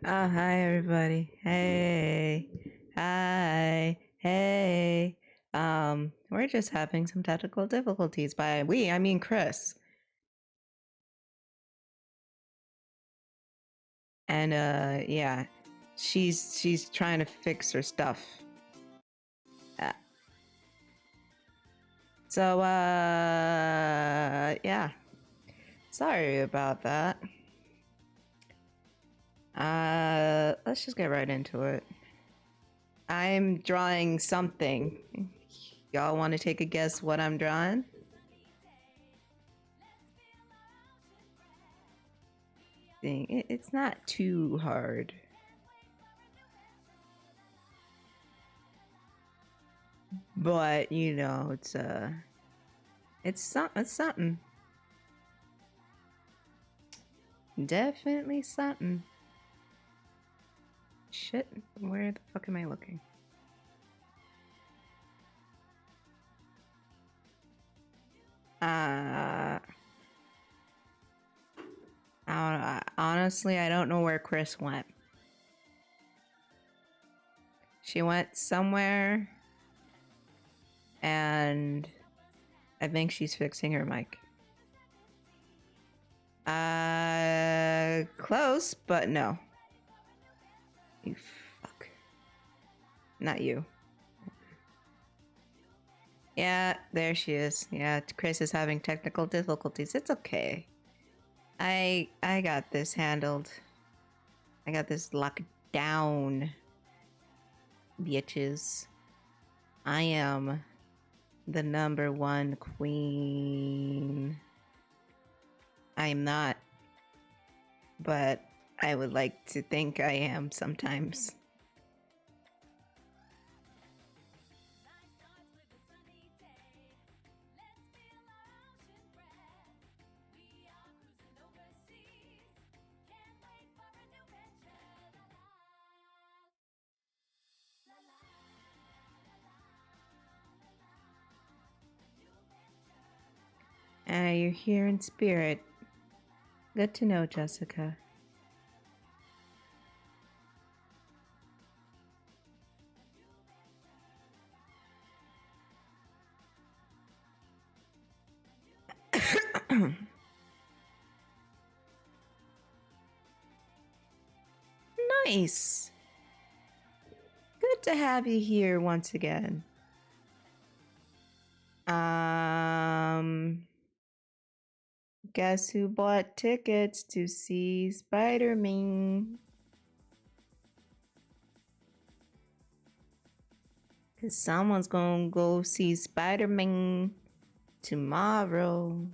Oh, hi everybody. Hey. Hi. Hey. We're just having some technical difficulties. By we, I mean Kris. And yeah. She's trying to fix her stuff. Uh, so yeah. Sorry about that. Let's just get right into it. I'm drawing something. Y'all want to take a guess what I'm drawing? It's not too hard. But you know, it's something. Definitely something. Shit, where the fuck am I looking? Honestly, I don't know where Kris went. She went somewhere, and I think she's fixing her mic. Close, but no. You fuck. Not you. Yeah, there she is. Yeah, Kris is having technical difficulties. It's okay. I got this handled. I got this locked down. Bitches. I am the #1 queen. I am not, but I would like to think I am sometimes. You're here in spirit. Good to know, Jessica. Nice. Good to have you here once again. Guess who bought tickets to see Spider-Man? Cause someone's gonna go see Spider-Man tomorrow.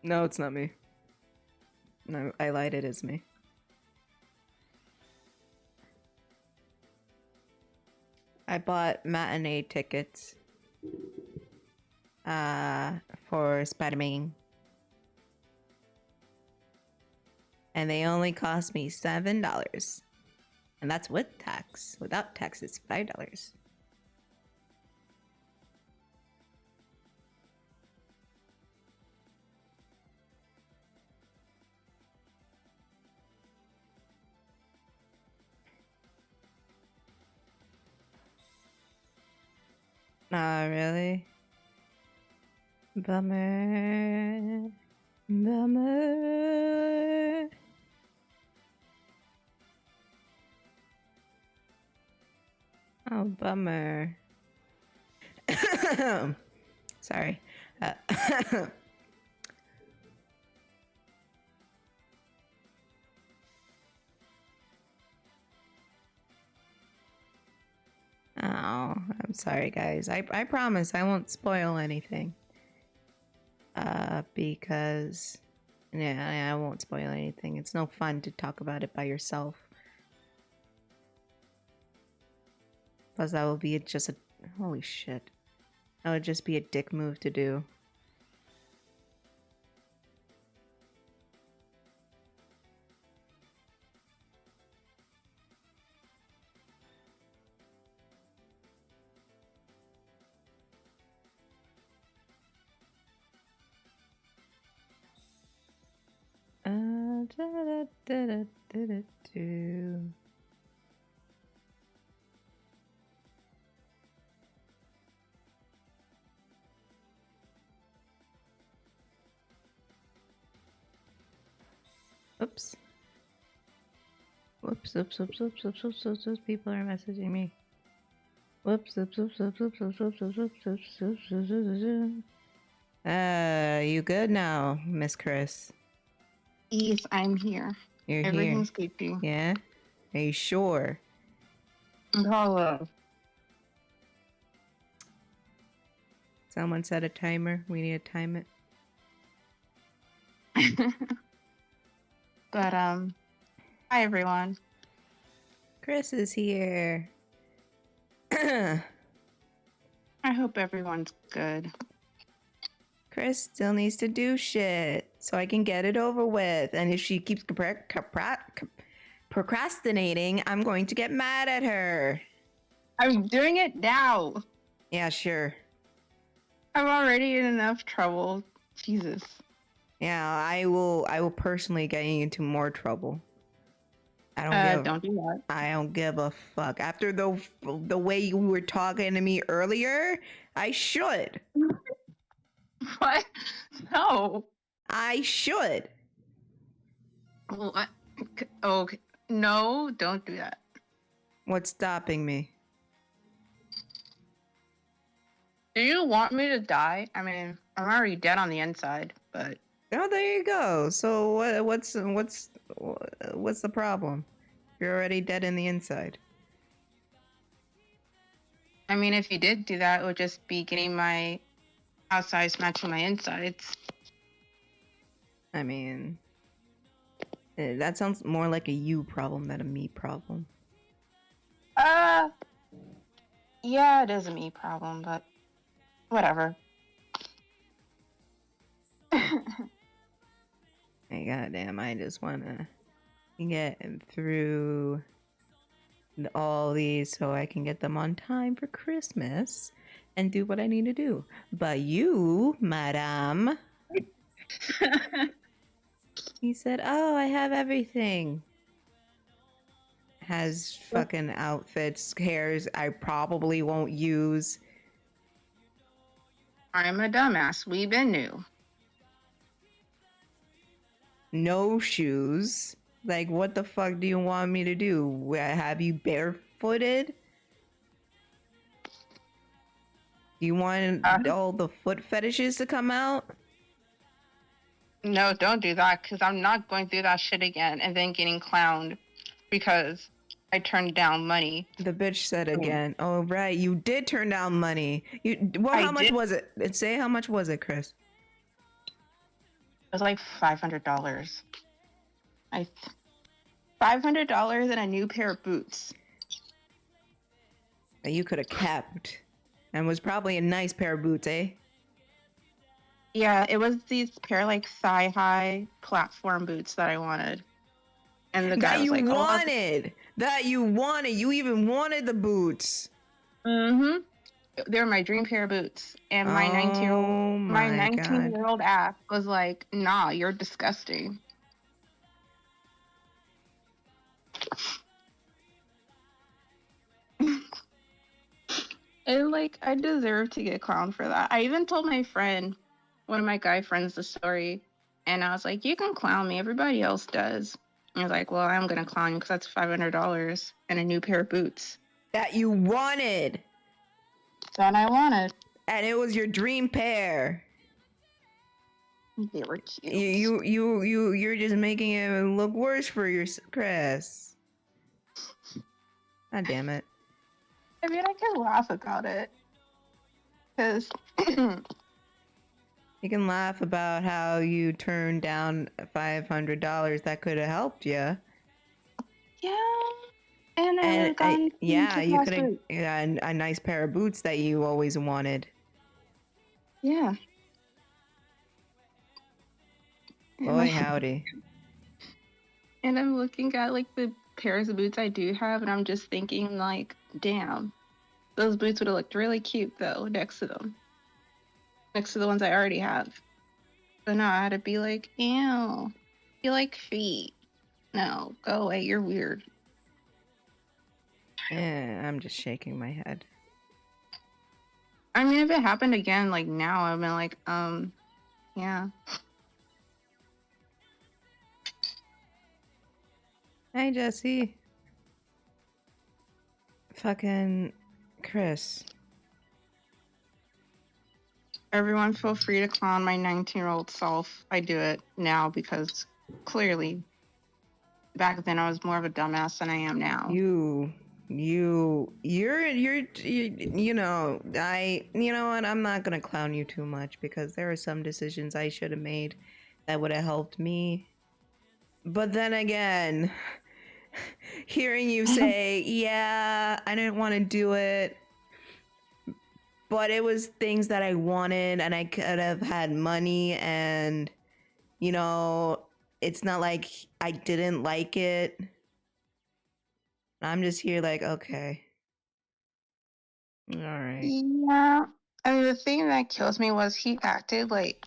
No, it's not me. No, I lied, it is me. I bought matinee tickets for Spider-Man. And they only cost me $7. And that's with tax. Without tax, it's $5. Really? Bummer. Bummer. Oh, bummer. Sorry. Oh, I'm sorry, guys. I promise I won't spoil anything. Because yeah, I won't spoil anything. It's no fun to talk about it by yourself. Plus, that will be just a holy shit. That would just be a dick move to do. Oops. Whoops, oops, oops, oops, oops, oops, oops, oops, people are messaging me. Whoops, oops, oops, oops, oops, oops, oops, oops, oops, oops, oops, oops, oops. You good now, Miss Kris? Yes, I'm here. You're Everything's here. good. Yeah? Are you sure? Hello. Someone set a timer. We need to time it. But hi everyone. Kris is here. I hope everyone's good. Kris still needs to do shit so I can get it over with. And if she keeps procrastinating, I'm going to get mad at her. I'm doing it now. Yeah, sure. I'm already in enough trouble. Jesus. Yeah, I will personally get you into more trouble. Don't do that. I don't give a fuck. After the way you were talking to me earlier, I should. What? No. I should. What? Okay. No, don't do that. What's stopping me? Do you want me to die? I mean, I'm already dead on the inside, but Oh, there you go. So what's the problem? You're already dead in the inside. I mean, if you did do that, it would just be getting my outsides matching my insides. I mean, that sounds more like a you problem than a me problem. Yeah, it is a me problem, but whatever. Hey, goddamn, I just wanna get through all these so I can get them on time for Christmas and do what I need to do. But you, madame, he said, "Oh, I have everything." Has fucking outfits, hairs I probably won't use. I'm a dumbass. We've been new. No shoes. Like, what the fuck do you want me to do? Have you barefooted? Do you want all the foot fetishes to come out? No, don't do that, because I'm not going through that shit again and then getting clowned because I turned down money. The bitch said again. Oh, right. You did turn down money. How much was it? Say how much was it, Kris? It was like $500. $500 and a new pair of boots. That you could have kept. And was probably a nice pair of boots, eh? Yeah, it was these pair like thigh-high platform boots that I wanted. And the guy was like, that you wanted. You even wanted the boots. Mm-hmm. They're my dream pair of boots. And my 19-year-old ass was like, nah, you're disgusting. And like, I deserve to get clowned for that. I even told my friend, one of my guy friends, the story. And I was like, you can clown me. Everybody else does. And I was like, well, I'm going to clown you because that's $500 and a new pair of boots. That you wanted. That I wanted. And it was your dream pair. They were cute. You're just making it look worse for your Kris. God damn it. I mean, I can laugh about it. Because you can laugh about how you turned down $500 that could have helped you. Yeah. And I would have gotten you could have gotten a nice pair of boots that you always wanted. Yeah. Boy, howdy. And I'm looking at like the pairs of boots I do have, and I'm just thinking like, damn, those boots would have looked really cute though next to them. Next to the ones I already have. But no, I had to be like, ew. You like feet. No, go away. You're weird. I'm just shaking my head. I mean, if it happened again, like now, I've been like, yeah. Hey, Jesse. Fucking Kris. Everyone feel free to clown my 19-year-old self. I do it now because clearly back then I was more of a dumbass than I am now. You know, you know what? I'm not gonna clown you too much because there are some decisions I should have made that would have helped me. But then again, hearing you say, yeah, I didn't want to do it, but it was things that I wanted and I could have had money, and you know, it's not like I didn't like it. I'm just here like, okay. All right. Yeah. And the thing that kills me was he acted like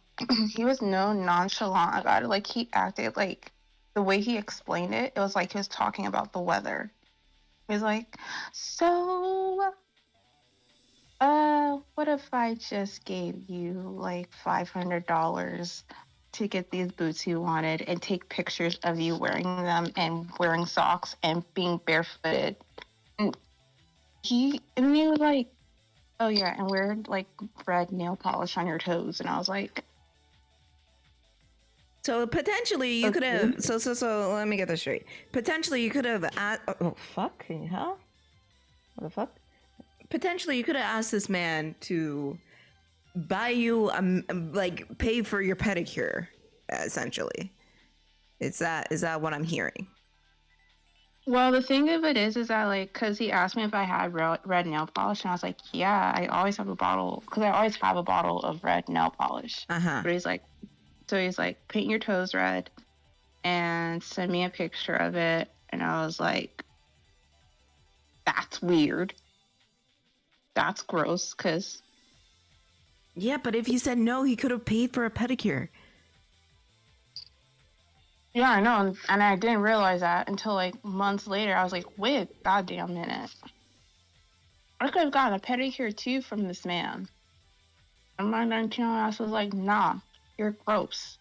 he was no nonchalant about it. Like he acted like the way he explained it, it was like he was talking about the weather. He was like, so what if I just gave you like $500 to get these boots you wanted and take pictures of you wearing them and wearing socks and being barefooted? And he was like, oh yeah, and wear like red nail polish on your toes. And I was like, So potentially you could okay. have. So let me get this straight. Potentially you could have. Oh fuck! Huh? What the fuck? Potentially you could have asked this man to buy you like pay for your pedicure. Essentially, is that what I'm hearing? Well, the thing of it is that like, cause he asked me if I had red nail polish, and I was like, yeah, I always have a bottle, cause I always have a bottle of red nail polish. But he's like, paint your toes red, and send me a picture of it. And I was like, that's weird. That's gross, cause Yeah, but if you said no, he could have paid for a pedicure. yeah, I know, and I didn't realize that until like months later. I was like, wait a goddamn minute. I could have gotten a pedicure too from this man. And my 19-year-old ass was like, nah, you're gross.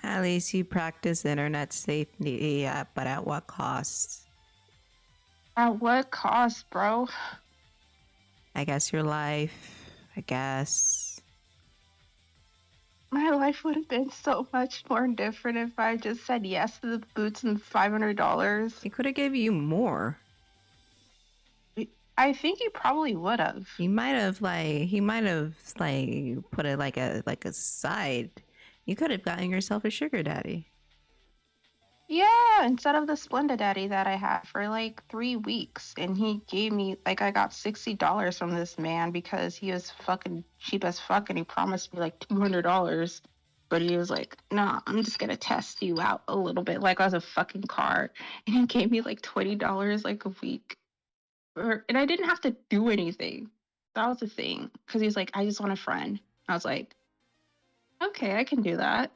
At least you practice internet safety, yeah, but at what cost? At what cost, bro? I guess your life. I guess. My life would have been so much more different if I just said yes to the boots and $500. He could have gave you more. I think he probably would have. He might have put it like a side. You could have gotten yourself a sugar daddy. Yeah, instead of the Splenda Daddy that I had for like 3 weeks. And he gave me, like, I got $60 from this man because he was fucking cheap as fuck and he promised me like $200. But he was like, nah, I'm just gonna test you out a little bit, like I was a fucking car. And he gave me like $20 like a week. And I didn't have to do anything. That was the thing. Because he was like, I just want a friend. I was like, okay, I can do that.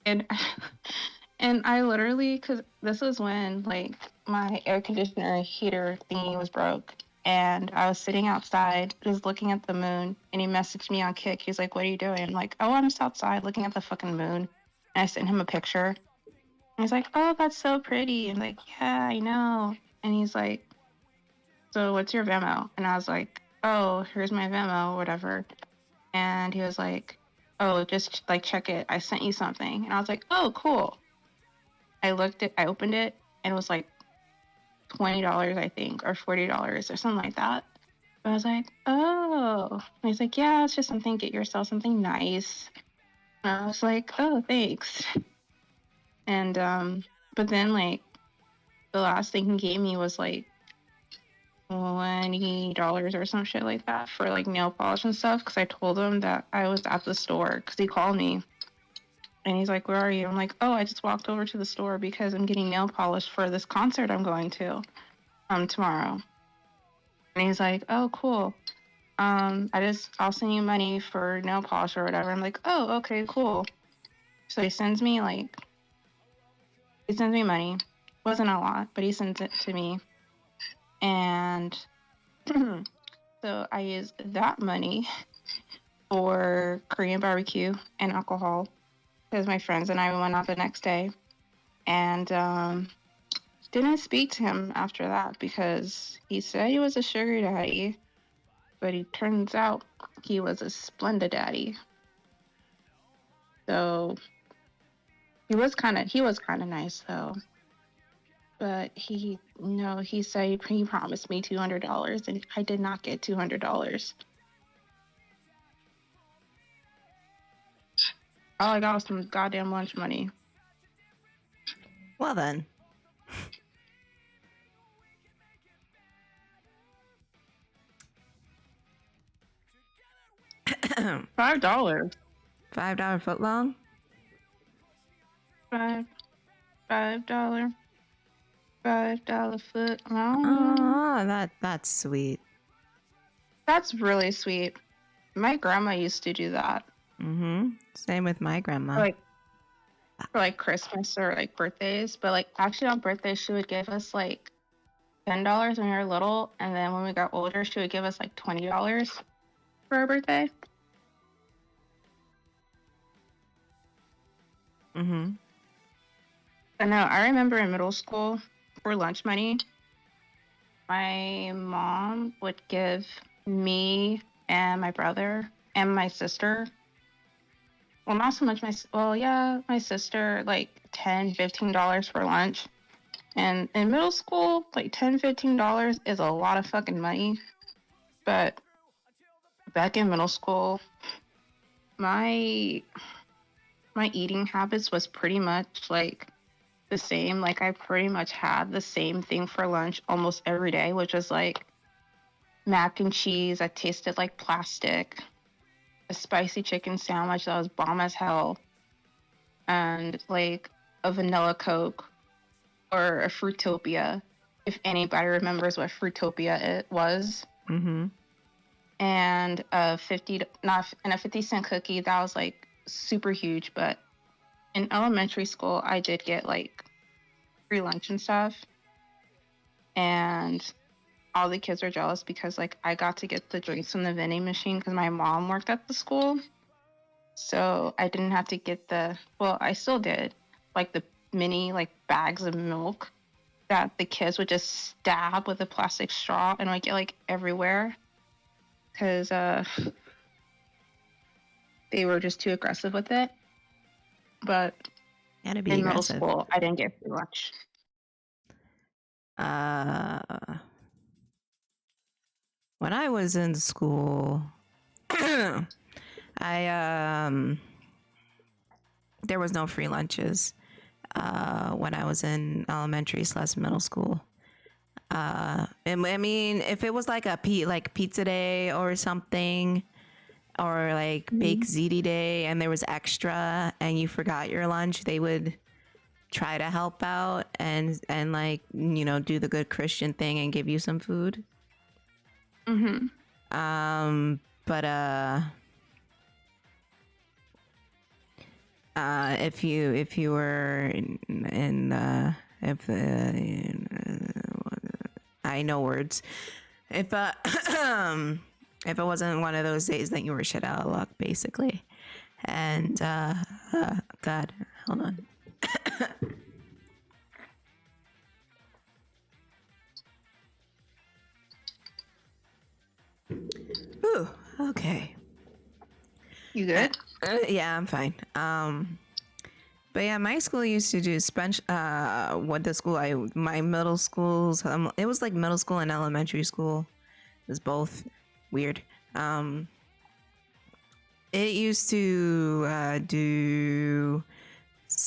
And and I literally, because this was when like my air conditioner heater thingy was broke, and I was sitting outside just looking at the moon, and he messaged me on Kick. He's like, what are you doing? I'm like, oh, I'm just outside looking at the fucking moon. And I sent him a picture. And he's like, oh, that's so pretty. I'm like, yeah, I know. And he's like, so what's your Venmo? And I was like, oh, here's my Venmo, whatever. And he was like, oh, just like check it. I sent you something. And I was like, oh, cool. I opened it, and it was like $20, I think, or $40 or something like that. But I was like, oh. And he's like, yeah, it's just something, get yourself something nice. And I was like, oh, thanks. And but then like the last thing he gave me was like $20 or some shit like that for like nail polish and stuff, because I told him that I was at the store, because he called me. And he's like, where are you? I'm like, oh, I just walked over to the store because I'm getting nail polish for this concert I'm going to tomorrow. And he's like, oh, cool. I'll send you money for nail polish or whatever. I'm like, oh, okay, cool. So he sends me money. Wasn't a lot, but he sends it to me. And so I use that money for Korean barbecue and alcohol because my friends and I went out the next day. And didn't speak to him after that because he said he was a sugar daddy, but it turns out he was a Splenda daddy. So he was kind of nice though. But he said he promised me $200 and I did not get $200. All I got was some goddamn lunch money. Well then. $5. $5 foot long? $5 foot long. Oh, that's sweet. That's really sweet. My grandma used to do that. Same with my grandma. Like for like Christmas or like birthdays, but like actually on birthdays she would give us like $10 when we were little, and then when we got older she would give us like $20 for our birthday. I know. I remember in middle school for lunch money, my mom would give me and my brother and my sister, well, not so much my sister, like $10-15 for lunch. And in middle school, like $10-15 is a lot of fucking money. But back in middle school, my eating habits was pretty much like the same. Like I pretty much had the same thing for lunch almost every day, which was like mac and cheese that tasted like plastic, a spicy chicken sandwich that was bomb as hell, and like a vanilla Coke or a Fruitopia, if anybody remembers what Fruitopia it was. And a 50-cent cookie that was like super huge. But in elementary school, I did get like free lunch and stuff, and all the kids were jealous because like I got to get the drinks from the vending machine because my mom worked at the school, so I didn't have to get I still did, like the mini like bags of milk that the kids would just stab with a plastic straw and would get like everywhere because they were just too aggressive with it. But Gotta be in aggressive. middle school, I didn't get free lunch. When I was in school, there was no free lunches when I was in elementary/middle school. I mean, if it was like a pizza day or something, or like bake ziti day, and there was extra, and you forgot your lunch, they would try to help out and like do the good Christian thing and give you some food. But if you were I know words. If if it wasn't one of those days, then you were shit out of luck, basically. And God, hold on. Ooh, okay. You good? Yeah, I'm fine. But yeah, my school used to do my middle schools. It was like middle school and elementary school. It was both weird. It used to do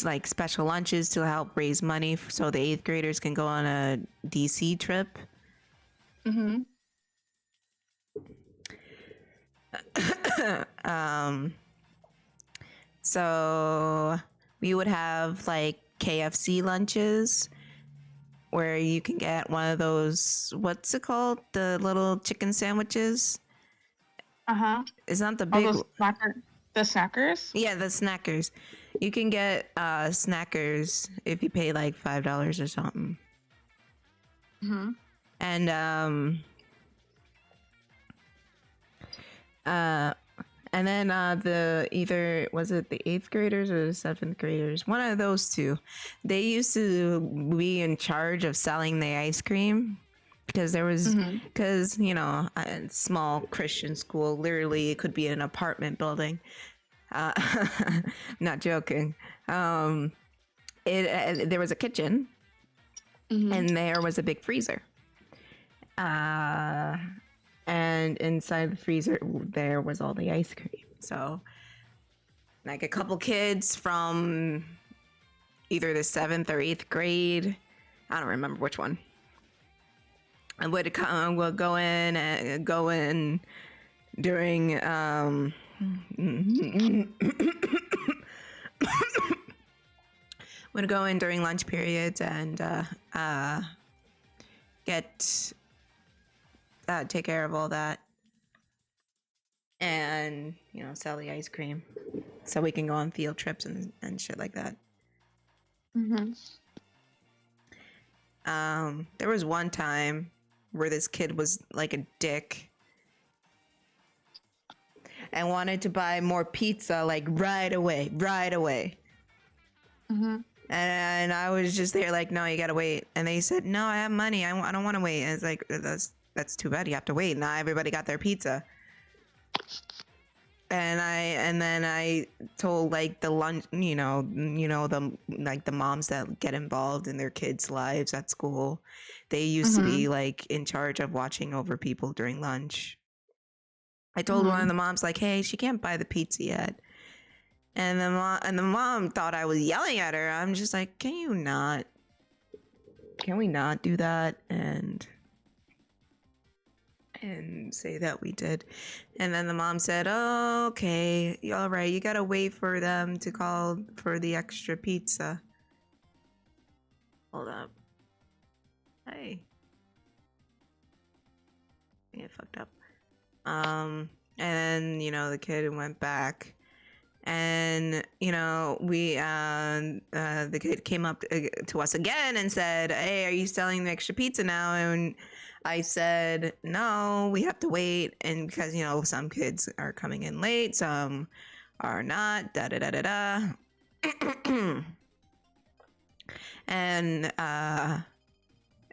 like special lunches to help raise money so the 8th graders can go on a DC trip. So we would have like KFC lunches where you can get one of those, what's it called? The little chicken sandwiches. It's not the All big. those the snackers. Yeah, the snackers. You can get snackers if you pay like $5 or something. And and then the either was it the 8th graders or the 7th graders, one of those two, they used to be in charge of selling the ice cream, because there was because a small Christian school, literally it could be an apartment building. Not joking. There was a kitchen, and there was a big freezer. And inside the freezer there was all the ice cream. So like a couple kids from either the 7th or 8th grade, I don't remember which one, I would go in during would go in during lunch periods and take care of all that, and sell the ice cream so we can go on field trips and shit like that. There was one time where this kid was like a dick and wanted to buy more pizza like right away. And I was just there like, no, you gotta wait. And they said, no, I have money, I don't want to wait. And it's like, that's too bad, you have to wait. Now everybody got their pizza. And then I told like the lunch, the like the moms that get involved in their kids' lives at school, they used to be like in charge of watching over people during lunch. I told one of the moms like, hey, she can't buy the pizza yet. And the mom thought I was yelling at her. I'm just like, can we not do that and say that we did? And then the mom said, oh, okay, all right, you gotta wait for them to call for the extra pizza. Hold up. Hey. I think I fucked up. And then, the kid went back. And we the kid came up to us again and said, hey, are you selling the extra pizza now? And I said, no, we have to wait. And because some kids are coming in late, some are not, and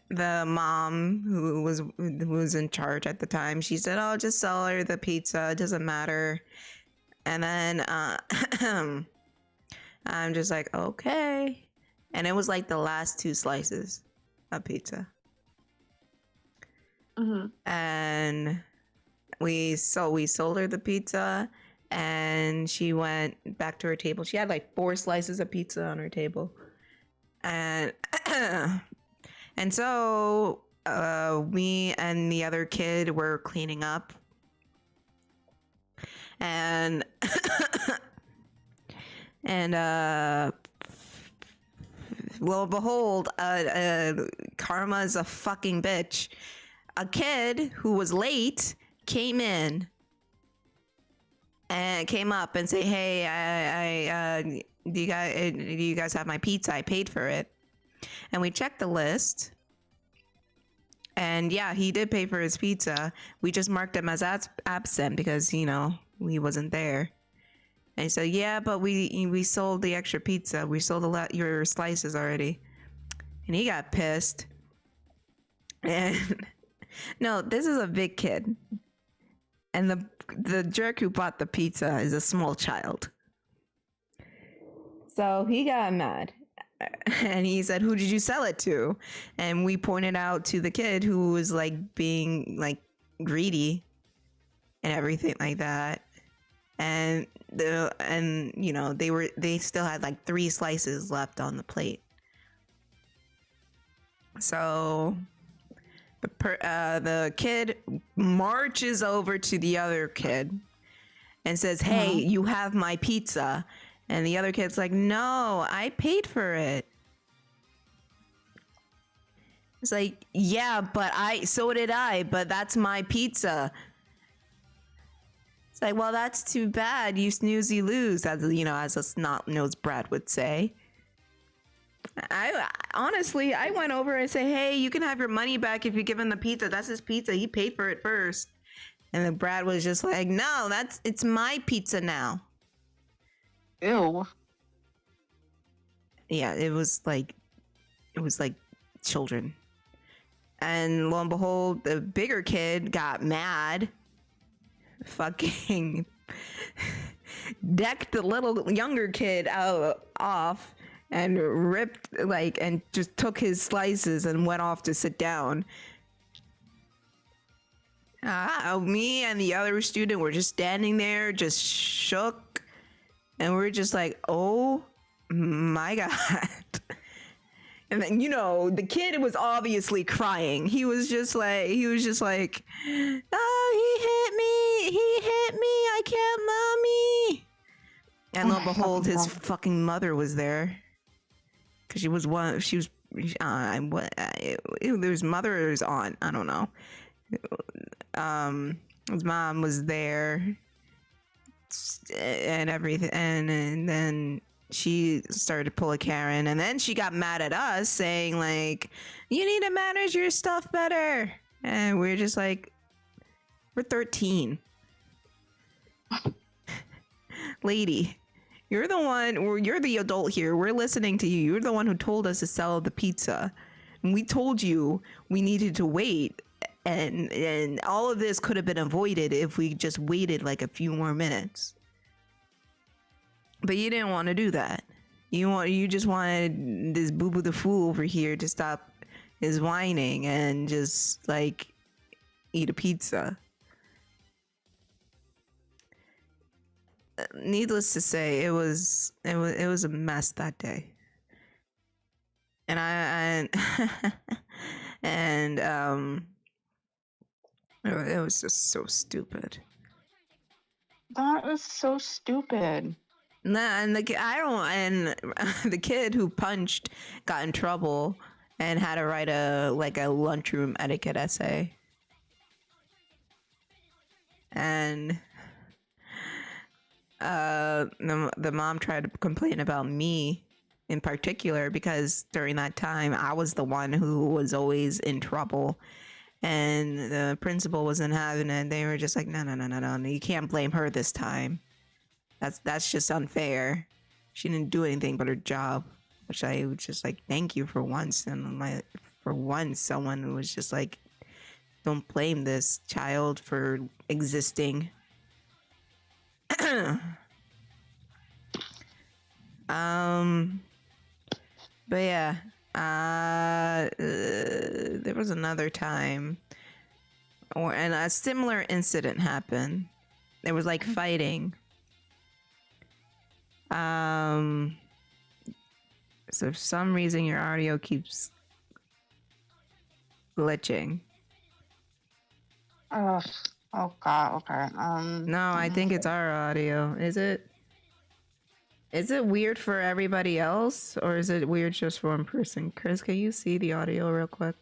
the mom who was in charge at the time, she said, oh, just sell her the pizza, it doesn't matter. And then I'm just like, okay. And it was like the last 2 slices of pizza. And we sold her the pizza, and she went back to her table. She had like 4 slices of pizza on her table. And and so me and the other kid were cleaning up. And well, behold, karma is a fucking bitch. A kid who was late came in and came up and say, hey, I do you guys have my pizza? I paid for it. And we checked the list. And yeah, he did pay for his pizza. We just marked him as absent because, he wasn't there. And he said, yeah, but we sold the extra pizza. We sold your slices already. And he got pissed. And no, this is a big kid. And the jerk who bought the pizza is a small child. So he got mad. And he said, who did you sell it to? And we pointed out to the kid who was like being like greedy and everything like that. And they still had like 3 slices left on the plate. So the kid marches over to the other kid and says, hey, you have my pizza. And the other kid's like, no, I paid for it. It's like, yeah, but so did I, but that's my pizza. It's like, well, that's too bad. You snooze, you lose, as as a snot-nosed brat would say. I honestly, I went over and said, hey, you can have your money back if you give him the pizza. That's his pizza. He paid for it first. And the Brad was just like, no, it's my pizza now. Ew. Yeah, it was like children. And lo and behold, the bigger kid got mad, fucking decked the little younger kid off and ripped and just took his slices and went off to sit down. Me and the other student were just standing there, just shook, and we're just like, oh my God. And then, the kid was obviously crying. He was just like, oh, he hit me, I can't, mommy. And lo and behold, his fucking mother was there. Cause there's mother or his aunt, I don't know. His mom was there and everything. And then she started to pull a Karen, and then she got mad at us saying like, you need to manage your stuff better. And we're just like, we're 13. Lady, you're the adult here. We're listening to you. You're the one who told us to sell the pizza. And we told you we needed to wait. And all of this could have been avoided if we just waited like a few more minutes. But you didn't want to do that. You just wanted this Boo Boo the Fool over here to stop his whining and just like eat a pizza. Needless to say, it was a mess that day. And it was just so stupid. That was so stupid. Nah, and the kid who punched got in trouble and had to write a lunchroom etiquette essay. And the mom tried to complain about me in particular because during that time I was the one who was always in trouble, and the principal wasn't having it. They were just like, no, you can't blame her this time. That's just unfair. She didn't do anything but her job. Which I was just like, thank you for once. And for once, someone who was just like, don't blame this child for existing. But yeah, there was another time, and a similar incident happened. There was like fighting. So for some reason your audio keeps glitching. Oh God. Okay. No, I think it's our audio. Is it? Is it weird for everybody else, or is it weird just for one person? Kris, can you see the audio real quick?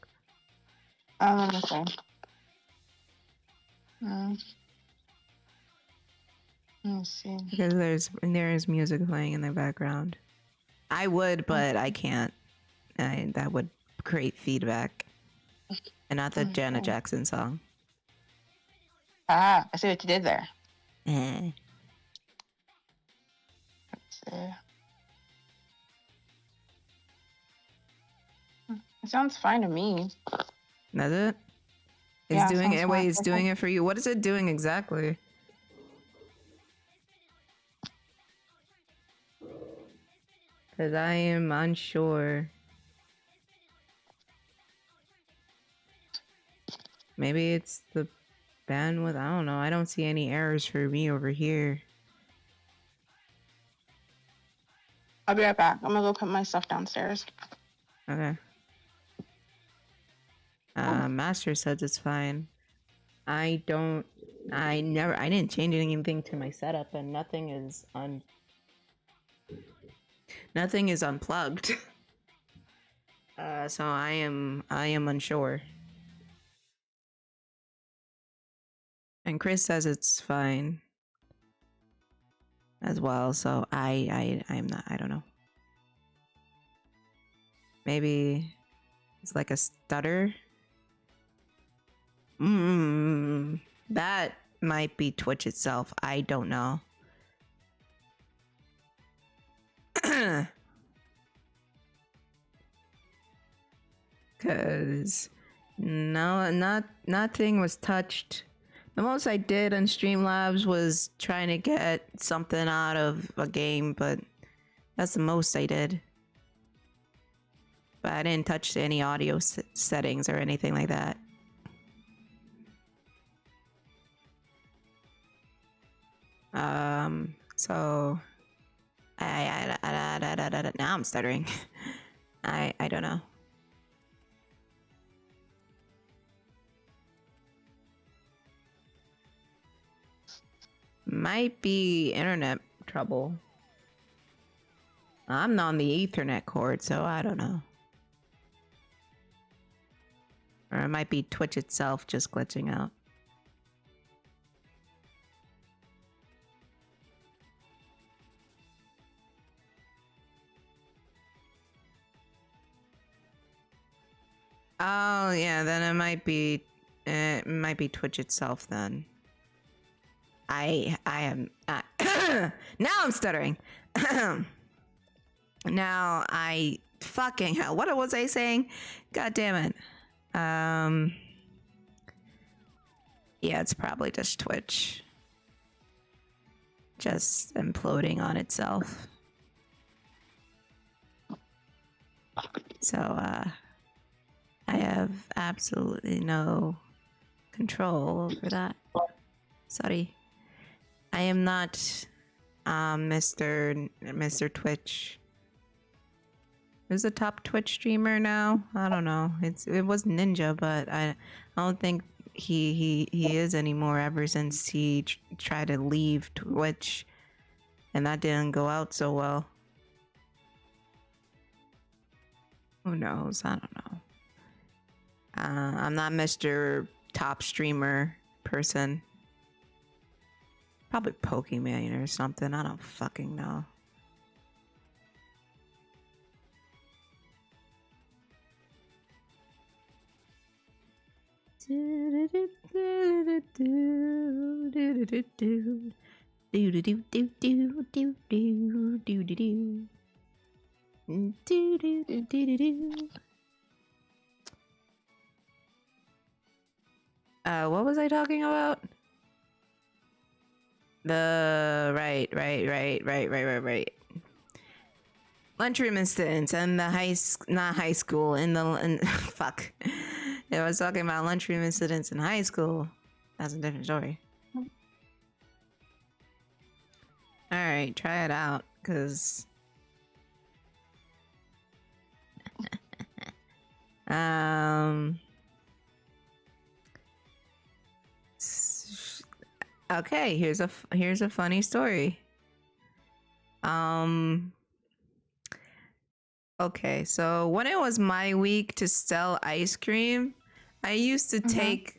Okay. Let me see. Because there is music playing in the background. I would, but I can't. That would create feedback, and not the Janet Jackson song. I see what you did there. Eh. Let's see. It sounds fine to me. Does it? It's doing it. Wait, it's doing it for you. What is it doing exactly? Because I am unsure. Maybe it's the bandwidth. I don't know. I don't see any errors for me over here. I'll be right back. I'm gonna go put my stuff downstairs. Okay. Master says it's fine. I didn't change anything to my setup, and nothing is unplugged. So I am unsure. And Kris says it's fine. as well. So I'm not. I don't know. Maybe it's like a stutter. That might be Twitch itself. I don't know. Cause no, nothing was touched. The most I did on Streamlabs was trying to get something out of a game, but that's the most I did. But I didn't touch any audio settings or anything like that. So now I'm stuttering. I don't know. Might be internet trouble. I'm on the Ethernet cord, so I don't know. Or it might be Twitch itself just glitching out. Oh yeah, then it might be Twitch itself then. I am now I'm stuttering. Now I fucking hell. What was I saying? God damn it. Yeah, it's probably just Twitch. Just imploding on itself. So I have absolutely no control over that. Sorry. I am not Mr. Twitch. Who's the top Twitch streamer now? I don't know. It was Ninja, but I don't think he is anymore ever since he tried to leave Twitch, and that didn't go out so well. Who knows? I don't know. I'm not Mr. Top Streamer person. Probably Pokemon or something. I don't fucking know. What was I talking about? The right. Lunchroom incidents and the not high school in the fuck. I was talking about lunchroom incidents in high school. That's a different story. All right, try it out, cause okay, here's a funny story. Okay, so when it was my week to sell ice cream, I used to take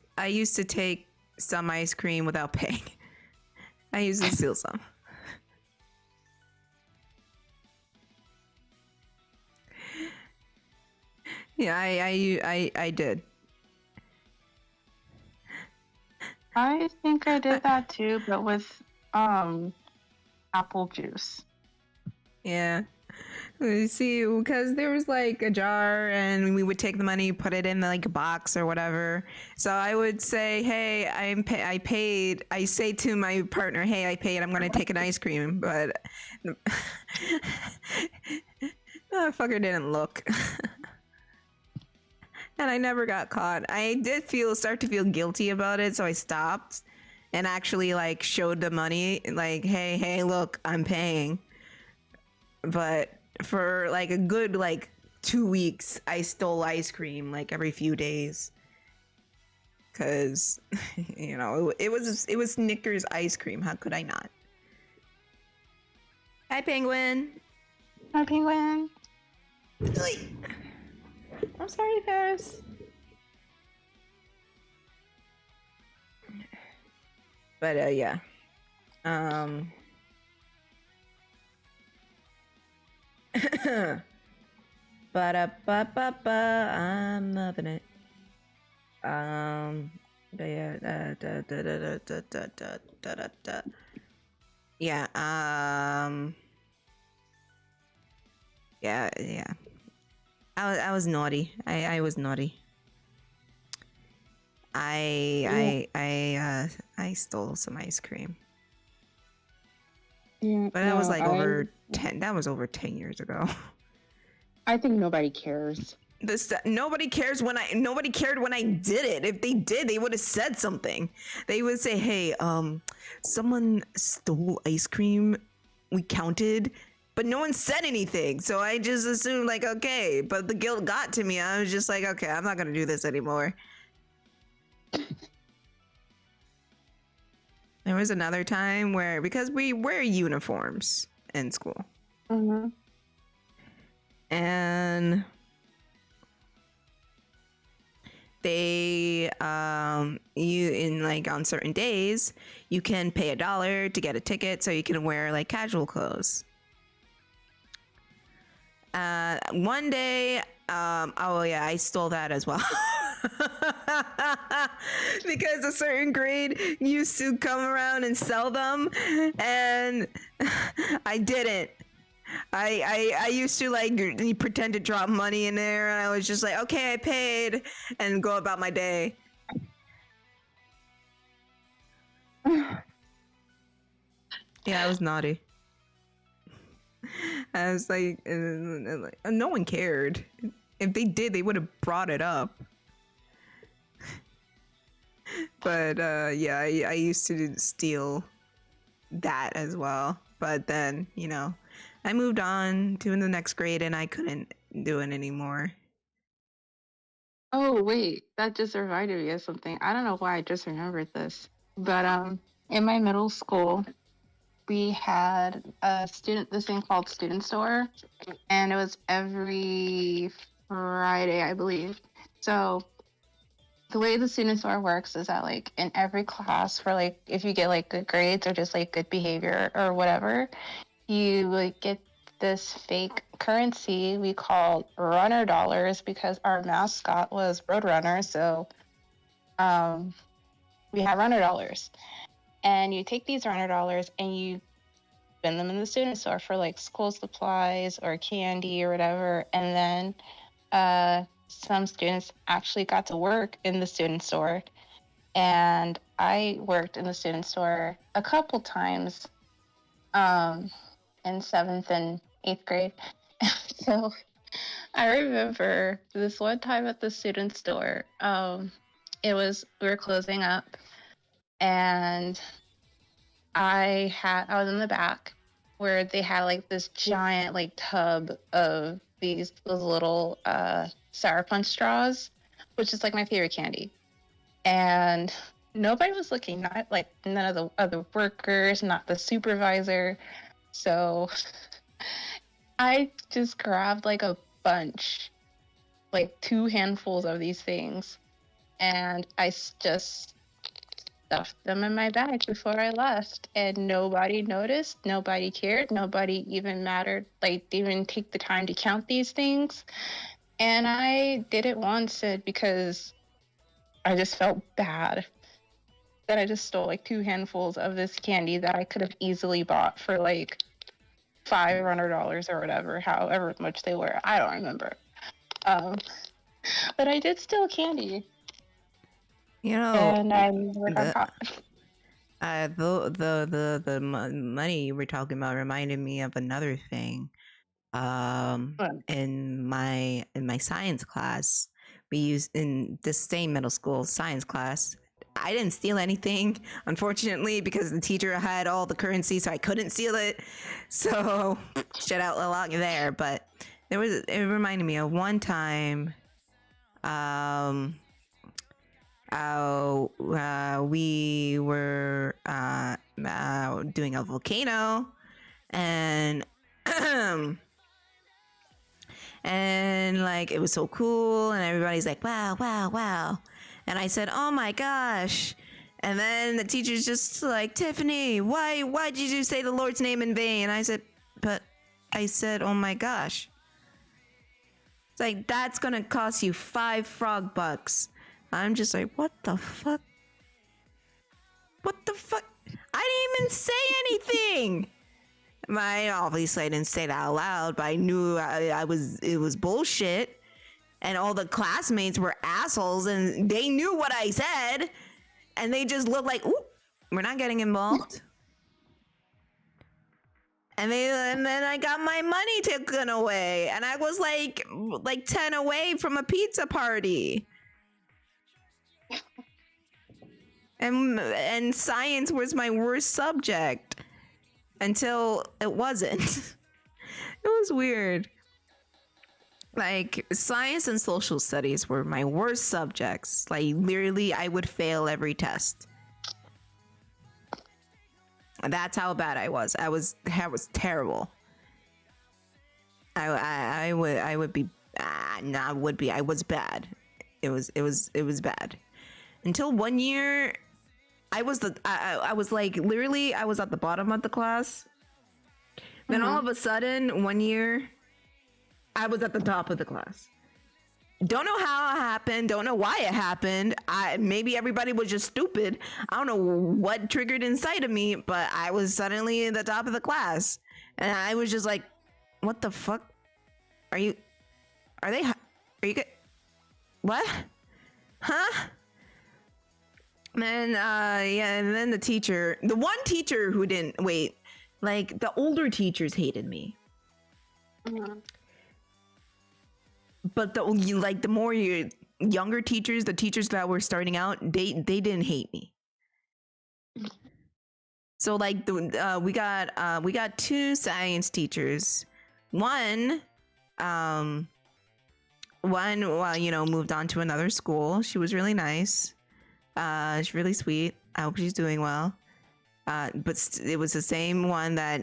some ice cream without paying. I used to steal some. Yeah, I did. I think I did that too, but with apple juice. Yeah. See, because there was like a jar and we would take the money, put it in like a box or whatever. So I would say, hey, I paid. I say to my partner, hey, I paid. I'm going to take an ice cream. But the fucker didn't look. And I never got caught. I did start to feel guilty about it. So I stopped and actually like showed the money like, hey, look, I'm paying. But for like a good like 2 weeks, I stole ice cream like every few days, because you know it was Snickers ice cream. How could I not? Hi, Penguin. Hi, Penguin. I'm sorry, Ferris. But yeah. Ba-da-ba-ba-ba, I'm loving it. But yeah, yeah, yeah. I was naughty. I was naughty. I stole some ice cream. Yeah, But that was no, like over 10. That was over 10 years ago. I think nobody cares. Nobody cares when nobody cared when I did it. If they did, they would have said something. They would say, "Hey, someone stole ice cream. We counted." But no one said anything. So I just assumed like, okay, but the guilt got to me. I was just like, okay, I'm not going to do this anymore. There was another time where, because we wear uniforms in school. Mm-hmm. And they you in like on certain days you can pay $1 to get a ticket so you can wear like casual clothes. One day oh yeah, I stole that as well. Because a certain grade used to come around and sell them, and I didn't. I used to like pretend to drop money in there, and I was just like, okay, I paid, and go about my day. Yeah, I was naughty. I was like, no one cared. If they did, they would have brought it up. But yeah, I used to steal that as well. But then, you know, I moved on to the next grade and I couldn't do it anymore. Oh, wait, that just reminded me of something. I don't know why I just remembered this. But in my middle school, we had this thing called Student Store, and it was every Friday, I believe. So the way the Student Store works is that like in every class, for like if you get like good grades or just like good behavior or whatever, you like get this fake currency we called runner dollars, because our mascot was Roadrunner. So we had runner dollars, and you take these runner dollars and you spend them in the student store for like school supplies or candy or whatever. And then some students actually got to work in the student store, and I worked in the student store a couple times in 7th and 8th grade. So I remember this one time at the student store. We were closing up, and I was in the back where they had like this giant like tub of those little sour punch straws, which is like my favorite candy. And nobody was looking, not like none of the other workers, not the supervisor. So I just grabbed like a bunch, like 2 handfuls of these things, and I just stuffed them in my bag before I left, and nobody noticed, nobody cared, nobody even mattered, like even take the time to count these things. And I did it once because I just felt bad that I just stole like 2 handfuls of this candy that I could have easily bought for like $500 or whatever, however much they were. I don't remember. But I did steal candy. You know, and I never got caught. The money you were talking about reminded me of another thing. In my science class, we used, in the same middle school science class, I didn't steal anything, unfortunately, because the teacher had all the currency, so I couldn't steal it. So shut out a lot there. But it reminded me of one time. We were doing a volcano, and and like it was so cool, and everybody's like, wow, wow, wow. And I said, oh my gosh. And then the teacher's just like, Tiffany, why did you say the Lord's name in vain? And I said, but I said, oh my gosh. It's like, that's gonna cost you 5 frog bucks. I'm just like, what the fuck? What the fuck? I didn't even say anything. Obviously I didn't say it out loud, but I knew it was bullshit. And all the classmates were assholes and they knew what I said. And they just looked like, ooh, we're not getting involved. And then I got my money taken away. And I was like 10 away from a pizza party. And science was my worst subject until it wasn't. It was weird. Like, science and social studies were my worst subjects. Like, literally, I would fail every test. That's how bad I was. I was terrible. I was bad. It was bad. Until one year, I was like, literally, I was at the bottom of the class. Then all of a sudden, one year, I was at the top of the class. Don't know how it happened. Don't know why it happened. Maybe everybody was just stupid. I don't know what triggered inside of me, but I was suddenly at the top of the class. And I was just like, what the fuck? Are you good? What? Huh? And and then the one teacher who didn't wait, like the older teachers hated me. But the more younger teachers, the teachers that were starting out, they didn't hate me. So like we got 2 science teachers. One moved on to another school. She was really nice. She's really sweet. I hope she's doing well. But it was the same one that,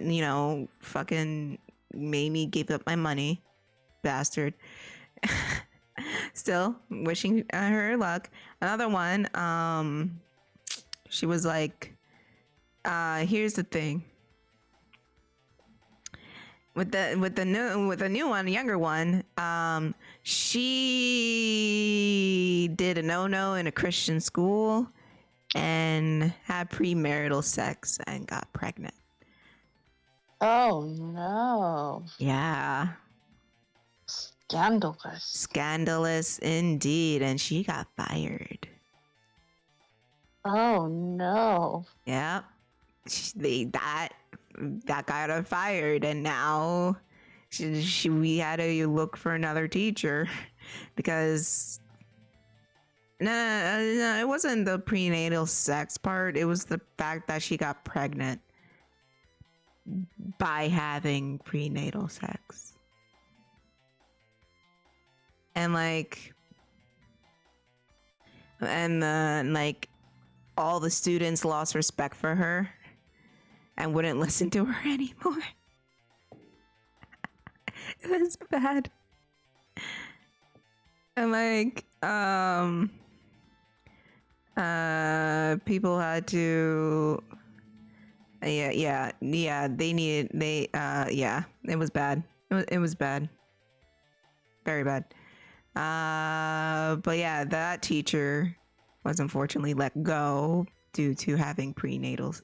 fucking made me give up my money. Bastard. Still wishing her luck. Another one, she was like, here's the thing. With the new one, younger one, she did a no in a Christian school and had premarital sex and got pregnant. Oh no. Yeah. Scandalous indeed, and she got fired. Oh no. Yep. That got her fired, and now we had to look for another teacher because no, it wasn't the prenatal sex part. It was the fact that she got pregnant by having prenatal sex. And all the students lost respect for her and wouldn't listen to her anymore. It was bad. And people had to it was bad. It was bad. Very bad. But yeah, that teacher was unfortunately let go due to having premarital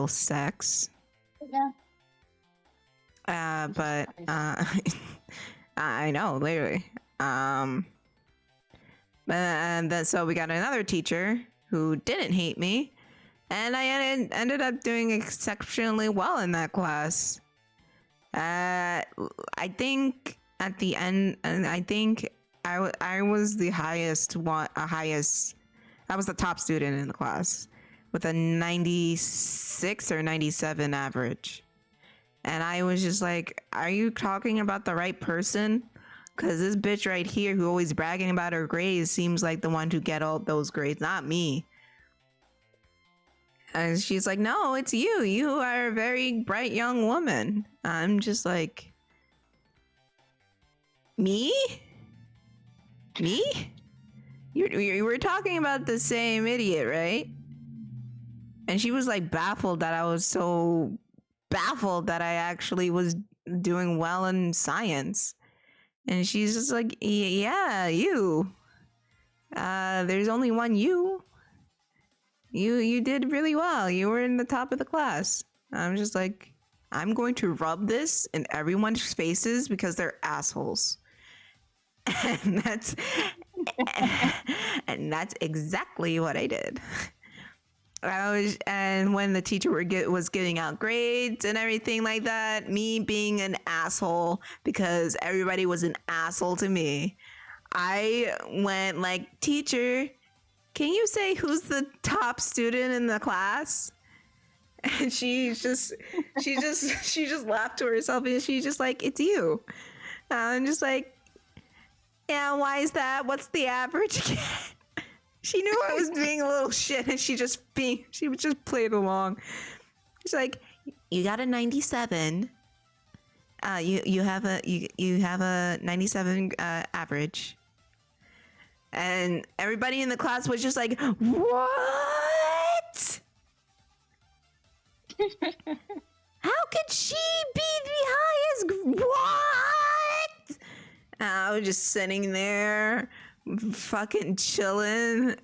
sex. Yeah. But I know, literally. And then so we got another teacher who didn't hate me, and I ended up doing exceptionally well in that class. I think at the end, I think I was the highest. I was the top student in the class with a 96 or 97 average. And I was just like, are you talking about the right person? Because this bitch right here who always bragging about her grades seems like the one to get all those grades, not me. And she's like, no, it's you. You are a very bright young woman. I'm just like, me? Me? You were talking about the same idiot, right? And she was like baffled that I was so baffled that I actually was doing well in science. And she's just like, yeah, you. There's only one you. You did really well. You were in the top of the class. I'm just like, I'm going to rub this in everyone's faces because they're assholes. And that's and that's exactly what I did. And when the teacher was giving out grades and everything like that, me being an asshole because everybody was an asshole to me, I went like, teacher, can you say who's the top student in the class? And she just laughed to herself and she's just like, it's you. I'm just like, yeah, why is that? What's the average again? She knew I was being a little shit and she would just played along. She's like, you got a 97. You have a 97 average. And everybody in the class was just like, what? How could she be the highest? What? I was just sitting there, fucking chilling,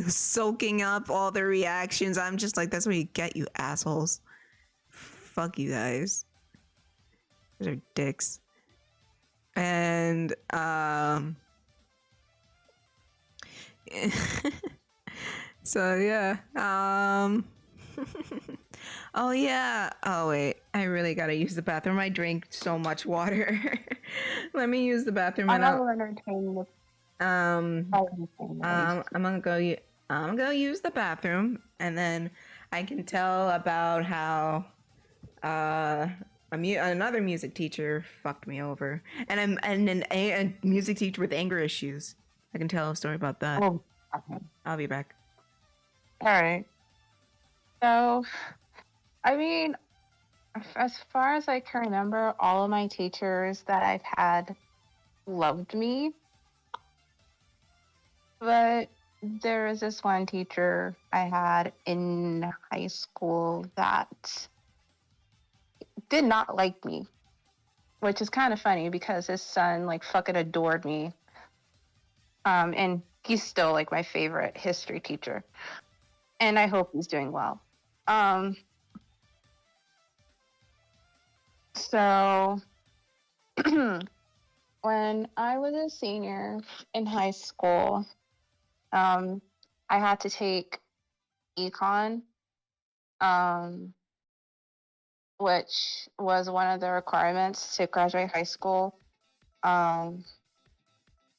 soaking up all the reactions. I'm just like, that's what you get, you assholes. Fuck you guys. Those are dicks. And so yeah. Oh yeah. Oh wait, I really gotta use the bathroom. I drank so much water. Let me use the bathroom. I'm gonna go use the bathroom, and then I can tell about how another music teacher fucked me over, and a music teacher with anger issues. I can tell a story about that. Oh, okay. I'll be back. All right. So, I mean, as far as I can remember, all of my teachers that I've had loved me. But there was this one teacher I had in high school that did not like me, which is kind of funny because his son like fucking adored me. And he's still like my favorite history teacher. And I hope he's doing well. So when I was a senior in high school, I had to take econ, which was one of the requirements to graduate high school.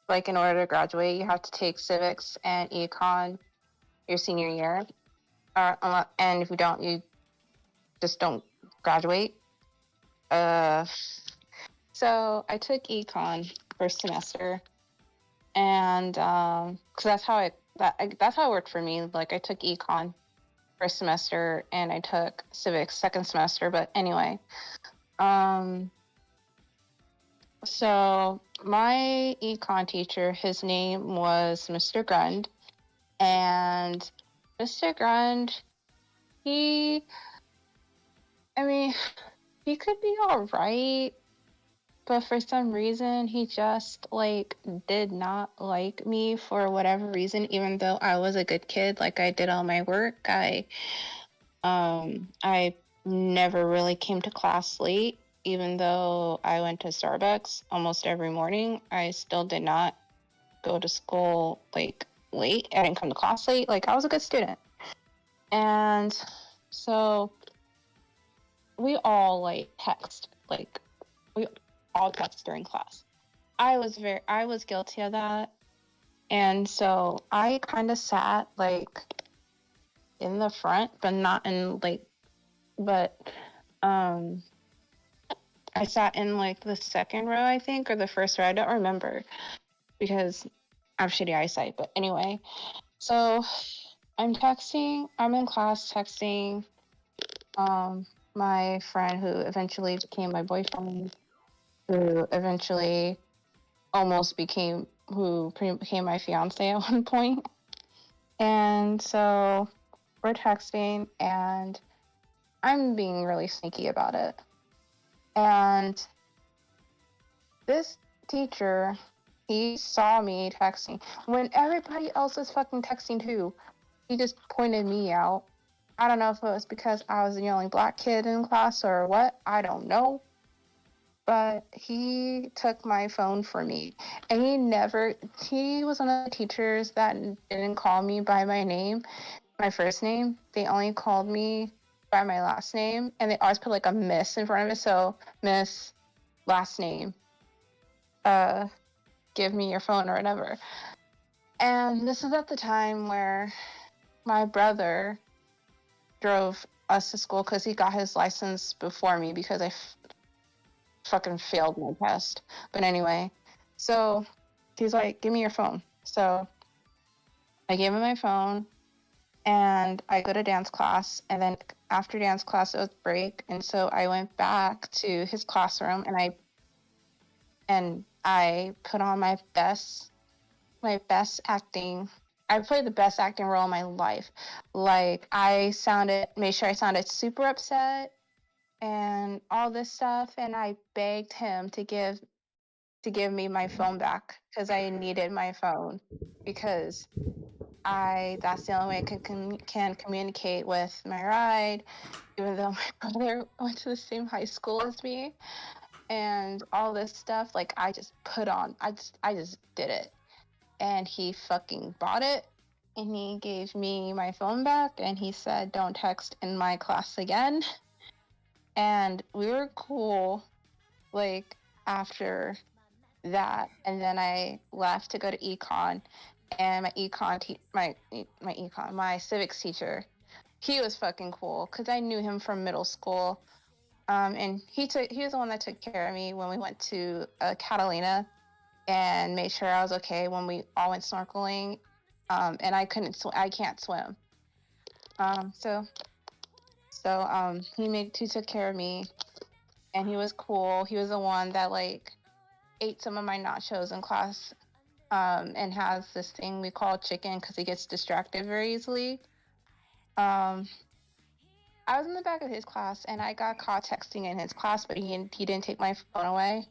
Like in order to graduate, you have to take civics and econ your senior year. And if you don't, you just don't graduate. So I took econ first semester, and because that's how it worked for me. Like I took econ first semester, and I took civics second semester. But anyway, so my econ teacher, his name was Mr. Grund, and Mr. Grund, he could be all right, but for some reason, he just, like, did not like me for whatever reason, even though I was a good kid. Like, I did all my work. I never really came to class late, even though I went to Starbucks almost every morning. I still did not go to school, like, late. I didn't come to class late. Like, I was a good student. And so we all, like, text. Like, we all text during class. I was guilty of that. And so I kind of sat, like, in the front, but not in, like, but I sat in, like, the second row, I think, or the first row. I don't remember because I have shitty eyesight. But anyway, so I'm in class texting my friend who eventually became my boyfriend, who eventually became my fiance at one point. And so we're texting, and I'm being really sneaky about it. And this teacher, he saw me texting when everybody else was fucking texting too. He just pointed me out. I don't know if it was because I was the only black kid in class or what. I don't know. But he took my phone from me. And he was one of the teachers that didn't call me by my name, my first name. They only called me by my last name. And they always put like a miss in front of it. So, Miss, last name, give me your phone or whatever. And this is at the time where my brother drove us to school because he got his license before me because I fucking failed my test. But anyway, so he's like, give me your phone. So I gave him my phone and I go to dance class. And then after dance class, it was break. And so I went back to his classroom and I put on my best acting. I played the best acting role in my life. Like made sure I sounded super upset and all this stuff. And I begged him to give me my phone back because I needed my phone because that's the only way I can communicate with my ride, even though my brother went to the same high school as me and all this stuff. Like I just did it. And he fucking bought it and he gave me my phone back and he said, don't text in my class again. And we were cool like after that. And then I left to go to econ, and my civics teacher, he was fucking cool because I knew him from middle school. And he was the one that took care of me when we went to Catalina and made sure I was okay when we all went snorkeling. And I can't swim. So he took care of me, and he was cool. He was the one that like ate some of my nachos in class, and has this thing we call chicken because he gets distracted very easily. I was in the back of his class and I got caught texting in his class, but he didn't take my phone away.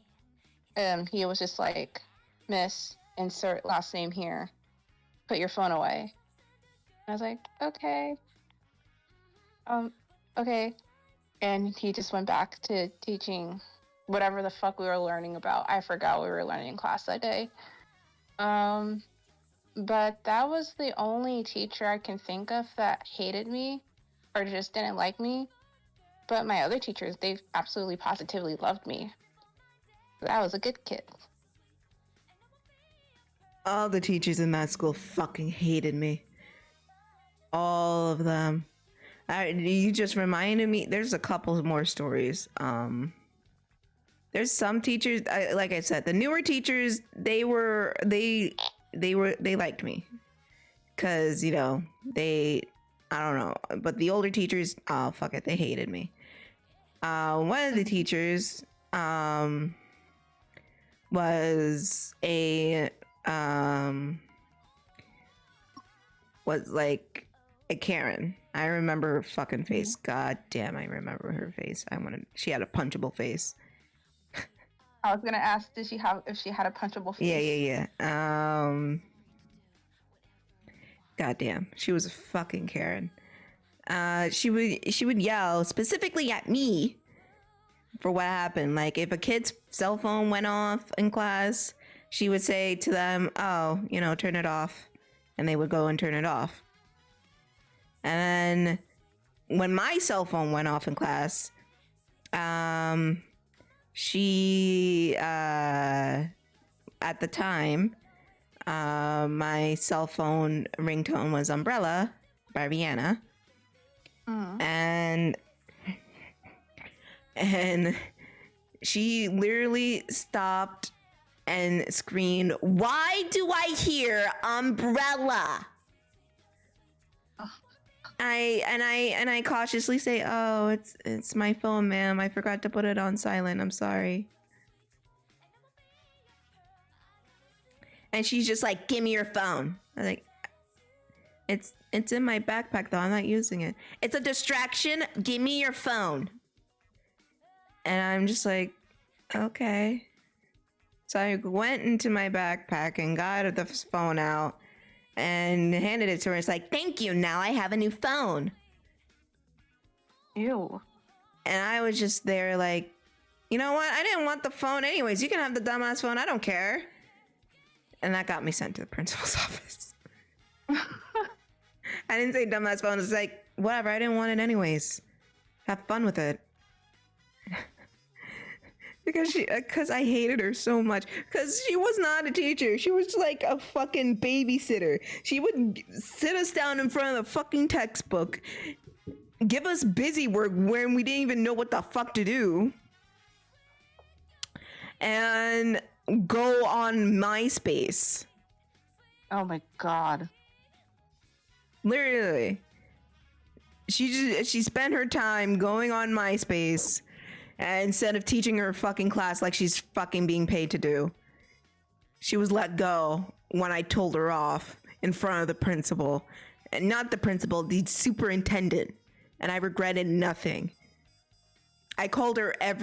He was just like, Miss, insert last name here, put your phone away. And I was like, okay. Okay. And he just went back to teaching whatever the fuck we were learning about. I forgot what we were learning in class that day. But that was the only teacher I can think of that hated me or just didn't like me. But my other teachers, they absolutely positively loved me. I was a good kid. All the teachers in that school fucking hated me. All of them. You just reminded me. There's a couple more stories. There's some teachers, like I said, the newer teachers, they liked me, cause I don't know. But the older teachers, oh fuck it, they hated me. One of the teachers, was like a Karen. I remember her fucking face. God damn, I remember her face. She had a punchable face. I was gonna ask, if she had a punchable face? Yeah. God damn, she was a fucking Karen. She would yell specifically at me for what happened. Like if a kid's cell phone went off in class, she would say to them, "Oh, turn it off," and they would go and turn it off. And then when my cell phone went off in class, she at the time, my cell phone ringtone was Umbrella by Rihanna. And she literally stopped and screamed, "Why do I hear Umbrella?" I cautiously say, "Oh, it's my phone, ma'am. I forgot to put it on silent. I'm sorry." And she's just like, "Give me your phone." I'm like, It's in my backpack though. I'm not using it. It's a distraction. Give me your phone. And I'm just like, okay. So I went into my backpack and got the phone out and handed it to her. It's like, thank you. Now I have a new phone. Ew. And I was just there like, you know what? I didn't want the phone anyways. You can have the dumbass phone. I don't care. And that got me sent to the principal's office. I didn't say dumbass phone. It's like, whatever. I didn't want it anyways. Have fun with it. Because I hated her so much. Because she was not a teacher. She was like a fucking babysitter. She would sit us down in front of the fucking textbook, give us busy work when we didn't even know what the fuck to do, and go on MySpace. Oh my god. Literally. She spent her time going on MySpace instead of teaching her fucking class like she's fucking being paid to do. She was let go when I told her off in front of the principal. And not the principal, the superintendent. And I regretted nothing. I called her I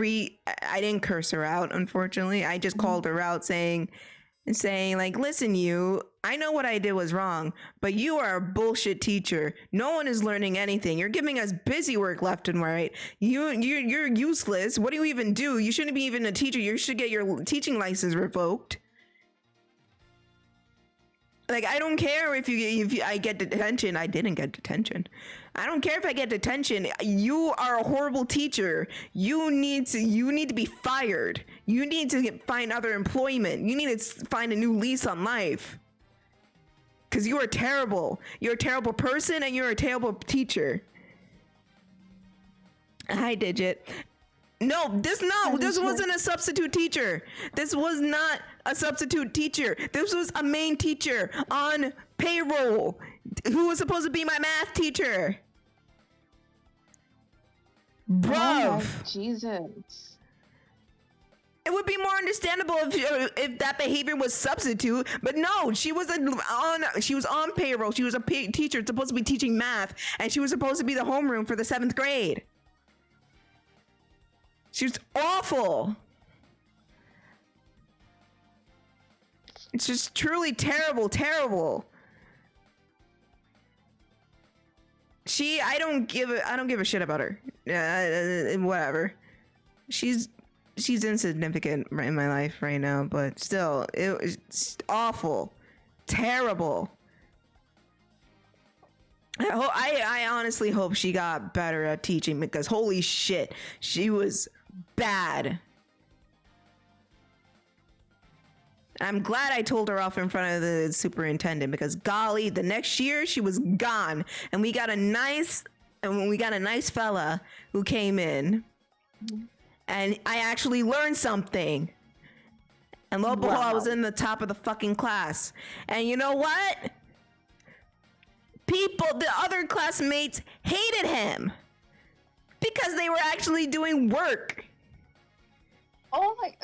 didn't curse her out, unfortunately. I just called her out saying like, listen, I know what I did was wrong, but you are a bullshit teacher. No one is learning anything. You're giving us busy work left and right. You're useless. What do you even do? You shouldn't be even a teacher. You should get your teaching license revoked. Like, I don't care if I get detention. I didn't get detention. I don't care if I get detention. You are a horrible teacher. You need to be fired. You need to find other employment. You need to find a new lease on life. Because you are terrible. You're a terrible person and you're a terrible teacher. Hi, Digit. No, this wasn't a substitute teacher. This was not a substitute teacher. This was a main teacher on payroll who was supposed to be my math teacher. Bruv. Oh, Jesus. It would be more understandable if that behavior was substitute, but no, she was on payroll. She was a teacher supposed to be teaching math, and she was supposed to be the homeroom for the 7th grade. She was awful. It's just truly terrible. I don't give a shit about her. Whatever. She's insignificant in my life right now, but still, it was awful, terrible. I honestly hope she got better at teaching, because holy shit, she was bad. I'm glad I told her off in front of the superintendent, because golly, the next year she was gone, and we got a nice fella who came in, and I actually learned something. And lo and behold, I was in the top of the fucking class. And you know what? The other classmates hated him because they were actually doing work. Oh my.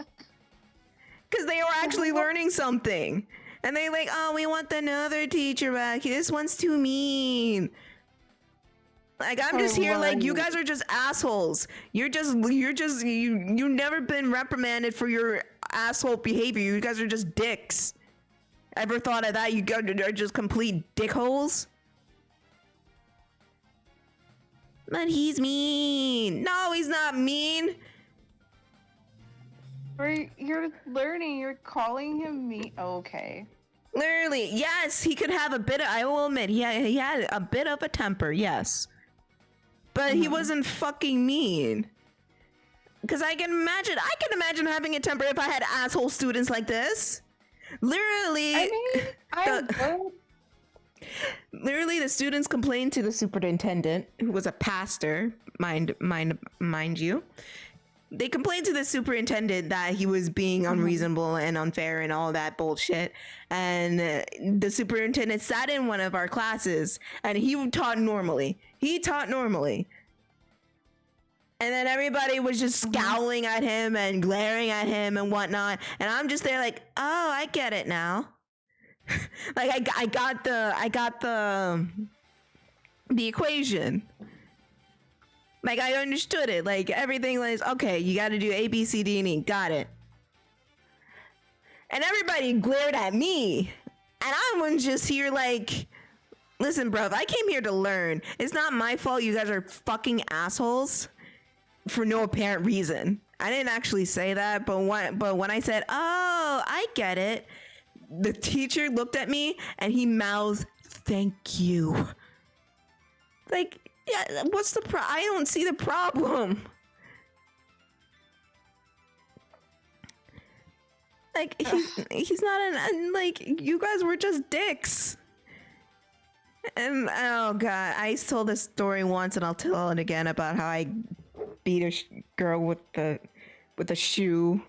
Because they were actually learning something. And they like, oh, we want another teacher back. This one's too mean. Like, I'm just here like, you guys are just assholes. You've never been reprimanded for your asshole behavior. You guys are just dicks. Ever thought of that? You guys are just complete dickholes. But he's mean. No, he's not mean. You're learning. You're calling him mean. Okay. Literally, yes, he could have I will admit, he had a bit of a temper, yes. But he wasn't fucking mean. Because I can imagine having a temper if I had asshole students like this. Literally, literally, the students complained to the superintendent, who was a pastor, mind you. They complained to the superintendent that he was being unreasonable and unfair and all that bullshit. And the superintendent sat in one of our classes, and he taught normally. And then everybody was just scowling at him and glaring at him and whatnot. And I'm just there like, oh, I get it now. Like I got the the equation. Like, I understood it. Like, everything was, okay, you got to do A, B, C, D, and E. Got it. And everybody glared at me. And I was just here like, listen, bro, I came here to learn. It's not my fault you guys are fucking assholes for no apparent reason. I didn't actually say that, but when I said, oh, I get it, the teacher looked at me and he mouthed, thank you. Like, yeah, what's the I don't see the problem. Like, he's not like, you guys were just dicks. And, oh god, I told this story once and I'll tell it again about how I beat a girl with a shoe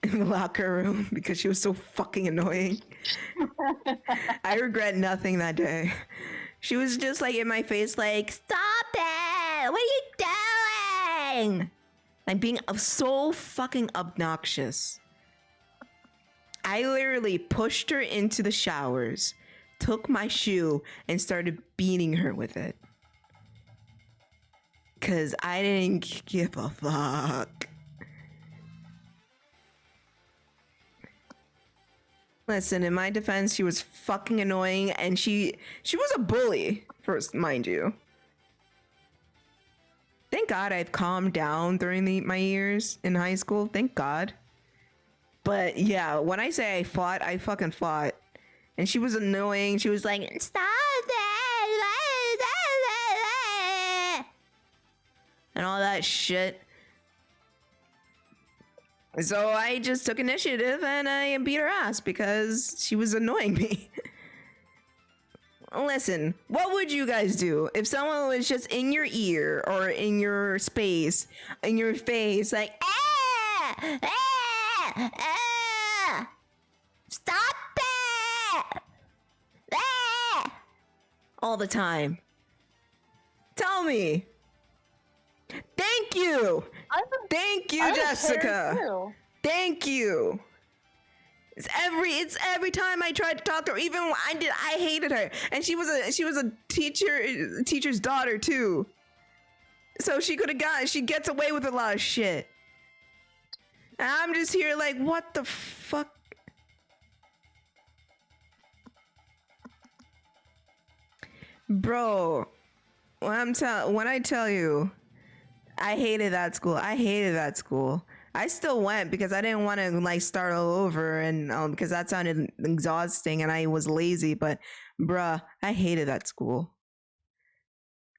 in the locker room because she was so fucking annoying. I regret nothing that day. She was just like in my face like, stop it! What are you doing? Like being so fucking obnoxious. I literally pushed her into the showers, took my shoe, and started beating her with it. Cause I didn't give a fuck. Listen, in my defense, she was fucking annoying, and she was a bully, first, mind you. Thank God I've calmed down during my years in high school. Thank God. But yeah, when I say I fought, I fucking fought. And she was annoying. She was like, stop it! And all that shit. So I just took initiative and I beat her ass because she was annoying me. Listen, what would you guys do if someone was just in your ear or in your space, in your face, like, ah, ah, ah, stop it, ah, all the time? Tell me. Thank you. Thank you, Jessica. Thank you. It's every time I tried to talk to her, even when I hated her, and she was a teacher's daughter too. So she gets away with a lot of shit. And I'm just here like, what the fuck? Bro, when I tell you, I hated that school. I still went because I didn't want to like start all over, and because that sounded exhausting and I was lazy. But bruh, I hated that school.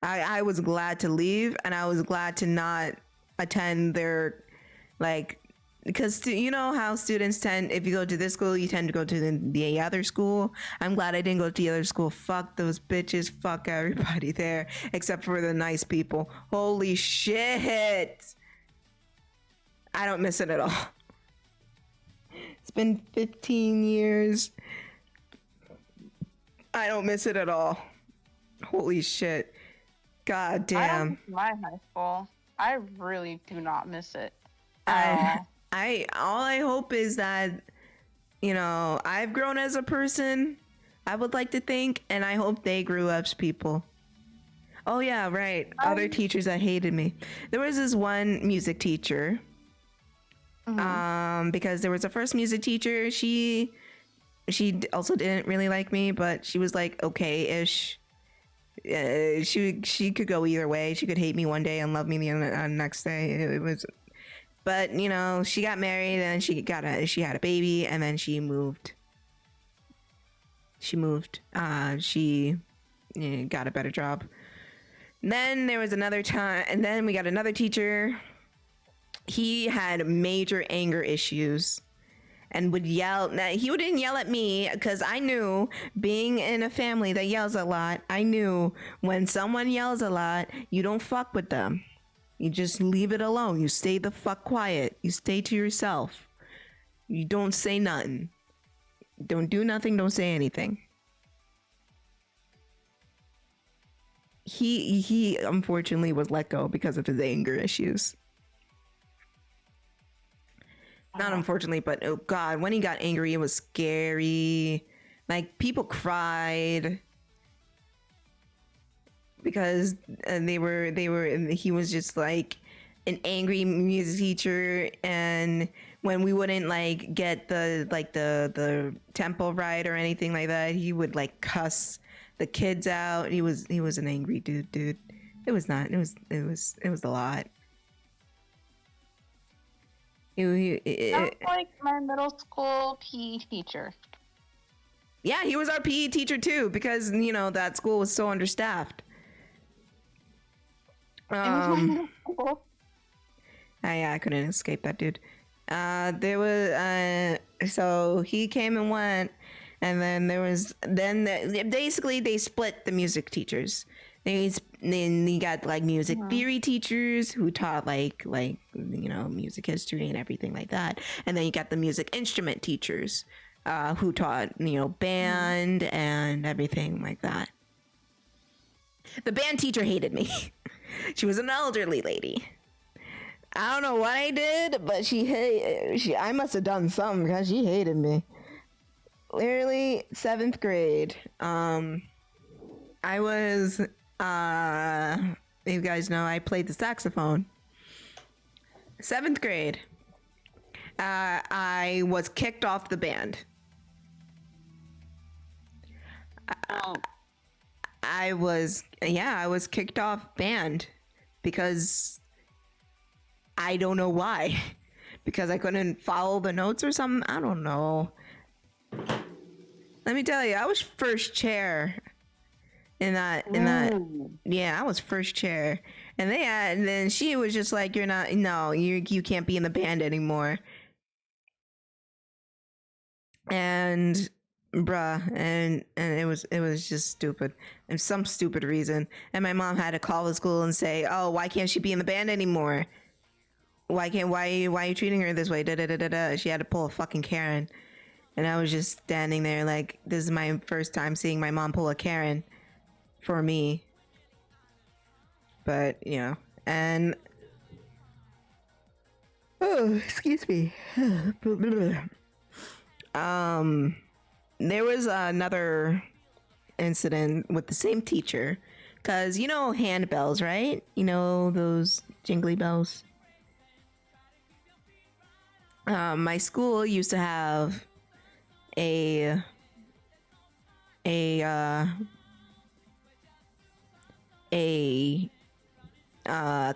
I was glad to leave, and I was glad to not attend their, like, because you know how students tend, if you go to this school, you tend to go to the other school. I'm glad I didn't go to the other school. Fuck those bitches. Fuck everybody there, except for the nice people. Holy shit. I don't miss it at all. It's been 15 years. I don't miss it at all. Holy shit. God damn. I don't miss my high school. I really do not miss it. All I hope is that, you know, I've grown as a person, I would like to think, and I hope they grew up as people. Oh yeah, right. Other teachers that hated me. There was this one music teacher. Because there was a first music teacher, she also didn't really like me, but she was like okay-ish. She could go either way. She could hate me one day and love me the next day. It was, but you know, she got married and she had a baby, and then she moved. She got a better job. And then there was another time, and then we got another teacher. He had major anger issues and would yell. Now, he wouldn't yell at me because I knew, being in a family that yells a lot, I knew when someone yells a lot, you don't fuck with them. You just leave it alone. You stay the fuck quiet. You stay to yourself. You don't say nothing. Don't do nothing. Don't say anything. He unfortunately was let go because of his anger issues. Not unfortunately, but oh god, when he got angry, it was scary. Like, people cried. because he was just like an angry music teacher, and when we wouldn't like get the tempo right or anything like that, he would like cuss the kids out. He was an angry dude. It was a lot. Sounds like my middle school PE teacher. Yeah, he was our PE teacher too, because that school was so understaffed. Yeah, I couldn't escape that dude. There was so he came and went, and then basically they split the music teachers. Then you got like music theory teachers who taught like music history and everything like that, and then you got the music instrument teachers who taught band and everything like that. The band teacher hated me. She was an elderly lady. I don't know what I did, but I must have done something because she hated me. Literally 7th grade. I was you guys know I played the saxophone. 7th grade. I was kicked off the band. I was kicked off band because I don't know why. Because I couldn't follow the notes or something. I don't know. Let me tell you, I was first chair in that. Yeah, I was first chair. And then she was just like, you can't be in the band anymore. And bruh, and it was just stupid, and some stupid reason. And my mom had to call the school and say, oh, why can't she be in the band anymore? Why are you treating her this way? Da da da da da. She had to pull a fucking Karen, and I was just standing there like, this is my first time seeing my mom pull a Karen for me. But and oh, excuse me. There was another incident with the same teacher, because handbells, right? Those jingly bells. My school used to have a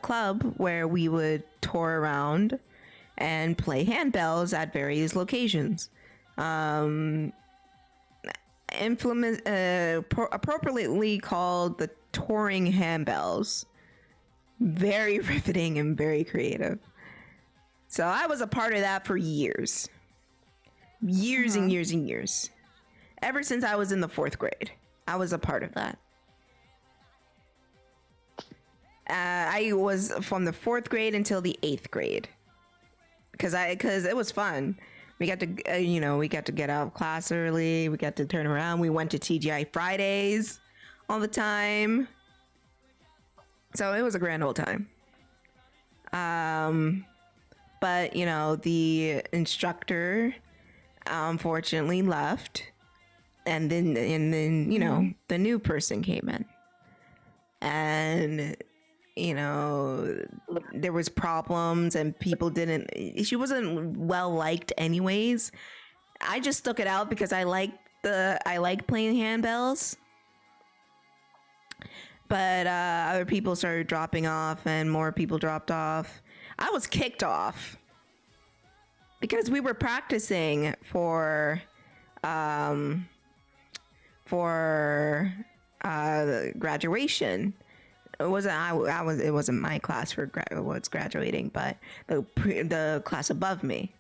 club where we would tour around and play handbells at various locations. Appropriately called the touring handbells. Very riveting and very creative. So I was a part of that for years. Years and years and years. Ever since I was in the 4th grade, I was a part of that. I was from the 4th grade until the 8th grade. Because it was fun. We got to, we got to get out of class early. We got to turn around. We went to TGI Fridays all the time. So it was a grand old time. But, the instructor unfortunately left. And then the new person came in. And there was problems and people she wasn't well liked anyways. I just stuck it out because I like playing handbells. But other people started dropping off and more people dropped off. I was kicked off because we were practicing for graduation. It wasn't my class for was graduating, but the class above me.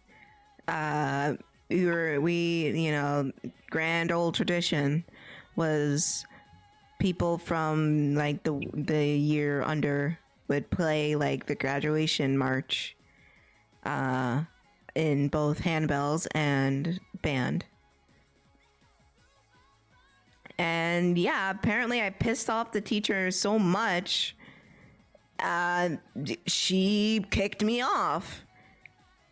Grand old tradition was people from like the year under would play like the graduation march in both handbells and band. And yeah, apparently I pissed off the teacher so much, she kicked me off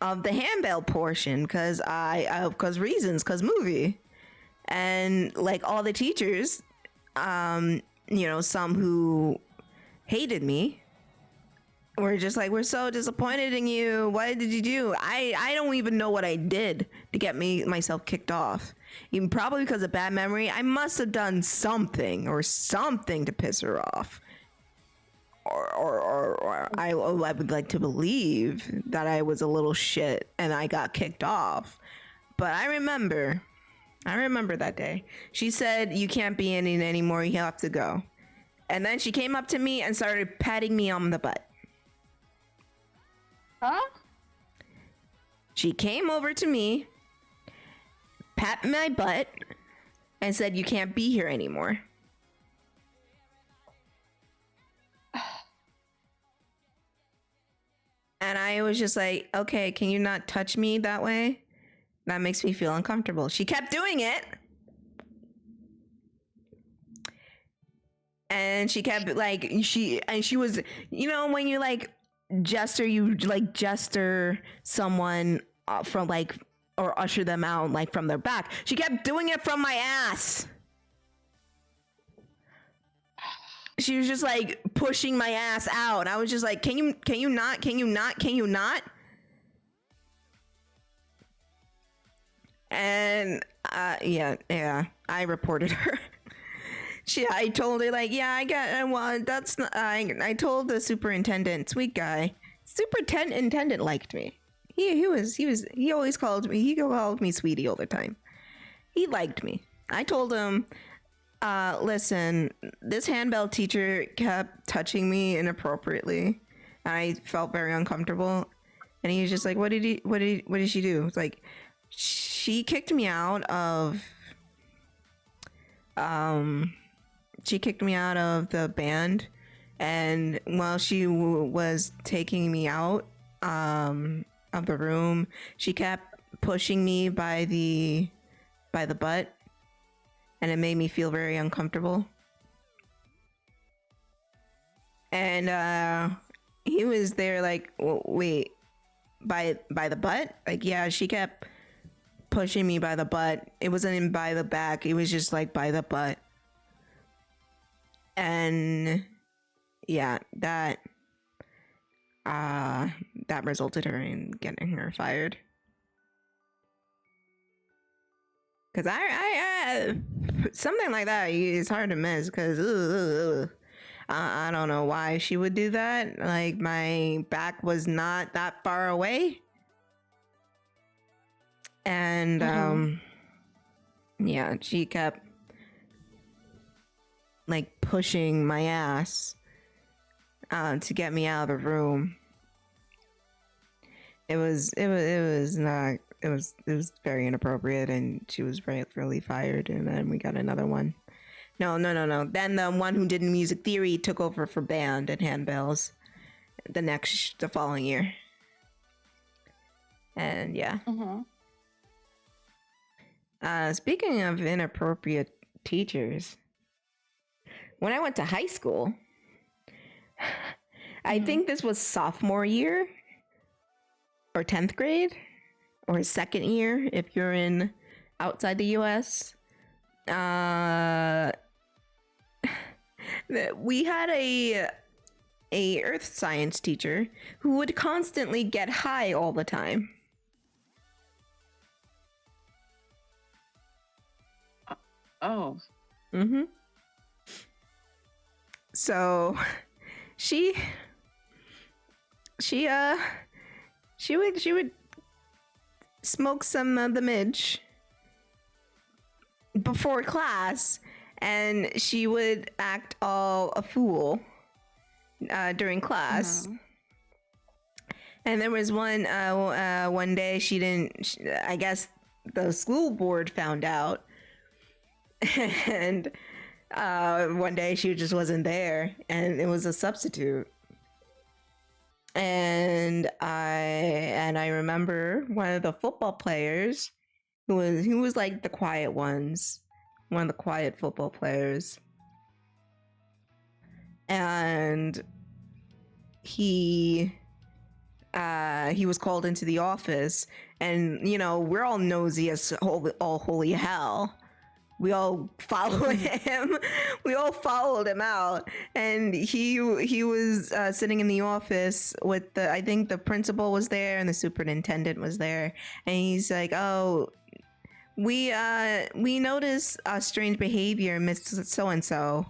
of the handbell portion because reasons, because movie. And like all the teachers, some who hated me were just like, we're so disappointed in you. What did you do? I don't even know what I did to get myself kicked off. Even probably because of bad memory. I must have done something to piss her off. Or I would like to believe that I was a little shit and I got kicked off. But I remember that day. She said, you can't be in it anymore. You have to go. And then she came up to me and started patting me on the butt. Huh? She came over to me, pat my butt, and said, you can't be here anymore. And I was just like, okay, can you not touch me that way? That makes me feel uncomfortable. She kept doing it. And she kept she was, when you gesture someone from or usher them out from their back. She kept doing it from my ass. She was just pushing my ass out. I was just like, can you not? And yeah, I reported her. I told her I told the superintendent, sweet guy. Superintendent liked me. He always called me sweetie all the time. He liked me. I told him, listen, this handbell teacher kept touching me inappropriately. I felt very uncomfortable. And he was just like, what did she do? It's like, she kicked me out of the band, and while she was taking me out of the room, she kept pushing me by the butt, and it made me feel very uncomfortable. And he was there wait, by the butt? Yeah, she kept pushing me by the butt. It wasn't in by the back, it was just by the butt. And yeah, that resulted her in getting her fired. Because I something like that is hard to miss, because I don't know why she would do that. My back was not that far away. And yeah, she kept pushing my ass to get me out of the room. It was very inappropriate, and she was really fired. And then we got another one. No. Then the one who did music theory took over for band and handbells the following year. And yeah. Speaking of inappropriate teachers, when I went to high school, I think this was sophomore year or 10th grade or second year if you're in outside the US. We had a earth science teacher who would constantly get high all the time. Oh. So she would smoke some of the midge before class, and she would act all a fool during class. And there was one day I guess the school board found out. And one day she just wasn't there, and it was a substitute. And I remember one of the football players who was the quiet ones, one of the quiet football players. And he was called into the office, and we're all nosy as all holy hell. we all followed him. We all followed him out, and he was sitting in the office with I think the principal was there and the superintendent was there, and he's like, "Oh, we noticed strange behavior, Miss So and So.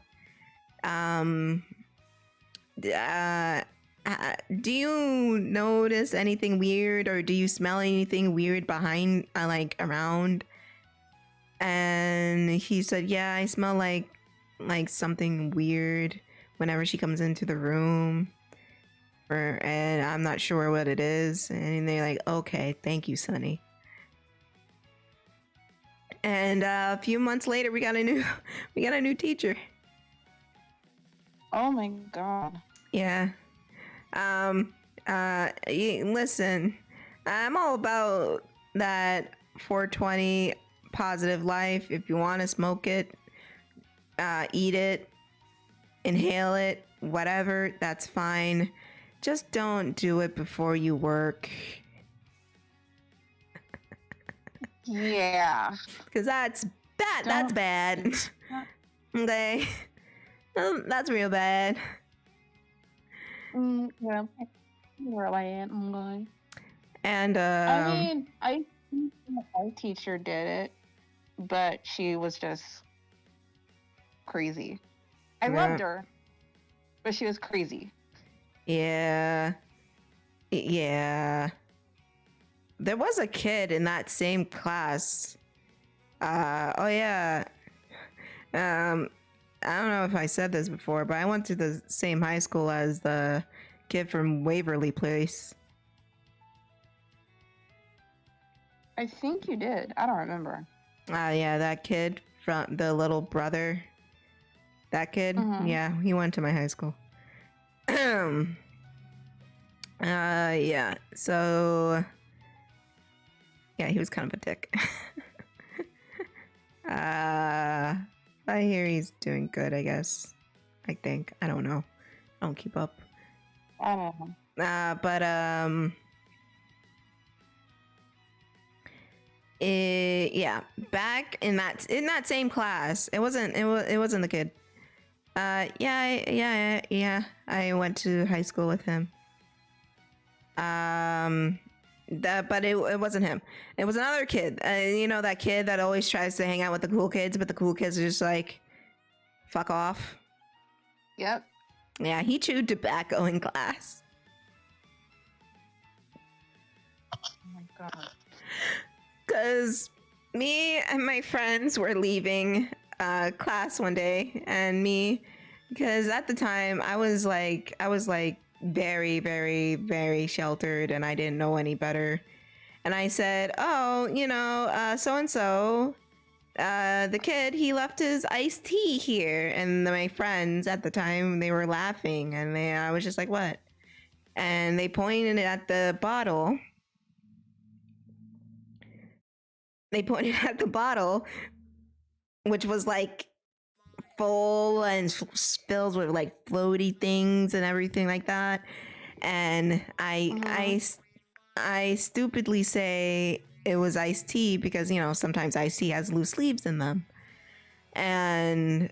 Do you notice anything weird, or do you smell anything weird behind, like around?" And he said, "Yeah, I smell like something weird whenever she comes into the room, and I'm not sure what it is." And they're like, "Okay, thank you, Sonny." And a few months later, we got a new teacher. Oh my god. Yeah. Listen, I'm all about that 420 positive life. If you want to smoke it, eat it, inhale it, whatever, that's fine. Just don't do it before you work. Yeah. Because that's bad. That's bad. Okay. That's real bad. Yeah. Really, I'm going. And I mean, I think our teacher did it, but she was just crazy. I loved her, but she was crazy. Yeah. There was a kid in that same class. Oh yeah. I don't know if I said this before, but I went to the same high school as the kid from Waverly Place. I think you did. I don't remember. Yeah, that kid from the little brother. That kid, yeah, he went to my high school. Yeah. So, yeah, he was kind of a dick. I hear he's doing good, I guess. I think. I don't know. I don't keep up. I don't know. But yeah, back in that same class. It wasn't the kid. Yeah. I went to high school with him. But it wasn't him. It was another kid. You know, that kid that always tries to hang out with the cool kids, but the cool kids are just like, fuck off. Yep. Yeah, he chewed tobacco in class. Oh my god. Because me and my friends were leaving class one day, and because at the time I was like very, very, very sheltered, and I didn't know any better. And I said, "Oh, you know, so and so, the kid, he left his iced tea here." And my friends at the time, they were laughing, and I was just like, "What?" And they pointed at the bottle. Which was like full and filled with like floaty things and everything like that. And I stupidly say it was iced tea because, you know, sometimes iced tea has loose leaves in them. And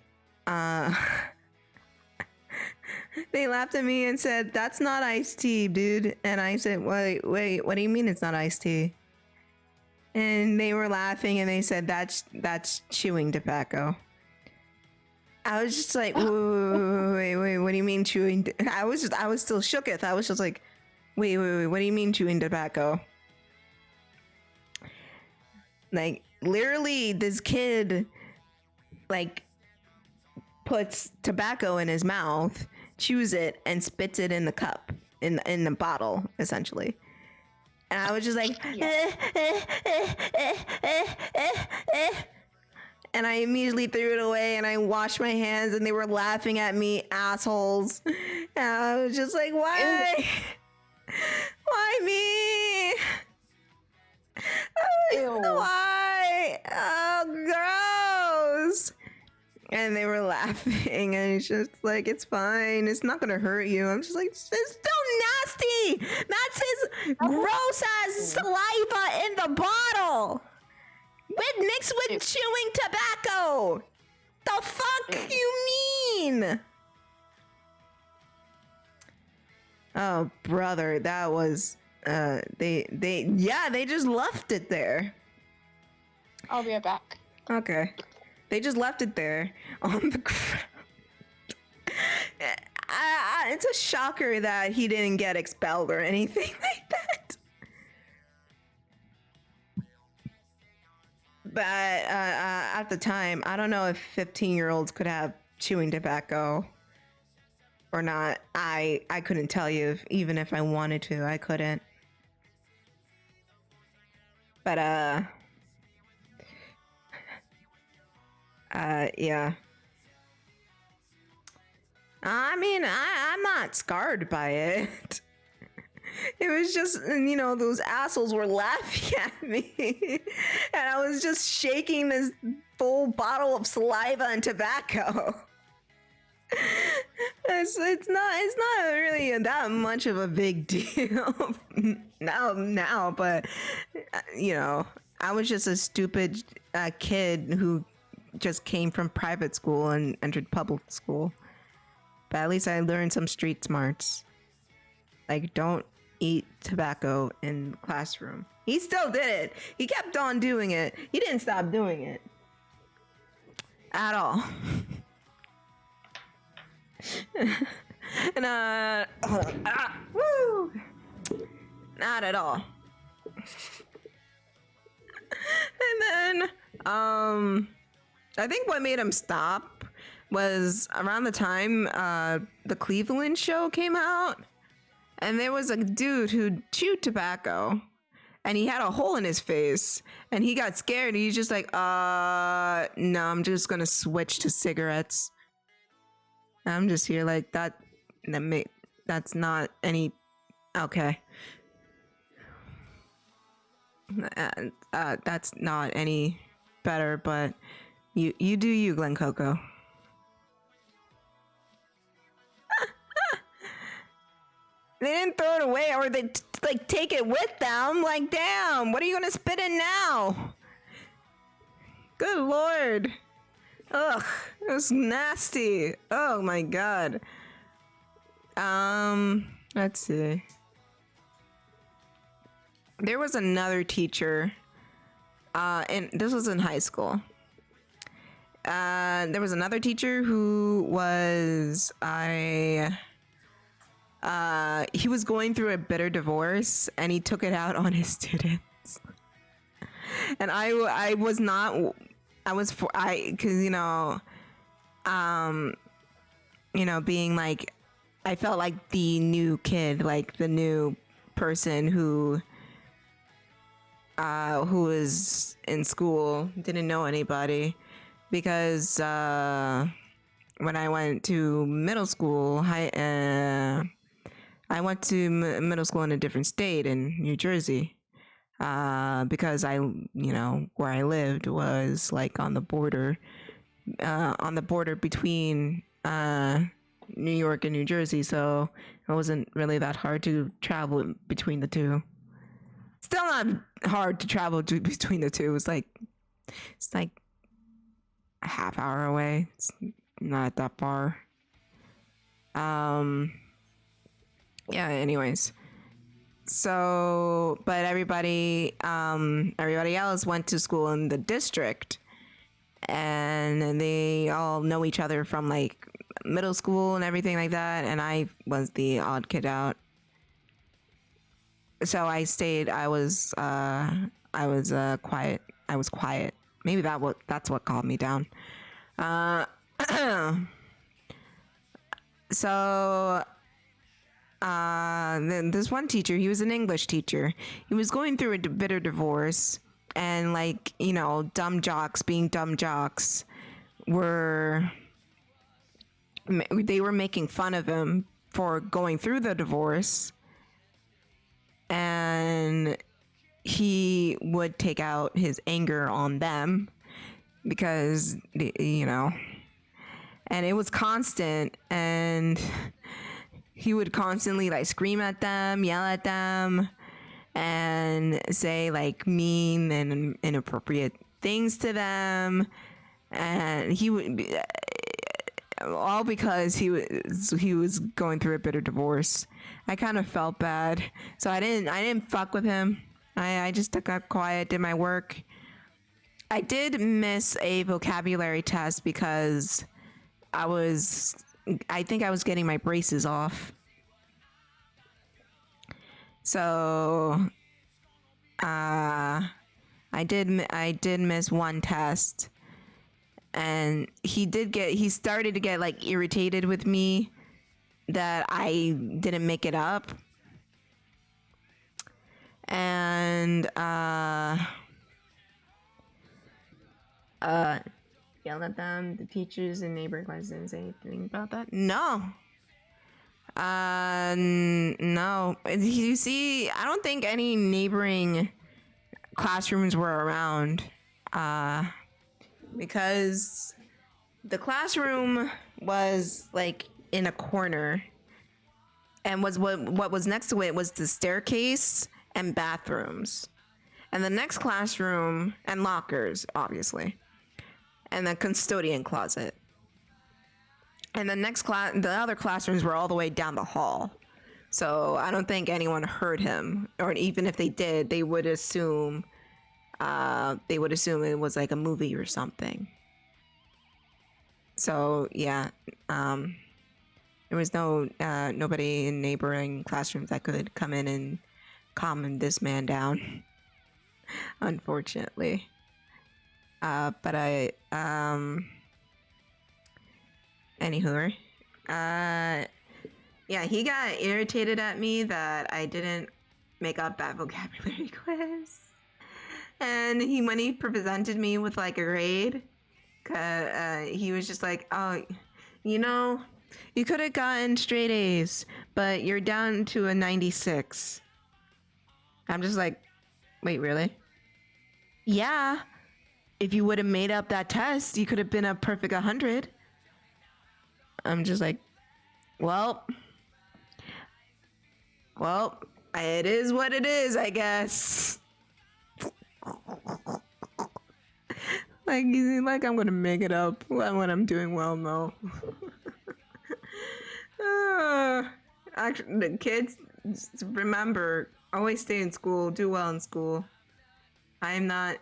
they laughed at me and said, "That's not iced tea, dude." And I said, wait, what do you mean it's not iced tea? And they were laughing, and they said, that's chewing tobacco. I was just like, wait, what do you mean chewing? I was still shooketh. I was just like, wait, what do you mean chewing tobacco? Like, literally, this kid, like, puts tobacco in his mouth, chews it, and spits it in the cup, in the bottle, essentially. And I was just like, and I immediately threw it away, and I washed my hands, and they were laughing at me, assholes. And I was just like, why? Why me? Ew. Why? Oh, gross. And they were laughing, and it's just like, it's fine. It's not gonna hurt you. I'm just like, it's so nasty. That's his gross ass saliva in the bottle. Mixed with chewing tobacco. The fuck you mean? Oh, brother, that was they just left it there. I'll be right back. Okay. They just left it there on the ground. It's a shocker that he didn't get expelled or anything like that. But at the time, I don't know if 15-year-olds could have chewing tobacco or not. I couldn't tell you. Even if I wanted to, I couldn't. But yeah. I mean, I'm not scarred by it. It was just, those assholes were laughing at me. And I was just shaking this full bottle of saliva and tobacco. It's not really that much of a big deal now, but I was just a stupid kid who just came from private school and entered public school. But at least I learned some street smarts. Like, don't eat tobacco in the classroom. He still did it. He kept on doing it. He didn't stop doing it at all. And hold on. Woo! Not at all. And then I think what made him stop was around the time the Cleveland show came out, and there was a dude who chewed tobacco and he had a hole in his face and he got scared. He's just like, no, I'm just gonna switch to cigarettes. I'm just here like that's not any okay. That's not any better, but you do you, Glen Coco. They didn't throw it away, or they take it with them. Like, damn, what are you gonna spit in now? Good lord. Ugh, it was nasty. Oh my god. Let's see. There was another teacher, and this was in high school. There was another teacher who was he was going through a bitter divorce and he took it out on his students. And I was not, I was for, cause being like, I felt like the new kid, like the new person who was in school, didn't know anybody, because when I went to middle school, I went to middle school in a different state in New Jersey, because where I lived was like on the border between New York and New Jersey, so it wasn't really that hard to travel between the two. Still not hard to travel between the two. It's like a half hour away. It's not that far. Yeah, anyways. So, but everybody else went to school in the district, and they all know each other from like middle school and everything like that, and I was the odd kid out. So I stayed. I was quiet. I was quiet. Maybe that's what calmed me down. So then this one teacher, he was an English teacher. He was going through a bitter divorce, and dumb jocks being dumb jocks were making fun of him for going through the divorce, and he would take out his anger on them because and it was constant, and he would constantly like scream at them, yell at them, and say like mean and inappropriate things to them, and he would be, all because he was going through a bitter divorce. I kind of felt bad, so I didn't fuck with him. I just got quiet, did my work. I did miss a vocabulary test because I think I was getting my braces off. So I did miss one test, and he started to get like irritated with me that I didn't make it up. And yelled at them. The teachers and neighboring classes didn't say anything about that. No. No. You see, I don't think any neighboring classrooms were around. Because the classroom was like in a corner, and what was next to it was the staircase and bathrooms, and the next classroom and lockers, obviously, and the custodian closet. And the other classrooms were all the way down the hall. So I don't think anyone heard him, or even if they did, they would assume it was like a movie or something. So yeah, there was nobody in neighboring classrooms that could come in and calm this man down, unfortunately. But anywho, yeah, he got irritated at me that I didn't make up that vocabulary quiz. And when he presented me with like a grade, he was just like, oh, you could have gotten straight A's, but you're down to a 96. I'm just like, wait, really? Yeah. If you would have made up that test, you could have been a perfect 100. I'm just like, well, it is what it is, I guess. like I'm gonna make it up when I'm doing well, no. Actually, the kids, remember, always stay in school, do well in school. I'm not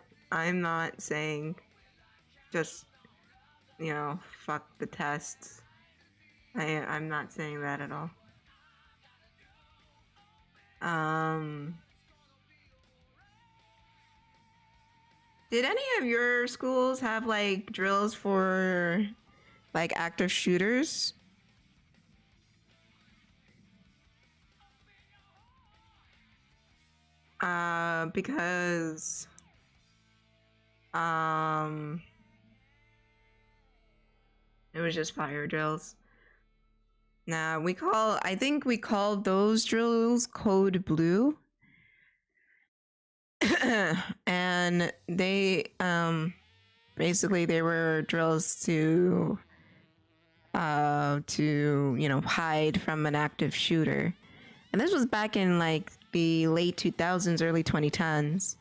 saying just, fuck the tests. I'm not saying that at all. Did any of your schools have like drills for like active shooters? Because it was just fire drills. Nah, I think we called those drills Code Blue. And they basically they were drills to hide from an active shooter. And this was back in like the late 2000s, early 2010s.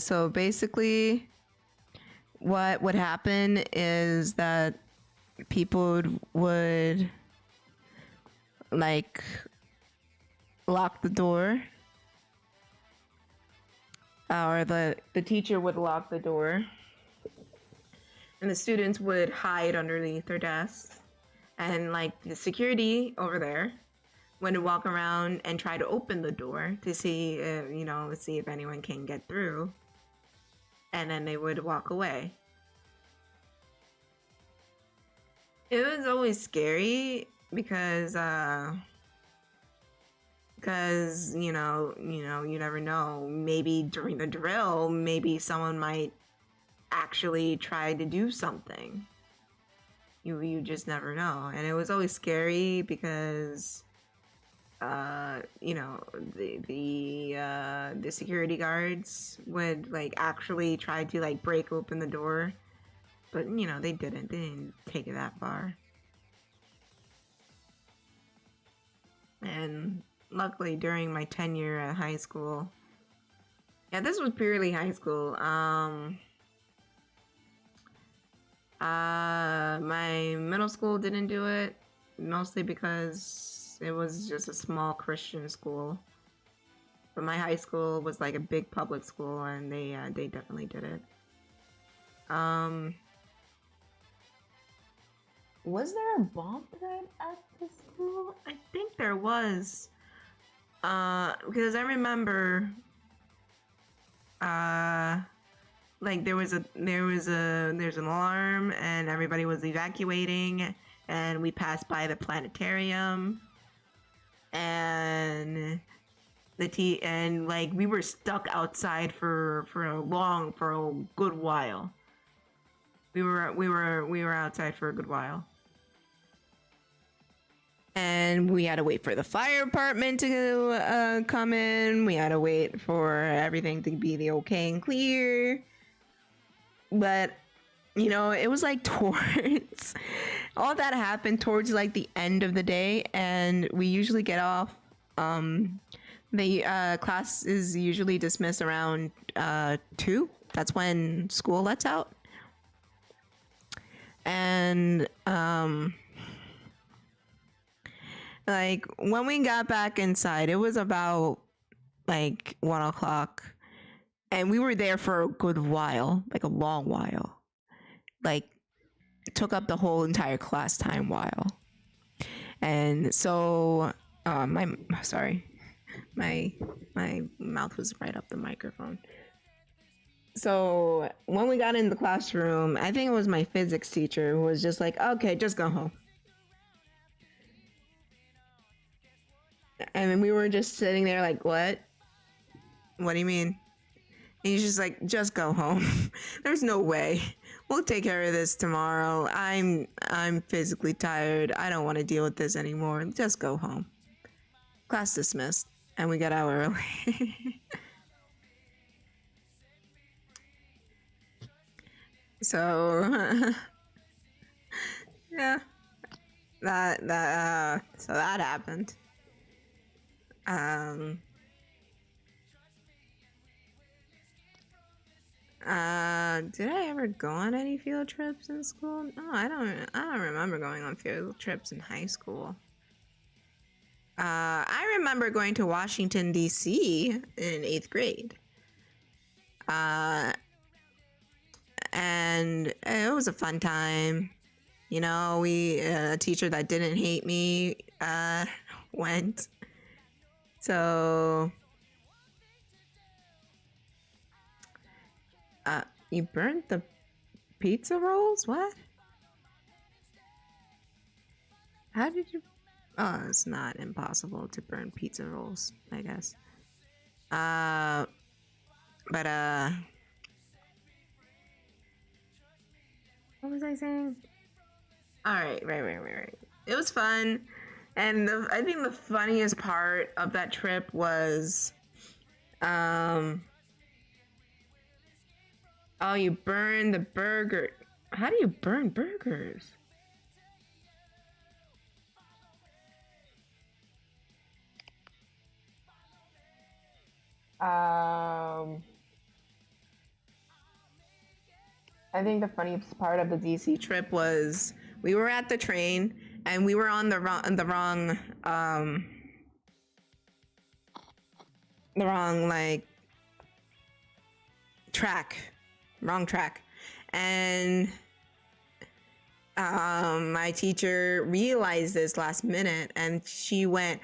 So basically what would happen is that people would like lock the door, or the teacher would lock the door, and the students would hide underneath their desks, and like the security over there would walk around and try to open the door to see if anyone can get through, and then they would walk away. It was always scary because you never know, maybe during the drill, maybe someone might actually try to do something. You just never know. And it was always scary because the security guards would like actually try to like break open the door, but they didn't take it that far. And luckily during my tenure at high school. Yeah, this was purely high school. My middle school didn't do it, mostly because it was just a small Christian school. But my high school was like a big public school, and they definitely did it. Was there a bomb threat at the school? I think there was. Because I remember, like there's an alarm and everybody was evacuating, and we passed by the planetarium, and and like we were stuck outside for a good while. We were outside for a good while. And we had to wait for the fire department to come in. We had to wait for everything to be the okay and clear. But, you know, it was like towards... all that happened towards like the end of the day. And we usually get off... the class is usually dismissed around 2. That's when school lets out. And... like when we got back inside, it was about like 1 o'clock, and we were there for a good while, like a long while. Like it took up the whole entire class time while. And so my mouth was right up the microphone. So when we got in the classroom, I think it was my physics teacher who was just like, okay, just go home. And then we were just sitting there like, what? What do you mean? And he's just like, just go home. There's no way. We'll take care of this tomorrow. I'm physically tired. I don't want to deal with this anymore. Just go home. Class dismissed. And we got out early. So, yeah. So that happened. Did I ever go on any field trips in school? No, I don't remember going on field trips in high school. I remember going to Washington, D.C. in 8th grade. And it was a fun time. You know, a teacher that didn't hate me, went. So, you burnt the pizza rolls? What? How did you? Oh, it's not impossible to burn pizza rolls, I guess. But what was I saying? All right. It was fun. And I think the funniest part of that trip was, oh, you burn the burger. How do you burn burgers? I think the funniest part of the DC trip was we were at the train and we were on the wrong like wrong track, and my teacher realized this last minute, and she went,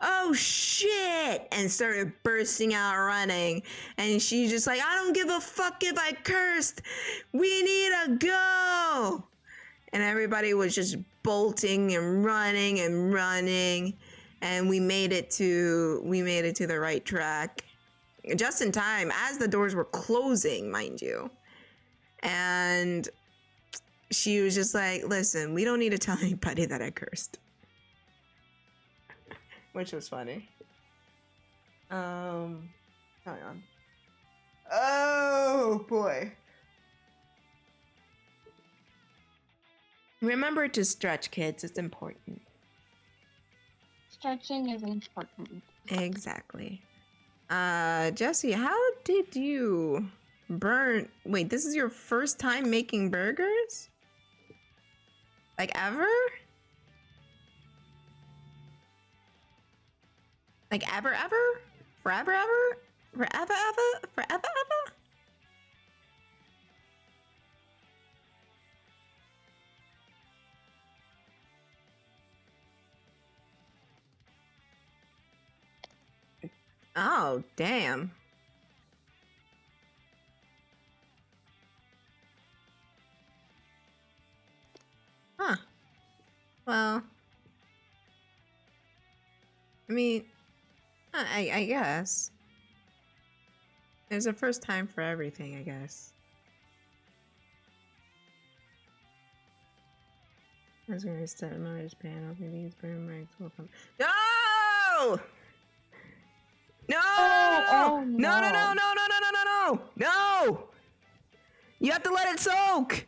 oh shit, and started bursting out running. And she's just like, I don't give a fuck if I cursed, we need to go. And everybody was just bolting and running, and we made it to the right track just in time as the doors were closing, mind you. And she was just like, listen, we don't need to tell anybody that I cursed. Which was funny. Hang on. Oh boy. Remember to stretch, kids. It's important. stretching is important. Exactly. Jesse, how did you burn? Wait, this is your first time making burgers? Like ever? Like ever? Forever? Forever? Forever? Oh, damn. Huh. Well, I mean, I guess. There's a first time for everything, I guess. I was gonna set another pan. Open these burn marks will come. No! No! Oh, No! No! no. No! No! No! No! No! No! No! You have to let it soak.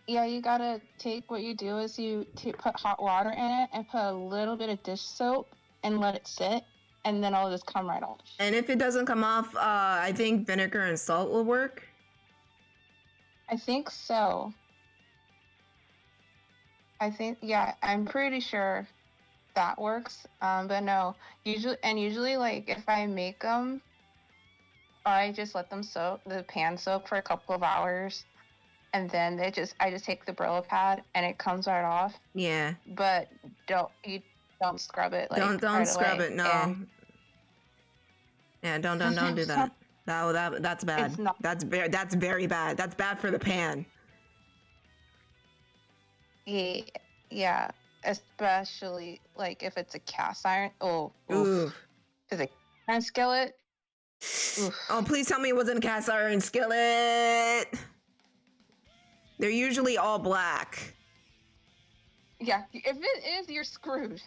Yeah, you gotta take what you do is you put hot water in it and put a little bit of dish soap and let it sit, and then it'll just come right off. And if it doesn't come off, I think vinegar and salt will work. I think so. Yeah, I'm pretty sure that works. But no, usually like if I make them, I just let them soak, the pan soak for a couple of hours, and then I just take the Brillo pad and it comes right off. Yeah. But don't scrub it. Like, don't right scrub away. it. No. And yeah. Don't do that. That's bad. It's not. That's very bad. That's bad for the pan. Yeah, especially like if it's a cast iron. Oh, Ooh. Is it iron skillet? Oof. Oh, please tell me it wasn't a cast iron skillet. They're usually all black. Yeah, if it is, you're screwed.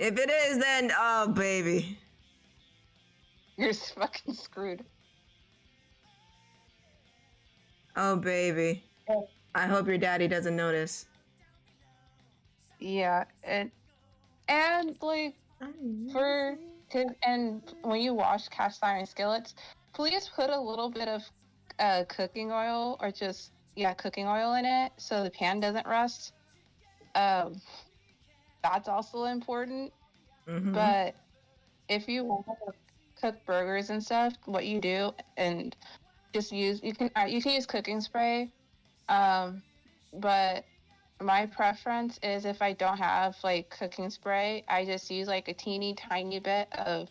If it is, then oh baby, You're fucking screwed. oh baby. Oh. I hope your daddy doesn't notice. Yeah, and like and when you wash cast iron skillets, please put a little bit of cooking oil or just cooking oil in it so the pan doesn't rust. That's also important. Mm-hmm. But if you want to cook burgers and stuff, what you do and just use you can use cooking spray. But my preference is if I don't have like cooking spray, I just use like a teeny tiny bit of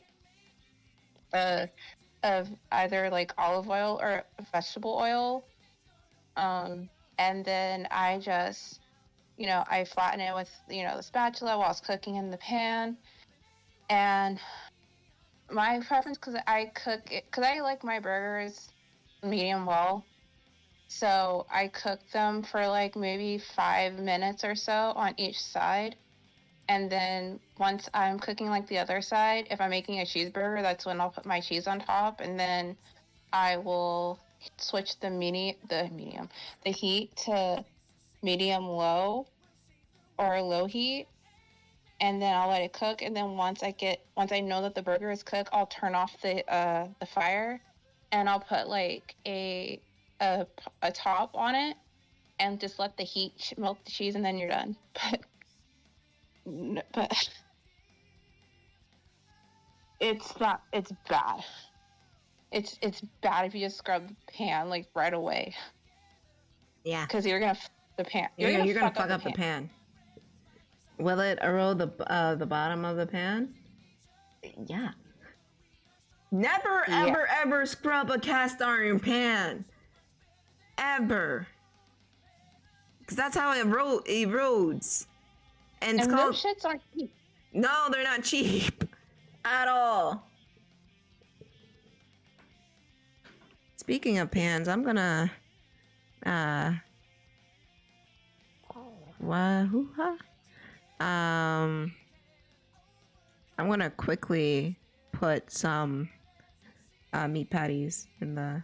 either like olive oil or vegetable oil. And then I just, I flatten it with, the spatula while it's cooking in the pan. And my preference, because I like my burgers medium well. So I cook them for like maybe 5 minutes or so on each side. And then once I'm cooking like the other side, if I'm making a cheeseburger, that's when I'll put my cheese on top. And then I will switch the heat to medium low or low heat. And then I'll let it cook. And then once I know that the burger is cooked, I'll turn off the fire and I'll put like a top on it and just let the heat melt the cheese and then you're done. But it's bad. It's bad if you just scrub the pan like right away. Yeah. Because you're gonna the pan. You're gonna fuck up the pan. Will it erode the bottom of the pan? Yeah. Never, ever scrub a cast iron pan. Ever. Because that's how it erodes. And it's called... those shits aren't cheap. No, they're not cheap. At all. Speaking of pans, I'm gonna... I'm gonna quickly put some meat patties in the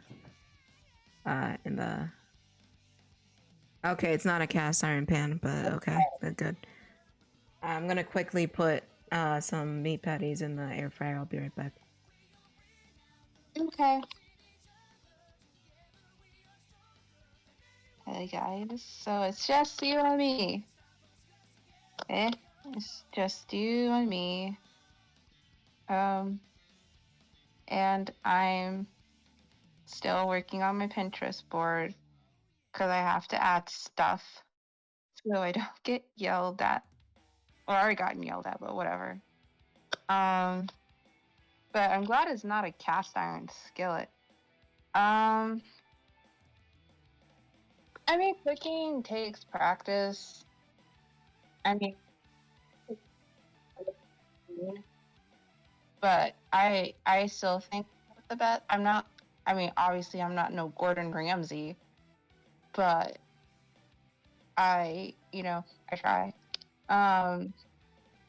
okay, it's not a cast iron pan, but okay, that's good. I'm gonna quickly put some meat patties in the air fryer. I'll be right back. Okay. Hey guys, so it's just you and me. Okay, it's just you and me. And I'm still working on my Pinterest board because I have to add stuff so I don't get yelled at. Well, I already gotten yelled at, but whatever. But I'm glad it's not a cast iron skillet. I mean, cooking takes practice. I mean, but I still think the best. I'm not. I mean, obviously, I'm not no Gordon Ramsay, but I try.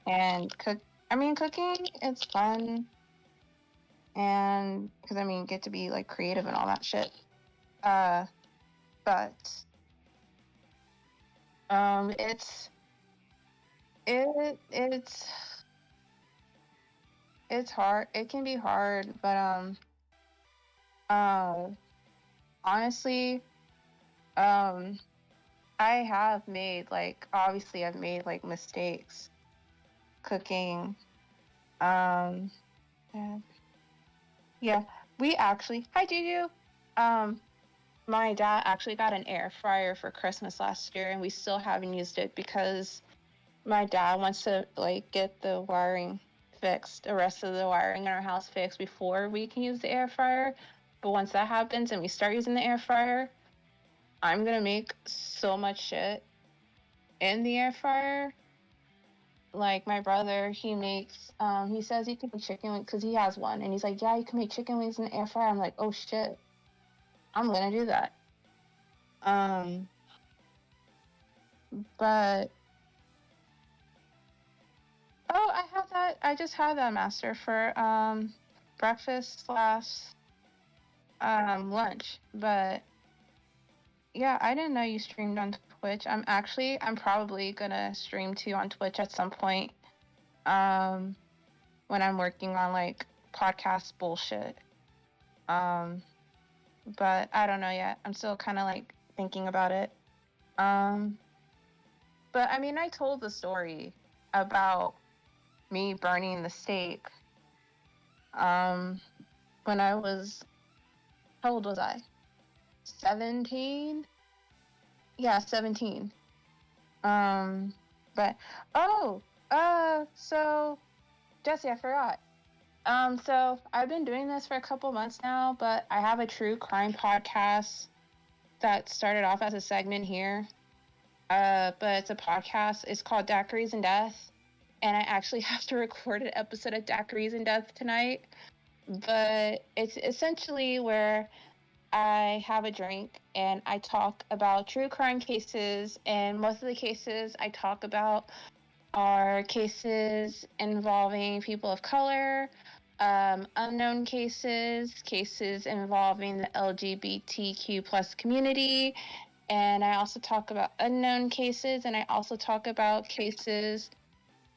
And cook. I mean, cooking it's fun, and because I mean, get to be like creative and all that shit. But it's it's hard. It can be hard, but uh, honestly, um, I have made like obviously I've made like mistakes cooking. Um, and yeah, we actually hi Juju. Um, my dad actually got an air fryer for Christmas last year, and we still haven't used it because my dad wants to like get the wiring fixed, the rest of the wiring in our house fixed before we can use the air fryer. But once that happens and we start using the air fryer, I'm gonna make so much shit in the air fryer. Like my brother, he says he can make chicken wings because he has one, and he's like, yeah, you can make chicken wings in the air fryer. I'm like, oh shit, I'm gonna do that. But oh, I have that. I just had that master for breakfast slash lunch. But yeah, I didn't know you streamed on Twitch. I'm probably gonna stream too on Twitch at some point. When I'm working on like podcast bullshit. But I don't know yet. I'm still kind of like thinking about it. Um, but I mean, I told the story about me burning the steak. When I was, how old was I? 17? Yeah, 17. But so Jesse, I forgot. So I've been doing this for a couple months now, but I have a true crime podcast that started off as a segment here. But it's a podcast. It's called Daiquiris and Death. And I actually have to record an episode of Daiquiris and Death tonight. But it's essentially where I have a drink and I talk about true crime cases. And most of the cases I talk about are cases involving people of color, unknown cases involving the LGBTQ plus community, and I also talk about unknown cases, and I also talk about cases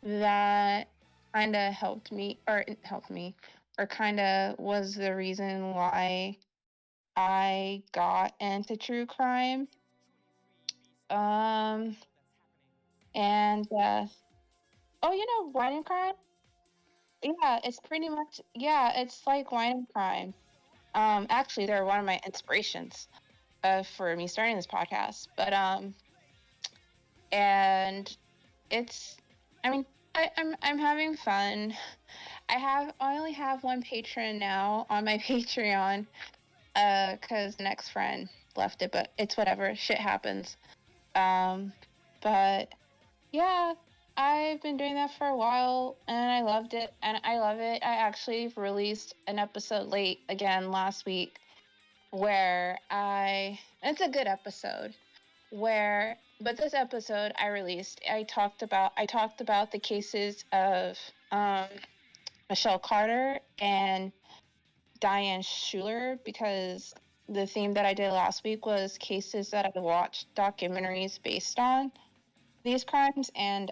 that kind of helped me, or kind of was the reason why I got into true crime. And oh, wine and crime. Yeah, it's pretty much it's like wine and crime. Actually, they're one of my inspirations for me starting this podcast. But and it's, I mean, I'm having fun. I only have one patron now on my Patreon, because the next friend left it, but it's whatever. Shit happens. But yeah, I've been doing that for a while and I loved it and I love it. I actually released an episode late again last week where it's a good episode but this episode I talked about the cases of Michelle Carter and Diane Schuler, because the theme that I did last week was cases that I watched documentaries based on these crimes. And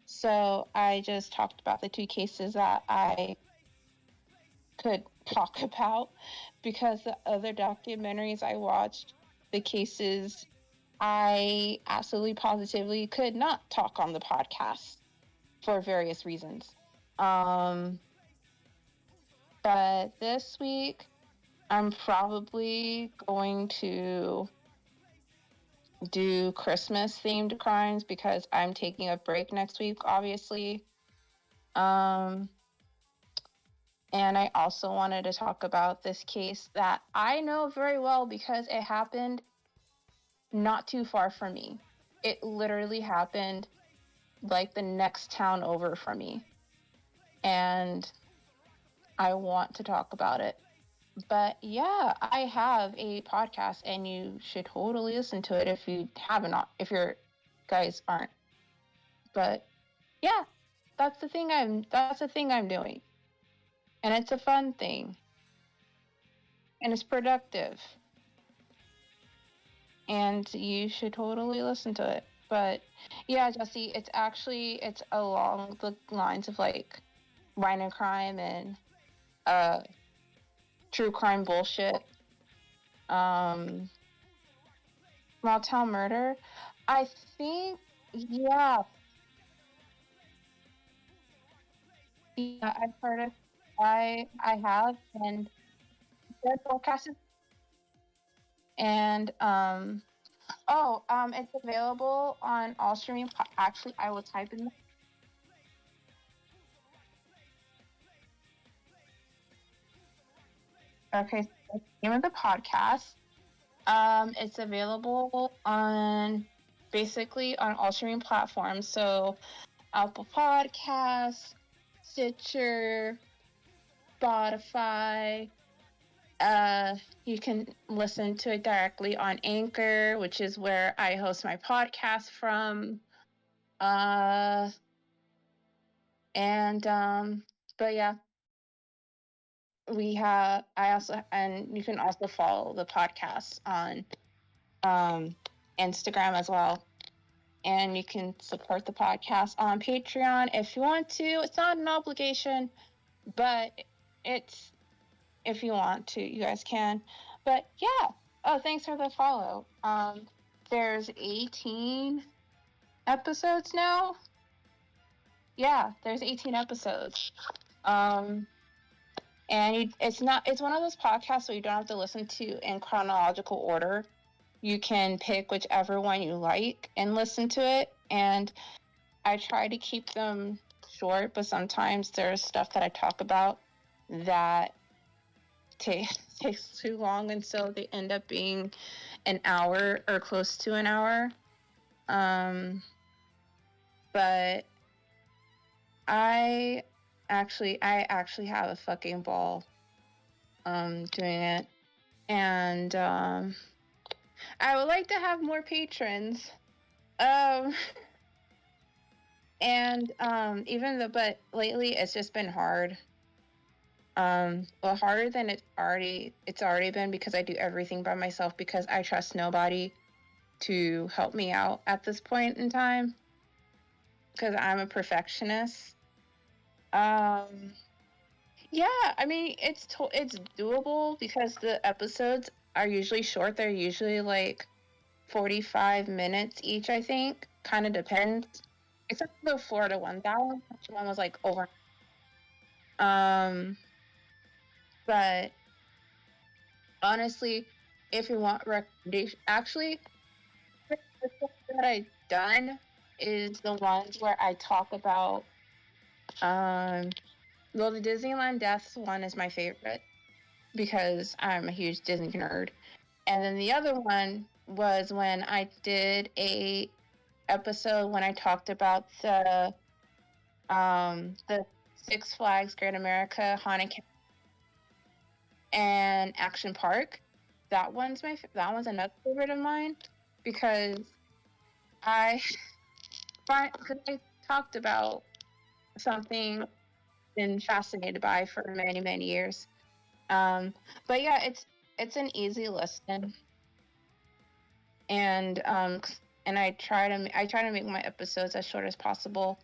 So I just talked about the 2 cases that I could talk about, because the other documentaries I watched, the cases I absolutely positively could not talk on the podcast for various reasons. But this week, I'm probably going to do Christmas themed crimes because I'm taking a break next week, obviously. And I also wanted to talk about this case that I know very well because it happened not too far from me. It literally happened like the next town over from me. And I want to talk about it. But yeah, I have a podcast and you should totally listen to it if you haven't, if your guys aren't. But yeah, that's the thing I'm doing. And it's a fun thing. And it's productive. And you should totally listen to it. But yeah, Jesse, it's along the lines of like wine and crime and true crime bullshit. Small town murder. I think, yeah, I've heard it. I have, and their podcast is, and it's available on all streaming. Actually, I will type in. Okay, so that's the name of the podcast. It's available on basically on all streaming platforms. So Apple Podcasts, Stitcher, Spotify. You can listen to it directly on Anchor, which is where I host my podcast from. But yeah, and you can also follow the podcast on Instagram as well. And you can support the podcast on Patreon if you want to. It's not an obligation, but it's, if you want to, you guys can. But yeah. Oh, thanks for the follow. There's 18 episodes now. Yeah, there's 18 episodes. And it's one of those podcasts where you don't have to listen to in chronological order. You can pick whichever one you like and listen to it. And I try to keep them short, but sometimes there's stuff that I talk about that takes too long, and so they end up being an hour or close to an hour. But I actually have a fucking ball doing it, and I would like to have more patrons. And but lately it's just been hard. Well, harder than it's already been, because I do everything by myself because I trust nobody to help me out at this point in time, because I'm a perfectionist. Yeah, I mean, it's doable because the episodes are usually short. They're usually like 45 minutes each, I think. Kind of depends. Except for the Florida one. That one was like over. But honestly, if you want recommendation, actually, the stuff that I've done is the ones where I talk about, well, the Disneyland Deaths one is my favorite because I'm a huge Disney nerd. And then the other one was when I did a episode when I talked about the Six Flags Great America Haunted and Action Park. That one's another favorite of mine because I talked about something I've been fascinated by for many, many years. But yeah, it's an easy listen, and I try to make my episodes as short as possible.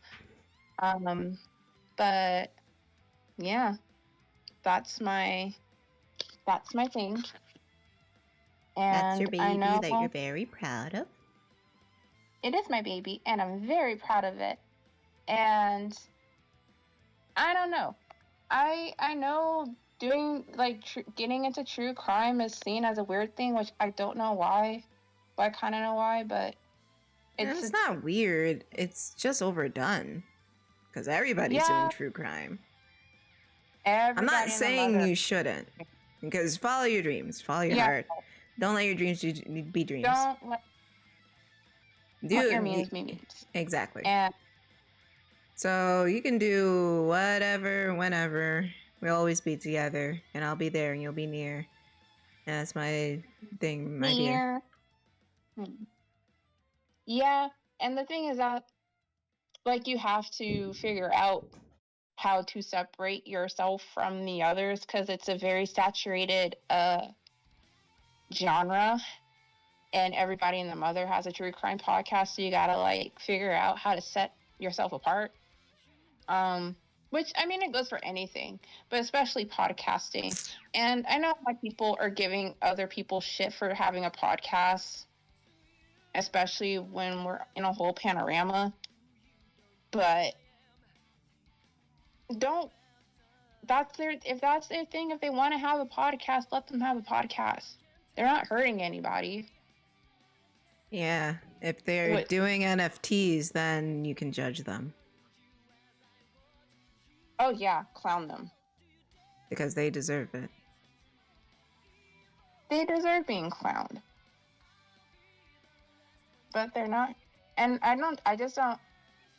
But yeah, that's my thing. That's your And I baby that you're know very proud of. it is my baby, and I'm very proud of it. And I don't know. I know doing like getting into true crime is seen as a weird thing, which I don't know why. But I kind of know why, but And it's it's not weird. It's just overdone. Because everybody's doing yeah, true crime. I'm not everybody and the saying mother. you shouldn't. Because follow your dreams. Follow your Yeah, heart. Don't let your dreams be dreams. don't let your means be means. Exactly. And So you can do whatever, whenever. We'll always be together. And I'll be there and you'll be near. And that's my thing, my dear. Yeah, and the thing is that like you have to figure out how to separate yourself from the others because it's a very saturated genre, and everybody and the mother has a true crime podcast, so you gotta like figure out how to set yourself apart. Which I mean it goes for anything, but especially podcasting. And I know why people are giving other people shit for having a podcast, especially when we're in a whole panorama. But don't if that's their thing, if they want to have a podcast, let them have a podcast. They're not hurting anybody. Yeah, if they're doing NFTs, then you can judge them. Oh yeah, clown them. Because they deserve it. They deserve being clowned. But they're not. And I just don't,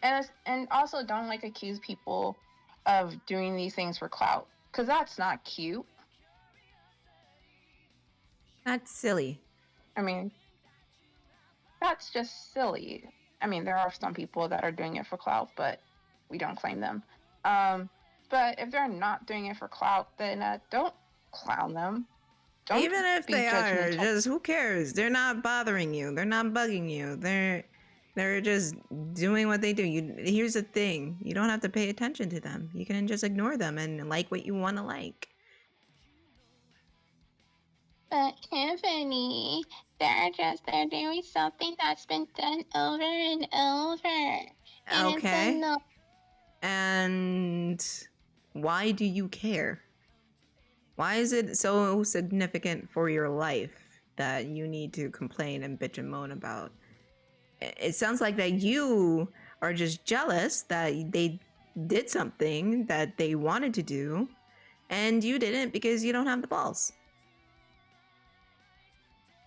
and also don't like accuse people of doing these things for clout, because that's not cute. That's silly. I mean, that's just silly. I mean, there are some people that are doing it for clout, but we don't claim them. But if they're not doing it for clout, then don't clown them. Don't even if they are, just who cares? They're not bothering you. They're not bugging you. They're just doing what they do. Here's the thing. You don't have to pay attention to them. You can just ignore them and like what you want to like. But Tiffany, they're doing something that's been done over and over. And okay. And why do you care? Why is it so significant for your life that you need to complain and bitch and moan about? It sounds like that you are just jealous that they did something that they wanted to do and you didn't because you don't have the balls.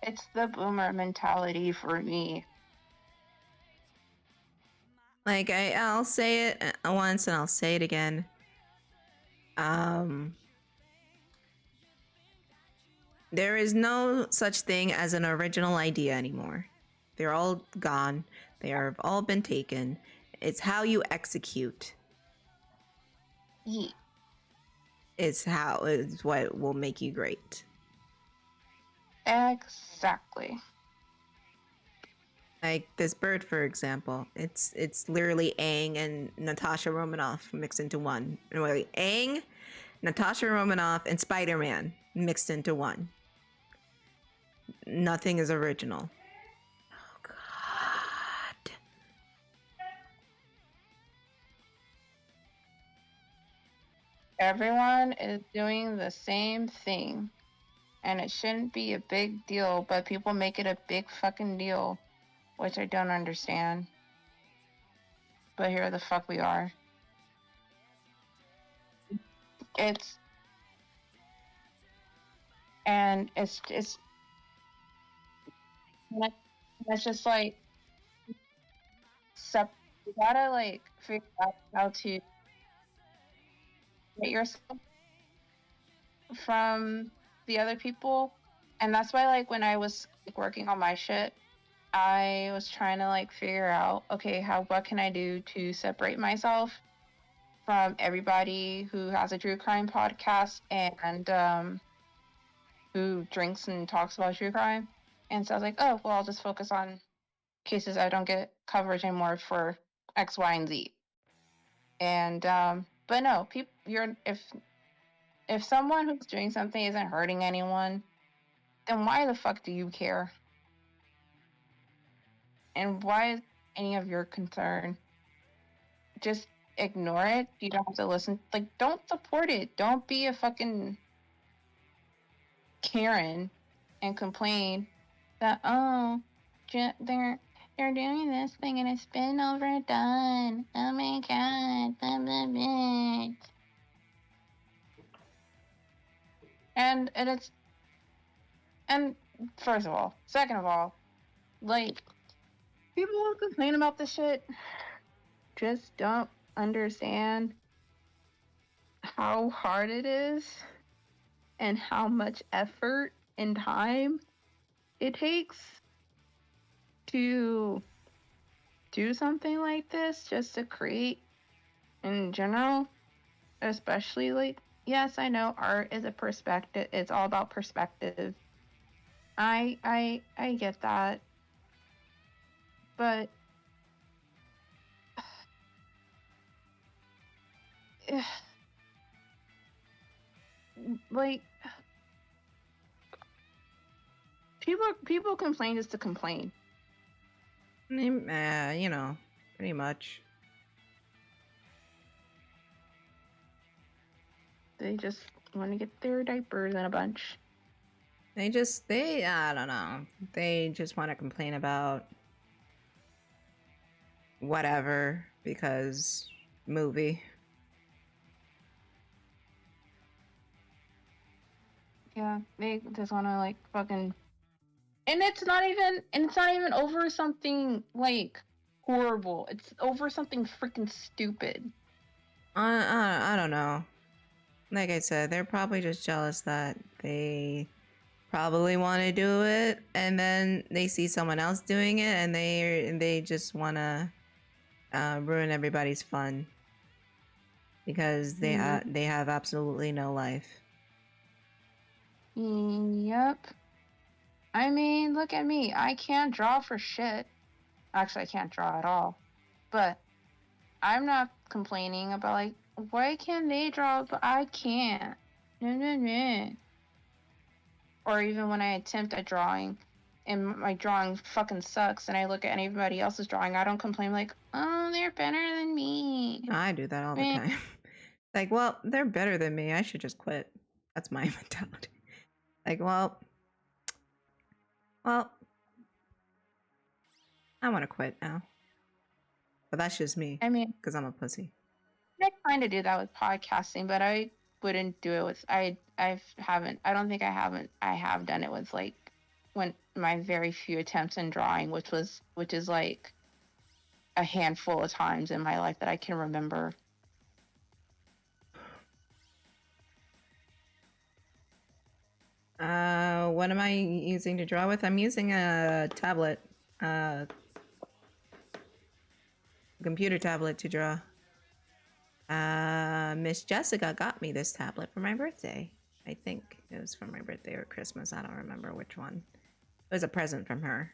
It's the boomer mentality for me. Like, I'll say it once and I'll say it again. There is no such thing as an original idea anymore. They're all gone. They have all been taken. It's how you execute. Yeah. It's what will make you great. Exactly. Like this bird, for example. It's literally Aang and Natasha Romanoff mixed into one. Wait, Aang, Natasha Romanoff, and Spider-Man mixed into one. Nothing is original. Oh, God. Everyone is doing the same thing. And it shouldn't be a big deal, but people make it a big fucking deal, which I don't understand. But here the fuck we are. It's just like you gotta like figure out how to get yourself from the other people. And that's why like when I was like, working on my shit, I was trying to like figure out, okay, what can I do to separate myself from everybody who has a true crime podcast and who drinks and talks about true crime. And so I was like, oh, well, I'll just focus on cases I don't get coverage anymore for X, Y, and Z. And but no, people, you're if someone who's doing something isn't hurting anyone, then why the fuck do you care? And why is any of your concern? Just ignore it. You don't have to listen. Like, don't support it. Don't be a fucking Karen and complain that they're doing this thing and it's been overdone. Oh my god, blah, blah, blah. And it's and first of all, second of all, like, people who complain about this shit just don't understand how hard it is and how much effort and time it takes to do something like this, just to create in general, especially, like, yes, I know art is a perspective. It's all about perspective. I get that. But like, people complain just to complain. You know, pretty much. They just want to get their diapers in a bunch. I don't know. They just want to complain about whatever because movie. Yeah, they just want to, like, fucking, and it's not even over something like horrible. It's over something freaking stupid. I don't know. Like I said, they're probably just jealous that they probably want to do it, and then they see someone else doing it, and they just want to ruin everybody's fun because they have absolutely no life. Yep. I mean, look at me. I can't draw for shit. Actually, I can't draw at all. But I'm not complaining about, like, why can't they draw but I can't? No. Or even when I attempt at drawing and my drawing fucking sucks and I look at anybody else's drawing, I don't complain like, oh, they're better than me. I do that all the time. Like, well, they're better than me. I should just quit. That's my mentality. Like, well, I want to quit now. But that's just me. I mean, because I'm a pussy. I kind of do that with podcasting, but I wouldn't do it with I don't think I have done it with, like, when my very few attempts in drawing, which is like a handful of times in my life that I can remember. What am I using to draw with? I'm using a tablet, computer tablet to draw. Miss Jessica got me this tablet for my birthday. I think it was for my birthday or Christmas. I don't remember which one. It was a present from her.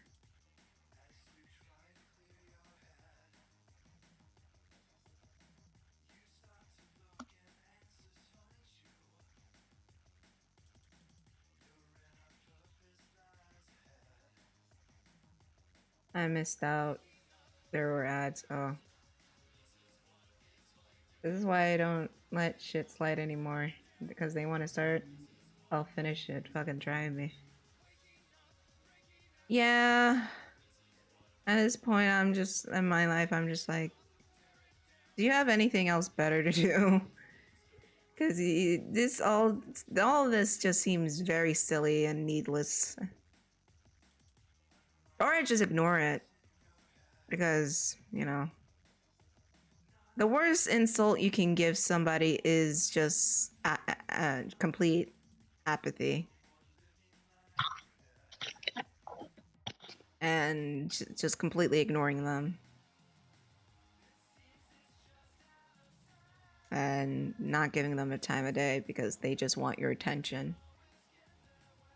I missed out. There were ads. Oh. This is why I don't let shit slide anymore. Because they want to start. I'll finish it. Fucking trying me. Yeah. At this point, I'm just, in my life, I'm just like, do you have anything else better to do? Because all this just seems very silly and needless. Or I just ignore it. Because, you know, the worst insult you can give somebody is just complete apathy. And just completely ignoring them. And not giving them a time of day because they just want your attention.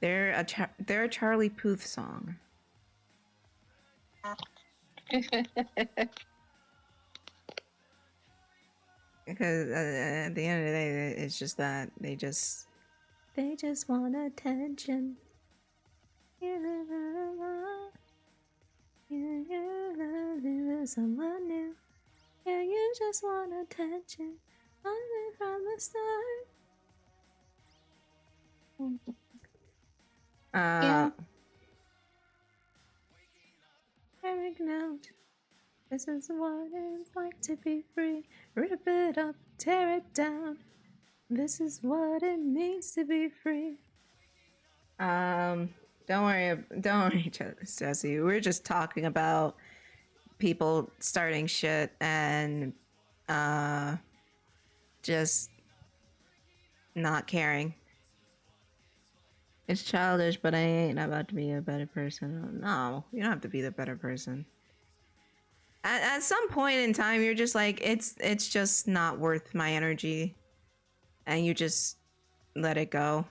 They're a Charlie Puth song. Because at the end of the day, it's just that they just want attention. Someone new. Yeah, you just want attention. From the start. Yeah. Eric note. This is what it's like to be free. Rip it up, tear it down. This is what it means to be free. Don't worry, Jesse. We're just talking about people starting shit and just not caring. It's childish, but I ain't about to be a better person. No, you don't have to be the better person. At some point in time, you're just like, it's just not worth my energy, and you just let it go.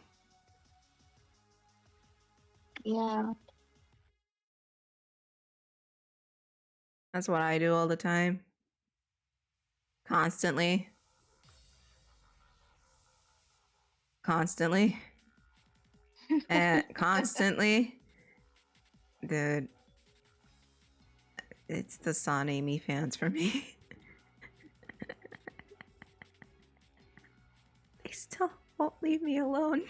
Yeah. That's what I do all the time. Constantly. And constantly. Dude. It's the Son Amy fans for me. They still won't leave me alone.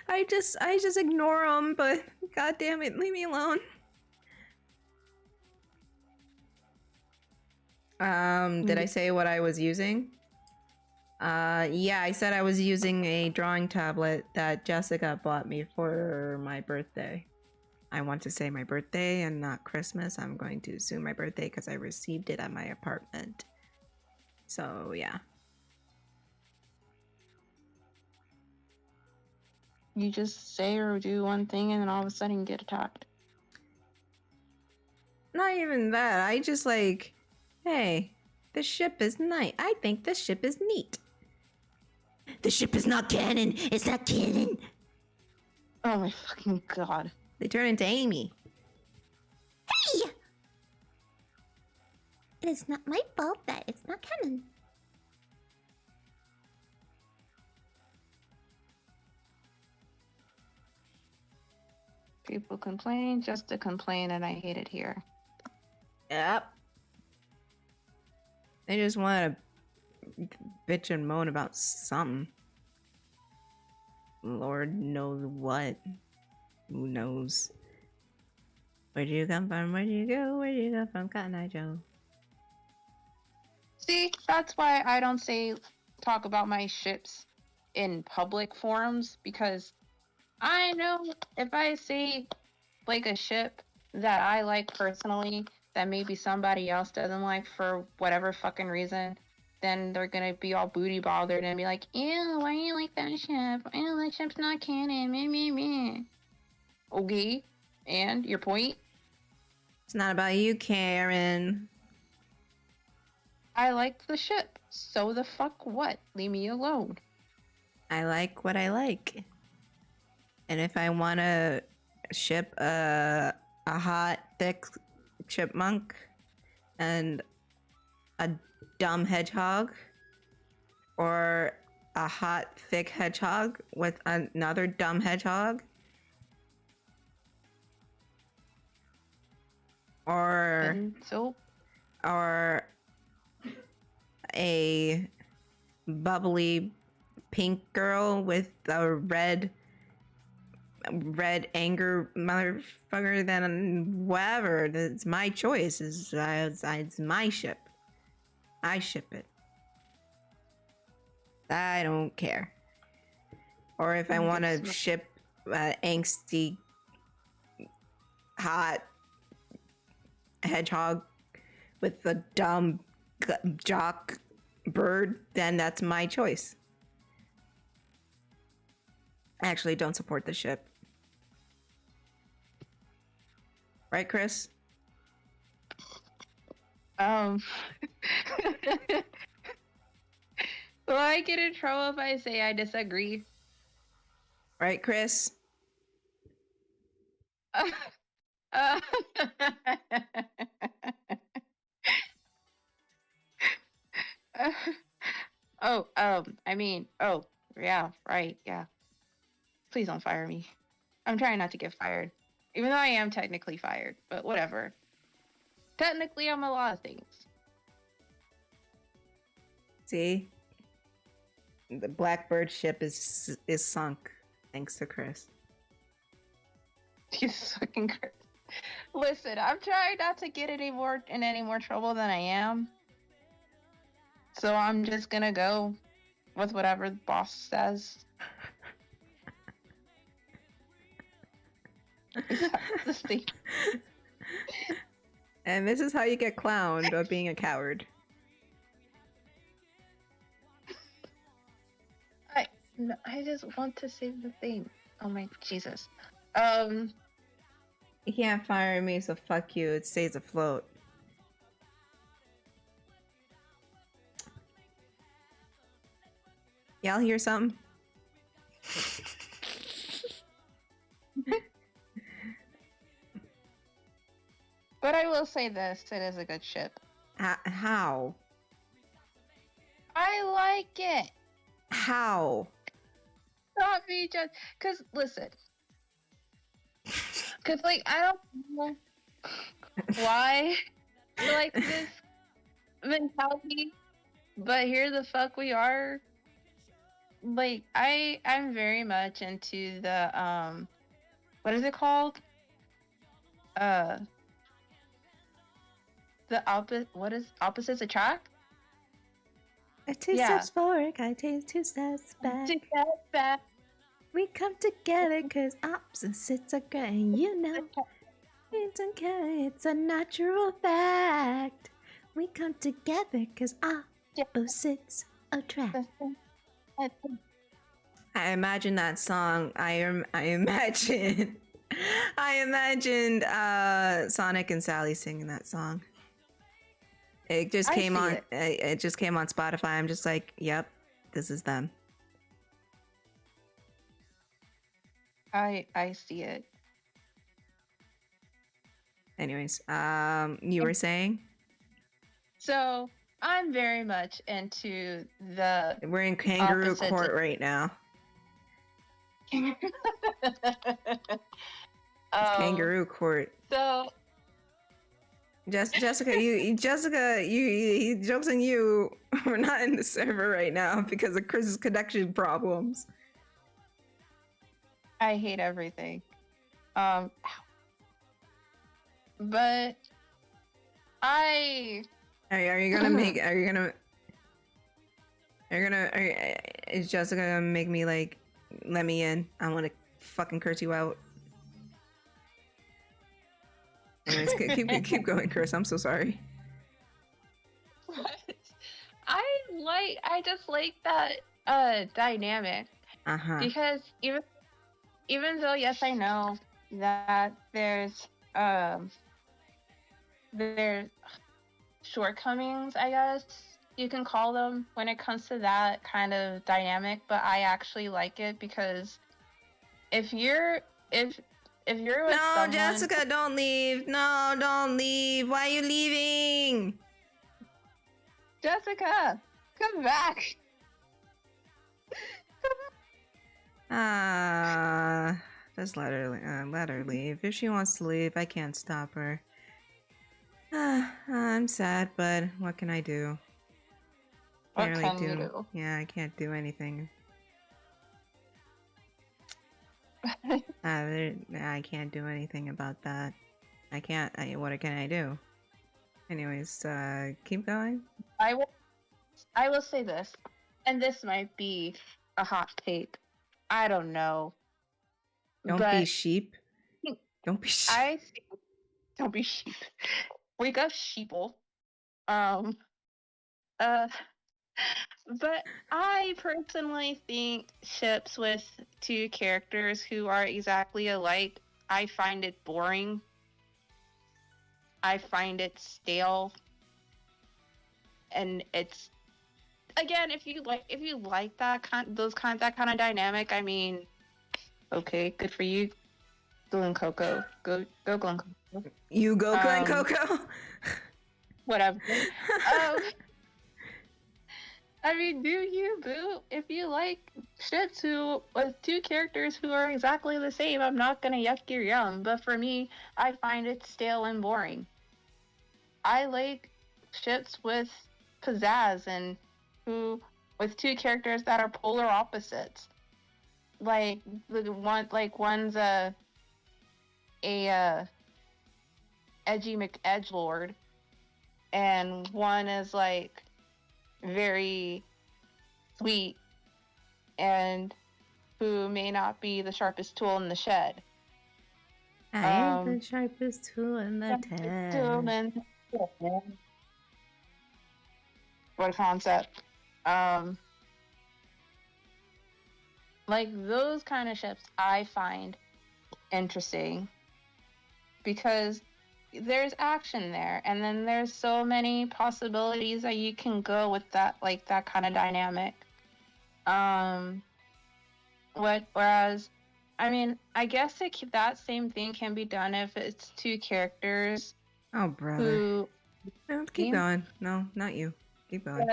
I just ignore them, but god damn it, leave me alone. Did I say what I was using? Yeah, I said I was using a drawing tablet that Jessica bought me for my birthday. I want to say my birthday and not Christmas. I'm going to assume my birthday because I received it at my apartment. So, yeah. You just say or do one thing and then all of a sudden you get attacked. Not even that. I just like, hey, this ship is nice. I think this ship is neat. The ship is not canon. It's not canon. Oh my fucking god. They turn into Amy. Hey! It is not my fault that it's not canon. People complain just to complain, and I hate it here. Yep. They just want to bitch and moan about something. Lord knows what. Who knows? Where'd you come from? Where'd you go? Where'd you go from, Cotton Eye Joe? See, that's why I don't talk about my ships in public forums, because I know if I say like a ship that I like personally that maybe somebody else doesn't like for whatever fucking reason, then they're gonna be all booty bothered and be like, ew, why do you like that ship? Ew, that ship's not canon. Meh, meh, meh. Okay, and your point? It's not about you, Karen. I like the ship. So the fuck what? Leave me alone. I like what I like. And if I want to ship a hot, thick chipmunk and a dumb hedgehog, or a hot, thick hedgehog with another dumb hedgehog, or a bubbly pink girl with a red anger motherfucker, then whatever. It's my choice. It's my ship. I ship it. I don't care. Or if I want to ship angsty hot hedgehog with a dumb jock bird, then that's my choice. I actually don't support the ship. Right, Kris? Will I get in trouble if I say I disagree? Right, Kris? Oh, I mean, oh, yeah, right, yeah. Please don't fire me. I'm trying not to get fired. Even though I am technically fired, but whatever. Technically, I'm a lot of things. See? The Blackbird ship is sunk, thanks to Kris. Jesus fucking Christ. Listen, I'm trying not to get in any more trouble than I am. So I'm just gonna go with whatever the boss says. That's the thing. And this is how you get clowned of being a coward. I just want to save the thing. Oh my Jesus. You can't fire me, so fuck you. It stays afloat. Y'all hear something? But I will say this, it is a good ship. How? I like it. How? Not me just cause listen. Cause like I don't know why I like this mentality, but here the fuck we are. Like I'm very much into the what is it called? The opposites attract? Two steps forward, I take 2 steps back. 2 steps back. We come together cause opposites are great, and you know it's okay, it's a natural fact. We come together cause opposites attract. I imagine that song. I imagined Sonic and Sally singing that song. It just came on. It just came on Spotify. I'm just like, yep, this is them. I see it. Anyways, you were saying? So I'm very much into the. We're in kangaroo court right now. Kangaroo court. So. Jessica, you jokes on you. We're not in the server right now because of Kris's connection problems. I hate everything. But is Jessica gonna make me like let me in? I want to fucking curse you out. Anyways, keep going, Kris. I'm so sorry. I just like that dynamic. Because even though yes I know that there's shortcomings, I guess you can call them, when it comes to that kind of dynamic, but I actually like it because if you're with someone... Jessica, don't leave. No, don't leave. Why are you leaving? Jessica, come back. Just let her leave. If she wants to leave, I can't stop her. I'm sad, but what can I do? What can you do? Yeah, I can't do anything. I can't do anything about that. What can I do? Anyways, keep going. I will say this, and this might be a hot take. I don't know. Don't be sheep. Don't be sheep. Don't be sheep. Wake up, sheeple. But I personally think ships with 2 characters who are exactly alike, I find it boring. I find it stale. And it's, again, if you like that kind of dynamic, I mean, okay, good for you, Glen Coco. Go Glen Coco. You go Glen Coco. Whatever. I mean, do you, boo? If you like ships who with two characters who are exactly the same, I'm not gonna yuck your yum. But for me, I find it stale and boring. I like ships with pizzazz and who with two characters that are polar opposites. Like one's a edgy McEdgelord, and one is like very sweet and who may not be the sharpest tool in the shed. I ain't the sharpest tool in the tent. What a concept. Like those kind of ships I find interesting because there's action there, and then there's so many possibilities that you can go with that, like that kind of dynamic. Whereas, I mean, I guess that same thing can be done if it's two characters. Oh, brother. Who no, keep going. No, not you. Keep going.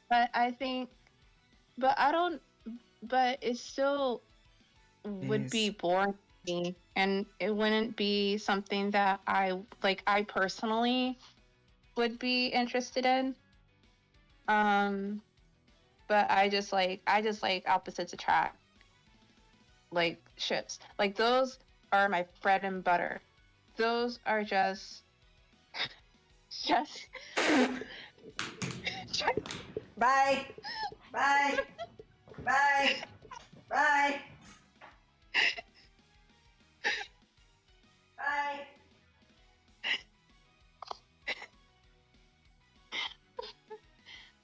But I think, but I don't. But it still would be boring to me, and it wouldn't be something that I like. I personally would be interested in. But I just like opposites attract, like ships. Like those are my bread and butter. Those are just Bye. Bye. Bye. Bye. Bye.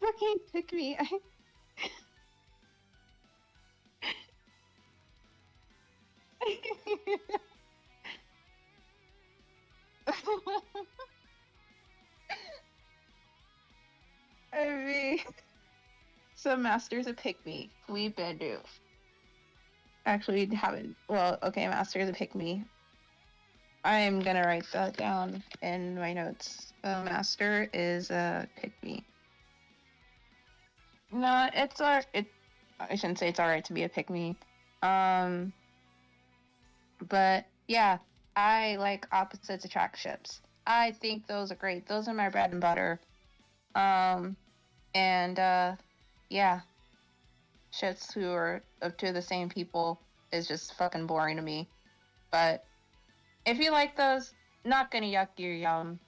Fucking pick me. I mean, so Master's a pick me. We've been due. Actually, we haven't. Well, okay, Master's a pick me. I'm gonna write that down in my notes. Master is a pick me. No, it's it. I shouldn't say it's alright to be a pick me. But yeah, I like opposites attract ships. I think those are great. Those are my bread and butter. Yeah, ships who are of two of the same people is just fucking boring to me. But if you like those, not gonna yuck your yum.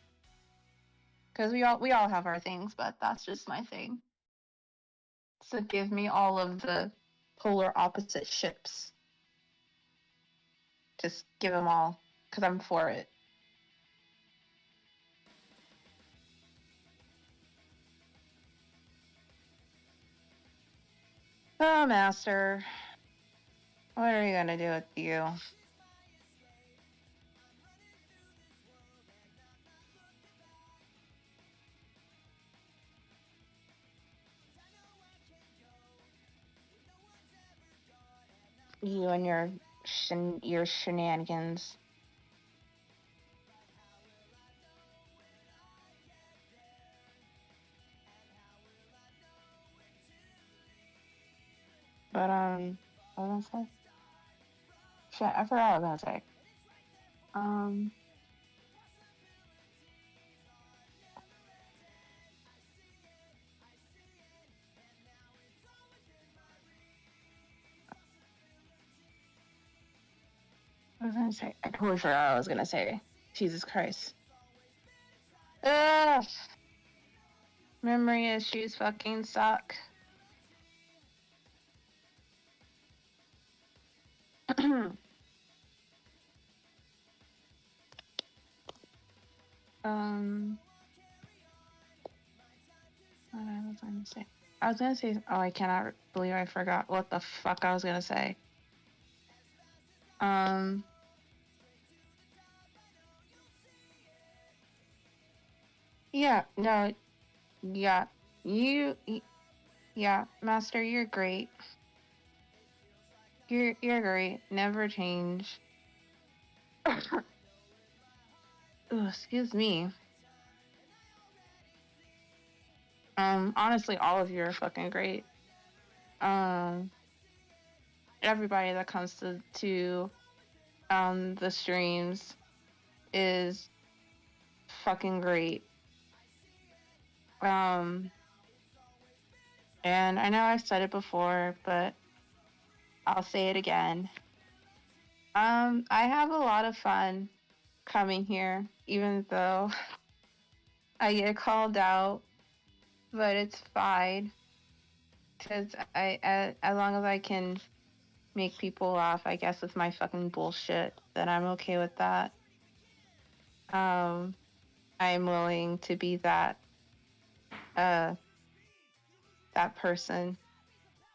Cause we all have our things, but that's just my thing. So give me all of the polar opposite ships. Just give them all, cause I'm for it. Oh, Master. What are you gonna do with you? You and your shenanigans. But what was I gonna say? Shit, I forgot what I was gonna say. What was I gonna say? I totally forgot what I was gonna say. Jesus Christ. Ugh. Memory issues fucking suck. What was I gonna say? I was gonna say. Oh, I cannot believe I forgot what the fuck I was gonna say. Yeah. No. Yeah. Yeah, Master, you're great. You're great. Never change. Oh, excuse me. Honestly, all of you are fucking great. Everybody that comes to the streams is fucking great. And I know I've said it before, but I'll say it again. I have a lot of fun coming here, even though I get called out, but it's fine. Because as long as I can make people laugh, I guess, with my fucking bullshit, then I'm okay with that. I'm willing to be that person.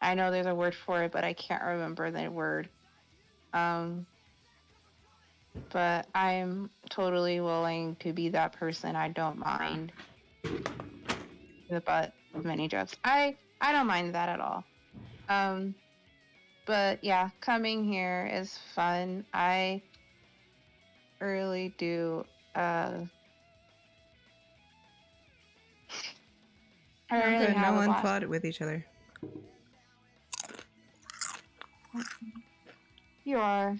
I know there's a word for it, but I can't remember the word. But I'm totally willing to be that person. I don't mind the butt of many jokes. I don't mind that at all. But yeah, coming here is fun. I really do. I really Okay, have no a one lot. fought with each other. You are.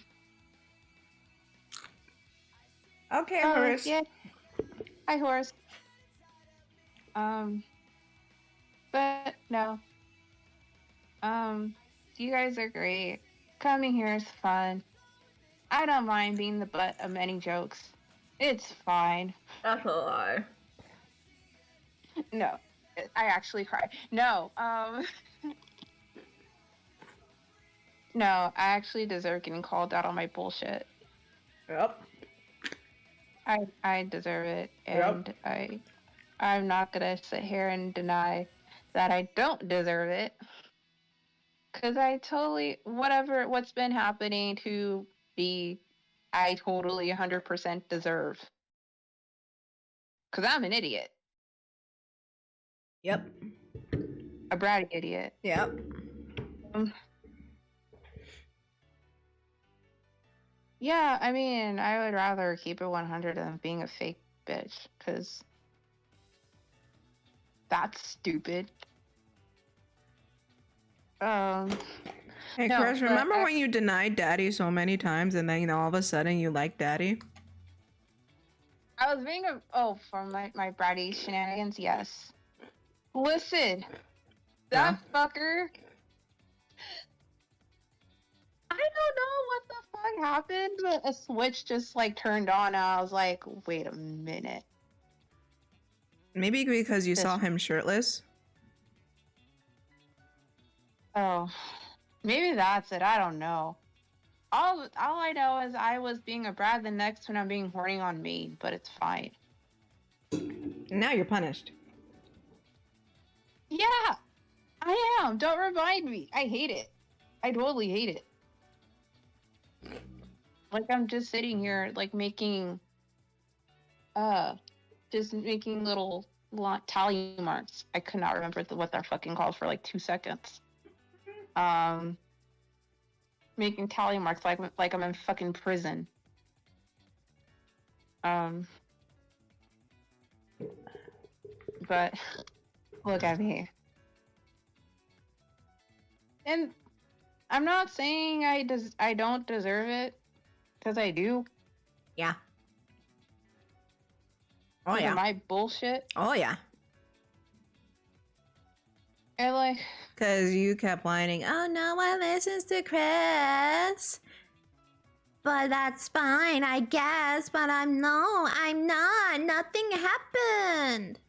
Okay, Oh, Horace. yeah. Hi, horse. But no. You guys are great. Coming here is fun. I don't mind being the butt of many jokes. It's fine. That's a lie. No, I actually cry. No, no, I actually deserve getting called out on my bullshit. Yep. I deserve it, and Yep. I'm not gonna sit here and deny that I don't deserve it. Cause I totally what's been happening to me, I totally 100% deserve. Cause I'm an idiot, Yep. a bratty idiot. Yep. Yeah, I mean, I would rather keep it 100 than being a fake bitch, cause that's stupid. Hey, No, Chris, but remember when you denied Daddy so many times and then, all of a sudden you like Daddy? I was being for my bratty shenanigans, yes. Listen, that fucker. I don't know what the fuck happened, but a switch just like turned on, and I was like, wait a minute. Maybe because you saw him shirtless? Oh, maybe that's it. I don't know. All I know is I was being a brat. The next one I'm being horny on me, but it's fine. Now you're punished. Yeah, I am. Don't remind me. I hate it. I totally hate it. Like I'm just sitting here, like making, just making little tally marks. I could not remember what they're fucking called for like 2 seconds. Making tally marks like I'm in fucking prison. But look at me. And I'm not saying I don't deserve it, because I do. Yeah. Oh yeah. My bullshit. Oh yeah. And like, because you kept whining, oh, no one listens to Chris. But that's fine, I guess. But I'm not. Nothing happened.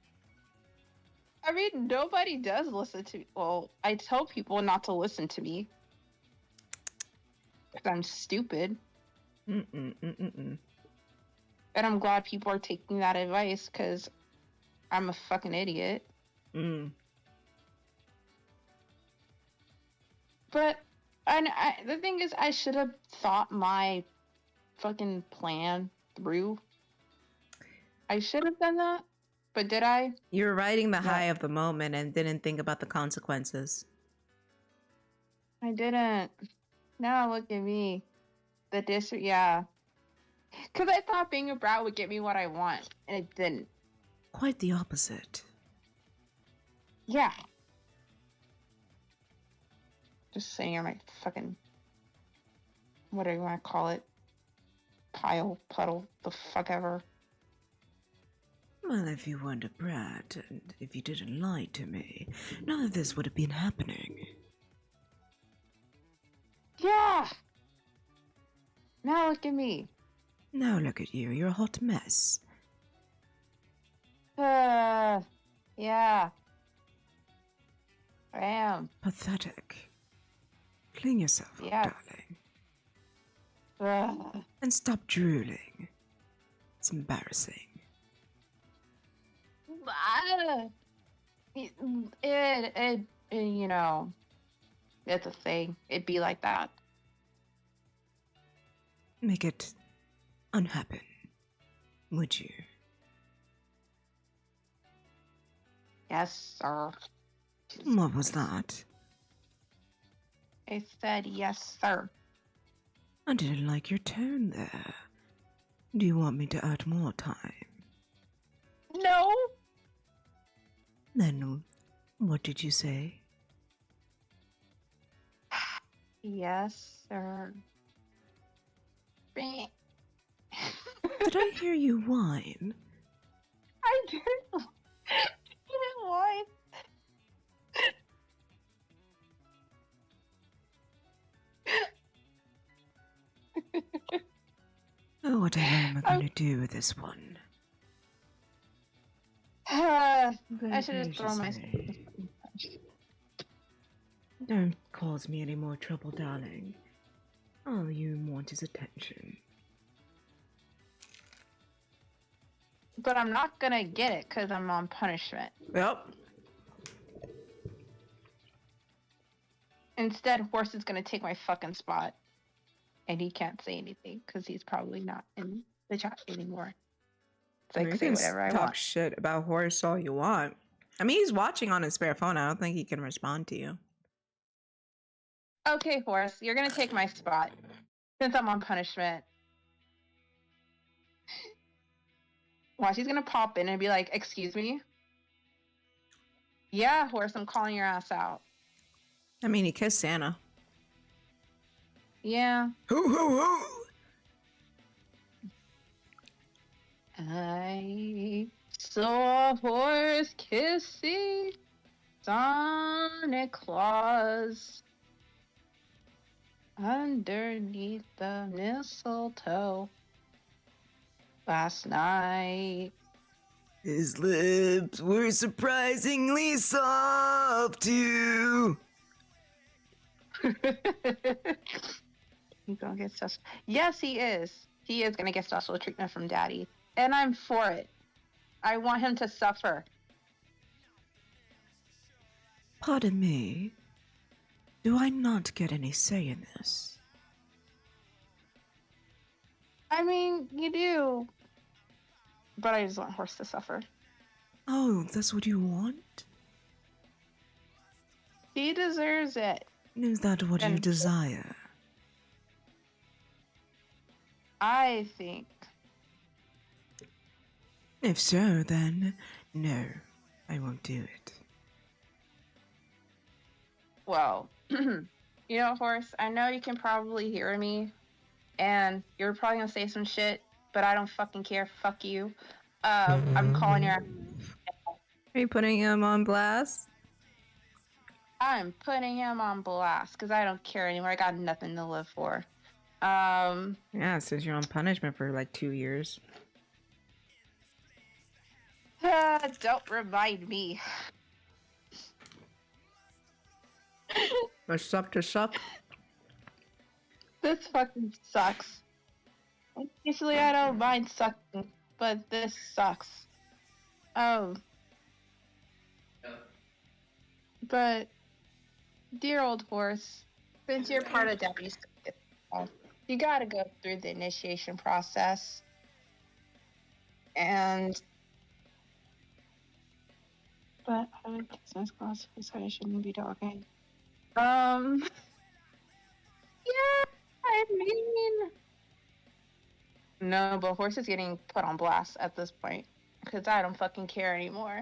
I mean, nobody does listen to me. Well, I tell people not to listen to me. Because I'm stupid. And I'm glad people are taking that advice, because I'm a fucking idiot. But the thing is, I should have thought my fucking plan through. I should have done that, but did I? You were riding the high of the moment and didn't think about the consequences. I didn't. Now look at me. Yeah. Because I thought being a brat would get me what I want, and it didn't. Quite the opposite. Yeah. Just sitting here, my fucking, what do you want to call it? Pile, puddle, the fuck ever. Well, if you weren't a brat, and if you didn't lie to me, none of this would have been happening. Yeah! Now look at me. Now look at you, you're a hot mess. Yeah. I am. Pathetic. Clean yourself up, Yeah. darling. And stop drooling. It's embarrassing. It, you know, it's a thing. It'd be like that. Make it unhappen, would you? Yes, sir. What was that? I said yes, sir. I didn't like your tone there. Do you want me to add more time? No. Then, what did you say? Yes, sir. Did I hear you whine? I did. You didn't whine. Oh, whatever am I going to do with this one? I should just throw myself. Don't cause me any more trouble, darling. All you want is attention. But I'm not gonna get it because I'm on punishment. Yep. Instead, Horse is gonna take my fucking spot. And he can't say anything because he's probably not in the chat anymore. It's like, say whatever I want. Talk shit about Horse all you want. I mean, he's watching on his spare phone. I don't think he can respond to you. Okay, Horse, you're gonna take my spot since I'm on punishment. Watch, he's gonna pop in and be like, "Excuse me." Yeah, Horse, I'm calling your ass out. I mean, he kissed Santa. Yeah. Hoo hoo hoo! I saw a horse kissing Santa Claus underneath the mistletoe last night. His lips were surprisingly soft too. He's gonna get special. Yes, he is. He is gonna get special treatment from Daddy, and I'm for it. I want him to suffer. Pardon me. Do I not get any say in this? I mean, you do, but I just want Horse to suffer. Oh, that's what you want? He deserves it. Is that what you desire? I think. If so, then no, I won't do it. Well, you know, Horse, I know you can probably hear me, and you're probably gonna say some shit, but I don't fucking care. Fuck you. I'm calling your. Are you putting him on blast? I'm putting him on blast because I don't care anymore. I got nothing to live for. Yeah, since you're on punishment for like 2 years. Don't remind me. What's up to suck? This fucking sucks. Usually I don't mind sucking, but this sucks. But dear old Horse, since you're part of Daddy's, you gotta go through the initiation process. But I would kiss my class because I shouldn't be talking. Yeah, I mean, no, but Horse is getting put on blast at this point because I don't fucking care anymore.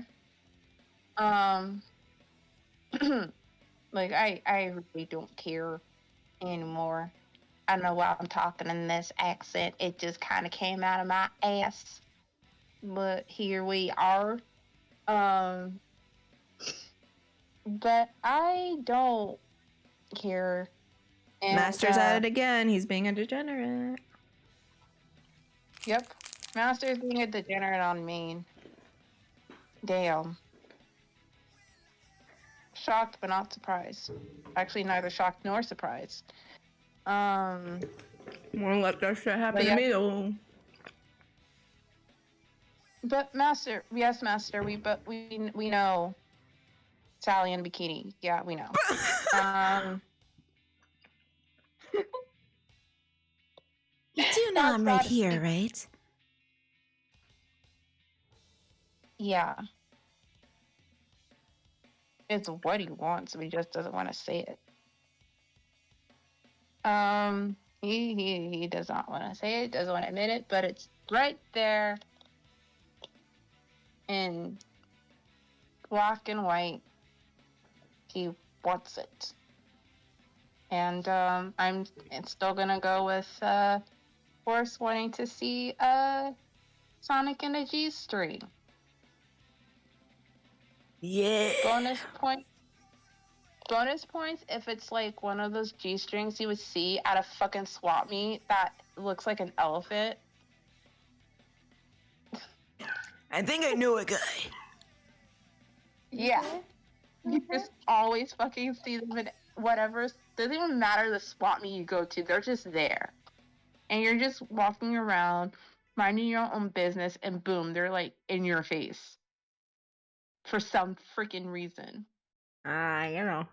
Like, I really don't care anymore. I don't know why I'm talking in this accent. It just kind of came out of my ass. But here we are. Um, but I don't care. And, Master's at it again. He's being a degenerate. Yep. Master's being a degenerate on me. Damn. Shocked but not surprised. Actually, neither shocked nor surprised. Won't let that shit happen yeah. to me though. But Master, yes, Master, we know Sally in bikini. Yeah, we know. You do know I'm right here, right? Yeah. It's what he wants, but he just doesn't want to say it. He does not want to say it, doesn't want to admit it, but it's right there in black and white. He wants it. And I'm still gonna go with Force wanting to see Sonic in a G-string. Yeah. Bonus points if it's like one of those G-strings you would see at a fucking swap meet that looks like an elephant. I think I know a guy. Yeah. You just always fucking see them in whatever. Doesn't even matter the swap meet you go to. They're just there. And you're just walking around, minding your own business, and boom, they're like in your face. For some freaking reason. You know.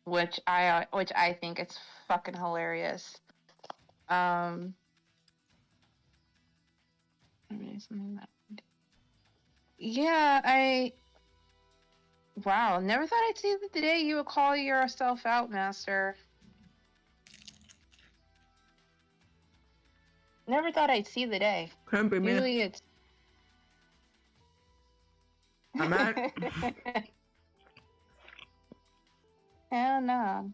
Which I think it's fucking hilarious. Yeah, wow, never thought I'd see the day you would call yourself out, Master. Never thought I'd see the day. Couldn't be me. Usually it's... I'm at... Hell no.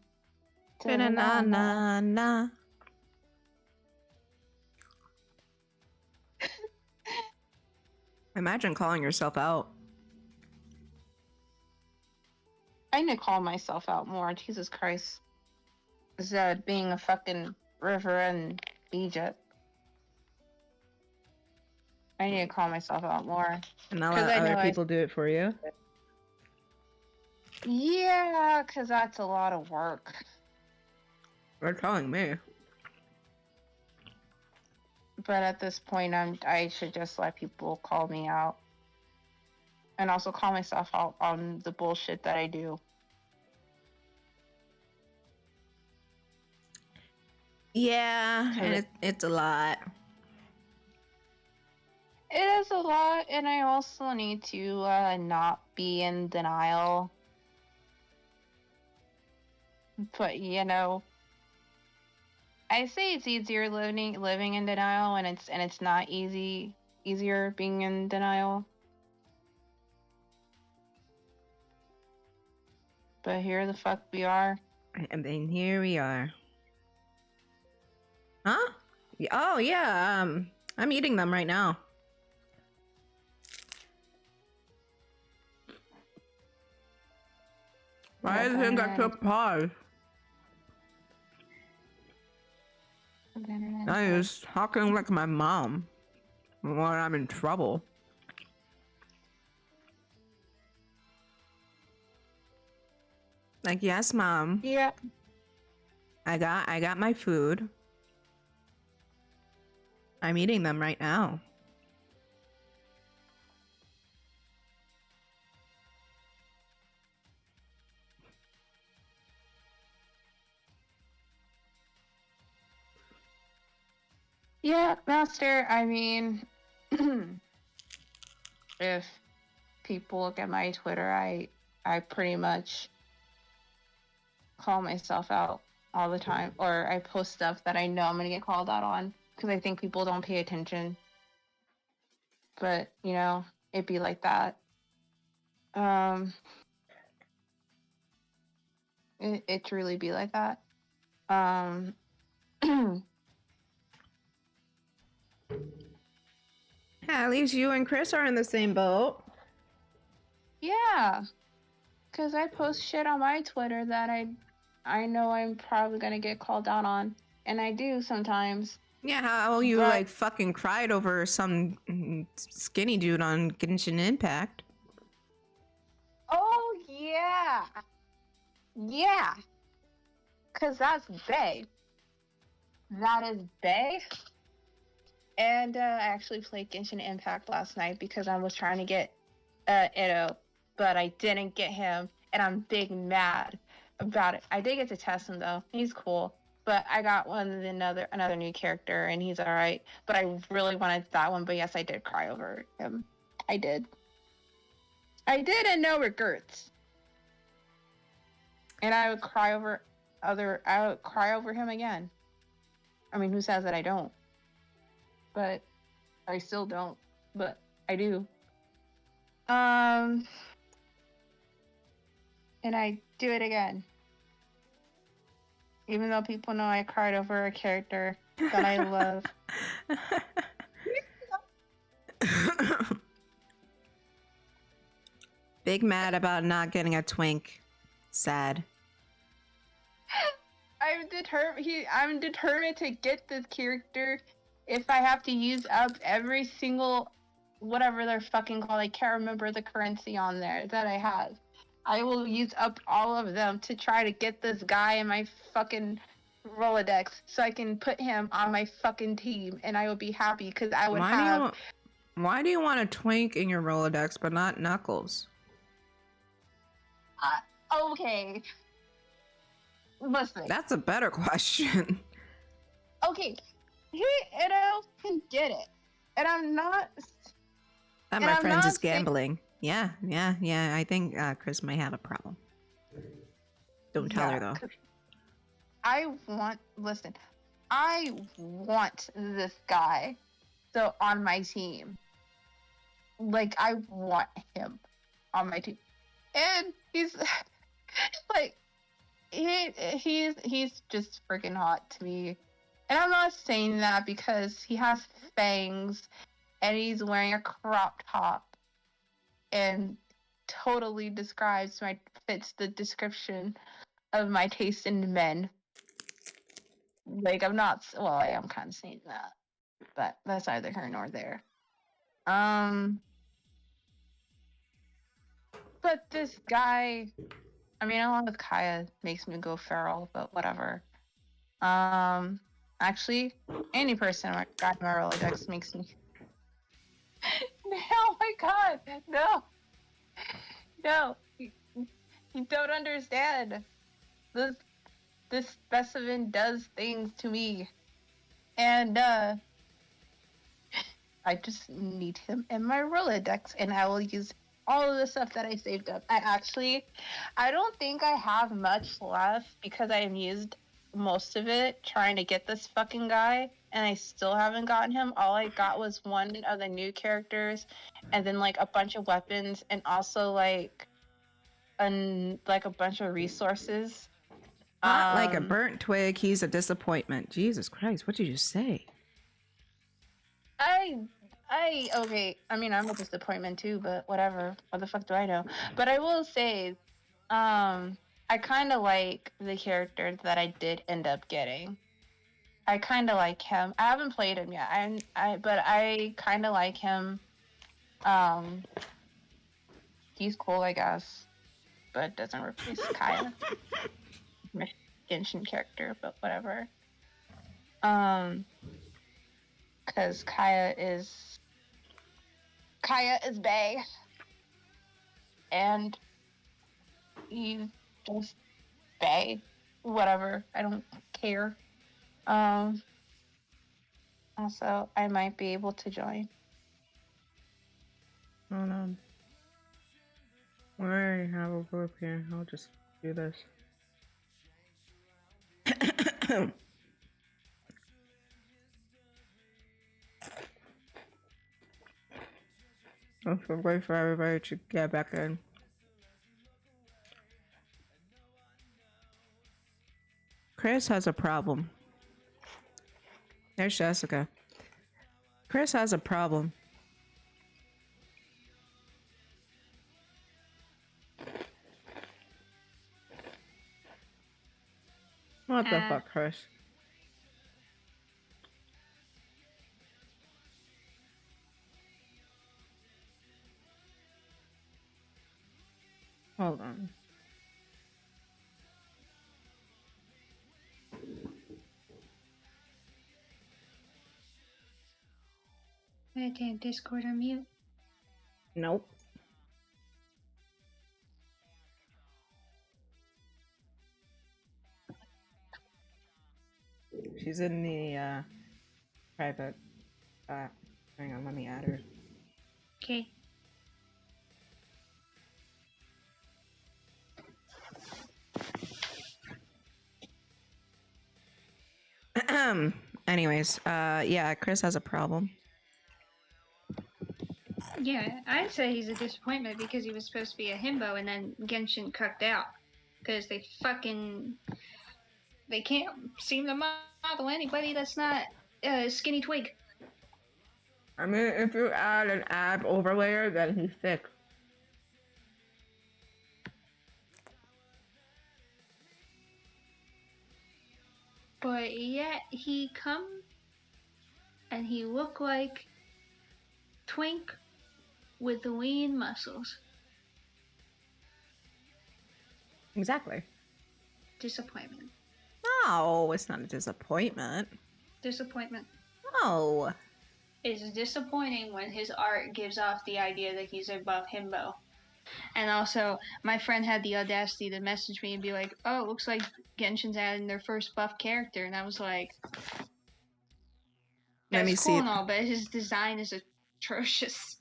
Na. Imagine calling yourself out. I need to call myself out more. Jesus Christ. Instead of being a fucking river in Egypt. I need to call myself out more. And not let other people do it for you. Yeah, because that's a lot of work. They're telling me. But at this point, I should just let people call me out. And also call myself out on the bullshit that I do. Yeah, and it's a lot. It is a lot, and I also need to not be in denial. But, you know, I say it's easier living in denial, and it's not easier being in denial. But here the fuck we are. And then here we are. Huh? Oh yeah. I'm eating them right now. Why do you think I took pause? I was talking like my mom when I'm in trouble. Like, yes, Mom. Yeah. I got my food. I'm eating them right now. Yeah, Master, I mean, if people look at my Twitter, I pretty much call myself out all the time, or I post stuff that I know I'm gonna get called out on because I think people don't pay attention. But, you know, it'd be like that. Um, it truly be like that. Um, Yeah, at least you and Chris are in the same boat. yeah, because I post shit on my Twitter that I know I'm probably gonna get called out on, and I do sometimes. Yeah, how you But like fucking cried over some skinny dude on Genshin Impact. oh yeah, because that's bae. That is bae. And I actually played Genshin Impact last night because I was trying to get Edo, but I didn't get him, and I'm big mad about it. I did get to test him though; he's cool. But I got another new character, and he's all right. But I really wanted that one. But yes, I did cry over him. I did, and no regrets. And I would cry over I would cry over him again. I mean, who says that I don't? But I still don't. But I do. And I do it again. Even though people know I cried over a character that I love. Big mad about not getting a twink. Sad. I'm determined to get this character if I have to use up every single whatever they're fucking called. I can't remember the currency on there that I have. I will use up all of them to try to get this guy in my fucking Rolodex so I can put him on my fucking team, and I will be happy because I would have. Why do you want a twink in your Rolodex but not Knuckles? Okay. Listen. That's a better question. Okay. Edo can get it. And I'm not. That, my friends, is gambling. Yeah. I think Chris might have a problem. Don't tell her, though. I want this guy on my team. Like, I want him on my team. And he's like, he's just freaking hot to me. And I'm not saying that because he has fangs and he's wearing a crop top and totally fits the description of my taste in men. Like, I am kind of saying that, but that's neither here nor there. But this guy, I mean, along with Kaya, makes me go feral, but whatever. Actually, any person I got my Rolodex makes me. Oh my god, no, you don't understand. This specimen does things to me, and I just need him in my Rolodex, and I will use all of the stuff that I saved up. I don't think I have much left because I have used most of it trying to get this fucking guy, and I still haven't gotten him. All I got was one of the new characters, and then like a bunch of weapons, and also like a bunch of resources. Not like a burnt twig. He's a disappointment. Jesus Christ, what did you say? Okay. I mean, I'm a disappointment too, but whatever. What the fuck do I know? But I will say, I kind of like the character that I did end up getting. I kind of like him. I haven't played him yet. But I kind of like him. He's cool, I guess, but doesn't replace Kaya. My Genshin character, but whatever. Because Kaya is bae, and he's just bae. Whatever, I don't care. Also, I might be able to join. Oh no. We already have a group here. I'll just do this. I'll wait for everybody to get back in. Kris has a problem. There's Jessica. Kris has a problem. What the fuck, Kris? Hold on. I can't Discord on mute. Nope. She's in the private. Hang on, let me add her. Okay. Anyways, yeah, Kris has a problem. Yeah, I'd say he's a disappointment because he was supposed to be a himbo and then Genshin cucked out. Because they can't seem to model anybody that's not a skinny twig. I mean, if you add an ab overlayer, then he's thick. But yet he come and he look like twink with the lean muscles. Exactly. Disappointment. No, it's not a disappointment. Disappointment. No. It's disappointing when his art gives off the idea that he's a buff himbo. And also, my friend had the audacity to message me and be like, oh, looks like Genshin's adding their first buff character. And I was like, Let me that's cool see. and all, but his design is atrocious.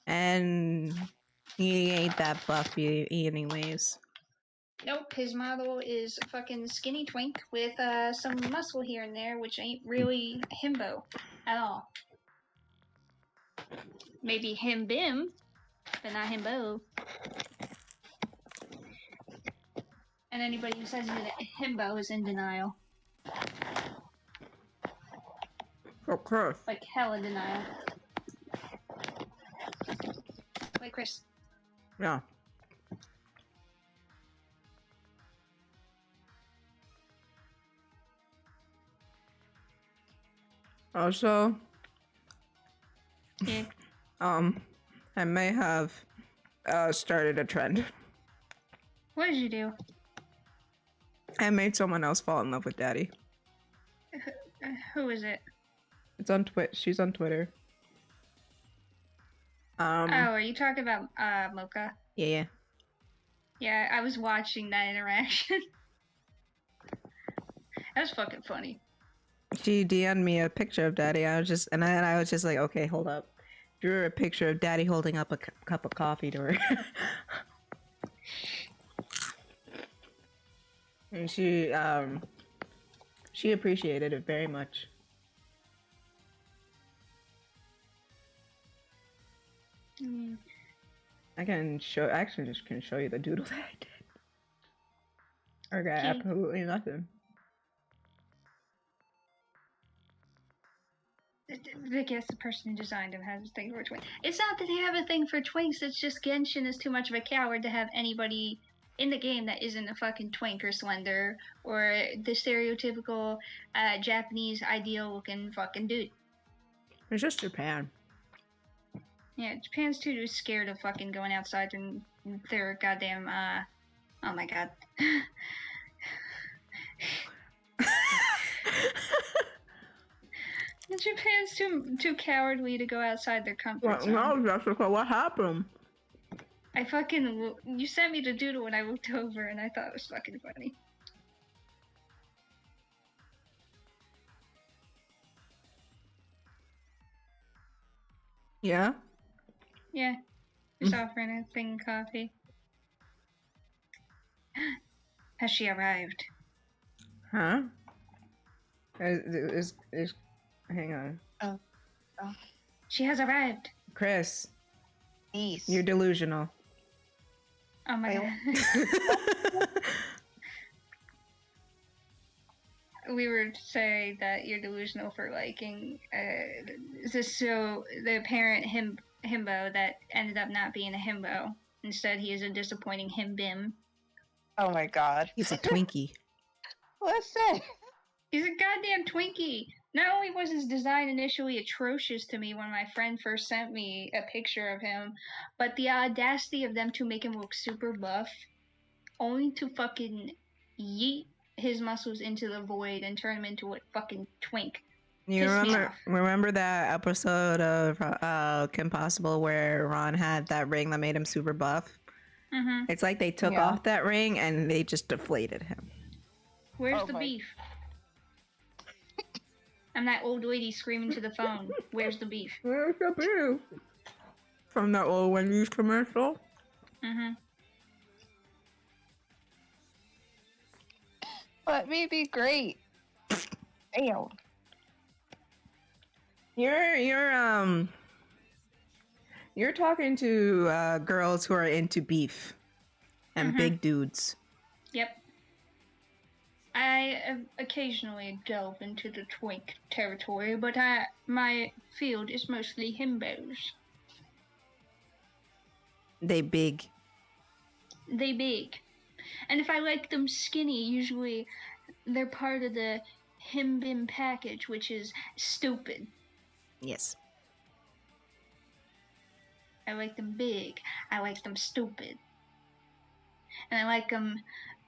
And he ain't that buffy anyways. Nope, his model is a fucking skinny twink with some muscle here and there, which ain't really himbo at all. Maybe himbim, but not himbo. And anybody who says that himbo is in denial. Of course. Like hell in denial. Wait, Kris. Yeah. Also, Yeah. I may have started a trend. What did you do? I made someone else fall in love with Daddy. Who is it? It's on Twitch. She's on Twitter. Oh, are you talking about Mocha? Yeah. Yeah, I was watching that interaction. That was fucking funny. She DM'd me a picture of Daddy. I was just like, okay, hold up. Drew her a picture of Daddy holding up a cup of coffee to her. And she appreciated it very much. I actually just can show you the doodle that I did. I got absolutely nothing. I guess the person who designed him has a thing for twinks. It's not that they have a thing for twinks, it's just Genshin is too much of a coward to have anybody in the game that isn't a fucking twink or slender or the stereotypical Japanese ideal looking fucking dude. It's just Japan. Yeah, Japan's too scared of fucking going outside and their goddamn, oh my god. Japan's too cowardly to go outside their comfort zone. No, Jessica, what happened? You sent me the doodle when I looked over and I thought it was fucking funny. Yeah? Yeah. Just offering a thing of coffee. Has she arrived? Huh? Hang on. Oh. She has arrived. Kris, Peace. you're delusional. Oh my Wait, god. we were saying that you're delusional for liking the parent himbo that ended up not being a himbo. Instead, he is a disappointing himbim. Oh my god. He's a Twinkie. Listen. He's a goddamn Twinkie. Not only was his design initially atrocious to me when my friend first sent me a picture of him, but the audacity of them to make him look super buff, only to fucking yeet his muscles into the void and turn him into a fucking twink. You remember that episode of Kim Possible where Ron had that ring that made him super buff? Mm-hmm. It's like they took off that ring and they just deflated him. Where's the beef? I'm that old lady screaming to the phone. Where's the beef? Where's the beef? From that old Wendy's commercial? Mm-hmm. Let me be great. Damn. You're talking to girls who are into beef and big dudes. Yep. I occasionally delve into the twink territory, but my field is mostly himbos. They big. They big. And if I like them skinny, usually they're part of the himbim package, which is stupid. Yes. I like them big. I like them stupid. And I like them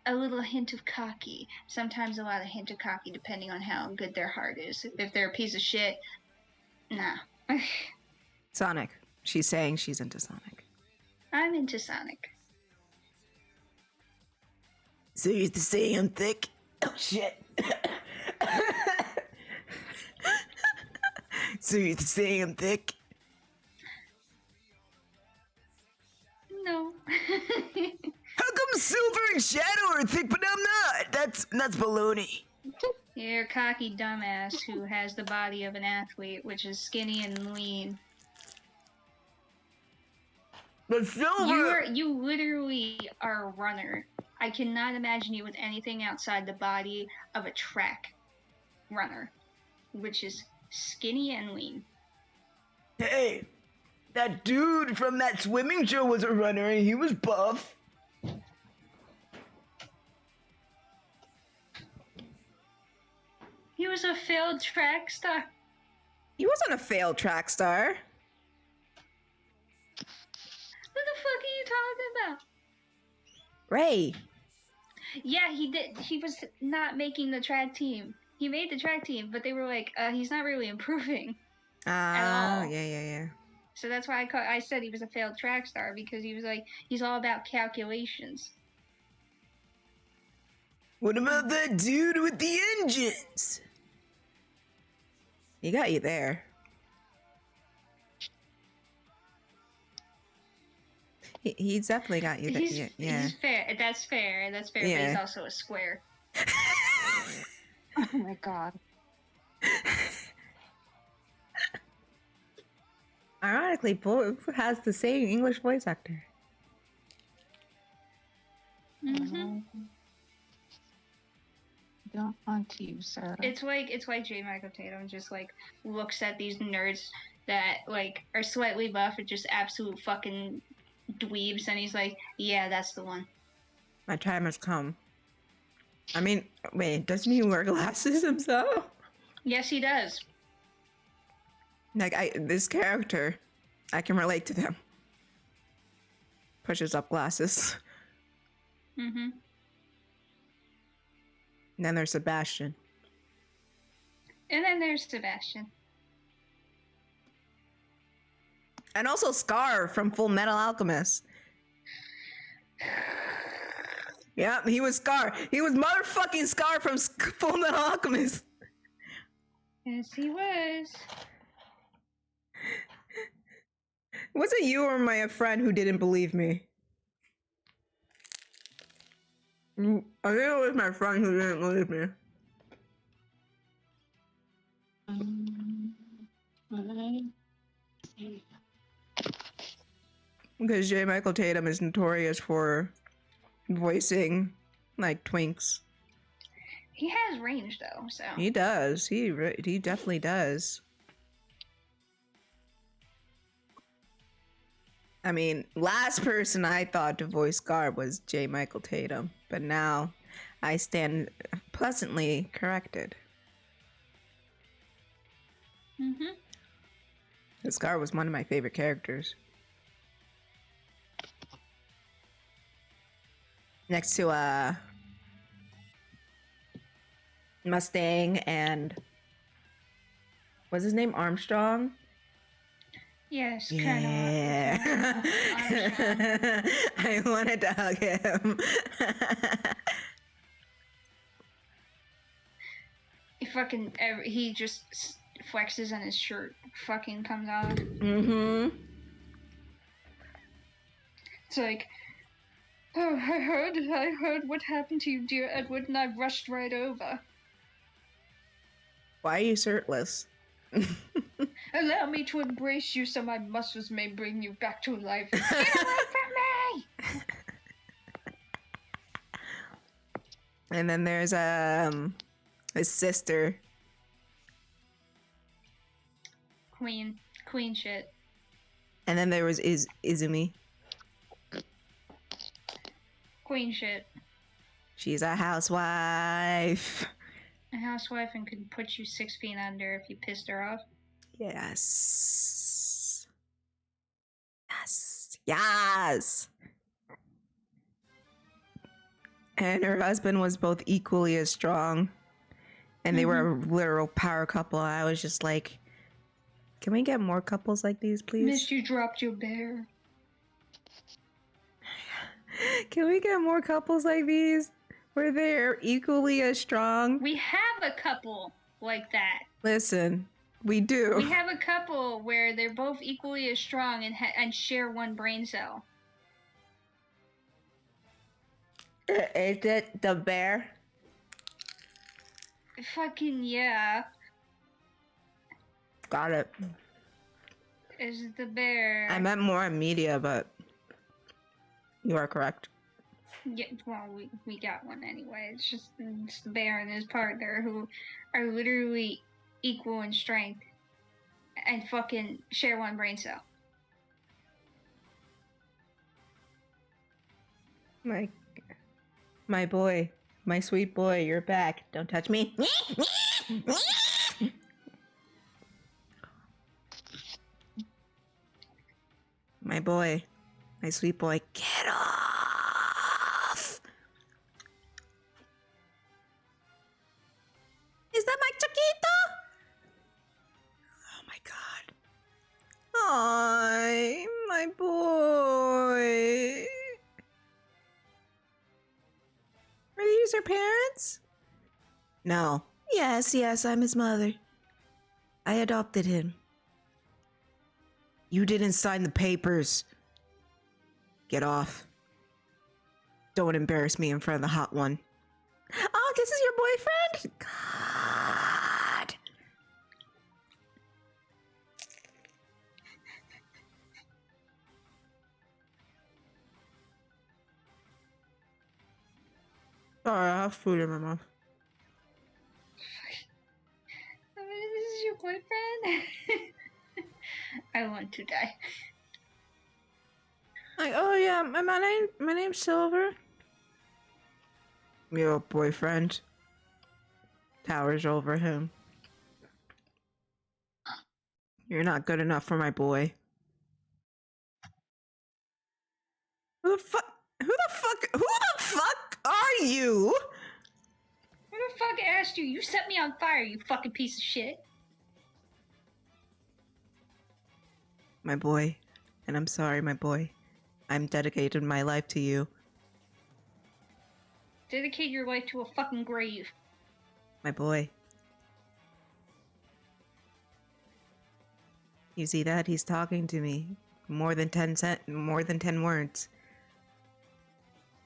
a little hint of cocky. Sometimes a lot of hint of cocky, depending on how good their heart is. If they're a piece of shit, nah. Sonic. She's saying she's into Sonic. I'm into Sonic. So you used to say I'm thick? Oh shit. So you used to say I'm thick? No. How come Silver and Shadow are thick but I'm not? That's baloney. You're a cocky dumbass who has the body of an athlete, which is skinny and lean. But Silver... You literally are a runner. I cannot imagine you with anything outside the body of a track runner, which is skinny and lean. Hey, that dude from that swimming show was a runner and he was buff. He was a failed track star. He wasn't a failed track star. What the fuck are you talking about? Ray. Yeah, he did. He was not making the track team. He made the track team, but they were like, he's not really improving. Oh, yeah. So that's why I said he was a failed track star, because he was like, he's all about calculations. What about that dude with the engines? He got you there. He's definitely got you there. Yeah. He's fair. That's fair. That's fair. Yeah. But he's also a square. Oh my god. Ironically, both has the same English voice actor. Mm-hmm. Don't want to, sir. It's like J. Michael Tatum just like looks at these nerds that like are slightly buff and just absolute fucking dweebs, and he's like, yeah, that's the one. My time has come. I mean, wait, doesn't he wear glasses himself? Yes, he does. Like, this character, I can relate to them. Pushes up glasses. Mm-hmm. And then there's Sebastian. And then there's Sebastian. And also Scar from Full Metal Alchemist. Yeah, he was Scar. He was motherfucking Scar from Full Metal Alchemist. Yes, he was. Was it you or my friend who didn't believe me? I think it was my friend who didn't believe me. Because J. Michael Tatum is notorious for voicing like twinks. He has range though, so. He does. He definitely does. I mean, last person I thought to voice Garb was J. Michael Tatum, but now I stand pleasantly corrected. Mm-hmm. This Garb was one of my favorite characters. Next to Mustang and what's his name? Armstrong? Yes, Yeah. I wanted to hug him. He just flexes and his shirt fucking comes off. Mm-hmm. It's like, oh, I heard what happened to you, dear Edward, and I rushed right over. Why are you shirtless? Allow me to embrace you so my muscles may bring you back to life. Get away from me! And then there's his sister. Queen shit. And then there was Izumi. Queen shit. She's a housewife. A housewife and could put you 6 feet under if you pissed her off. Yes. Yes. Yes. And her husband was both equally as strong. And they were a literal power couple. I was just like, can we get more couples like these, please? Missed you dropped your bear. Can we get more couples like these? Where they're equally as strong? We have a couple like that. Listen, we do. We have a couple where they're both equally as strong and share one brain cell. Is it the bear? Fucking yeah. Got it. Is the bear. I meant more in media, but you are correct. Yeah, well, we got one anyway. It's the bear and his partner who are literally equal in strength and fucking share one brain cell. My boy, my sweet boy, you're back. Don't touch me. My boy, my sweet boy, get off. Is that my Chiquito? Oh my god. Ay, my boy. Are these your parents? No. Yes, I'm his mother. I adopted him. You didn't sign the papers. Get off. Don't embarrass me in front of the hot one. Oh, this is your boyfriend? God. Sorry, I have food in my mouth. This is your boyfriend? I want to die. Like, oh yeah, my name's Silver. Your boyfriend towers over him. You're not good enough for my boy. Who the fuck are you? Who the fuck asked you? You set me on fire, you fucking piece of shit. My boy, and I'm sorry, my boy. I'm dedicated my life to you. Dedicate your life to a fucking grave. My boy. You see that? He's talking to me. More than 10 words.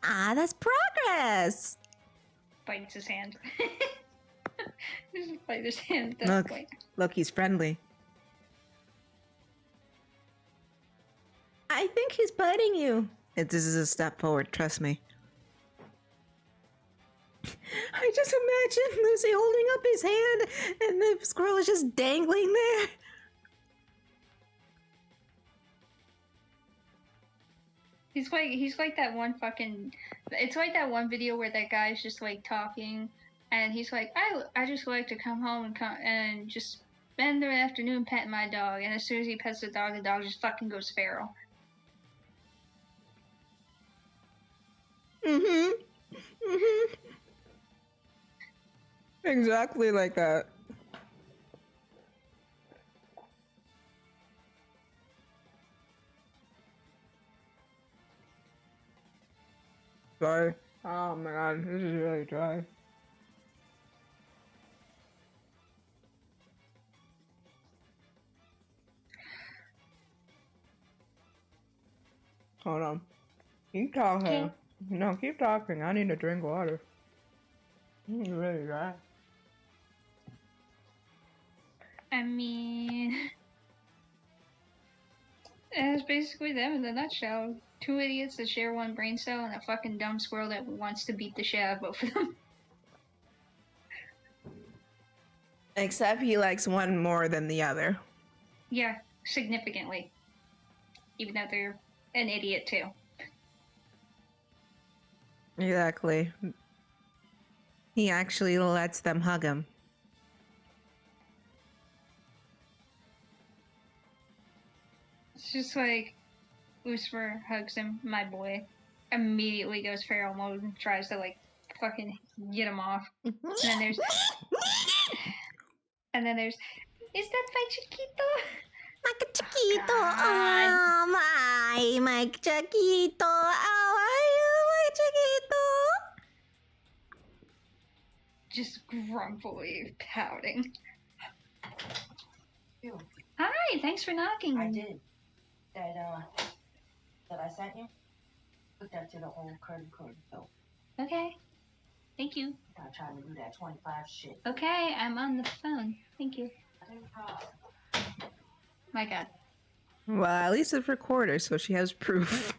Ah, that's progress. Bites his hand. Just bite his hand at that point. Look, he's friendly. I think he's biting you. This is a step forward, trust me. I just imagine Lucy holding up his hand and the squirrel is just dangling there. He's like that one fucking. It's like that one video where that guy's just like talking, and he's like, I just like to come home and just spend the afternoon petting my dog, and as soon as he pets the dog just fucking goes feral. Exactly like that. Sorry. Oh my god, this is really dry. Hold on. Keep talking. Okay. No, keep talking. I need to drink water. This is really dry. I mean, it's basically them in a nutshell. Two idiots that share one brain cell and a fucking dumb squirrel that wants to beat the shit out of both of them. Except he likes one more than the other. Yeah, significantly. Even though they're an idiot too. Exactly. He actually lets them hug him. It's just like Lucifer hugs him, my boy. Immediately goes feral mode and tries to like fucking get him off. And then there's is that my chiquito? My chiquito, God. oh my chiquito, how are you, my chiquito? Just grumpily pouting. Ew. Hi, thanks for knocking. I did. That I sent you? Put that to the whole curtain cord. So Okay. Thank you. I'm trying to do that 25 shit. Okay, I'm on the phone. Thank you. My God. Well, at least it's recorded, so she has proof.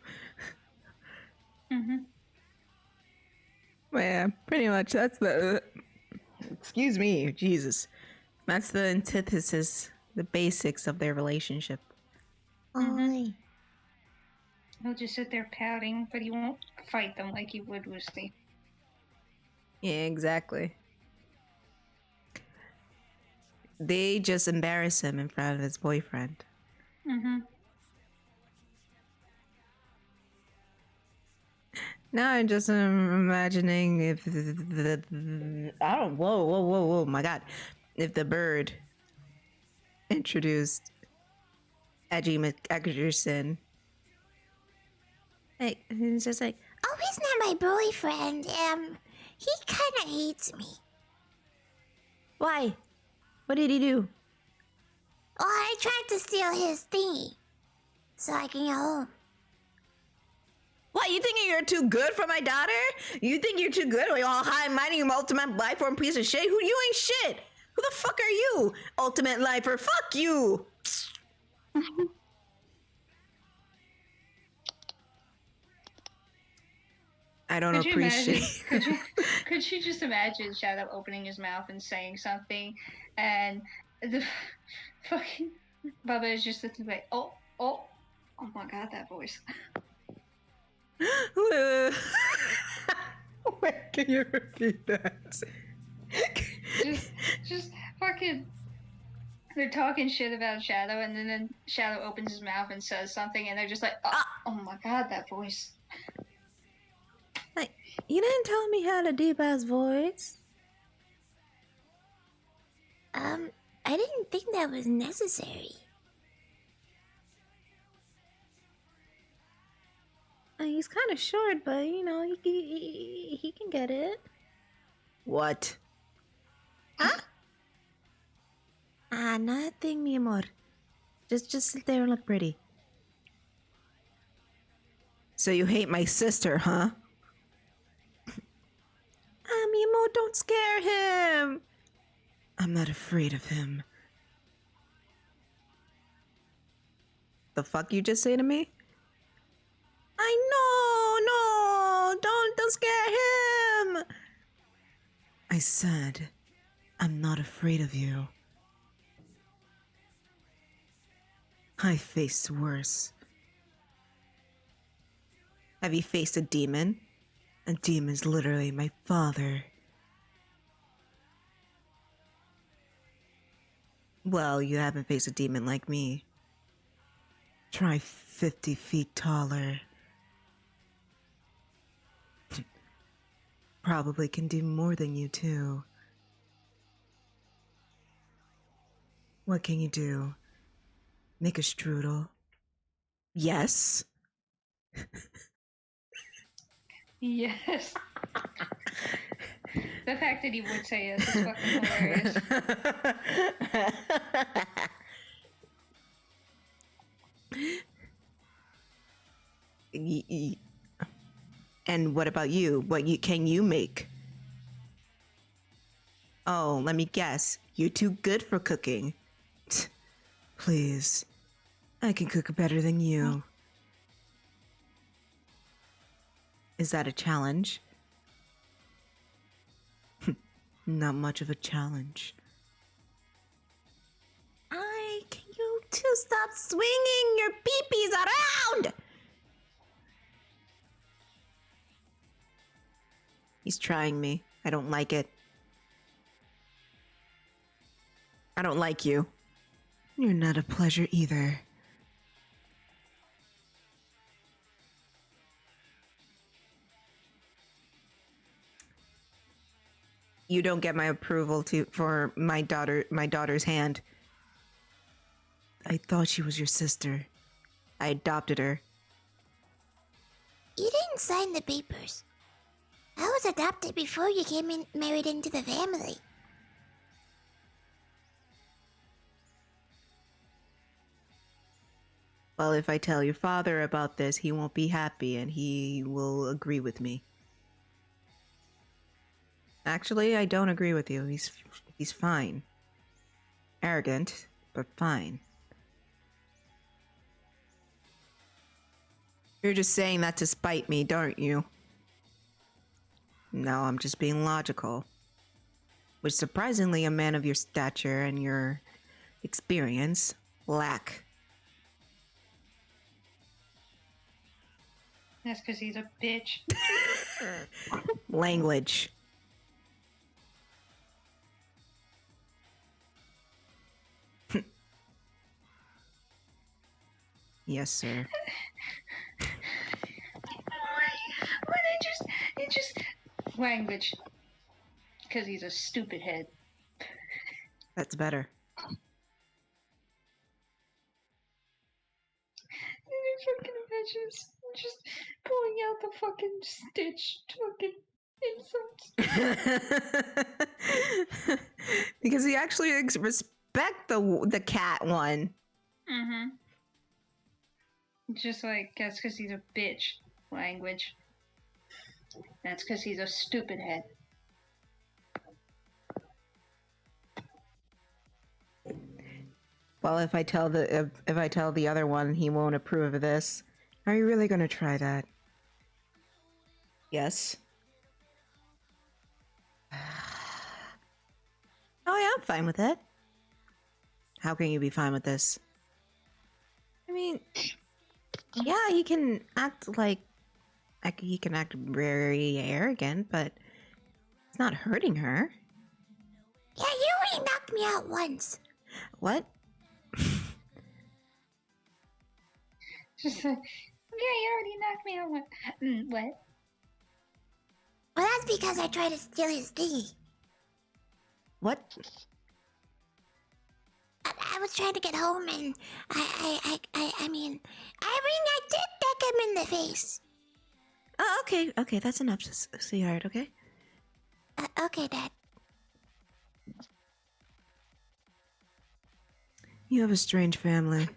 Mm-hmm. Yeah, pretty much. That's the. Excuse me, Jesus. That's the antithesis, the basics of their relationship. Oi. He'll just sit there pouting, but he won't fight them like he would Lucy. Yeah, exactly. They just embarrass him in front of his boyfriend. Mm-hmm. Now I'm just imagining if I don't. Whoa! My God! If the bird introduced Edgy McEgerson, Like, it's just like, oh, he's not my boyfriend. He kind of hates me. why? What did he do? Well, I tried to steal his thingy so I can get home. What, you think you're too good for my daughter? You think you're too good? Well, hi, mighty you ultimate life form piece of shit. Who you ain't shit? Who the fuck are you? Ultimate lifer, fuck you. I don't Could you appreciate. imagine? Could you just imagine Shadow opening his mouth and saying something, and the fucking Bubba is just sitting like, oh my God, that voice. Wait, can you repeat that? just fucking. They're talking shit about Shadow, and then Shadow opens his mouth and says something, and they're just like, oh my God, that voice. Like, you didn't tell me how to deep ass voice. I didn't think that was necessary. He's kind of short, but you know he can get it. What? Huh? Nothing, mi amor. Just sit there and look pretty. So you hate my sister, huh? Mi amor, don't scare him. I'm not afraid of him. The fuck you just say to me? I know, no, don't scare him. I said, I'm not afraid of you. I faced worse. Have you faced a demon? A demon's literally my father. Well, you haven't faced a demon like me. Try 50 feet taller. Probably can do more than you, too. What can you do? Make a strudel? Yes. Yes. The fact that he would say yes is fucking hilarious. And what about you? Can you make? Oh, let me guess. You're too good for cooking. Please. I can cook better than you. Is that a challenge? Not much of a challenge. Can you two stop swinging your peepees around? He's trying me. I don't like it. I don't like you. You're not a pleasure either. You don't get my approval for my daughter's hand. I thought she was your sister. I adopted her. You didn't sign the papers. I was adopted before you married into the family. Well, if I tell your father about this, he won't be happy and he will agree with me. Actually, I don't agree with you. He's fine. Arrogant, but fine. You're just saying that to spite me, don't you? No, I'm just being logical. Which surprisingly a man of your stature and your experience lack. That's because he's a bitch. Language. Yes, sir. What it just language. Because he's a stupid head. That's better. Fucking imagine just pulling out the fucking stitched fucking insults. Because he actually respect the cat one. Mm-hmm. Just like, that's because he's a bitch. Language. That's because he's a stupid head. Well, if I tell the other one he won't approve of this, are you really gonna try that? Yes. Oh yeah, I'm fine with it. How can you be fine with this? I mean, yeah, he can act very arrogant, but it's not hurting her. Yeah, you already knocked me out once. What? Just like, yeah, you already knocked me out one. What? Well, that's because I tried to steal his thingy. What? I was trying to get home and I mean, I did deck him in the face. Oh, okay, that's enough, sweetheart, okay? Okay, Dad. You have a strange family.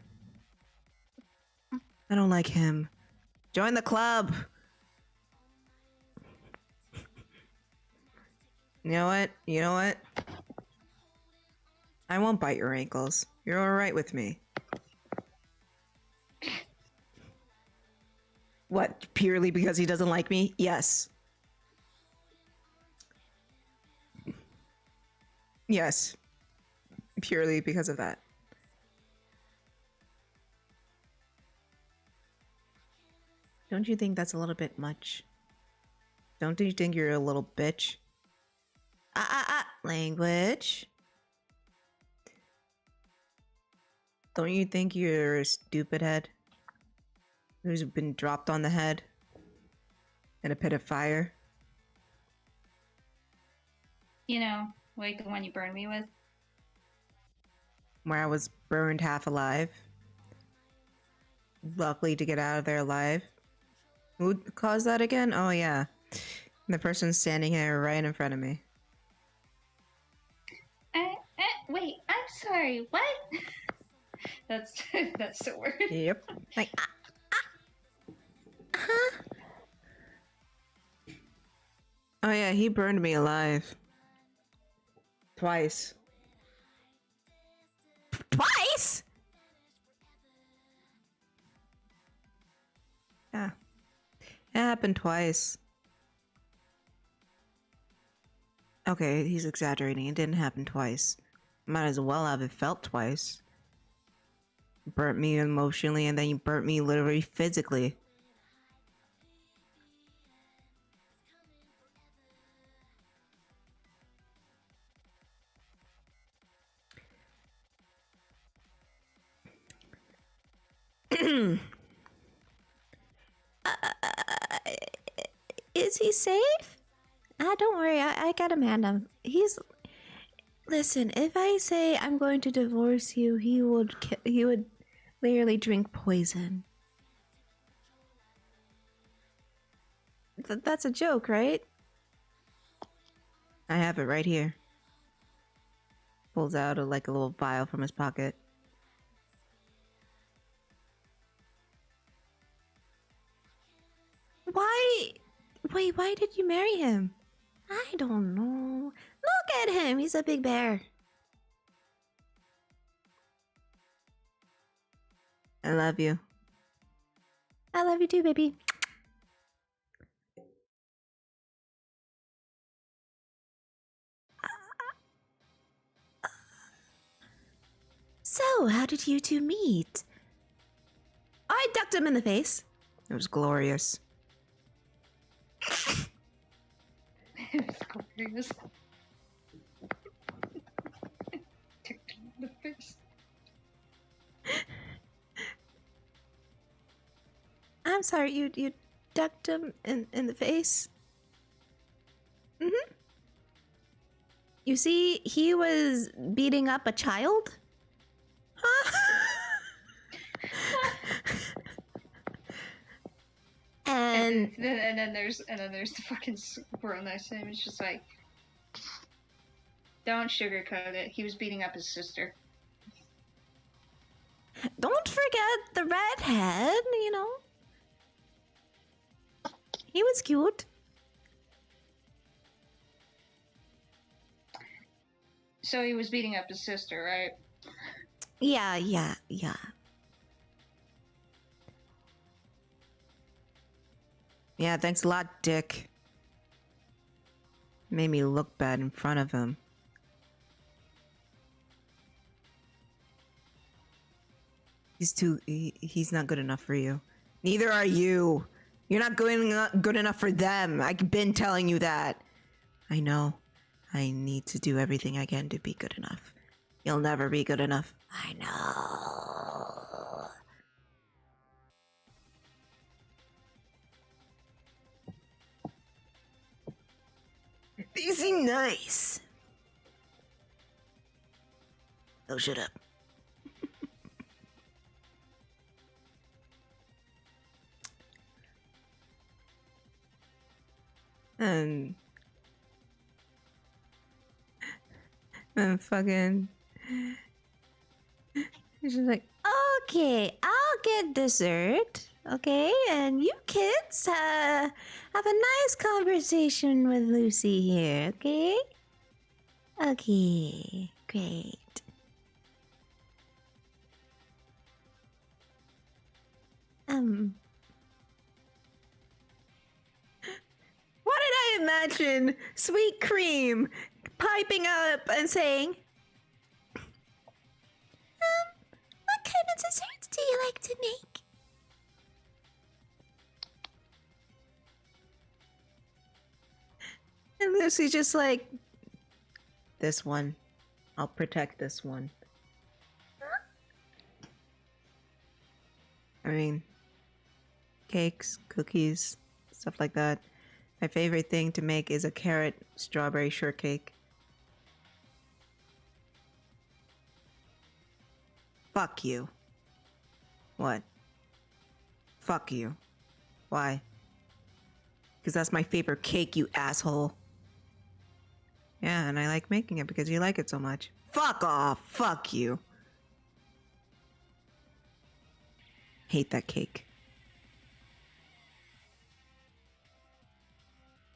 I don't like him. Join the club! You know what? I won't bite your ankles. You're alright with me. What, purely because he doesn't like me? Yes. Yes. Purely because of that. Don't you think that's a little bit much? Don't you think you're a little bitch? Language. Don't you think you're a stupid head? Who's been dropped on the head? In a pit of fire? You know, like the one you burned me with. Where I was burned half alive. Luckily to get out of there alive. Who caused that again? Oh yeah. The person standing here right in front of me. Wait, I'm sorry, what? That's so weird. Yep. Like, huh? Oh yeah, he burned me alive. Twice. Twice? Yeah. It happened twice. Okay, he's exaggerating. It didn't happen twice. Might as well have it felt twice. Burnt me emotionally and then you burnt me literally physically. Is he safe? Don't worry, I got him hand him. Listen, if I say I'm going to divorce you, he would literally drink poison. That's a joke, right? I have it right here. Pulls out like a little vial from his pocket. Why? Wait, why did you marry him? I don't know. Look at him, he's a big bear. I love you. I love you too, baby. So, how did you two meet? I ducked him in the face. It was glorious. It was glorious. Ticked him in the face. I'm sorry, you ducked him in the face? Mm-hmm. You see, he was beating up a child? Huh? and then there's the fucking squirrel next to him. It's just like, don't sugarcoat it. He was beating up his sister. don't forget the redhead, you know. He was cute. So he was beating up his sister, right? Yeah. Yeah, thanks a lot, Dick. Made me look bad in front of him. He's not good enough for you. Neither are you. You're not good enough for them. I've been telling you that. I know. I need to do everything I can to be good enough. You'll never be good enough. I know. These seem nice. Oh, shut up. And fucking she's just like, okay, I'll get dessert, okay, and you kids have a nice conversation with Lucy here, okay? Okay, great. What did I imagine? Sweet cream piping up and saying, What kind of desserts do you like to make? and Lucy's just like, this one. I'll protect this one. I mean, cakes, cookies, stuff like that. My favorite thing to make is a carrot strawberry shortcake. Fuck you. What? Fuck you. Why? Because that's my favorite cake, you asshole. Yeah, and I like making it because you like it so much. Fuck off. Fuck you. Hate that cake.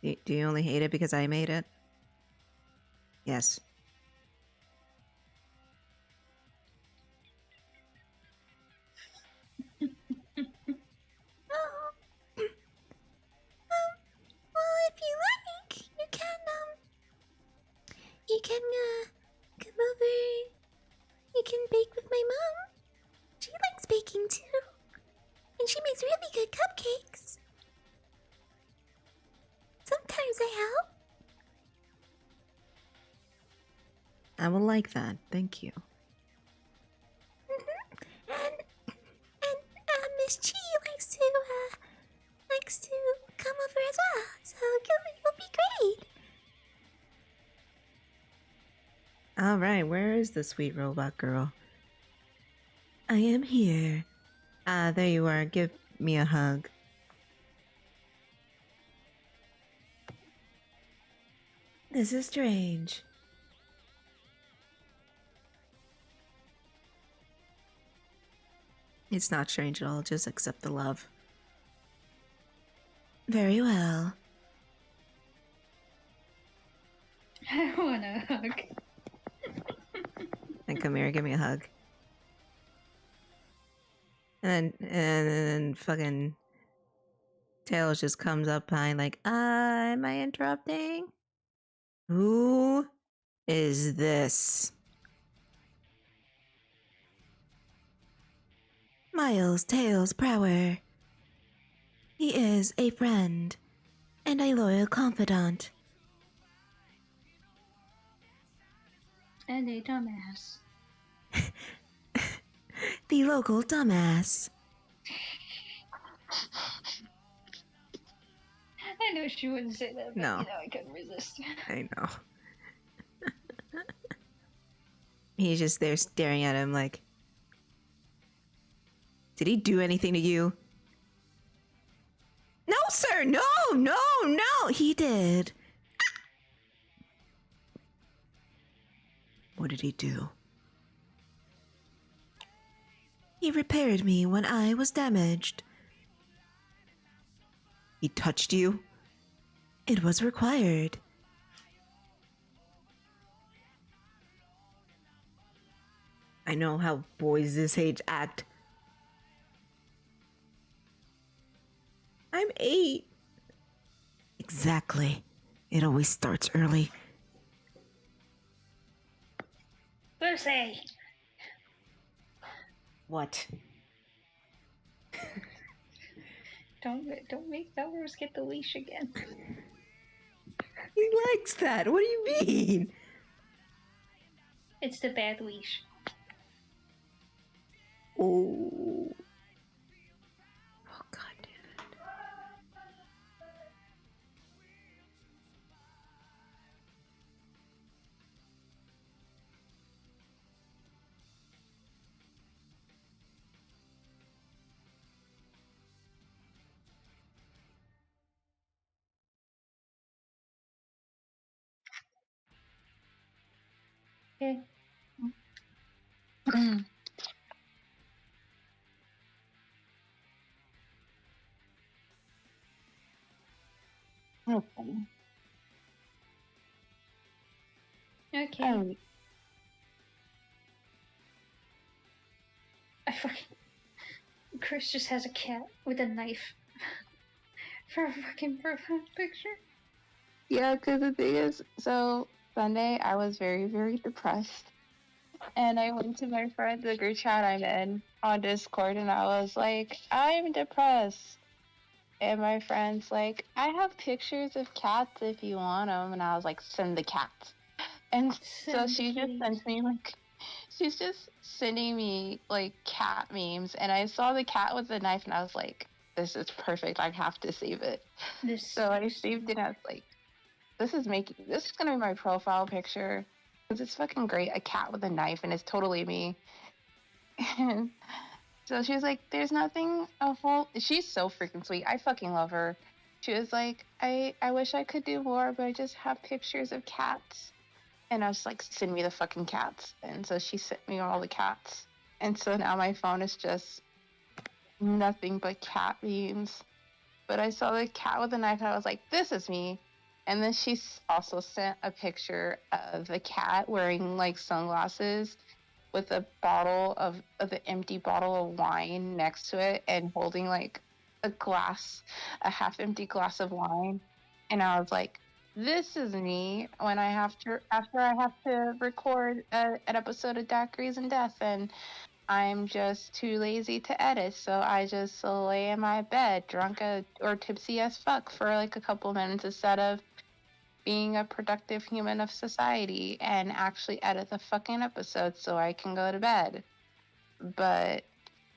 Do you only hate it because I made it? Yes. Well, if you like, you can come over. You can bake with my mom. She likes baking too. And she makes really good cupcakes. Sometimes I help. I will like that. Thank you. And Miss Chi likes to come over as well. So you'll be great. All right, where is the sweet robot girl? I am here. Ah, there you are. Give me a hug. This is strange. It's not strange at all. Just accept the love. Very well. I want a hug. And come here, give me a hug. And then fucking Tails just comes up behind like, am I interrupting? Who is this? Miles Tails Prower. He is a friend and a loyal confidant. And a dumbass. The local dumbass. I know she wouldn't say that, but No. you know, I couldn't resist. I know. He's just there staring at him like, did he do anything to you? No, sir! No! He did. What did he do? He repaired me when I was damaged. He touched you? It was required. I know how boys this age act. I'm 8. Exactly. It always starts early. Lucy! What? Don't make Belrose get the leash again. He likes that. What do you mean? It's the bad leash. Oh. Oh, God damn it. Okay. Okay. Okay. Oh, I fucking... Kris just has a cat with a knife for a fucking profile picture. yeah, because the thing is, so Sunday, I was very, very depressed. And I went to my friend, the group chat I'm in on Discord, and I was like, I'm depressed. And my friend's like, I have pictures of cats if you want them. And I was like, send the cats. And so Send the she just kitties. sent me like, she's just sending me like cat memes. And I saw the cat with the knife, and I was like, this is perfect. I have to save it. This So I saved it. I was like, this is gonna be my profile picture because it's fucking great. A cat with a knife, and it's totally me. And so she was like, "There's nothing a whole." She's so freaking sweet. I fucking love her. She was like, "I wish I could do more, but I just have pictures of cats." And I was like, "Send me the fucking cats." And so she sent me all the cats. And so now my phone is just nothing but cat memes. But I saw the cat with a knife, and I was like, "This is me." And then she also sent a picture of a cat wearing like sunglasses with a bottle of the empty bottle of wine next to it and holding like a half empty glass of wine. And I was like, this is me when after I have to record an episode of Daiquiris and Death, and I'm just too lazy to edit, so I just lay in my bed drunk or tipsy as fuck for like a couple minutes instead of being a productive human of society and actually edit the fucking episode so I can go to bed. But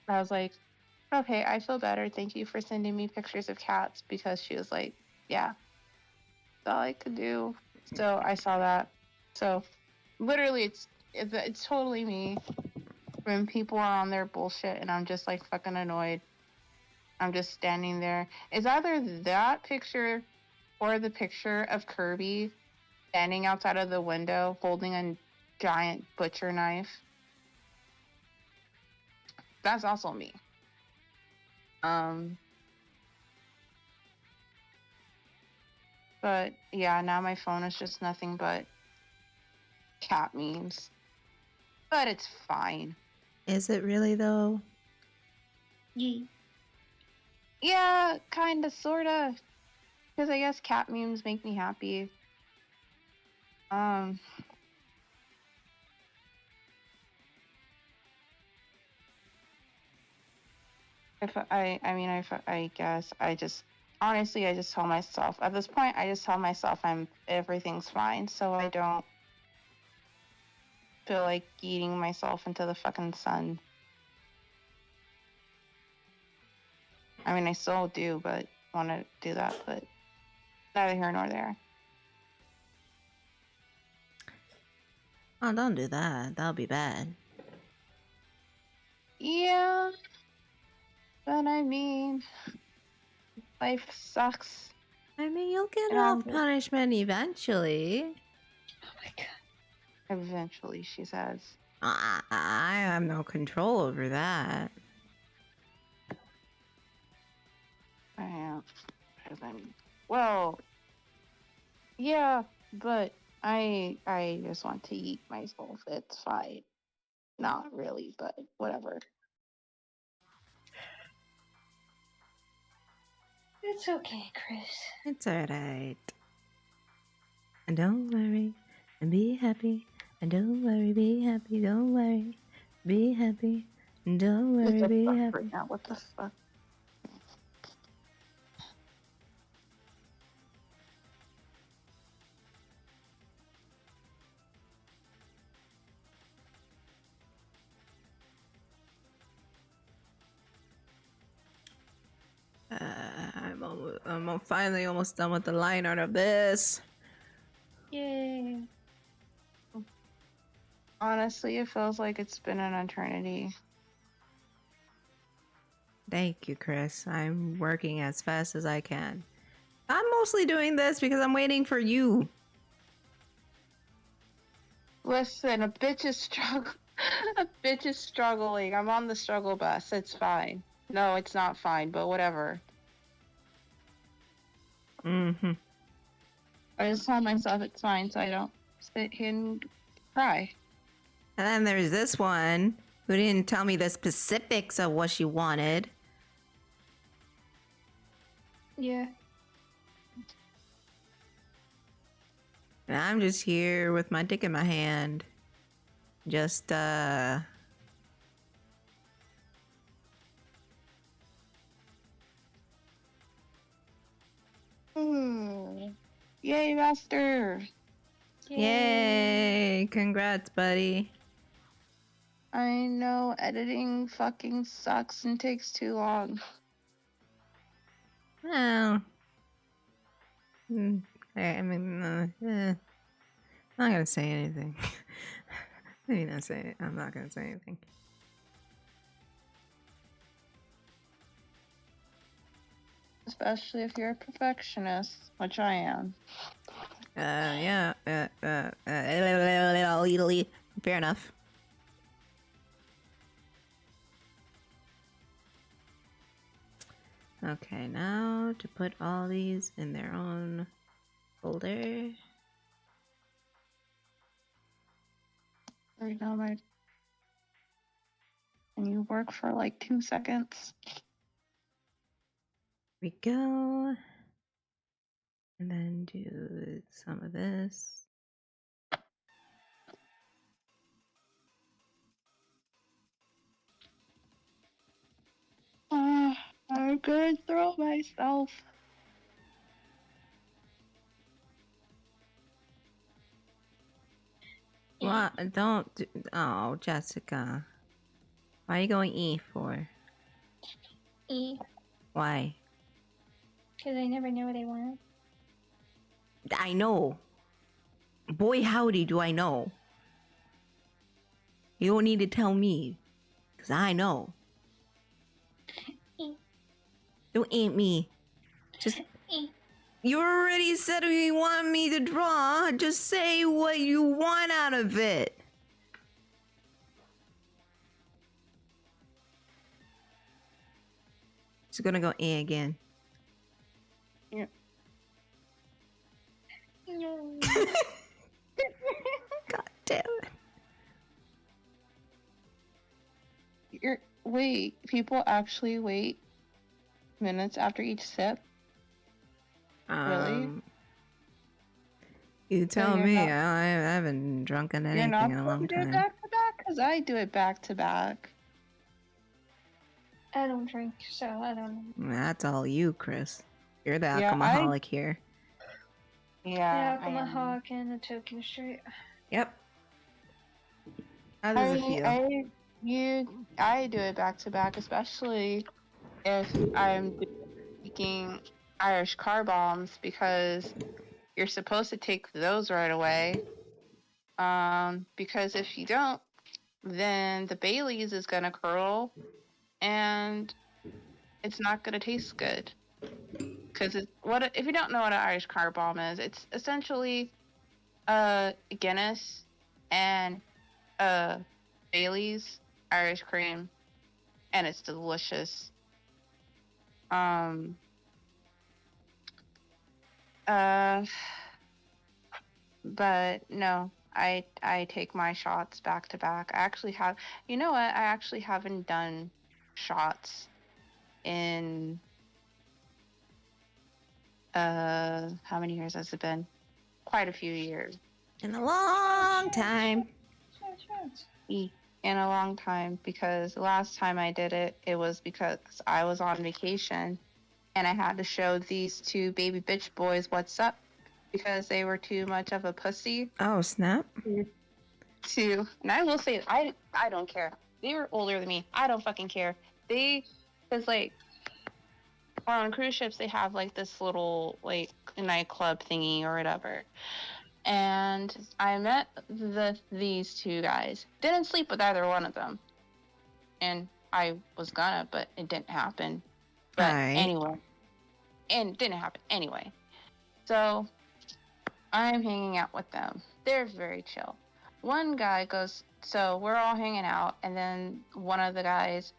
I was like, okay, I feel better. Thank you for sending me pictures of cats, because she was like, yeah, that's all I could do. So I saw that. So literally, it's totally me when people are on their bullshit and I'm just like fucking annoyed. I'm just standing there. It's either that picture or the picture of Kirby standing outside of the window holding a giant butcher knife. That's also me. But yeah, now my phone is just nothing but cat memes. But it's fine. Is it really though? Yee. Yeah, kinda, sorta. Because I guess cat memes make me happy. I guess I just honestly I just tell myself at this point I just tell myself everything's fine, so I don't feel like eating myself into the fucking sun. I mean, I still do, but want to do that, but neither here nor there. Oh, don't do that. That'll be bad. Yeah, but I mean, life sucks. I mean, you'll get And off punishment eventually. Oh my god. Eventually, she says. I have no control over that. I am. Because I'm. Well, yeah, but I just want to eat myself. It's fine. Not really, but whatever. It's okay, Kris. It's alright. And don't worry, and be happy. And don't worry, be happy. Don't worry, be happy. And don't worry, What the be fuck happy. right now? What the fuck? I'm finally almost done with the line art of this. Yay. Honestly, it feels like it's been an eternity. Thank you, Kris. I'm working as fast as I can. I'm mostly doing this because I'm waiting for you. Listen, a bitch is a bitch is struggling. I'm on the struggle bus. It's fine. No, it's not fine, but whatever. Mm-hmm. I just tell myself it's fine so I don't sit here and cry. And then there's this one who didn't tell me the specifics of what she wanted. Yeah. And I'm just here with my dick in my hand. Just, Yay, master! Yay! Congrats, buddy. I know editing fucking sucks and takes too long. Well, I mean, I'm not gonna say anything. Maybe not say it. I'm not gonna say anything. Especially if you're a perfectionist, which I am. Yeah. Fair enough. Okay, now to put all these in their own folder. Right now, and you work for like 2 seconds. We go. And then do some of this. I'm gonna throw myself. What? Don't do. Oh, Jessica. Why are you going E for? E, Why? because I never know what I want. I know. Boy, howdy, do I know. You don't need to tell me. Because I know. E. Don't ain't me. Just. E. You already said you want me to draw. Just say what you want out of it. Just gonna go A again. Yeah. No. God damn it. Wait, people actually wait minutes after each sip? Really? You tell you're me. not- I haven't drunken You're anything not in a supposed long to do it time. back to back? Because I do it back to back. I don't drink, so I don't know. That's all you, Kris. You're the Yeah, alcoholic here. Yeah, The alcoholic and the token straight. Yep. How does it feel? I do it back to back, especially if I'm making Irish car bombs, because you're supposed to take those right away. Because if you don't, then the Bailey's is gonna curl, and it's not gonna taste good. Because if you don't know what an Irish car bomb is, it's essentially Guinness and Bailey's Irish cream, and it's delicious. But no, I take my shots back to back. I actually have, you know what? I actually haven't done shots in how many years has it been? Quite a few years. In a long time. In a long time, because the last time I did it, it was because I was on vacation and I had to show these two baby bitch boys what's up because they were too much of a pussy Oh, snap. to, and I will say, I don't care. They were older than me. I don't fucking care. Because like, on cruise ships, they have like this little like nightclub thingy or whatever. And I met these two guys. Didn't sleep with either one of them. And I was gonna, but it didn't happen. But anyway. And it didn't happen anyway. So I'm hanging out with them. They're very chill. One guy goes, so we're all hanging out, and then one of the guys,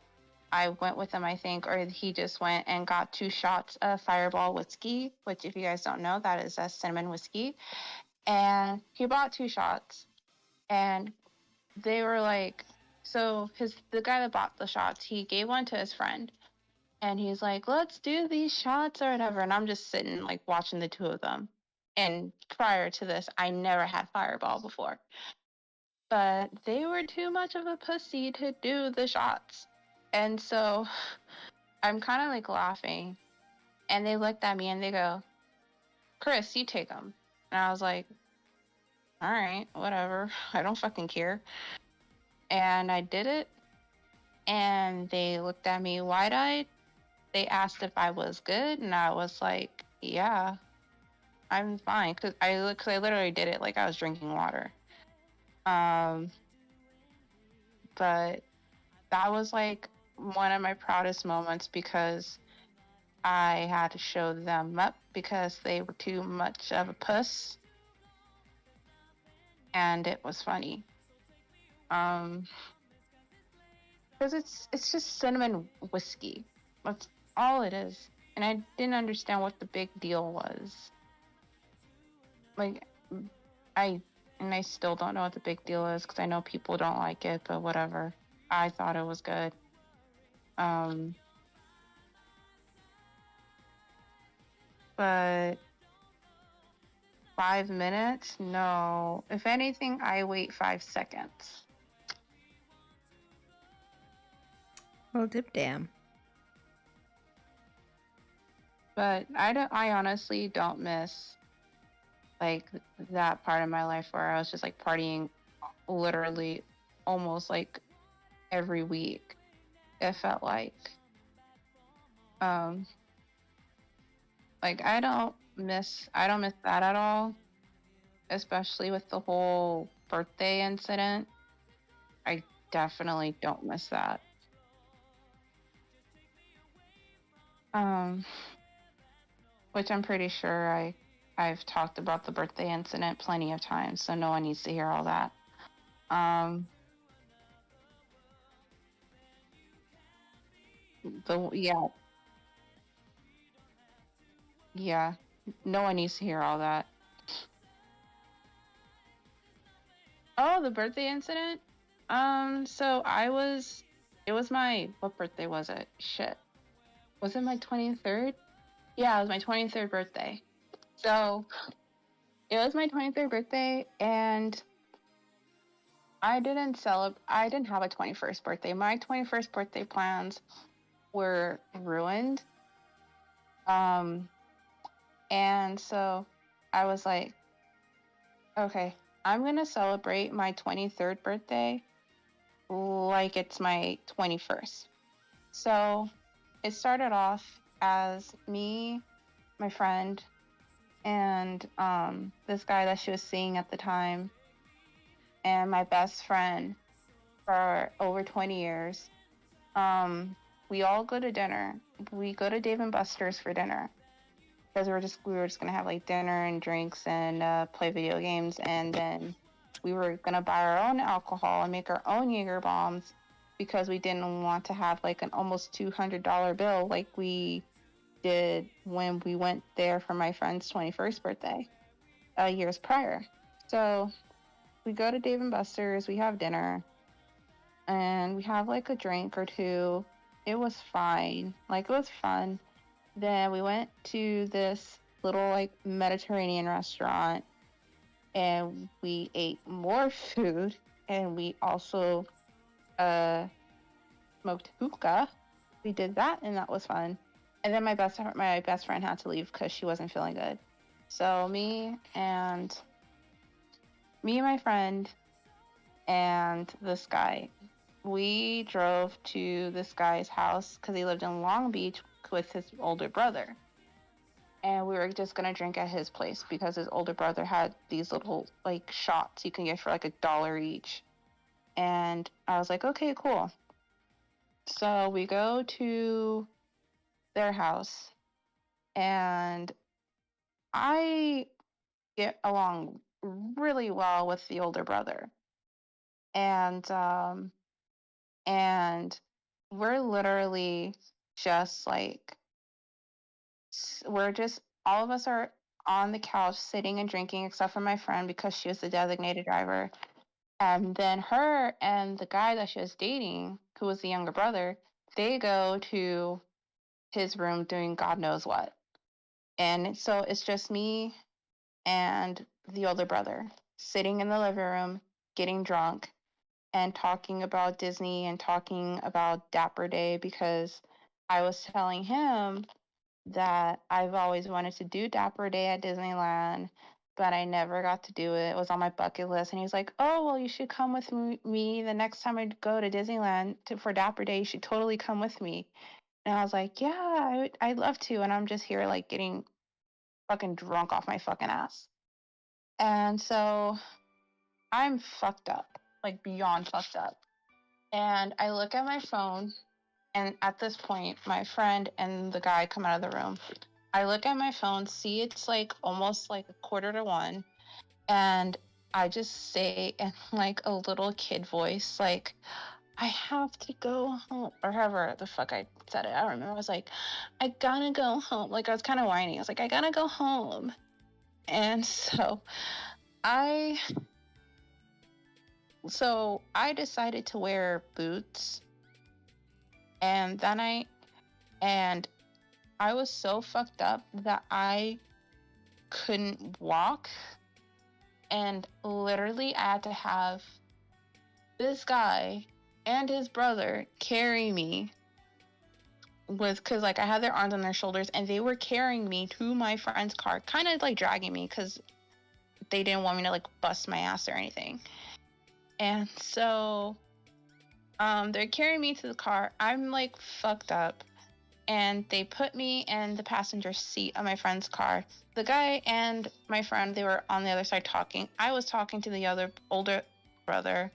I went with him, I think, or he just went and got 2 shots of Fireball whiskey, which, if you guys don't know, that is a cinnamon whiskey. And he bought 2 shots, and they were like, so the guy that bought the shots, he gave one to his friend, and he's like, let's do these shots or whatever. And I'm just sitting, like, watching the two of them. And prior to this, I never had Fireball before. But they were too much of a pussy to do the shots. And so I'm kind of like laughing. And they looked at me and they go, Kris, you take them. And I was like, all right, whatever. I don't fucking care. And I did it. And they looked at me wide eyed. They asked if I was good. And I was like, yeah, I'm fine. Cause I literally did it like I was drinking water. But that was like one of my proudest moments because I had to show them up because they were too much of a puss. And it was funny. Because it's just cinnamon whiskey. That's all it is. And I didn't understand what the big deal was. Like, I still don't know what the big deal is because I know people don't like it, but whatever. I thought it was good. But 5 minutes? No. If anything, I wait 5 seconds. Well, dip damn. But I honestly don't miss like that part of my life where I was just like partying literally almost like every week. It felt like like I don't miss that at all, especially with the whole birthday incident. I definitely don't miss that. Which I'm pretty sure I've talked about the birthday incident plenty of times, so no one needs to hear all that. Yeah, no one needs to hear all that. Oh, the birthday incident? So it was what birthday was it? Shit. Was it my 23rd? Yeah, it was my 23rd birthday. So it was my 23rd birthday and I didn't have a 21st birthday. My 21st birthday plans were ruined. And so I was like, okay, I'm going to celebrate my 23rd birthday like it's my 21st. So it started off as me, my friend, and this guy that she was seeing at the time, and my best friend for over 20 years. We all go to dinner. We go to Dave & Buster's for dinner because we were just gonna have like dinner and drinks and play video games, and then we were gonna buy our own alcohol and make our own Jaeger bombs because we didn't want to have like an almost $200 bill like we did when we went there for my friend's 21st birthday years prior. So we go to Dave & Buster's, we have dinner, and we have like a drink or two. It was fine. Like, it was fun. Then we went to this little like Mediterranean restaurant and we ate more food, and we also smoked hookah. We did that, and that was fun. And then my best friend had to leave because she wasn't feeling good. So me and my friend and this guy, we drove to this guy's house because he lived in Long Beach with his older brother. And we were just going to drink at his place because his older brother had these little like shots you can get for like $1 each. And I was like, okay, cool. So we go to their house, and I get along really well with the older brother. And we're literally just like, all of us are on the couch sitting and drinking except for my friend because she was the designated driver. And then her and the guy that she was dating, who was the younger brother, they go to his room doing God knows what. And so it's just me and the older brother sitting in the living room, getting drunk, and talking about Disney and talking about Dapper Day because I was telling him that I've always wanted to do Dapper Day at Disneyland, but I never got to do it. It was on my bucket list. And he's like, oh, well, you should come with me the next time I go to Disneyland for Dapper Day. You should totally come with me. And I was like, yeah, I'd love to. And I'm just here like getting fucking drunk off my fucking ass. And so I'm fucked up, like beyond fucked up. And I look at my phone, and at this point, my friend and the guy come out of the room. I look at my phone, see it's like almost like 1:45, and I just say in like a little kid voice, like, I have to go home, or however the fuck I said it. I don't remember. I was like, I gotta go home. Like I was kind of whiny. I was like, I gotta go home. And I I decided to wear boots, and and I was so fucked up that I couldn't walk, and literally I had to have this guy and his brother carry me because like I had their arms on their shoulders, and they were carrying me to my friend's car, kind of like dragging me because they didn't want me to like bust my ass or anything. And so they're carrying me to the car. I'm like fucked up, and they put me in the passenger seat of my friend's car. The guy and my friend, they were on the other side talking. I was talking to the other older brother,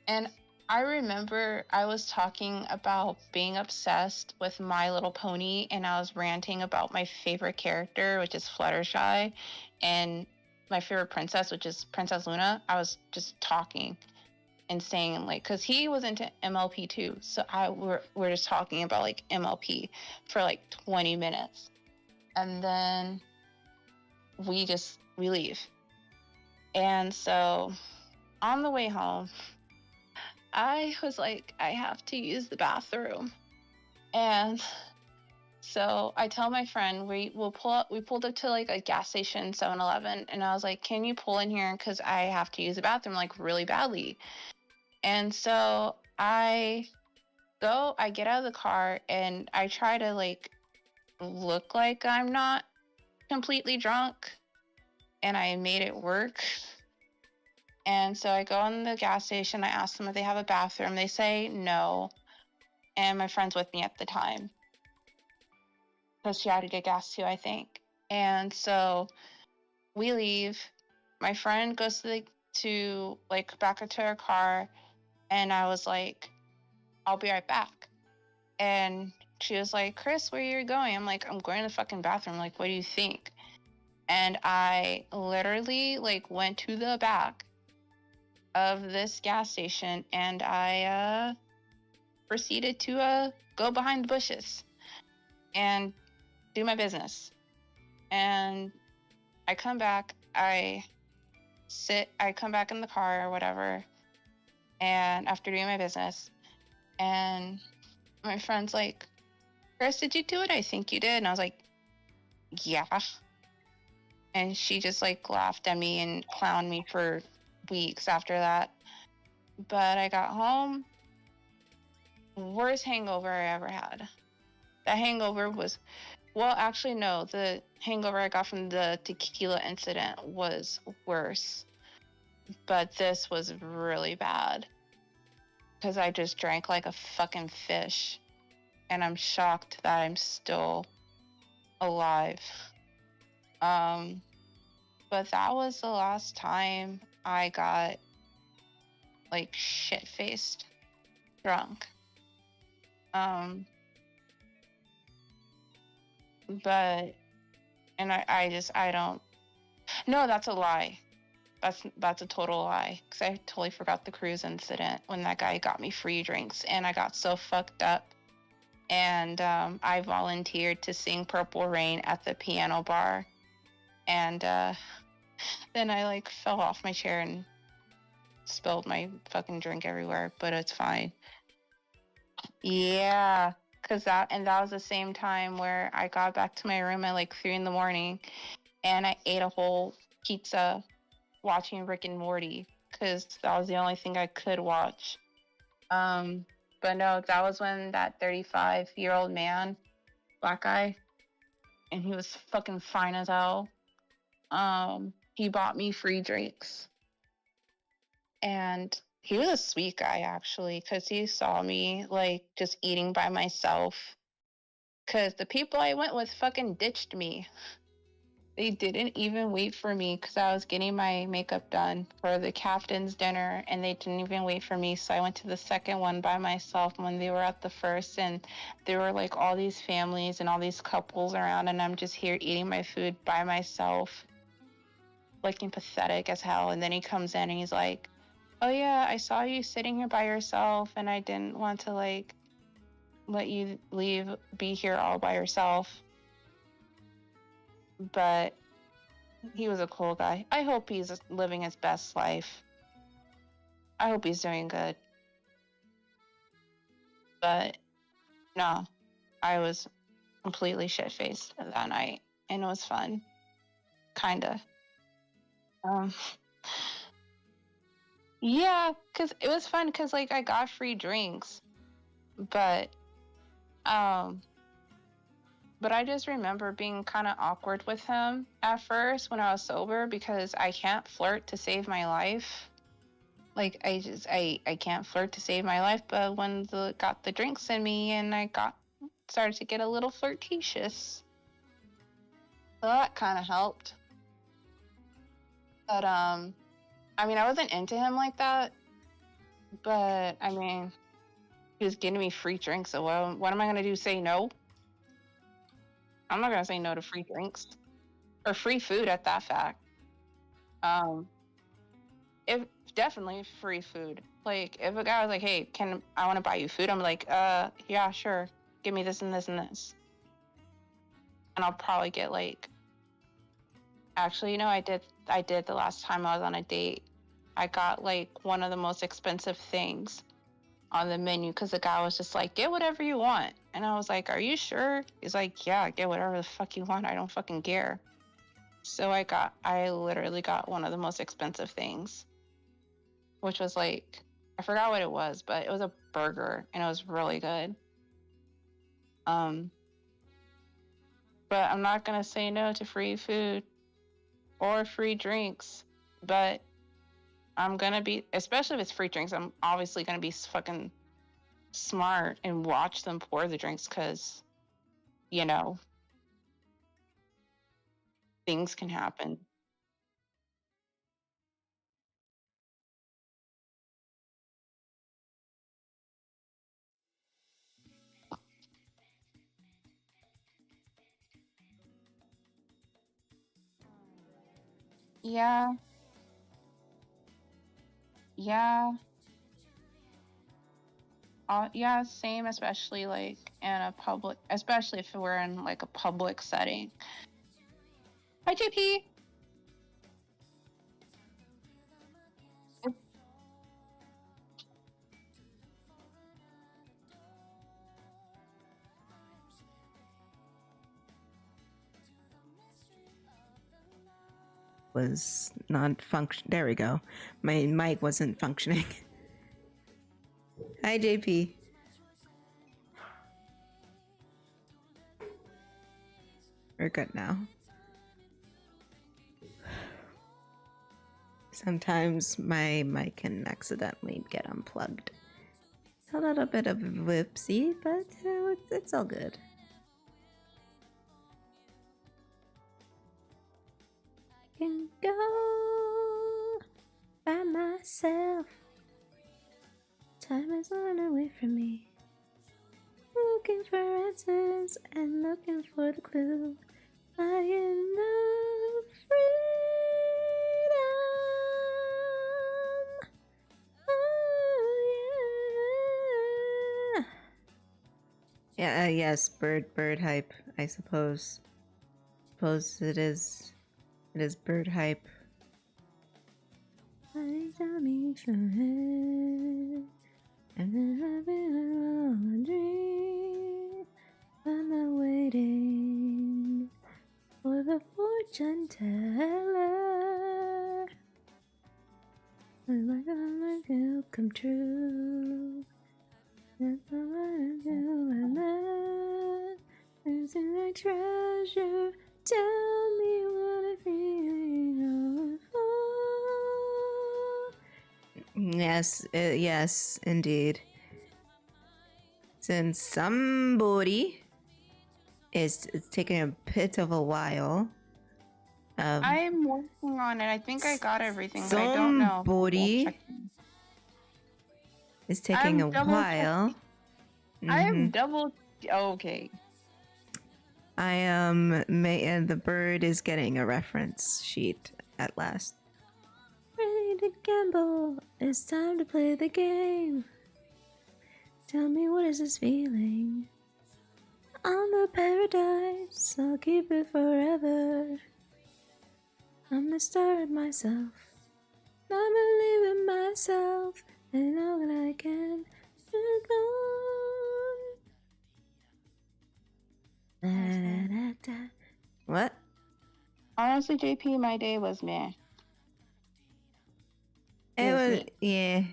and I remember I was talking about being obsessed with My Little Pony, and I was ranting about my favorite character, which is Fluttershy, and my favorite princess, which is Princess Luna. I was just talking and saying like, because he was into MLP too, so we're just talking about like MLP for like 20 minutes, and then we leave. And so on the way home, I was like, I have to use the bathroom. And so I tell my friend, we pulled up to like a gas station, 7-Eleven, and I was like, can you pull in here? Because I have to use the bathroom like really badly. And so I get out of the car, and I try to like look like I'm not completely drunk, and I made it work. And so I go in the gas station, I ask them if they have a bathroom. They say no. And my friend's with me at the time, because she had to get gas too, I think. And so we leave. My friend goes to back into her car, and I was like, I'll be right back. And she was like, Kris, where are you going? I'm like, I'm going to the fucking bathroom. Like, what do you think? And I literally like went to the back of this gas station, and I proceeded to go behind the bushes and do my business. And I come back, I come back in the car or whatever, and after doing my business, and my friend's like, Kris, did you do it? I think you did. And I was like, yeah. And she just like laughed at me and clowned me for weeks after that. But I got home, worst hangover I ever had. That hangover was, well, actually no, the hangover I got from the tequila incident was worse. But this was really bad, because I just drank like a fucking fish, and I'm shocked that I'm still alive. But that was the last time I got like shit-faced drunk. But, and I don't, no, that's a lie. That's a total lie, because I totally forgot the cruise incident when that guy got me free drinks, and I got so fucked up, and I volunteered to sing Purple Rain at the piano bar, and then I like fell off my chair and spilled my fucking drink everywhere, but it's fine. Yeah, because that was the same time where I got back to my room at like 3 a.m, and I ate a whole pizza, watching Rick and Morty, because that was the only thing I could watch. But no, that was when that 35-year-old man, black guy, and he was fucking fine as hell. He bought me free drinks. And he was a sweet guy, actually, because he saw me, like, just eating by myself. Because the people I went with fucking ditched me. They didn't even wait for me because I was getting my makeup done for the captain's dinner, and they didn't even wait for me. So I went to the second one by myself when they were at the first, and there were like all these families and all these couples around, and I'm just here eating my food by myself, looking pathetic as hell. And then he comes in and he's like, "Oh yeah, I saw you sitting here by yourself, and I didn't want to like let you be here all by yourself." But he was a cool guy. I hope he's living his best life. I hope he's doing good. But no, I was completely shit-faced that night, and it was fun. Kinda. Yeah, because it was fun because like I got free drinks. But I just remember being kind of awkward with him at first when I was sober because I can't flirt to save my life. Like I can't flirt to save my life, but when got the drinks in me and I started to get a little flirtatious. So that kind of helped. But I mean, I wasn't into him like that, but I mean, he was getting me free drinks, so what am I going to do, say no? I'm not going to say no to free drinks. Or free food at that fact. If definitely free food. Like, if a guy was like, "Hey, I want to buy you food," I'm like, yeah, sure. Give me this and this and this. And I'll probably get like, actually, you know, I did the last time I was on a date. I got like one of the most expensive things on the menu because the guy was just like, "Get whatever you want." And I was like, "Are you sure?" He's like, "Yeah, get whatever the fuck you want. I don't fucking care." So I literally got one of the most expensive things, which was like, I forgot what it was, but it was a burger and it was really good. But I'm not gonna say no to free food or free drinks, but I'm gonna be, especially if it's free drinks, I'm obviously gonna be fucking smart and watch them pour the drinks because, you know, things can happen. Yeah, yeah, yeah, same, especially like in a public, especially if we're in like a public setting. Hi, JP. Was not function. There we go. My mic wasn't functioning. Hi, JP. We're good now. Sometimes my mic can accidentally get unplugged. It's a little bit of a whoopsie, but it's all good. I can go by myself. Time is running away from me. Looking for answers and looking for the clue. Flying the freedom. Oh, yeah. Yes, bird hype, I suppose. Suppose it is bird hype. I Charmy and then I've been on a dream. I'm not waiting for the fortune teller. come true. That's what I do. I love. It's in my treasure. Tell me what I'm feeling for. Yes, yes, indeed. Since somebody is it's taking a bit of a while. I'm working on it. I think I got everything, but I don't know. Somebody is taking I'm a double while. I am Mhm. double. Okay. I and the bird is getting a reference sheet at last. Ready to gamble. It's time to play the game. Tell me, what is this feeling? On the paradise, I'll keep it forever. I'm the star of myself. I believe in myself, and all that I can do. What? Honestly, JP, my day was meh. It was, me. yeah.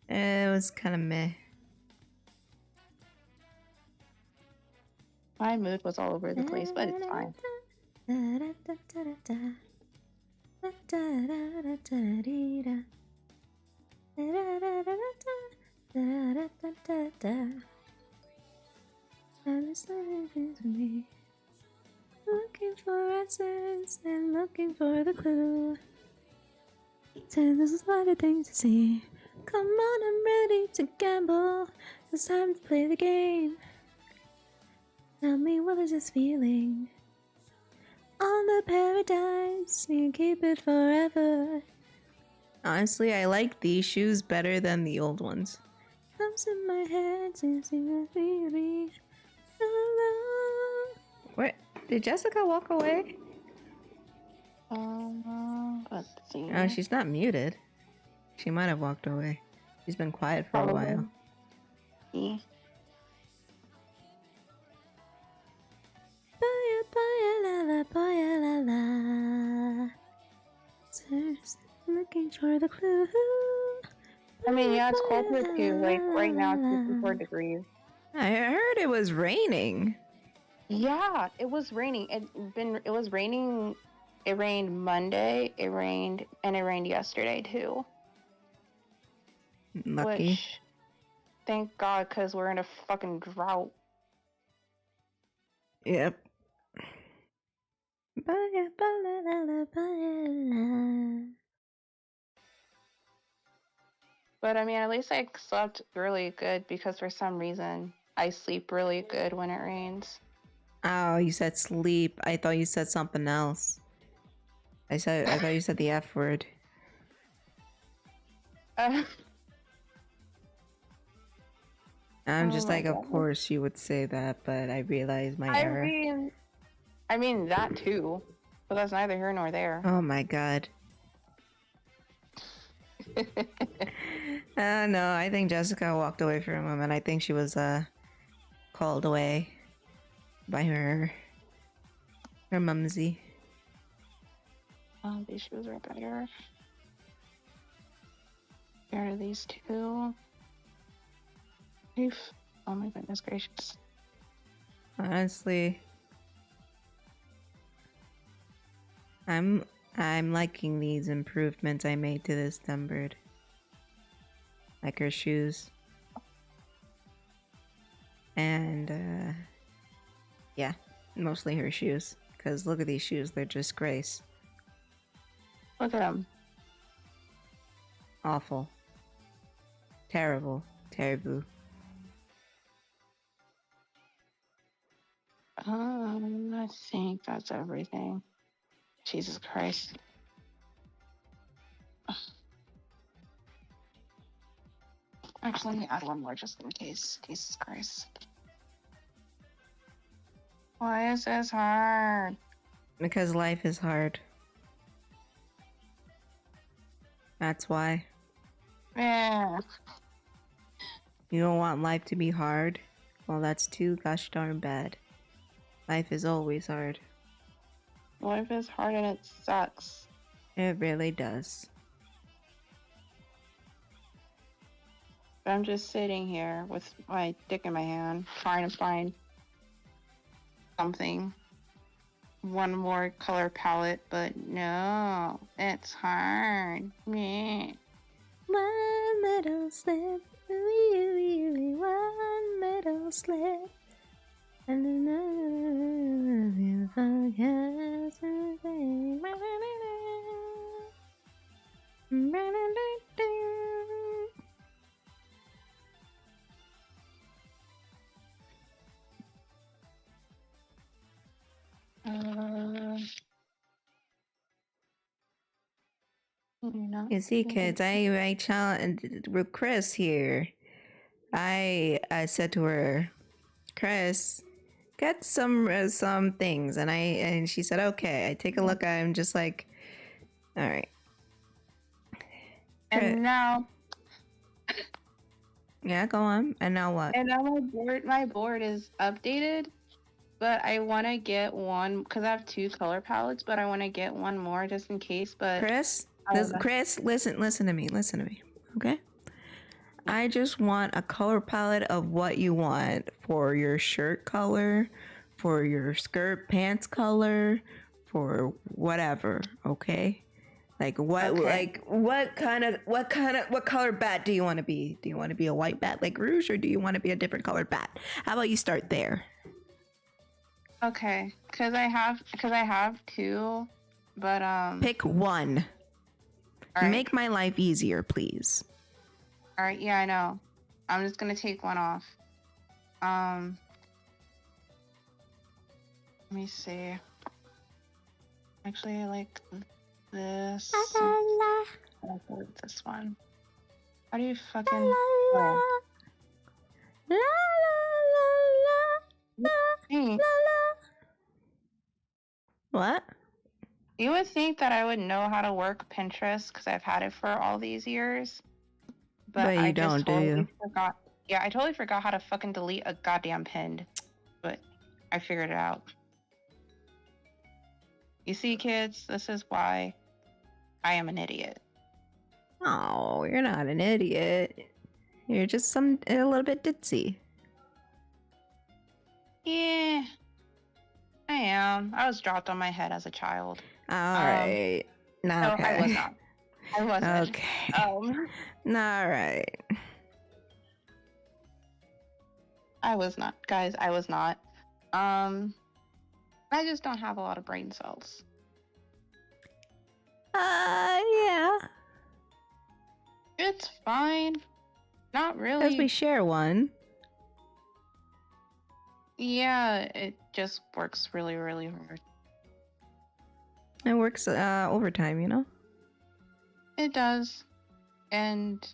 It was kind of meh. My mood was all over the place, but it's fine. Looking for answers and looking for the clue. Say this is a lot of things to see. Come on, I'm ready to gamble. It's time to play the game. Tell me, what is this feeling? On the paradise, you keep it forever. Honestly, I like these shoes better than the old ones. Comes in my head, sing me. Where did Jessica walk away? Let's see. Oh, she's not muted. She might have walked away. She's been quiet for a while. Yeah. Boya la la. Search, looking for the clue. I mean, yeah, it's cold here too. Like right now, it's 54 degrees. I heard it was raining. Yeah, it was raining. It was raining. It rained Monday. It rained yesterday too. Lucky. Which, thank God, because we're in a fucking drought. Yep. Boya la la. But I mean, at least I slept really good because for some reason I sleep really good when it rains. Oh, you said sleep. I thought you said something else. I thought you said the F word. I'm just Oh my like, of God. course you would say that, but I realized my error. I mean that too, but that's neither here nor there. Oh my god. No, I think Jessica walked away for a moment. I think she was called away by her mumsy. Oh, these shoes are better. Compared to these two. Oof. Oh my goodness gracious. Honestly, I'm liking these improvements I made to this dumb bird. Like her shoes. And yeah, mostly her shoes. Because look at these shoes, they're disgrace. Look at them. Awful. Terrible. Terrible. I think that's everything. Jesus Christ. Actually, let me add one more just in case. Jesus Christ. Why is this hard? Because life is hard. That's why. Yeah. You don't want life to be hard? Well, that's too gosh darn bad. Life is always hard. Life is hard and it sucks. It really does. But I'm just sitting here with my dick in my hand, trying to find something. One more color palette, but no, it's hard. Meh. One little slip, one little slip, and another podcast. You see, kids, I challenge with Kris here. I said to her, Kris, get some things, and she said, okay. I take a look. I'm just like, all right. And now, Yeah, go on. And now what? and now my board is updated, but I want to get one because I have 2 color palettes, but I want to get one more just in case. But Kris, Kris, listen to me, okay? I just want a color palette of what you want for your shirt color, for your skirt pants color, for whatever, okay? Like what what color bat do you want to be? Do you want to be a white bat like Rouge, or do you want to be a different colored bat? How about you start there? Okay, because I have 2, but Pick one. all right. Make my life easier, please. All right, yeah, I know. I'm just gonna take one off. Let me see. Actually, I like this. La la I like this one. How do you fucking? la Oh. la la Hey, la la. What? you would think that I would know how to work Pinterest because I've had it for all these years, But you I don't, just do totally you? forgot. Yeah, I totally forgot how to fucking delete a goddamn pin, but I figured it out. You see, kids, this is why I am an idiot. Oh, you're not an idiot. You're just a little bit ditzy. Yeah, I am. I was dropped on my head as a child. All right. No, Okay. I was not. I wasn't. Okay. Um, All right. I was not, guys. I was not. I just don't have a lot of brain cells. Yeah. It's fine. Not Because really. we share one. Yeah, it just works really, really hard. It works overtime, you know? It does. And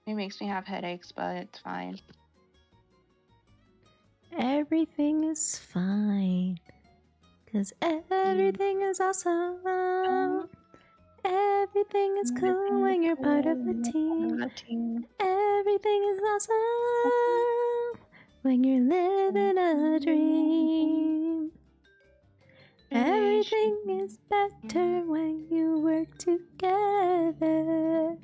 it makes me have headaches, but it's fine. Everything is fine. 'Cause everything is awesome. Everything is cool when you're part of the team. Everything is awesome when you're living a dream. Everything is better when you work together.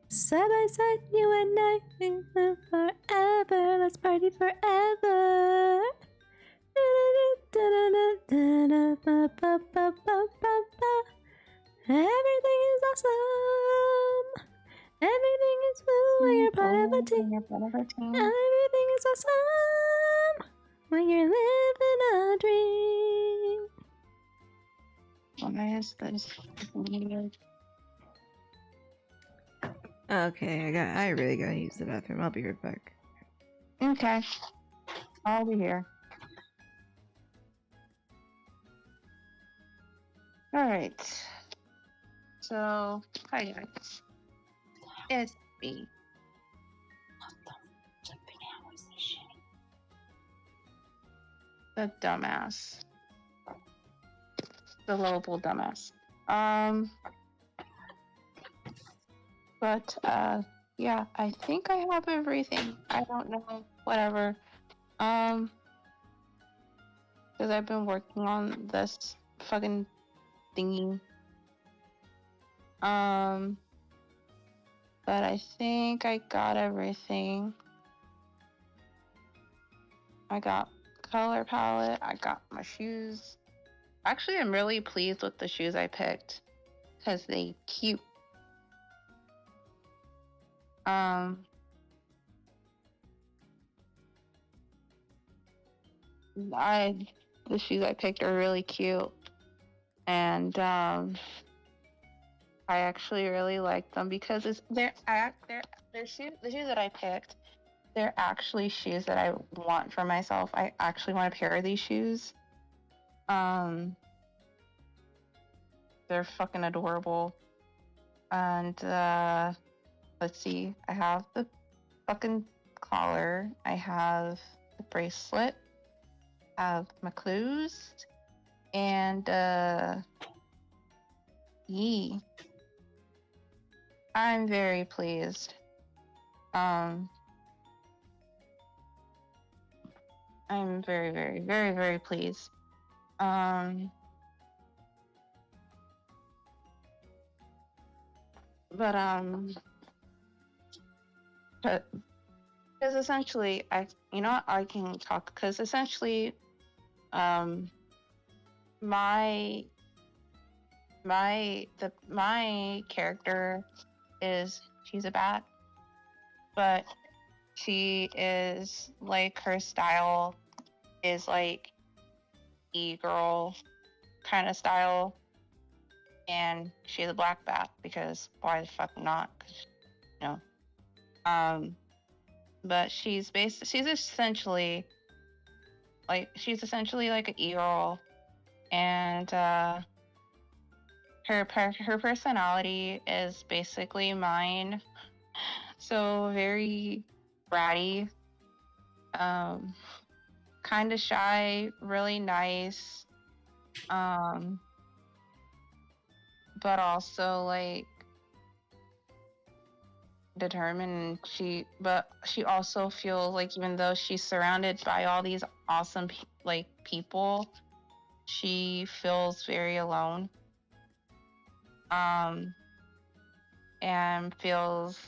Side by side, you and I will live forever. Let's party forever. Everything is awesome. Everything is blue when you're part of a team. Everything is awesome when you're living a dream. Why is this? Okay, I really gotta use the bathroom. I'll be right back. Okay. I'll be here. Alright. So, hi guys. It's me. The dumbass. The lovable dumbass. But, yeah, I think I have everything. I don't know. Whatever. Because I've been working on this fucking thingy. But I think I got everything. I got color palette. I got my shoes. Actually, I'm really pleased with the shoes I picked because they cute. The shoes I picked are really cute, and I actually really like them because the shoes that I picked. They're actually shoes that I want for myself. I actually want a pair of these shoes. They're fucking adorable. And let's see. I have the fucking collar. I have the bracelet. I have my clues. And yee. I'm very pleased. I'm very, very, very, very pleased. But because essentially, I can talk because essentially, my character she's a bat, but she is like her style is like e-girl kind of style, and she's a black bat because why the fuck not? But she's essentially like an e-girl, and her personality is basically mine. So very bratty, kind of shy, really nice, but also like determined. She also feels like even though she's surrounded by all these awesome people, she feels very alone, and feels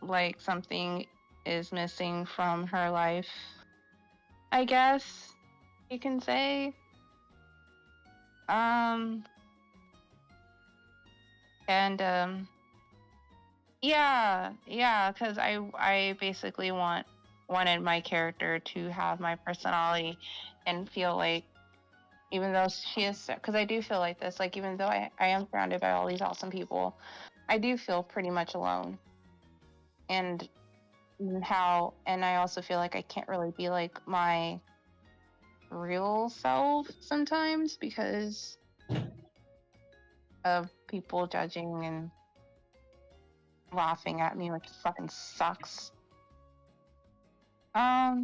like something is missing from her life, I guess you can say. Because I basically wanted my character to have my personality and feel like, even though she is, because I do feel like this, like even though I am surrounded by all these awesome people, I do feel pretty much alone. And I also feel like I can't really be like my real self sometimes because of people judging and laughing at me, which fucking sucks. Yeah,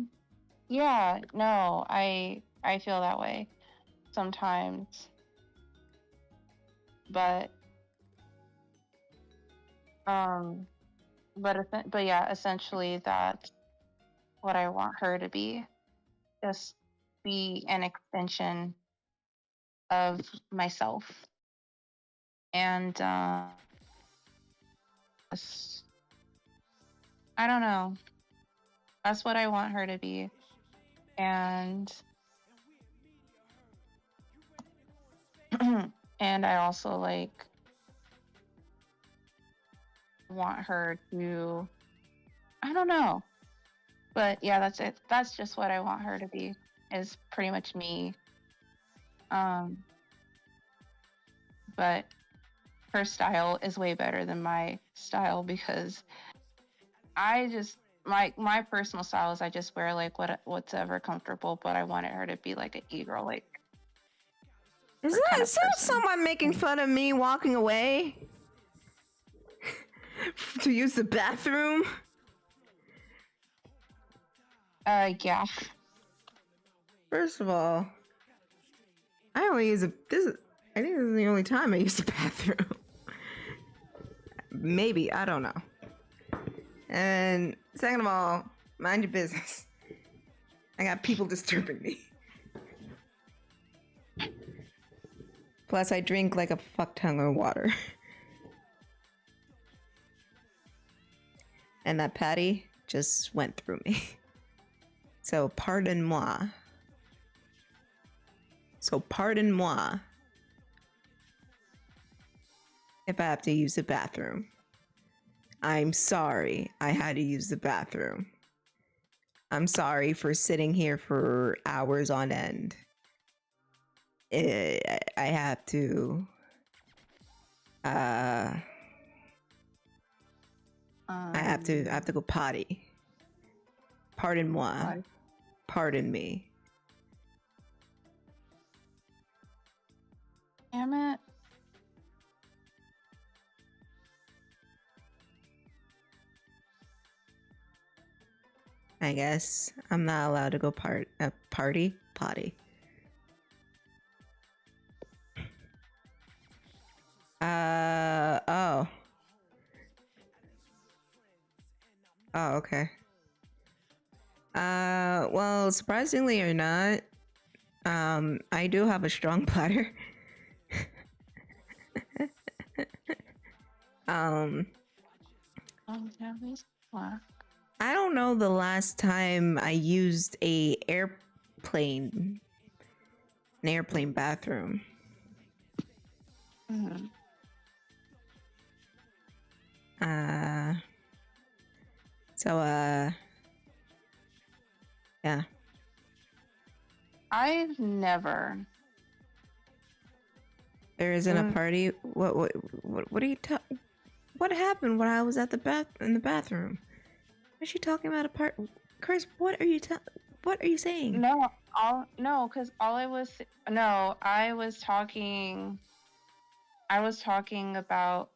no, I feel that way sometimes. But yeah, essentially that's what I want her to be. Just be an extension of myself. And I don't know. That's what I want her to be. And and I also like want her to, I don't know. But yeah, that's it. That's just what I want her to be, is pretty much me. But her style is way better than my style because I just my personal style is I just wear like what's ever comfortable, but I wanted her to be like an e-girl, like. Is that someone making fun of me walking away to use the bathroom? Yeah. First of all, I only use I think this is the only time I use the bathroom. Maybe, I don't know. And second of all, mind your business. I got people disturbing me. Plus, I drink like a fuck ton of water. And that patty just went through me. So pardon moi. So pardon moi if I have to use the bathroom. I'm sorry I had to use the bathroom. I'm sorry for sitting here for hours on end. I have to I have to go potty. Pardon moi. Pardon me. Damn it. I guess I'm not allowed to go potty. Oh. Oh, okay. Well, surprisingly or not, I do have a strong bladder. I don't know the last time I used an airplane bathroom. Mm-hmm. Yeah. I've never. There isn't a party. What are you talking? What happened when I was at in the bathroom? Is she talking about a part? Kris, what are you saying? No, because I was talking about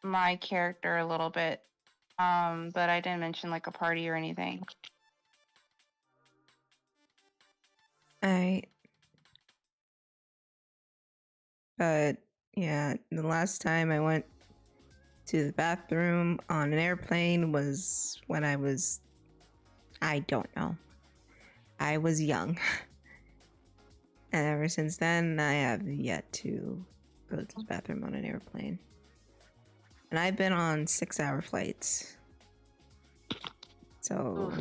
my character a little bit, but I didn't mention like a party or anything. But yeah, the last time I went to the bathroom on an airplane was when I don't know. I was young. And ever since then, I have yet to go to the bathroom on an airplane. And I've been on 6-hour flights. So,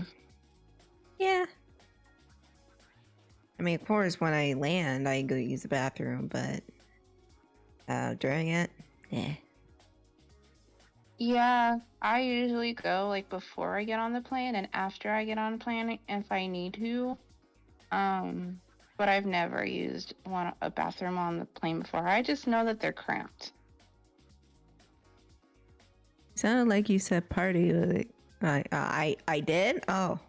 yeah. I mean, of course, when I land, I go use the bathroom, but during it, yeah. Yeah, I usually go like before I get on the plane and after I get on the plane if I need to. But I've never used a bathroom on the plane before. I just know that they're cramped. Sounded like you said party. Like, I did? Oh.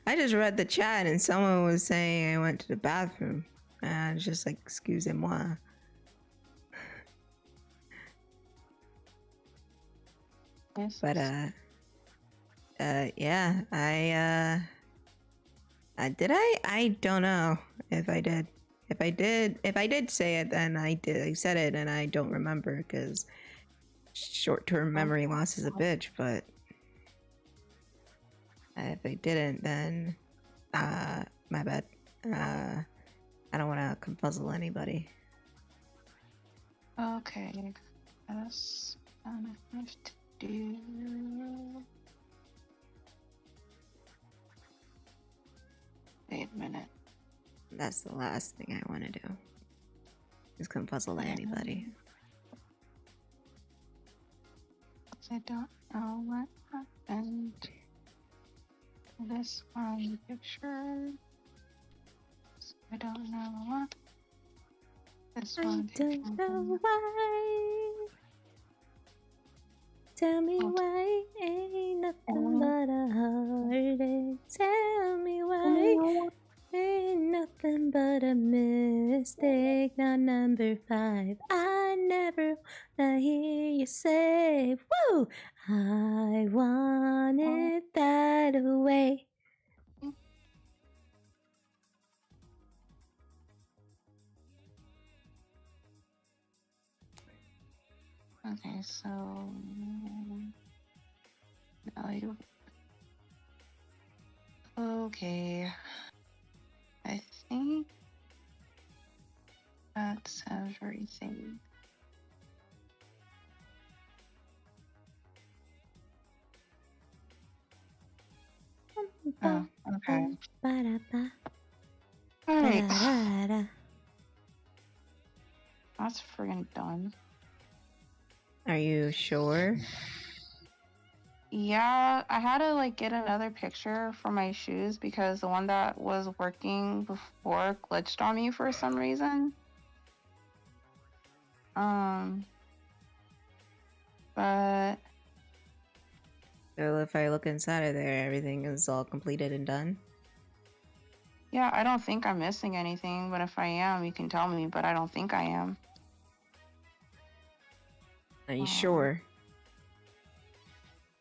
I just read the chat and someone was saying I went to the bathroom. And I was just like, excusez-moi. Yes. But, yeah, did I? I don't know if I did. If I did say it, then I did. I said it and I don't remember because short-term memory loss is a bitch, but if I didn't, then, my bad. I don't want to confuzzle anybody. Okay. That's enough to do. Wait a minute. That's the last thing I want to do. Is confuzzle anybody. I don't know what happened. This one picture. I don't know what. This one picture. Don't know why. Tell me why ain't nothing but a heartache. Tell me why ain't nothing but a mistake. Now number 5, I never wanna hear you say, woo, I want it that way. Okay, so now you. Okay, I think that's everything. Oh, okay. Ba-da-ba, All right. ba-da-da-da. That's friggin' done. Are you sure? Yeah, I had to like get another picture for my shoes because the one that was working before glitched on me for some reason. But So if I look inside of there, everything is all completed and done? yeah, I don't think I'm missing anything, but if I am, you can tell me, but I don't think I am. Are you Oh. sure?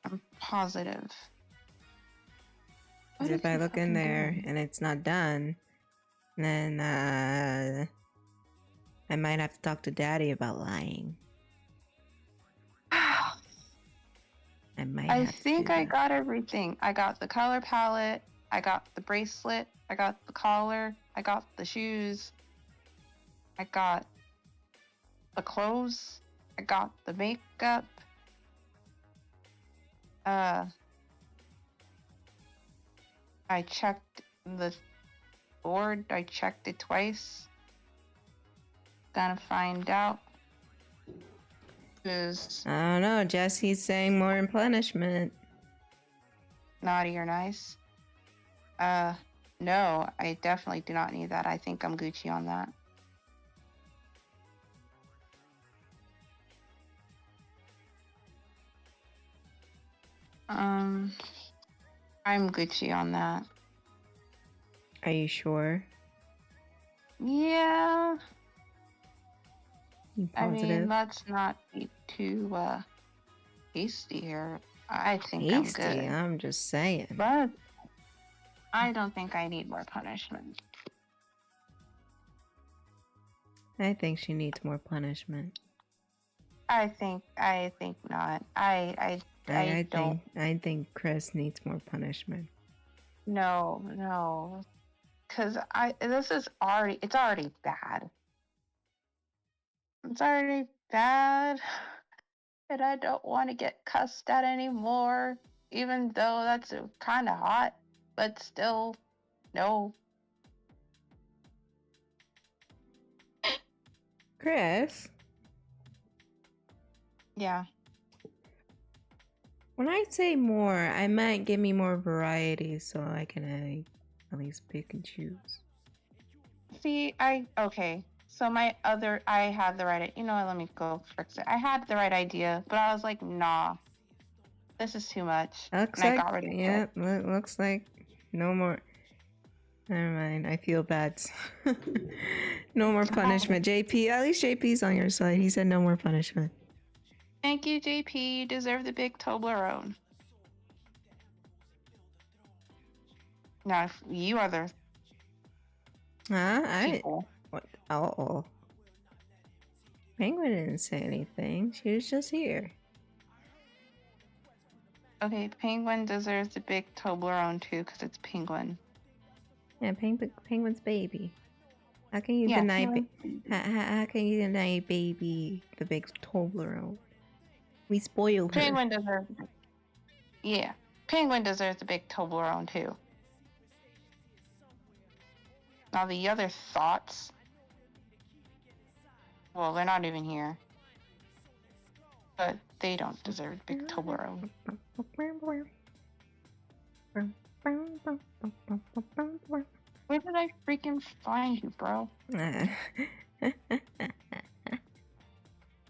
I'm positive. Because if I look in there and it's not done, then I might have to talk to Daddy about lying. I might I have to think do I that. got everything. I got the color palette, I got the bracelet, I got the collar, I got the shoes, I got the clothes, I got the makeup. I checked the board, I checked it twice. Gonna find out. Is I don't know. Jesse's saying more replenishment. naughty or nice? No, I definitely do not need that. I think I'm Gucci on that. I'm Gucci on that. Are you sure? Yeah, You I positive? mean, let's not be too hasty here. I think Hasty, I'm good, I'm just saying. but I don't think I need more punishment. I think she needs more punishment. I think not. I don't. I think Kris needs more punishment. No, because it's already bad. It's already bad, and I don't want to get cussed at anymore. Even though that's kind of hot, but still, no. Kris, Yeah. when I say more, I meant give me more variety so I can at least pick and choose. See, okay. So I had the right. You know what? Let me go fix it. I had the right idea, but I was like, nah, this is too much, Looks and I like, got rid of it. yeah, looks like no more. Never mind, I feel bad. No more punishment. JP, at least JP's on your side. He said no more punishment. Thank you, JP. You deserve the big Toblerone. Now, if you are the Huh? people. What? Oh. Penguin didn't say anything. She was just here. Okay, Penguin deserves the big Toblerone too, because it's Penguin. Yeah, Penguin's baby. How can you Yeah, deny? Penguin. How can you deny baby the big Toblerone? We spoiled her. Penguin deserves. Yeah, Penguin deserves the big Toblerone too. Now the other thoughts. Well, they're not even here. But they don't deserve the big Toblerone. Where did I freaking find you, bro?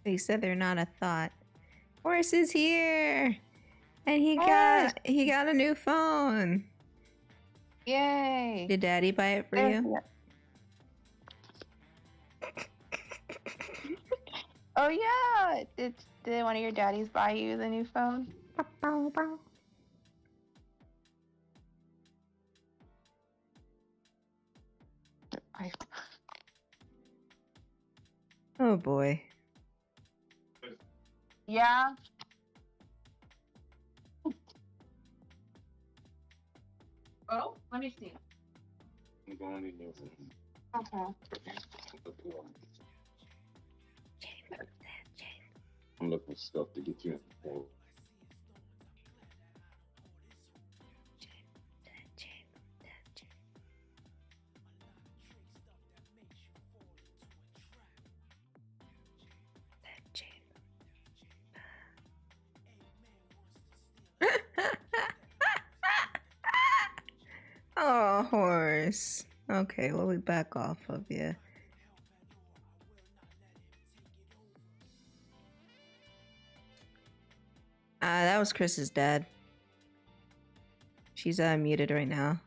They said they're not a thought. Horse is here, and he Horse! got a new phone. Yay! Did Daddy buy it for you? Oh yeah! Did one of your daddies buy you the new phone? Oh boy. Yeah. Oh, let me see. I'm going to need Okay. I'm looking for stuff to get you in. course. Okay, well, we back off of you. That was Chris's dad. She's muted right now.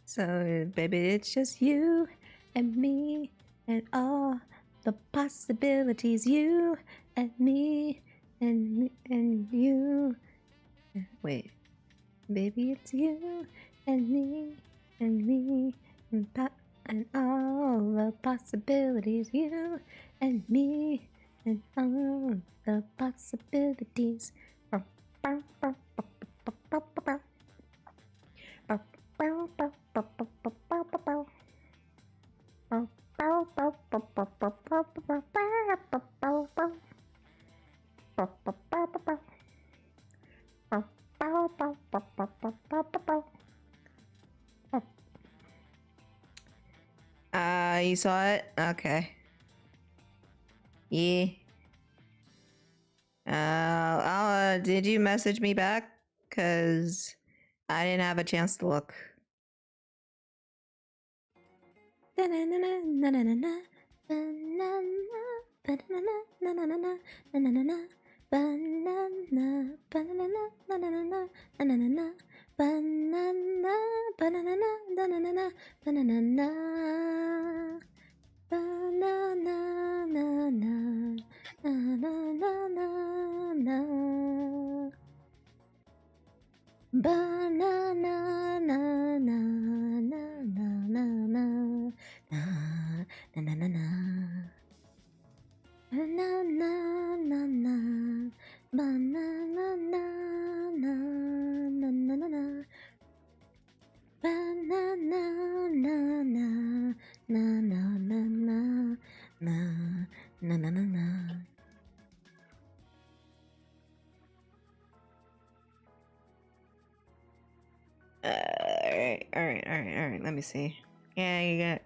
So, baby, it's just you and me and all the possibilities. You and me and you. Wait. Baby, it's you and me and all the possibilities. You and me and all the possibilities. You saw it? Okay. Yeah. Did you message me back? Cause I didn't have a chance to look. Alright. Let me see. Yeah, you got.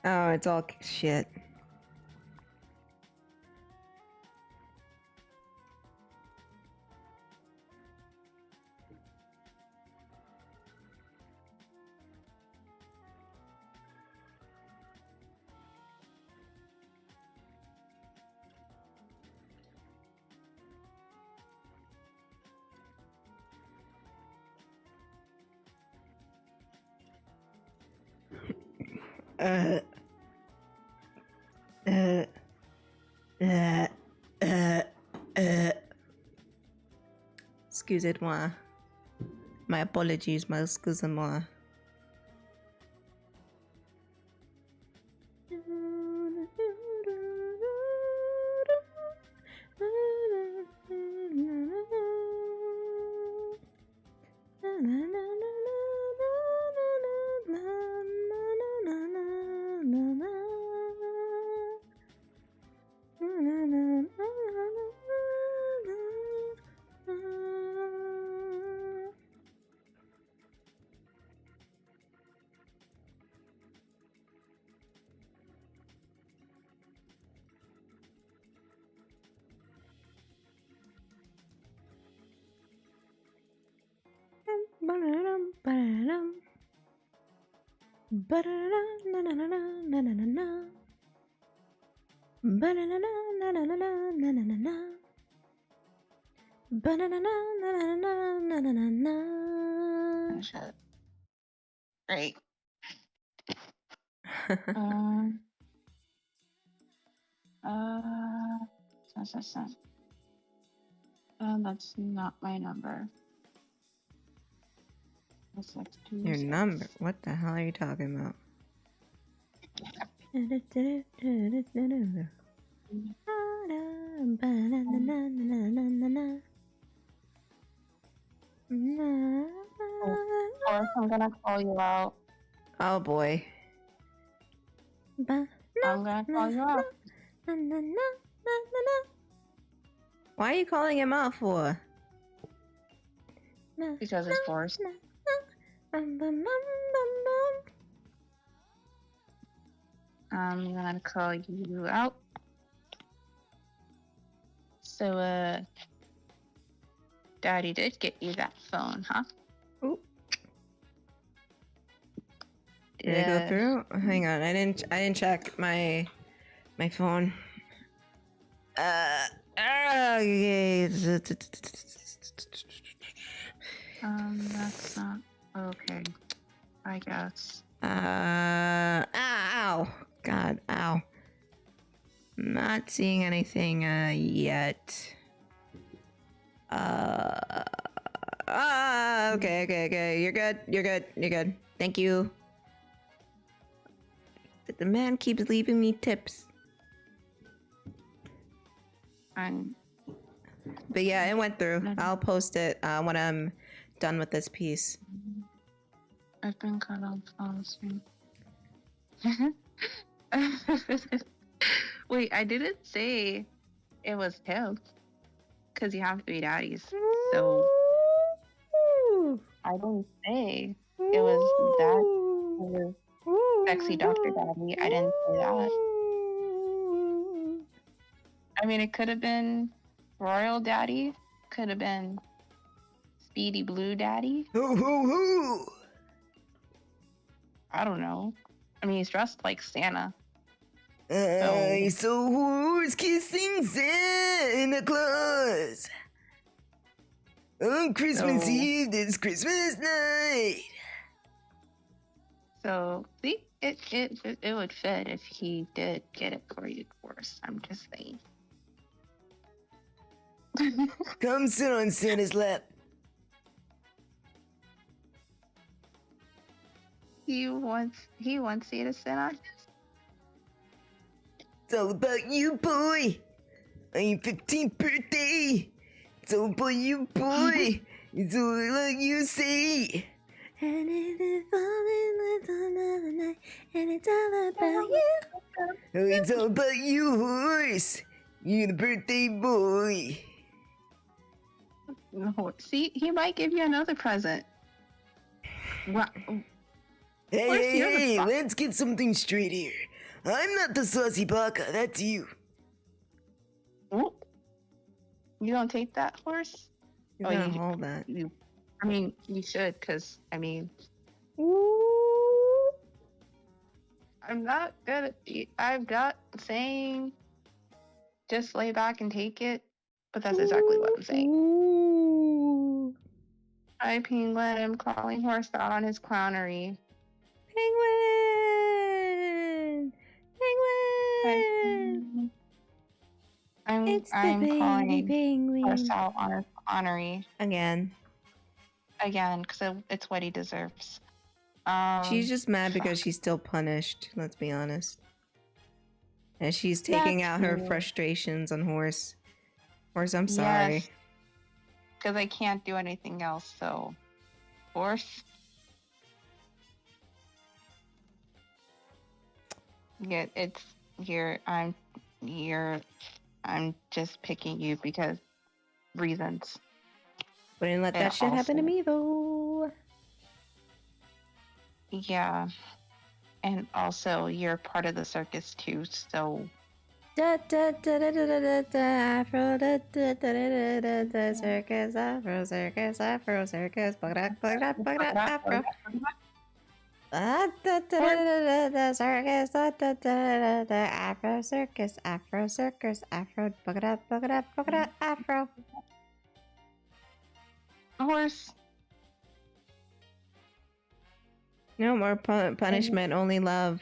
Oh, it's all shit. Excusez-moi. My apologies, my excusez-moi. Shut. Great. That's not my number. Your number? What the hell are you talking about? Or I'm gonna call you out. Oh boy. I'm gonna call you out. Why are you calling him out for? Because it's forced. I'm gonna call you out. So, Daddy did get you that phone, huh? Ooh. Did it go through? Hang on, I didn't check my phone. Okay. That's not okay, I guess. Ow. God, ow. Not seeing anything, yet. Okay. You're good. Thank you. But the man keeps leaving me tips. But yeah, it went through. I'll post it when I'm done with this piece. I've been cut off on screen. Wait, I didn't say it was him. Because you have 3 daddies. So I didn't say it was that. It was sexy Dr. Daddy. I didn't say that. I mean, it could have been Royal Daddy. Could have been Speedy Blue Daddy. I don't know. I mean, he's dressed like Santa. I saw horse kissing Santa Claus on Christmas Eve this Christmas night. So, see, it would fit if he did get it for you, of course. I'm just saying. Come sit on Santa's lap. He wants you to sit on his. It's all about you, boy. On your 15th birthday. It's all about you, boy. It's all like you say. And it's all another night, and it's all about you. Oh, it's all about you, horse. You're the birthday boy. No, see, he might give you another present. Well, Hey, let's get something straight here. I'm not the saucy baka, that's you. oh, you don't take that horse? You're gonna hold that. I mean, you should, because, I mean, I'm not good at I'm not saying just lay back and take it, but that's exactly what I'm saying. Hi, Penguin. I'm calling horse out on his clownery. Penguin! I'm calling horse out on his clownery. Again, because it's what he deserves. she's just mad because she's still punished, let's be honest. And she's taking out her frustrations on Horse. Horse, I'm sorry. Because I can't do anything else, so... Horse? Yeah, I'm just picking you because reasons. Wouldn't let that shit happen to me, though. Yeah. And also, you're part of the circus, too, so... Da da da da da da da Afro da da da da da da circus Afro bugada Afro da da da da da circus da da da da Afro circus bugada Afro. Horse. No more punishment, only love.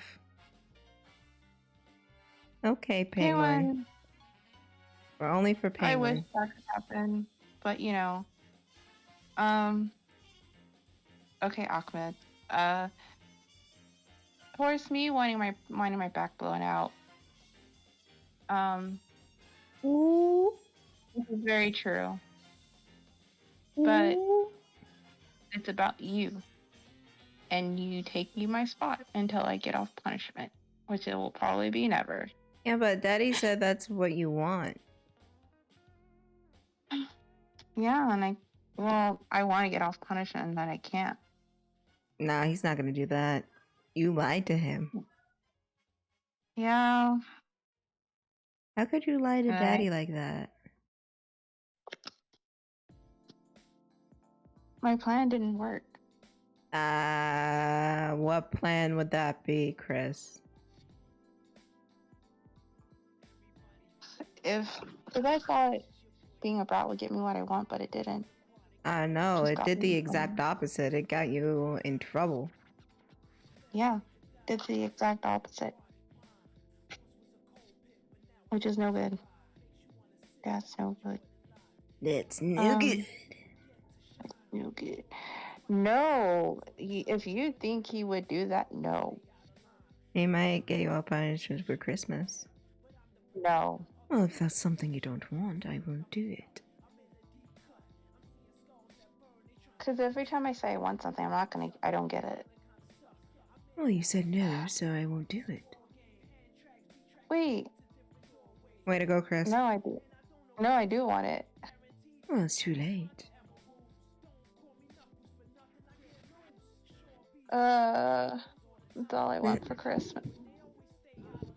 Okay, Penguin. We're only for Penguin. I wish that could happen, but you know. Okay, Ahmed. Horse, me wanting my back blown out. This is very true. But it's about you. And you taking my spot until I get off punishment, which it will probably be never. Yeah, but Daddy said that's what you want. Yeah, and I want to get off punishment, and then I can't. Nah, he's not gonna do that. You lied to him. Yeah. How could you lie to Alright. Daddy like that? My plan didn't work. What plan would that be, Kris? Because I thought being a brat would get me what I want, but it didn't. No, Just it got did the me exact opposite. It got you in trouble. Yeah, did the exact opposite. Which is no good. That's no good. It's no good. No good. No, if you think he would do that, no. He might get you all punishment for Christmas. No. Well, if that's something you don't want, I won't do it. Because every time I say I want something, I don't get it. Well, you said no, so I won't do it. Wait, Way to go, Kris. no, I do. No, I do want it. Well, it's too late. That's all I want for Christmas.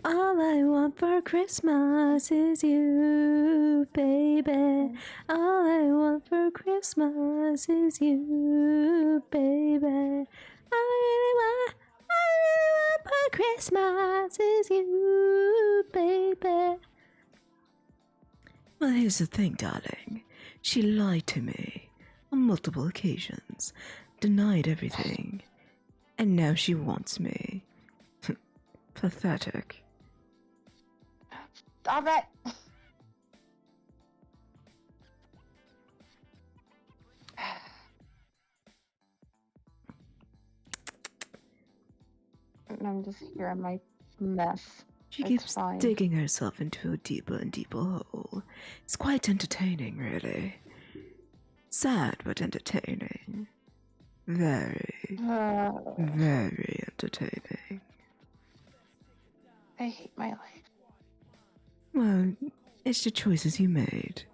All I want for Christmas is you, baby. All I want for Christmas is you, baby. I really want for Christmas is you, baby. Well, here's the thing, darling. She lied to me on multiple occasions, denied everything, and now she wants me. Pathetic. Stop it! And I'm just here in my mess. She It's keeps fine. digging herself into a deeper and deeper hole. It's quite entertaining, really. Sad, but entertaining. Very, very entertaining. I hate my life. Well, it's the choices you made.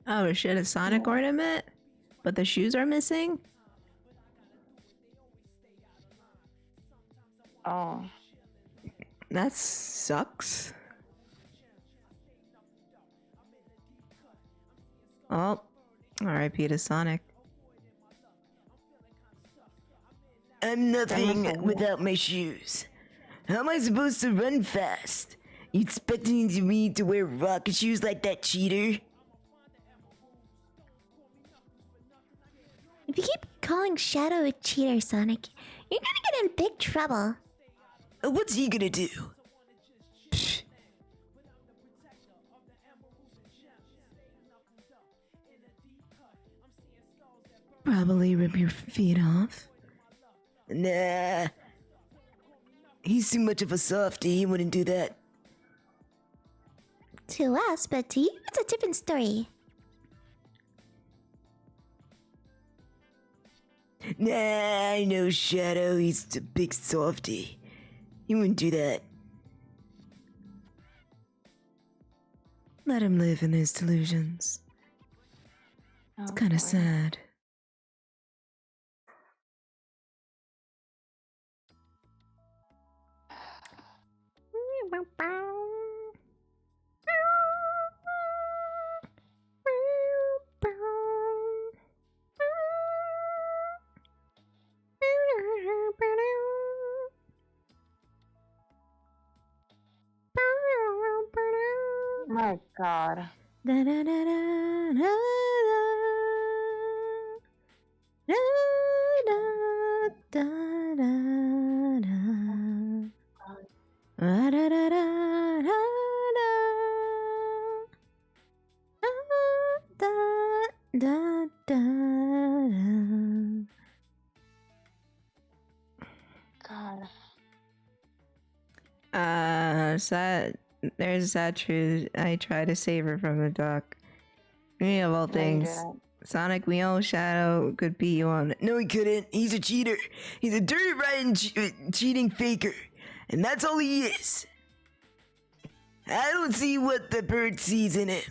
Oh shit, a Sonic ornament? But the shoes are missing? Oh. That sucks. Oh, RIP to Sonic. I'm nothing without my shoes. How am I supposed to run fast? You expecting me to wear rocket shoes like that cheater? If you keep calling Shadow a cheater, Sonic, you're gonna get in big trouble. What's he gonna do? Psh. Probably rip your feet off. Nah. He's too much of a softie, he wouldn't do that. To us, but to you, it's a different story. Nah, I know Shadow, he's a big softie. He wouldn't do that. Let him live in his delusions. It's kinda sad. My God. Da da da da da da da da da da da da da da da da da. God. Sad. There's a sad truth. I tried to save her from the duck. Me of all No, you things. didn't. Sonic, we know Shadow could beat you on. No, he couldn't. He's a cheater. He's a dirty, rotten, cheating faker. And that's all he is. I don't see what the bird sees in him.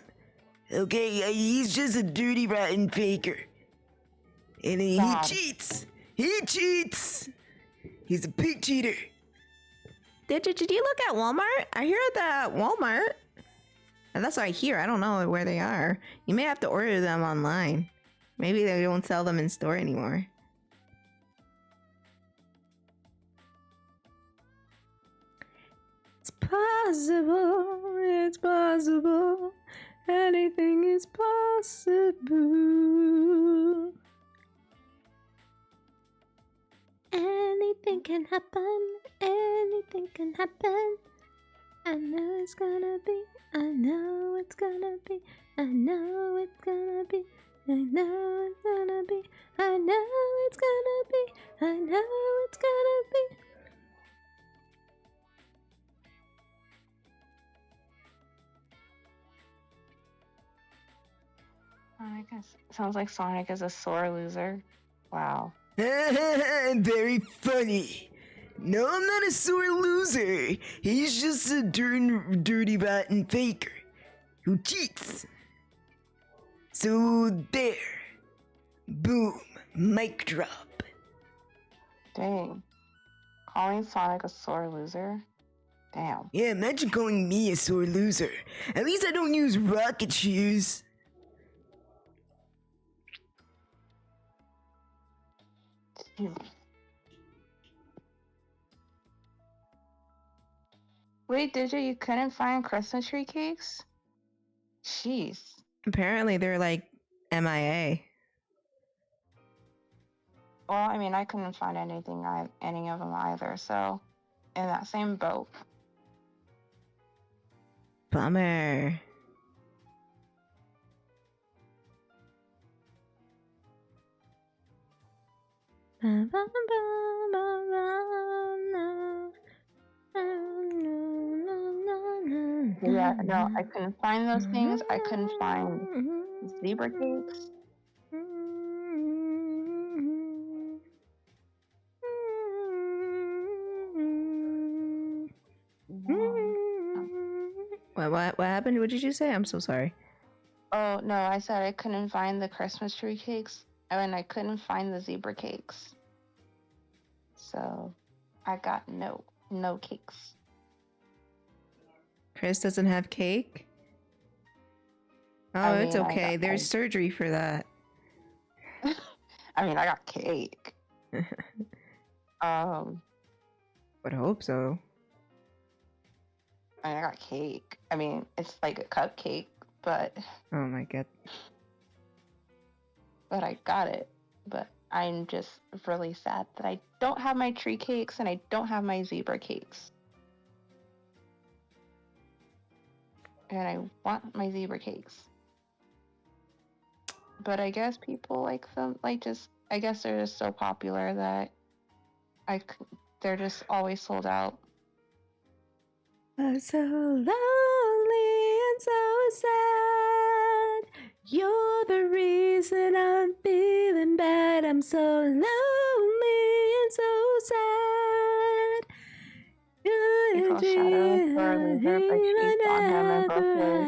Okay, he's just a dirty, rotten faker. And he God. cheats. He cheats. He's a pig cheater. Did you look at Walmart? I hear that Walmart. And that's what I hear. I don't know where they are. You may have to order them online. Maybe they don't sell them in store anymore. It's possible. It's possible. Anything is possible. Anything can happen. Anything can happen. I know it's gonna be. I know it's gonna be. I know it's gonna be. I know it's gonna be. I know it's gonna be. I know it's gonna be. Sounds like Sonic is a sore loser. Wow. Very funny. No, I'm not a sore loser. He's just a dirty, rotten faker who cheats. So there. Boom. Mic drop. Dang. Calling Sonic a sore loser? Damn. Yeah, imagine calling me a sore loser. At least I don't use rocket shoes. Wait, Digit, you couldn't find Christmas tree cakes? Jeez. Apparently they're like MIA. Well, I mean, I couldn't find any of them either, so in that same boat. Bummer. Yeah, no, I couldn't find those things. I couldn't find zebra cakes. What happened? What did you say? I'm so sorry. Oh, no, I said I couldn't find the Christmas tree cakes, and I couldn't find the zebra cakes. So, I got no cakes. Kris doesn't have cake? Oh, it's okay. There's surgery for that. I mean, I got cake. Would hope so. I got cake. I mean, it's like a cupcake, but... Oh my god. But I got it. But I'm just really sad that I don't have my tree cakes and I don't have my zebra cakes. And I want my zebra cakes. But I guess people like them, I guess they're just so popular that they're just always sold out. I'm so lonely and so sad. You're the reason I'm feeling bad. I'm so lonely and so sad.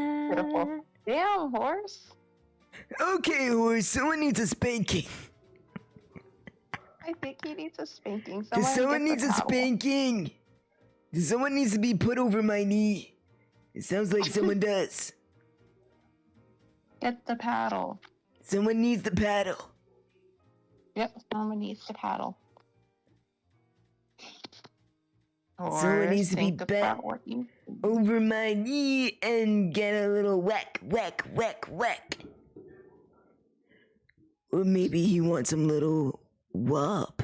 Beautiful. Damn, horse. Okay, horse, someone needs a spanking. I think he needs a spanking. Someone needs a spanking. Someone needs to be put over my knee. It sounds like someone does. Get the paddle. Someone needs the paddle. Yep, someone needs to paddle. Someone needs to be bent over my knee and get a little whack, whack, whack, whack. Or maybe he wants some little wop.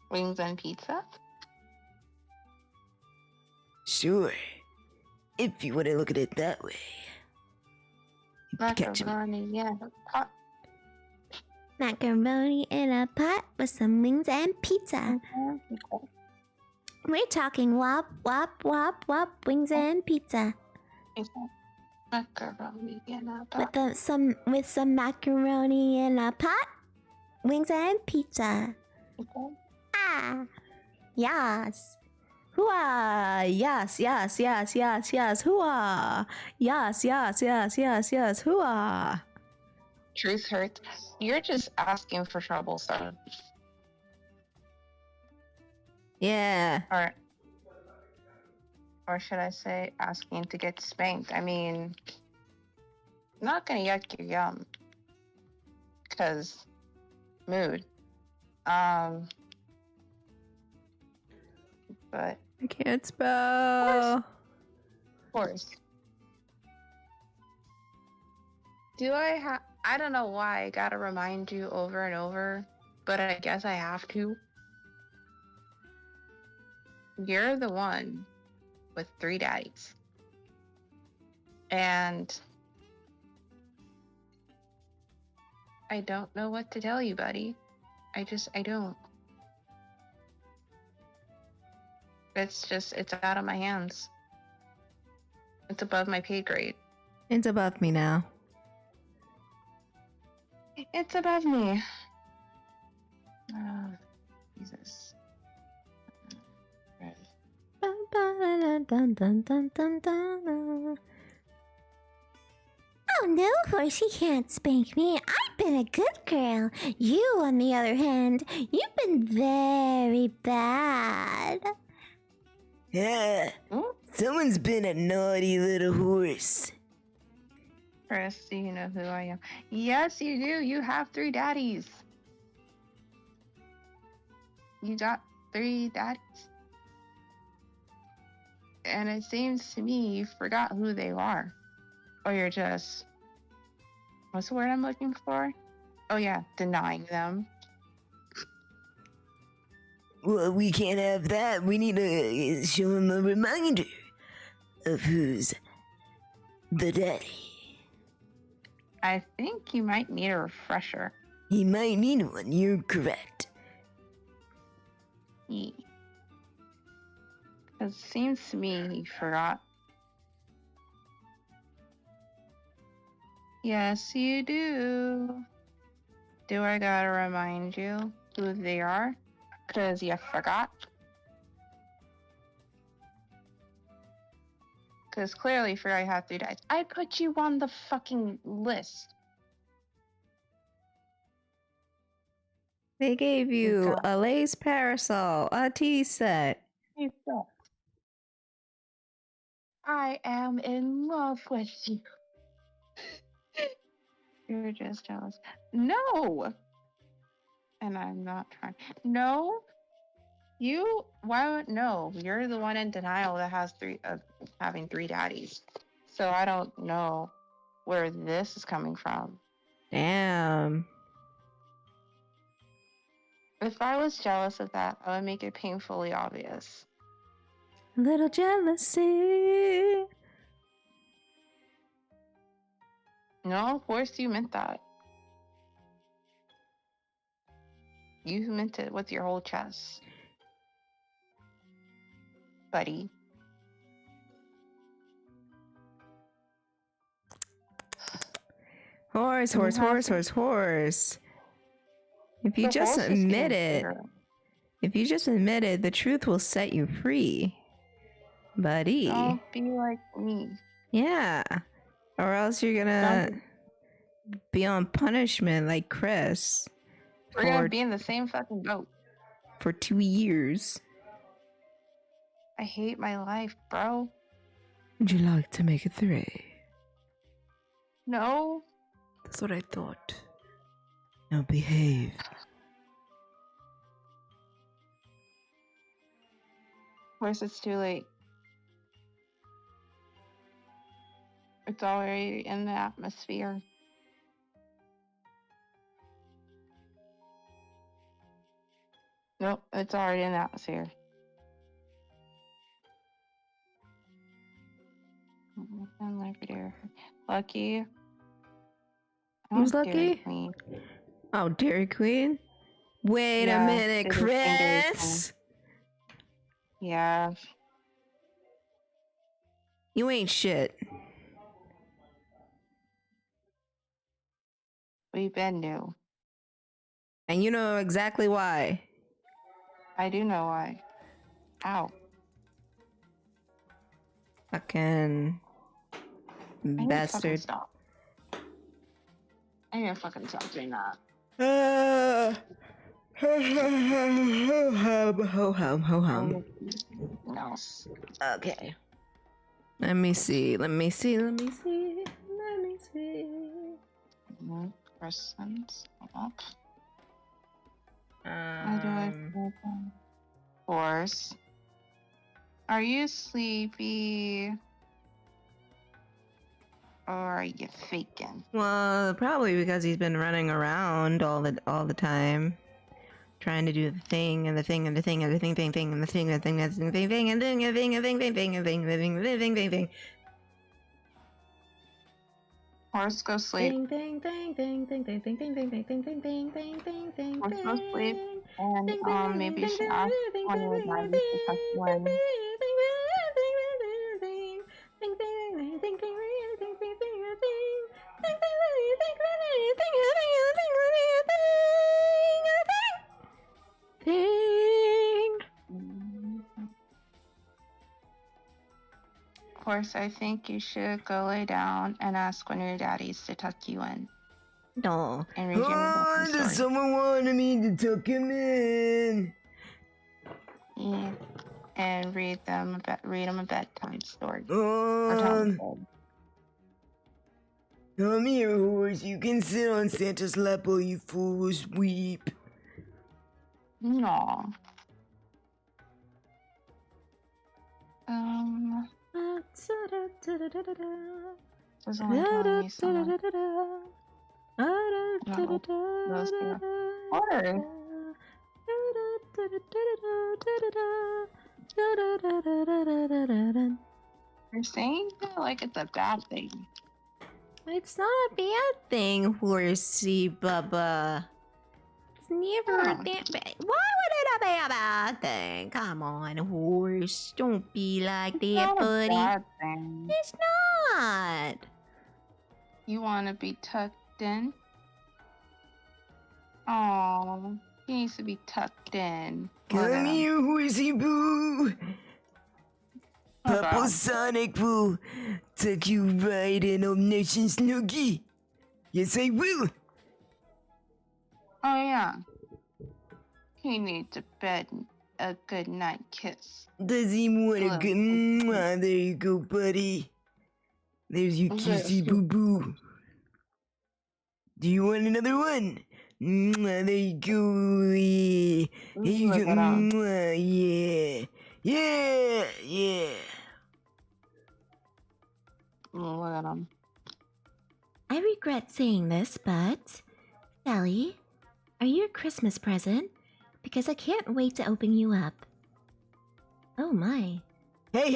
Wings and pizza? Sure. If you want to look at it that way. Macaroni, yeah. Pot. Macaroni in a pot with some wings and pizza. We're talking wop, wop, wop, wop, wings and pizza. Macaroni in a pot. With some macaroni in a pot, wings and pizza. Ah, yes. Hooah! Yes, yes, yes, yes, yes. Hooah! Yes, yes, yes, yes, yes. Hooah! Truth hurts. You're just asking for trouble, son. Yeah. Or should I say asking to get spanked? I mean, I'm not gonna yuck your yum, cause mood. But I can't spell. of course. I don't know why I gotta remind you over and over, but I guess I have to. You're the one with 3 daddies. And I don't know what to tell you, buddy. I don't. It's out of my hands. It's above my pay grade. It's above me now. It's above me. Oh, Jesus. Right. Oh no, of course he can't spank me. I've been a good girl. You, on the other hand, you've been very bad. Yeah, Ooh, someone's been a naughty little horse. Kris, do you know who I am? Yes, you do. You have 3 daddies. You got 3 daddies. And it seems to me you forgot who they are. Or you're just... What's the word I'm looking for? Oh yeah, denying them. Well, we can't have that. We need to show him a reminder of who's the daddy. I think you might need a refresher. He might need one. You're correct. Because it seems to me he forgot. Yes, you do. Do I gotta remind you who they are? Because you forgot? Because clearly you forgot you have 3 dads. I put you on the fucking list. They gave you Okay. a lace parasol, a tea set. You suck. I am in love with you. You're just jealous. No! And I'm not trying. No! No, you're the one in denial that has having 3 daddies. So I don't know where this is coming from. Damn. If I was jealous of that, I would make it painfully obvious. A little jealousy. No, of course you meant that. You meant it with your whole chest. Buddy. Horse, You horse, have horse, to- horse, horse. If you The just horse is admit getting it, bigger. if you just admit it, the truth will set you free, buddy. Don't be like me. Yeah. Or else you're gonna be on punishment like Kris We're gonna be in the same fucking boat. for 2 years. I hate my life, bro. Would you like to make it 3? No. That's what I thought. Now behave. Of course, it's too late. It's already in the atmosphere. Nope, it's already in the atmosphere. Lucky. I Who's want Dairy lucky? Queen. Oh, Dairy Queen? Wait Yeah, a minute, Dairy Queen, Dairy Kris! Yeah. You ain't shit. We've been new. And you know exactly why. I do know why. Ow. Fucking I need to fucking bastard. stop. I need to fucking stop doing that. Ho hum, ho hum. What else? Okay. Let me see. Persons. Up. How do I put them? Horse. Are you sleepy? Or are you faking? Well, probably because he's been running around all the time, trying to do the thing and the thing and the thing and the thing and the thing and the thing and the thing and the thing and the thing and the thing and the thing and the thing and the thing and the thing and the thing and the thing. Horse, go sleep. Horse, go sleep. And maybe you should ask one of your daddies to touch you in. Horse, I think you should go lay down and ask one of your daddies to tuck you in. No. And read your bedtime story. Someone wanted me to tuck him in. Yeah. And read them a bedtime story. Or tell them bed. Come here, horse. You can sit on Santa's lap while you fools weep. No. Was only telling me so much. Horse. You're saying that like it's a bad thing. It's not a bad thing, horsey bubba. It's never a bad thing. Why would it be a bad thing? Come on, horse. Don't be like It's that, not buddy. a bad thing. It's not. You want to be tucked in? Oh, he needs to be tucked in. Look at Come him. here, horsey boo. Oh, Papa God. Sonic will tuck you right in, old nice and snuggy. Yes, I will. Oh yeah. He needs a good night kiss. Does he want a Hello. good mwah? There you go, buddy. There's your kissy boo boo. Do you want another one? Mwah, there you go. Yeah. Here you Look go. at him. Mwah, yeah. Yeah. Look at him. I regret saying this, but Sally, are you a Christmas present? Because I can't wait to open you up. Oh my. Hey.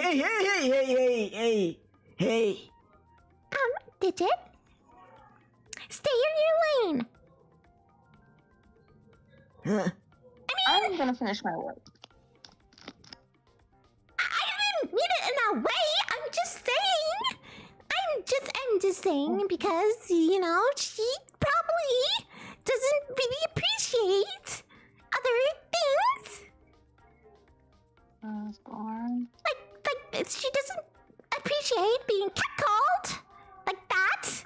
Digit? Stay in your lane! Huh? I'm gonna finish my work. I didn't mean it in that way! I'm just saying! I'm just saying because, you know, she probably doesn't really appreciate other things. Like she doesn't appreciate being catcalled like that.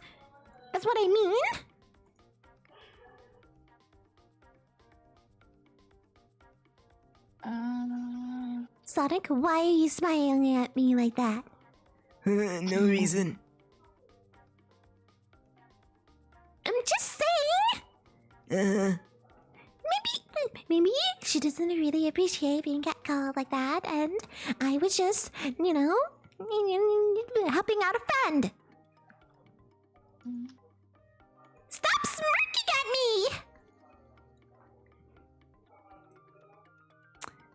That's what I mean. Sonic, why are you smiling at me like that? No reason. I'm just saying. Maybe she doesn't really appreciate being catcalled like that, and I was just, you know, helping out a friend. Stop smirking at me!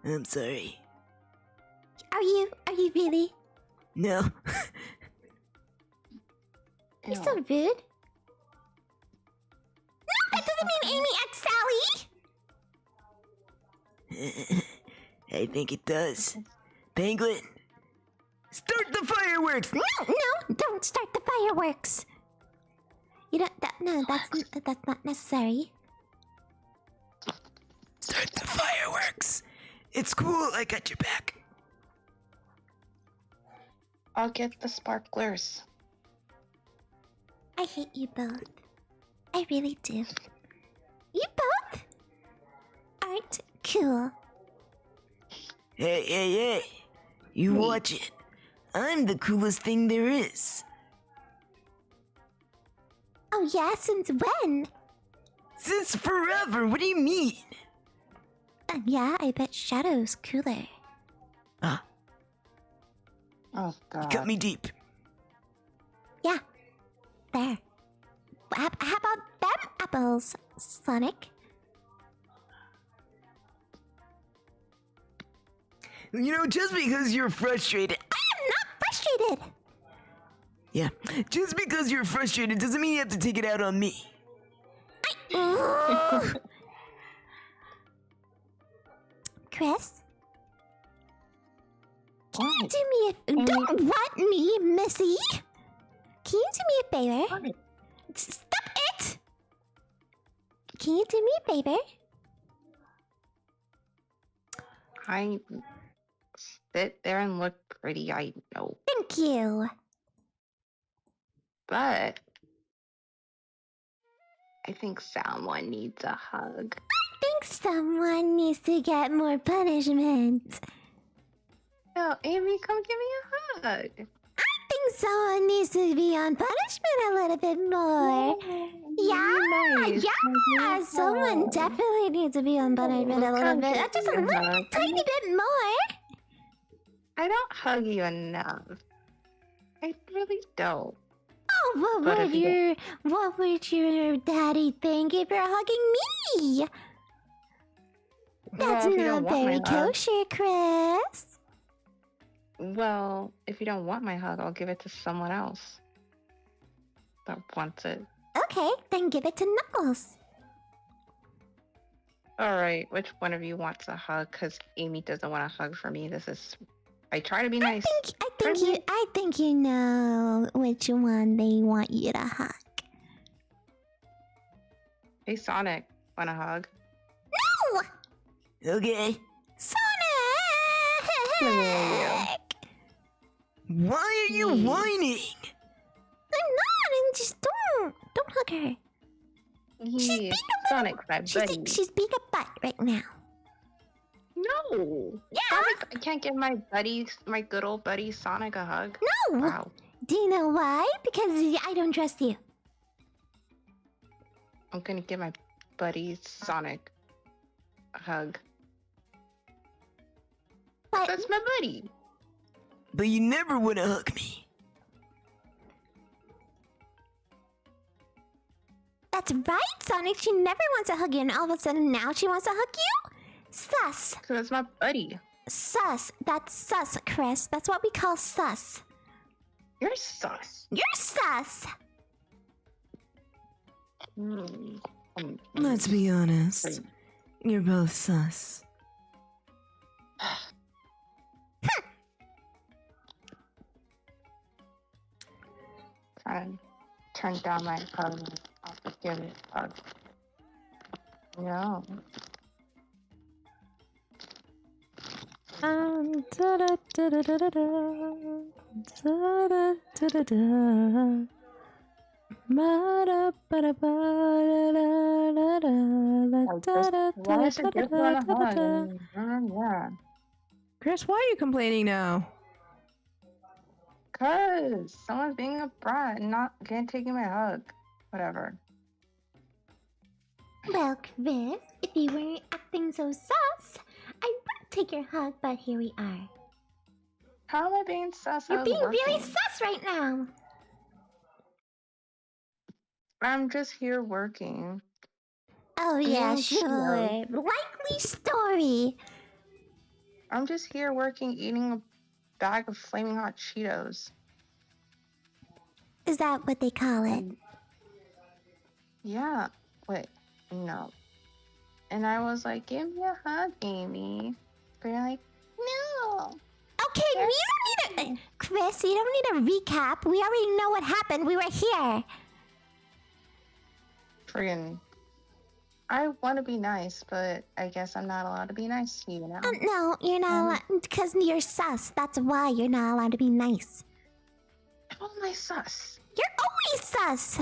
I'm sorry. Are you really? No. You're so rude. No, that doesn't mean Amy X Sally! I think it does. Penguin, start the fireworks! No, don't start the fireworks. You don't. That's not necessary. Start the fireworks. It's cool. I got your back. I'll get the sparklers. I hate you both. I really do. You both? aren't cool. Hey. You watch it. I'm the coolest thing there is. Oh yeah, since when? Since forever, what do you mean? Yeah, I bet Shadow's cooler. Ah, Oh you cut god. me deep. Yeah, there. How about them apples, Sonic? You know, just because you're frustrated. I am not frustrated! Yeah, just because you're frustrated doesn't mean you have to take it out on me. Ooh. Kris? Can you do me a... Don't what me, Missy? Can you do me a favor? Stop it! Can you do me a favor? I sit there and look pretty, I know. Thank you. But I think someone needs a hug. I think someone needs to get more punishment. No, Amy, come give me a hug. I think someone needs to be on punishment a little bit more. Yeah, Nice. yeah. Someone definitely needs to be on punishment a little bit. Just a little tiny bit more. I don't hug you enough. I really don't. Oh, But if you what would your daddy think if you're hugging me? That's Well, if you not don't want very my hug- kosher, Kris. Well, if you don't want my hug, I'll give it to someone else that wants it. Okay, then give it to Knuckles. All right, which one of you wants a hug? Because Amy doesn't want a hug from me. I try to be nice. I think you know which one they want you to hug. Hey, Sonic, want a hug? No! Okay. Sonic! Why are you Hmm. whining? I'm not, and just don't hug her. Yeah, Sonic's my buddy. She's being a butt right now. No. Yeah. Sonic, I can't give my good old buddy Sonic a hug. No! Wow. Do you know why? Because I don't trust you. I'm gonna give my buddy Sonic a hug. But That's my buddy. But you never want to hug me. that's right, Sonic. She never wants to hug you, and all of a sudden now she wants to hug you? Sus. Cause that's my buddy. Sus. That's sus, Kris. That's what we call sus. You're sus. You're sus. Let's be honest. You're both sus. Trying to turn down my hug. I'll just give you a hug. No. Yeah. Kris, why are you complaining now? Cause someone's being a brat and not taking my hug. Whatever. Well, Kris, if you weren't acting so sus, I would take your hug, but here we are. How am I being sus? You're being really sus right now. I'm just here working. Oh, yeah, Eating sure. Cheetos. Likely story. I'm just here working, eating a bag of flaming hot Cheetos. Is that what they call it? Yeah. Wait. No. And I was like, give me a hug, Amy. But you're like, no. Okay, we don't need a... Kris, you don't need a recap. We already know what happened. We were here. Friggin'. I want to be nice, but I guess I'm not allowed to be nice to you now. No, you're not allowed... Because you're sus. That's why you're not allowed to be nice. How am I sus? You're always sus.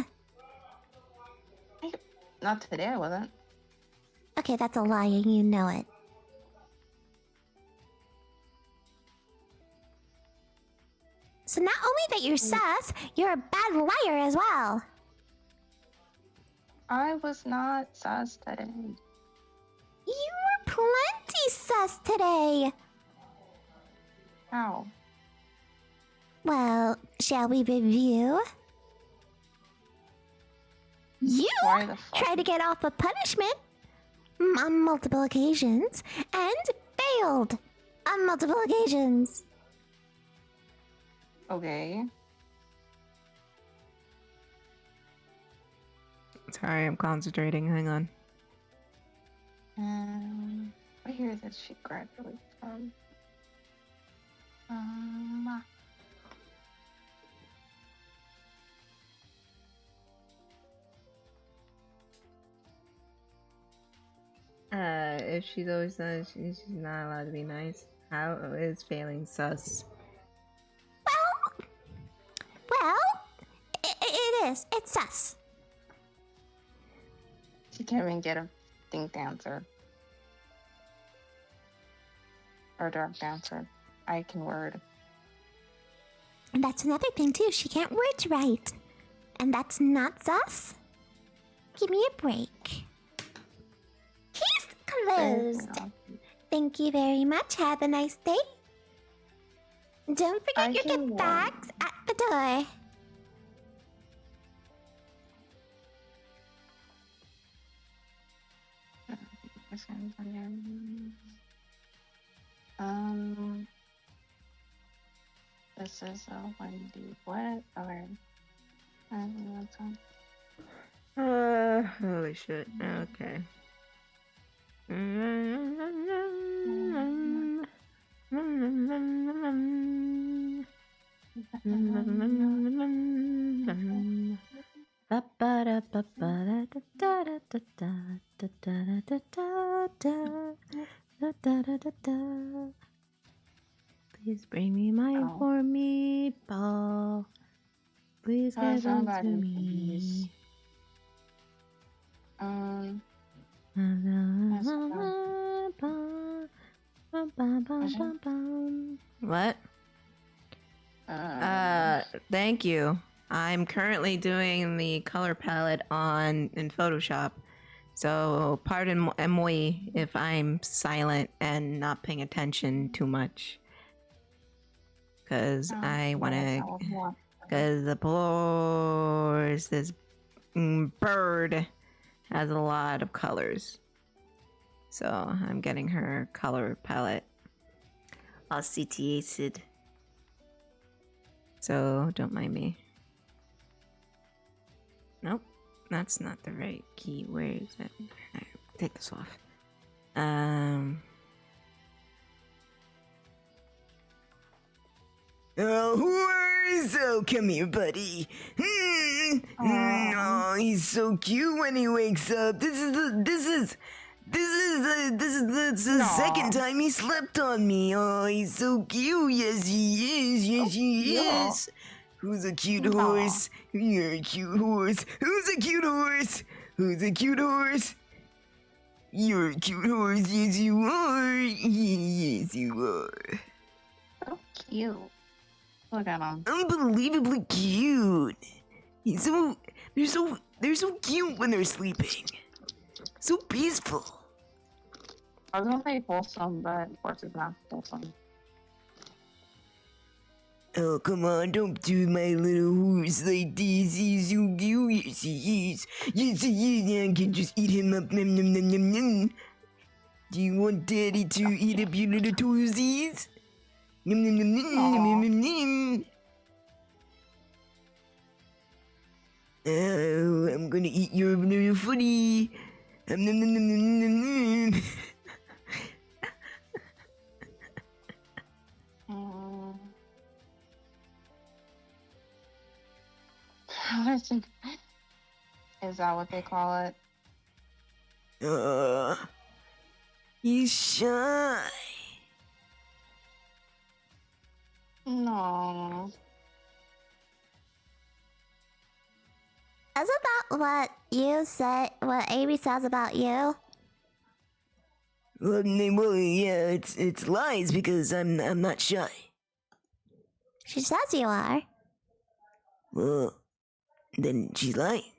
Not today, I wasn't. Okay, that's a lie and you know it. So not only that you're sus, you're a bad liar as well. I was not sus today. You were plenty sus today. How? Well, shall we review? You Why the fuck? tried to get off a punishment on multiple occasions and failed on multiple occasions. Okay. Sorry, I'm concentrating. Hang on. What year did she graduate from? If she's always says she's not allowed to be nice, how is failing sus? Well, it is. It's sus. She can't even get a think dancer. Or dark dancer. I can word. And that's another thing too. She can't words right. And that's not sus. Give me a break. Case closed. Thank you very much. Have a nice day. Don't forget your can gift bags at the door. This is a windy what? Okay. That's one. Holy shit. Okay. Please bring me my poor meatball. Please get them to me. What? Thank you. I'm currently doing the color palette in Photoshop. So pardon moi if I'm silent and not paying attention too much. Cause I wanna, cause the floors, this bird has a lot of colors. So I'm getting her color palette all CTA'd. So don't mind me. Nope, that's not the right key. Where is it? Alright, take this off. Oh, whores! Oh, come here, buddy. Oh, he's so cute when he wakes up. This is the second time he slept on me. Oh, he's so cute. Yes, he is. Yes, he is. Who's a cute horse? You're a cute horse. Who's a cute horse? Who's a cute horse? You're a cute horse. Yes, you are. Yes, you are. So cute. Look at him. Unbelievably cute. He's they're so cute when they're sleeping. So peaceful. I was gonna say wholesome, but of course it's not wholesome. Oh, come on, don't do my little horse like this. He's so cute. Yes, he is. Yes, he is. I can just eat him up. Nom, nom, nom, nom, nom. Do you want Daddy to eat up your little toesies? Nom, nom, nom, nom, nom, nom, nom. Oh, I'm gonna eat your little footy. Nom, nom, nom, nom, nom, nom, nom. Is that what they call it? He's shy. No. That's about what you said, what Amy says about you. Well, yeah, it's lies because I'm not shy. She says you are. Well, then she's lying.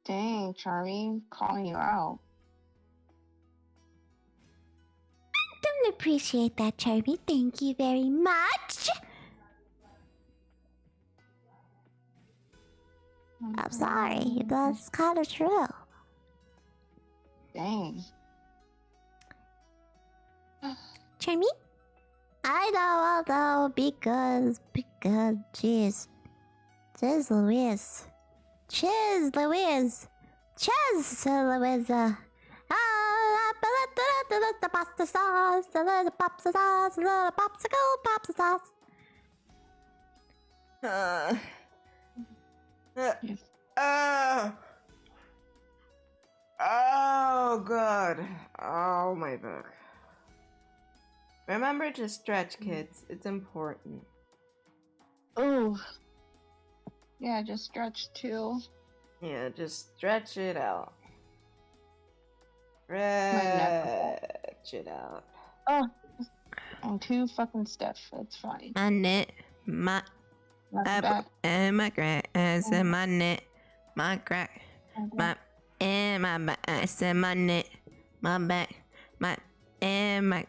Dang, Charmy, calling you out. Don't appreciate that, Charmy. Thank you very much. I'm sorry. That's kind of true. Dang. Charmy? I know, because, jeez. Jeez Louise. Cheers, Louise. Cheers, Louisa. The pasta sauce, the little pasta sauce, the little popsicle, pasta sauce. Oh god. Oh my back. Remember to stretch, kids. It's important. Oh. Yeah, just stretch too. Yeah, just stretch it out. neck. Stretch it out. Oh. I'm too fucking stiff. It's fine. My neck, my Back. and my crack, and my neck, my crack, my and my back, I said my neck, my back, my and my.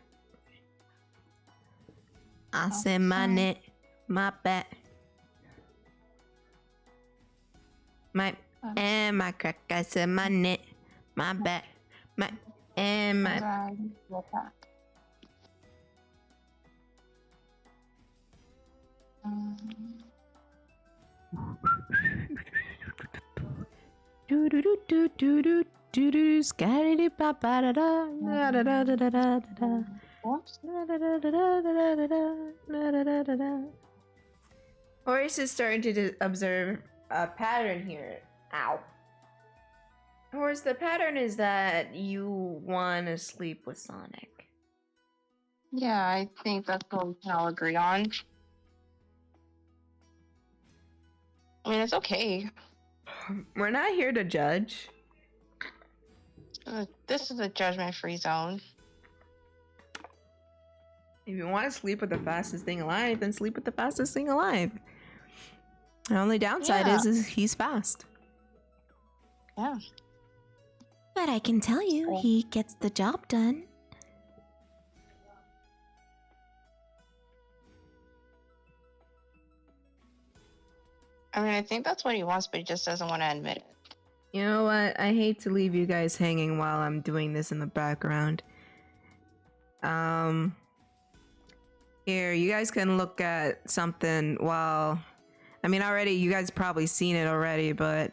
I said my neck, my back, my and my crack. I said my neck, my back, my and my. Do do do do do do do do scary do pa pa da da da da da da da da da. Horace is starting to observe a pattern here. Ow. Horace, the pattern is that you want to sleep with Sonic. Yeah, I think that's what we can all agree on. I mean, it's okay. We're not here to judge. This is a judgment-free zone. If you want to sleep with the fastest thing alive, then sleep with the fastest thing alive. The only downside is he's fast. Yeah. But I can tell you, he gets the job done. I mean, I think that's what he wants, but he just doesn't want to admit it. You know what? I hate to leave you guys hanging while I'm doing this in the background. Here, you guys can look at something while... I mean, already, you guys probably seen it already, but...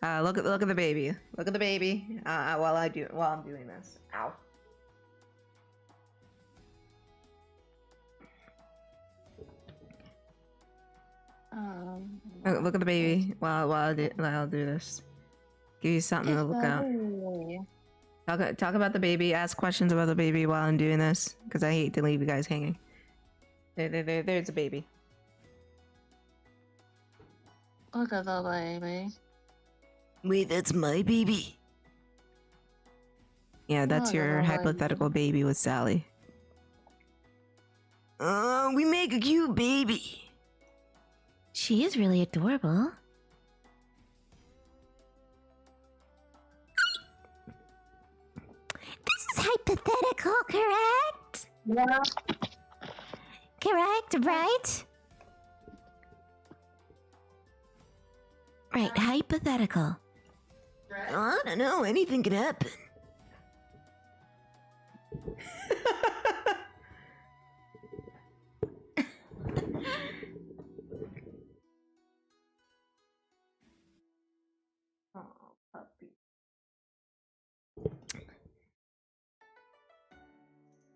look at the baby. Look at the baby while I'm doing this. Ow. Look at the baby while I'll do this. Give you something to look at. Talk about the baby. Ask questions about the baby while I'm doing this, because I hate to leave you guys hanging. There's a baby. Look at the baby. Wait, that's my baby? Yeah, that's your hypothetical baby with Sally. We make a cute baby. She is really adorable. This is hypothetical, correct? Yeah. Correct, right? Right, hypothetical. I don't know, anything could happen.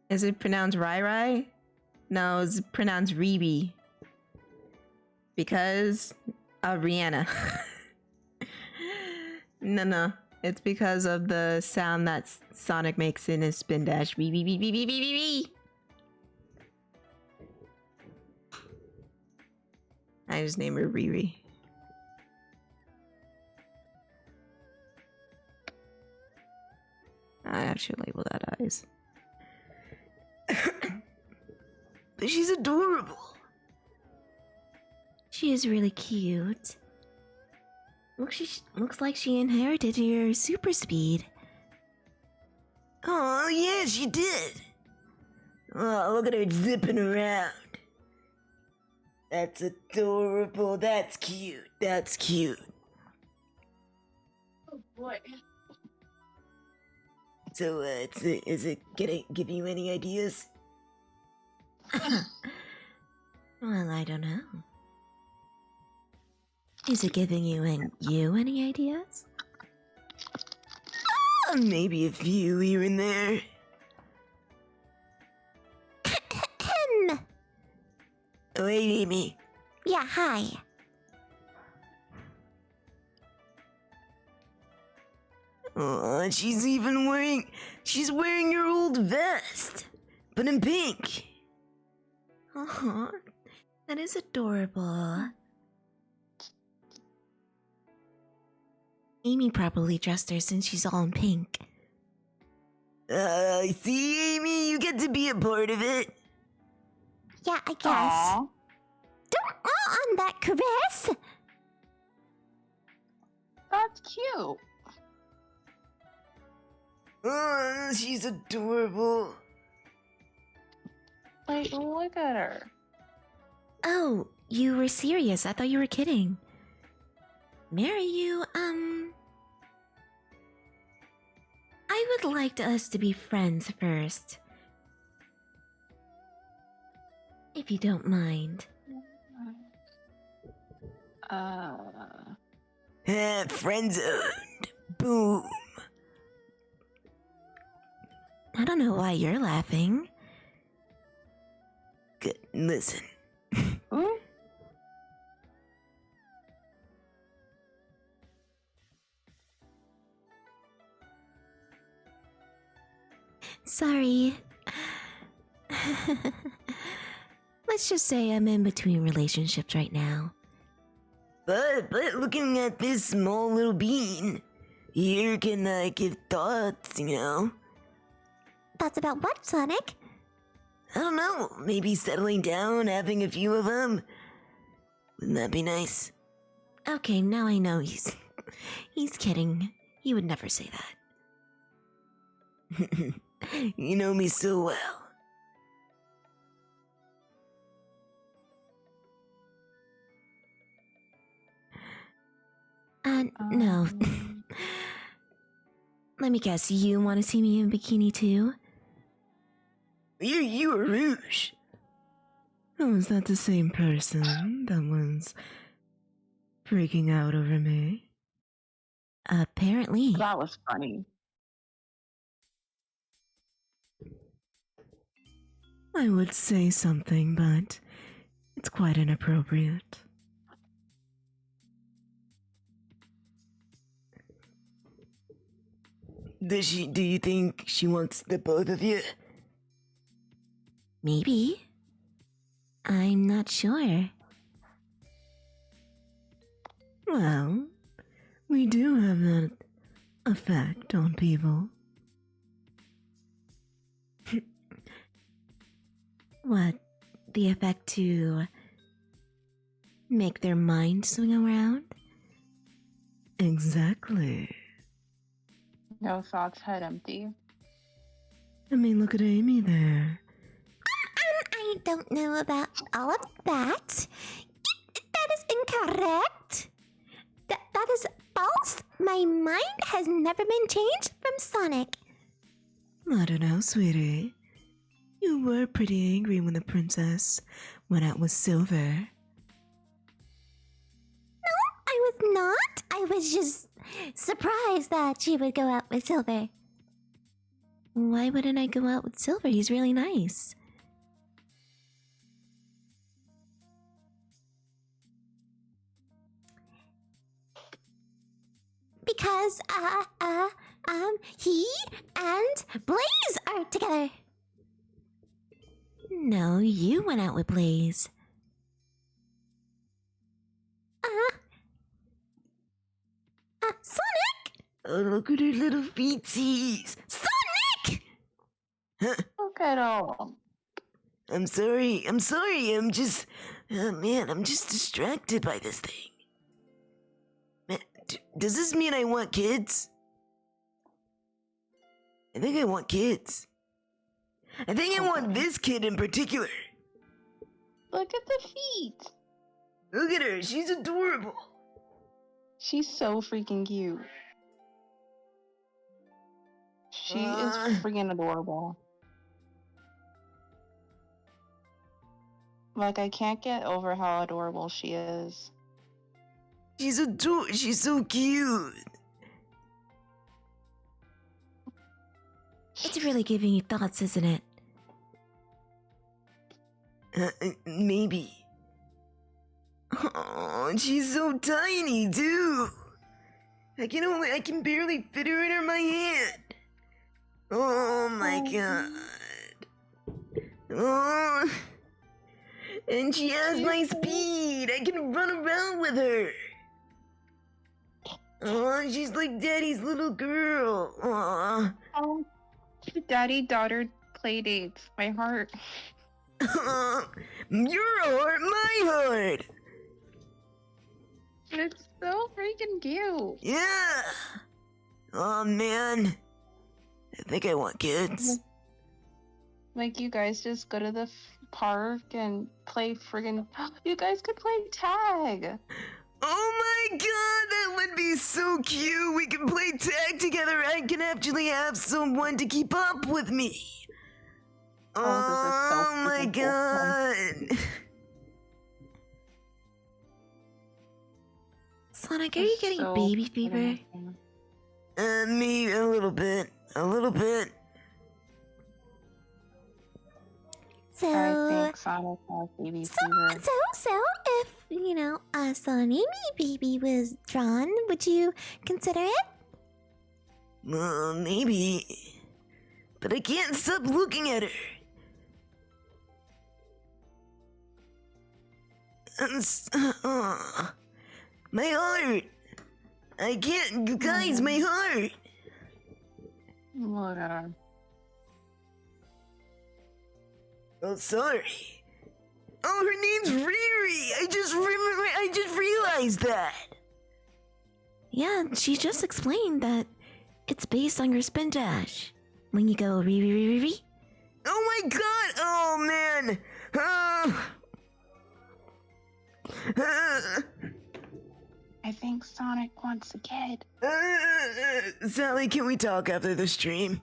Is it pronounced Rai Rai? No, it's pronounced Riri. Because of Rihanna. No. It's because of the sound that Sonic makes in his spin dash. Ree. I just named her Riri. I should label that eyes. But she's adorable. She is really cute. Looks like she inherited your super speed. Oh, yeah, she did. Oh, look at her zipping around. That's adorable. That's cute. That's cute. Oh boy. So, is it gonna give you any ideas? Well, I don't know. Is it giving you any ideas? Maybe a few here and there. Oh, hey, Amy. Yeah, hi. Oh, she's wearing your old vest, but in pink. Aw, that is adorable. Amy probably dressed her since she's all in pink. See, Amy, you get to be a part of it. Yeah, I guess. Aw. Don't on that, Kris. That's cute. Oh, she's adorable. Like, look at her. Oh, you were serious. I thought you were kidding. Marry you, I would like us to be friends first. If you don't mind. Friend zoned. Boom. I don't know why you're laughing. Good. Listen. Ooh. Sorry. Let's just say I'm in between relationships right now. But looking at this small little bean, here can give thoughts, you know? Thoughts about what, Sonic? I don't know, maybe settling down, having a few of them. Wouldn't that be nice? Okay, now I know he's kidding. He would never say that. You know me so well. No. Let me guess, you want to see me in bikini too? You were Rouge. Oh, is that the same person that was freaking out over me? Apparently. That was funny. I would say something, but it's quite inappropriate. Do you think she wants the both of you? Maybe. I'm not sure. Well, we do have that effect on people. What? The effect to make their mind swing around? Exactly. No thoughts, head empty. I mean, look at Amy there. I don't know about all of that. That is incorrect. That is false. My mind has never been changed from Sonic. I don't know, sweetie. You were pretty angry when the princess went out with Silver. No, I was not. I was just surprised that she would go out with Silver. Why wouldn't I go out with Silver? He's really nice. Because, he and Blaze are together. No, you went out with Blaze. Sonic? Oh, look at her little feetsies. Sonic! Look at all. I'm sorry. I'm just, man, I'm just distracted by this thing. Man, does this mean I want kids? I think I want kids. I think I want this kid in particular. Look at the feet. Look at her. She's adorable. She's so freaking cute. She is freaking adorable. Like, I can't get over how adorable she is. She's so cute. It's really giving you thoughts, isn't it? Maybe. Oh, she's so tiny too. I can barely fit her in my hand. Oh my god. Oh. And she has my speed. I can run around with her. Oh, she's like Daddy's little girl. Aw. Oh, daddy-daughter playdates. My heart. Your heart, my heart. It's so freaking cute. Yeah. Oh man. I think I want kids. Like, you guys just go to the park and play friggin'. You guys could play tag. Oh my god, that would be so cute. We can play tag together. I can actually have someone to keep up with me. Oh my god. Sonic, are you getting baby fever? Me, a little bit. So, I think Sonic has baby fever. so, if, a Sonimi baby was drawn, would you consider it? Maybe. But I can't stop looking at her. My heart. I can't, you guys, my heart. Look at her. Oh, sorry. Oh, her name's Riri. I just realized that. Yeah, she just explained that it's based on your spin dash. When you go Riri. Oh my god. Oh man. I think Sonic wants a kid. Sally, can we talk after the stream?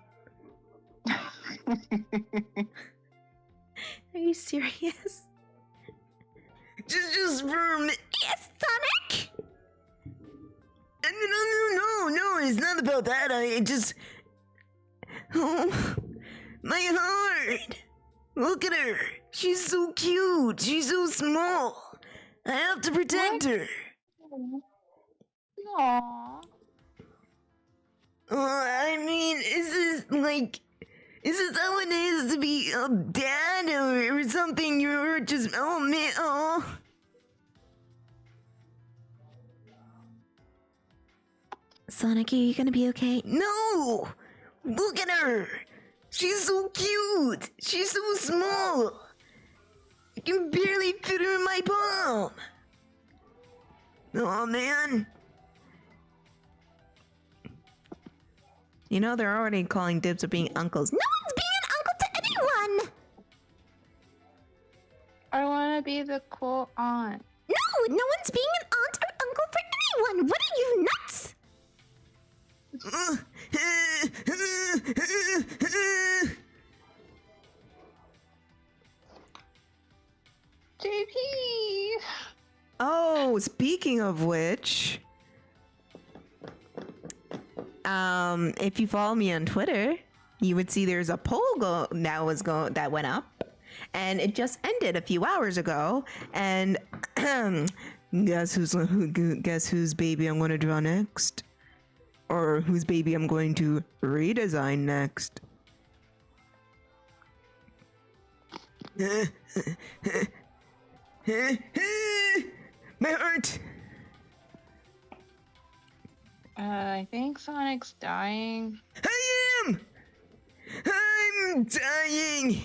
Are you serious? Just for a minute. Yes, Sonic! No, it's not about that. I just... Oh, my heart. Look at her. She's so cute. She's so small. I have to protect her. Aww. I mean, is this how it is to be a dad or something? You're just, oh man, oh. Sonic, are you gonna be okay? No! Look at her! She's so cute! She's so small! I can barely fit her in my palm! Oh man. They're already calling dibs of being uncles. No one's being an uncle to anyone! I want to be the cool aunt. No one's being an aunt or uncle for anyone! What are you, nuts? JP! Oh, speaking of which, if you follow me on Twitter, you would see there's a poll that went up, and it just ended a few hours ago. And guess whose baby I'm going to draw next, or whose baby I'm going to redesign next. My heart. I think Sonic's dying. I am. I'm I'm dying.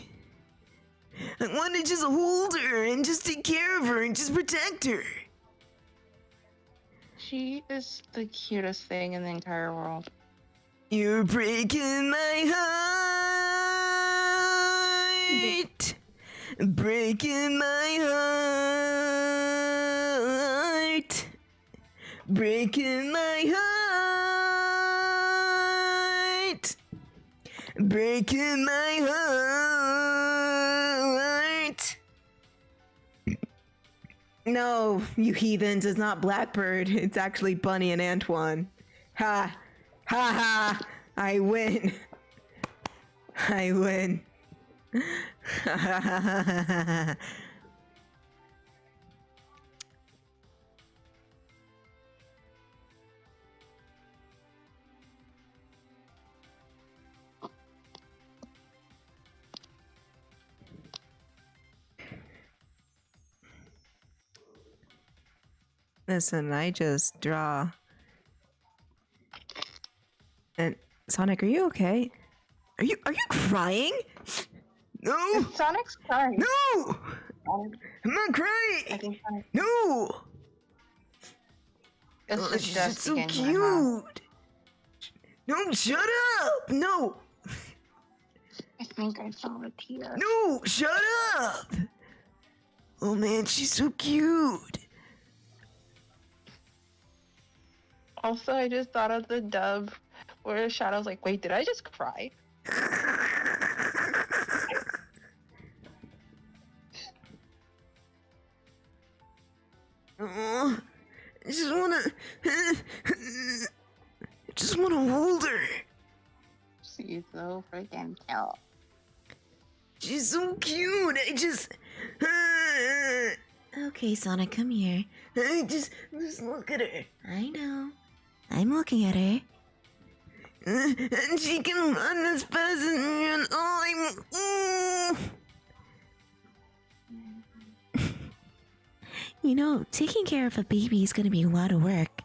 I want to just hold her and just take care of her and just protect her. She is the cutest thing in the entire world. You're breaking my heart. Breaking my heart. Breaking my heart. Breaking my heart. No, you heathens, it's not Blackbird. It's actually Bunny and Antoine. Ha! Ha ha! I win. I win. Ha ha ha ha ha. Listen, I just draw. And Sonic, are you okay? Are you crying? No! Sonic's crying. No! Sonic, I'm not I crying! think Sonic No! is Oh, just she's dust so again. in my house. cute! No, shut up! No! I think I saw a tear. No, shut up! Oh man, she's so cute! Also, I just thought of the dub where Shadow's like, wait, did I just cry? Oh, I just wanna hold her. She's so freaking cute. She's so cute. Okay, Sonic, come here. Just look at her. I know. I'm looking at her. And she can run as fast as me, and You know, taking care of a baby is gonna be a lot of work.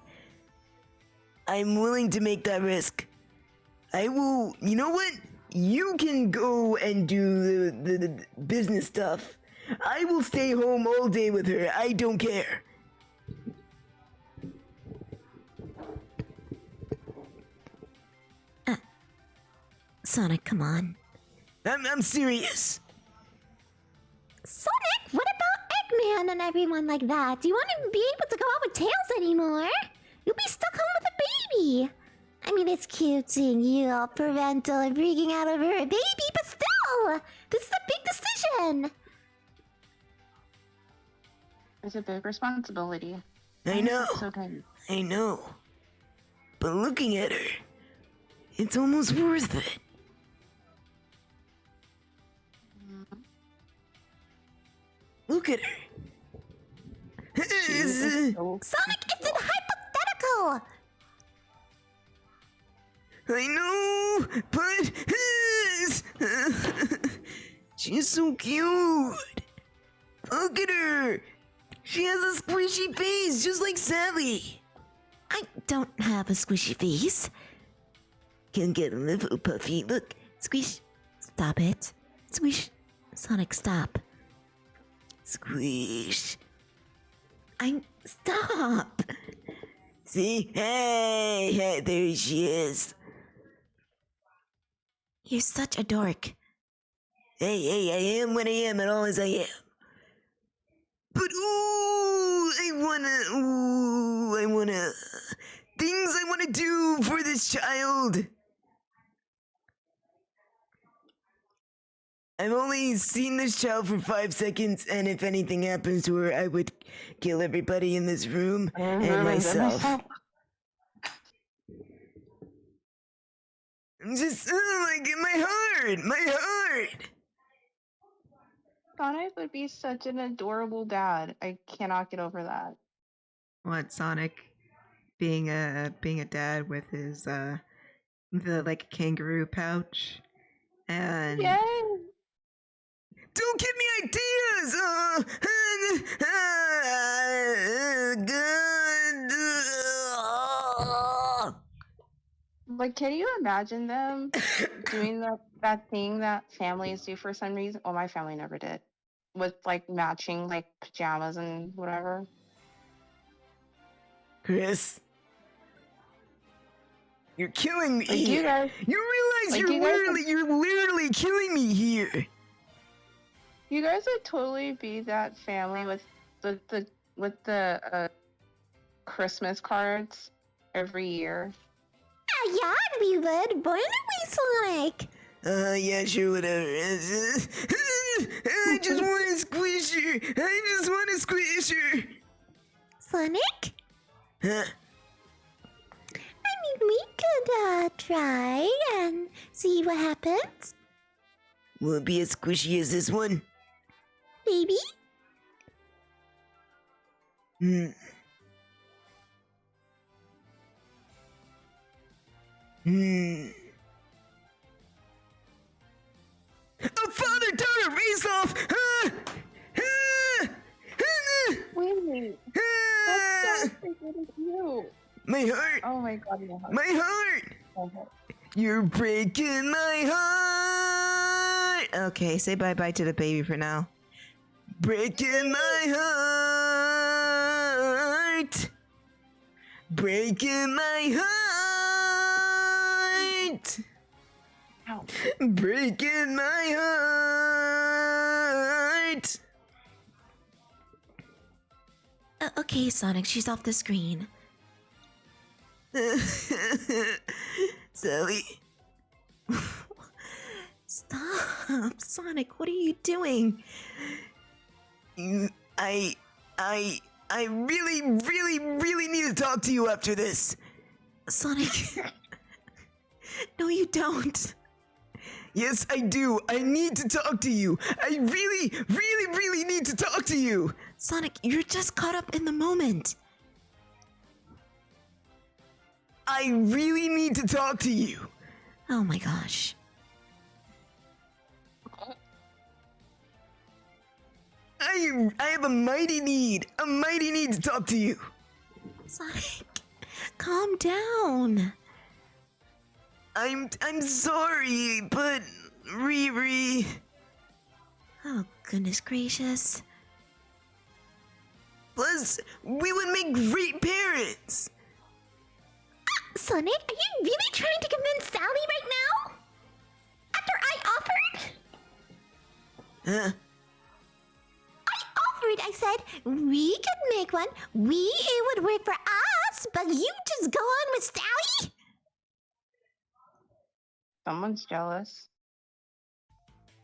I'm willing to make that risk. I will. You know what? You can go and do the business stuff. I will stay home all day with her. I don't care. Sonic, come on. I'm serious. Sonic, what about Eggman and everyone like that? Do you want to be able to go out with Tails anymore? You'll be stuck home with a baby. I mean, it's cute seeing you all parental and freaking out over a baby, but still, this is a big decision. It's a big responsibility. I know. It's okay. I know. But looking at her, it's almost worth it. Look at her. Sonic, it's an hypothetical. I know, but she's so cute. Look at her. She has a squishy face, just like Sally. I don't have a squishy face. Can get a little puffy. Look, Squish. Stop it. Squish. Sonic, stop. squish. Stop. See? Hey, there she is. You're such a dork. Hey, I am what I am, and always I am. But I wanna, things I wanna do for this child. I've only seen this child for 5 seconds, and if anything happens to her, I would kill everybody in this room and myself. I'm just, my heart! Sonic would be such an adorable dad. I cannot get over that. What, Sonic being a dad with his the like kangaroo pouch and Yay! Don't give me ideas! Like, can you imagine them doing that thing that families do for some reason? Well, my family never did, with like matching like pajamas and whatever. Kris, you're killing me Like, here. you guys, You realize like, you're literally killing me here. you guys would totally be that family with the Christmas cards every year. Yeah, we would. Wouldn't we, Sonic? Yeah, sure, whatever. I just want to squish her. I just want to squish her. Sonic? Huh? I mean, we could try and see what happens. Will it be as squishy as this one? Maybe? Hmm. A father-daughter race-off! Wait a minute. That's so freaking cute. My heart! Oh my god, my heart. My heart! Okay. You're breaking my heart! Okay, say bye-bye to the baby for now. Breaking my heart! Breaking my heart! Ow. Breaking my heart! Okay, Sonic, she's off the screen. Sally. Stop, Sonic, what are you doing? I really, really, really need to talk to you after this. Sonic. No, you don't. Yes, I do. I need to talk to you. I really, really, really need to talk to you. Sonic, you're just caught up in the moment. I really need to talk to you. Oh my gosh. I have a mighty need to talk to you. Sonic, calm down. I'm sorry, but Riri. Oh, goodness gracious. Plus, we would make great parents. Sonic, are you really trying to convince Sally right now? After I offered? Huh? I said we could make one. It would work for us, but you just go on with Sally? Someone's jealous.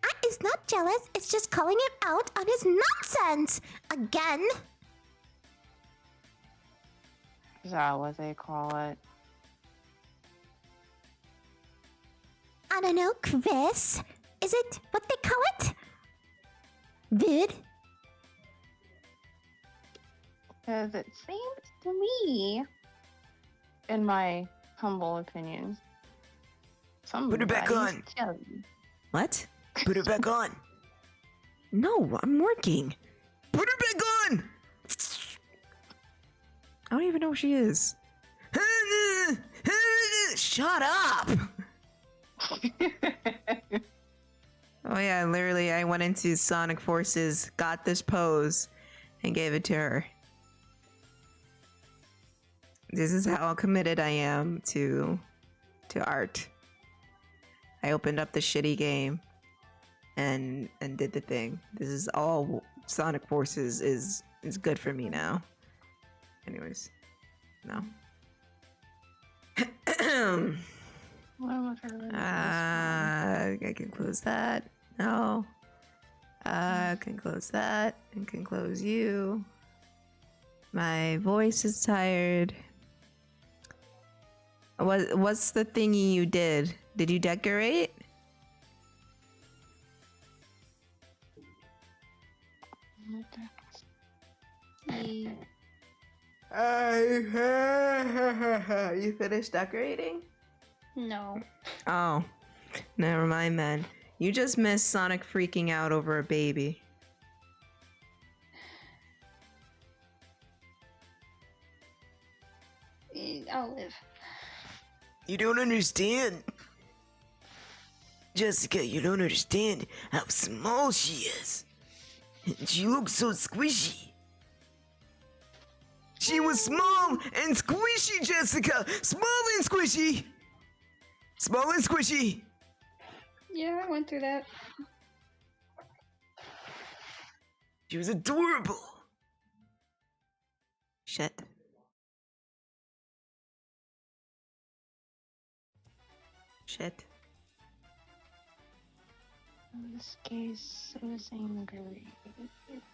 I is not jealous, it's just calling him out on his nonsense. Again. Is that what they call it? I don't know, Kris. Is it what they call it? Vid? Because it seems to me, in my humble opinion, Put her back on. somebody's jealous. What? Put her back on. No, I'm working. Put her back on. I don't even know who she is. Shut up. Oh yeah, literally I went into Sonic Forces, got this pose, and gave it to her. This is how committed I am to art. I opened up the shitty game and did the thing. This is all Sonic Forces is good for me now. Anyways, no. I can close that. No. I can close that and can close you. My voice is tired. What's the thingy you did? Did you decorate? You finished decorating? No. Oh, never mind then. You just missed Sonic freaking out over a baby. I'll live. You don't understand. Jessica, you don't understand how small she is. And she looks so squishy. She was small and squishy, Jessica! Small and squishy! Small and squishy! Yeah, I went through that. She was adorable! Shit. Shit. This case is angry.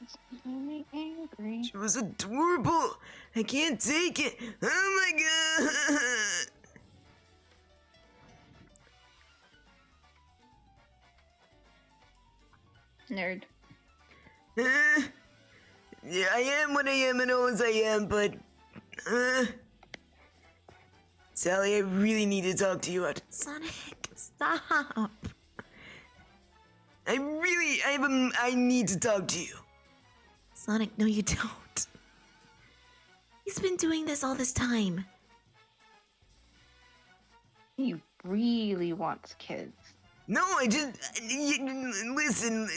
It's really angry. She was adorable! I can't take it! Oh my god! Nerd. Yeah, I am what I am and always I am, but... Sally, I really need to talk to you about... Sonic, stop. I need to talk to you. Sonic, no you don't. He's been doing this all this time. He really wants kids. No, I just... Listen,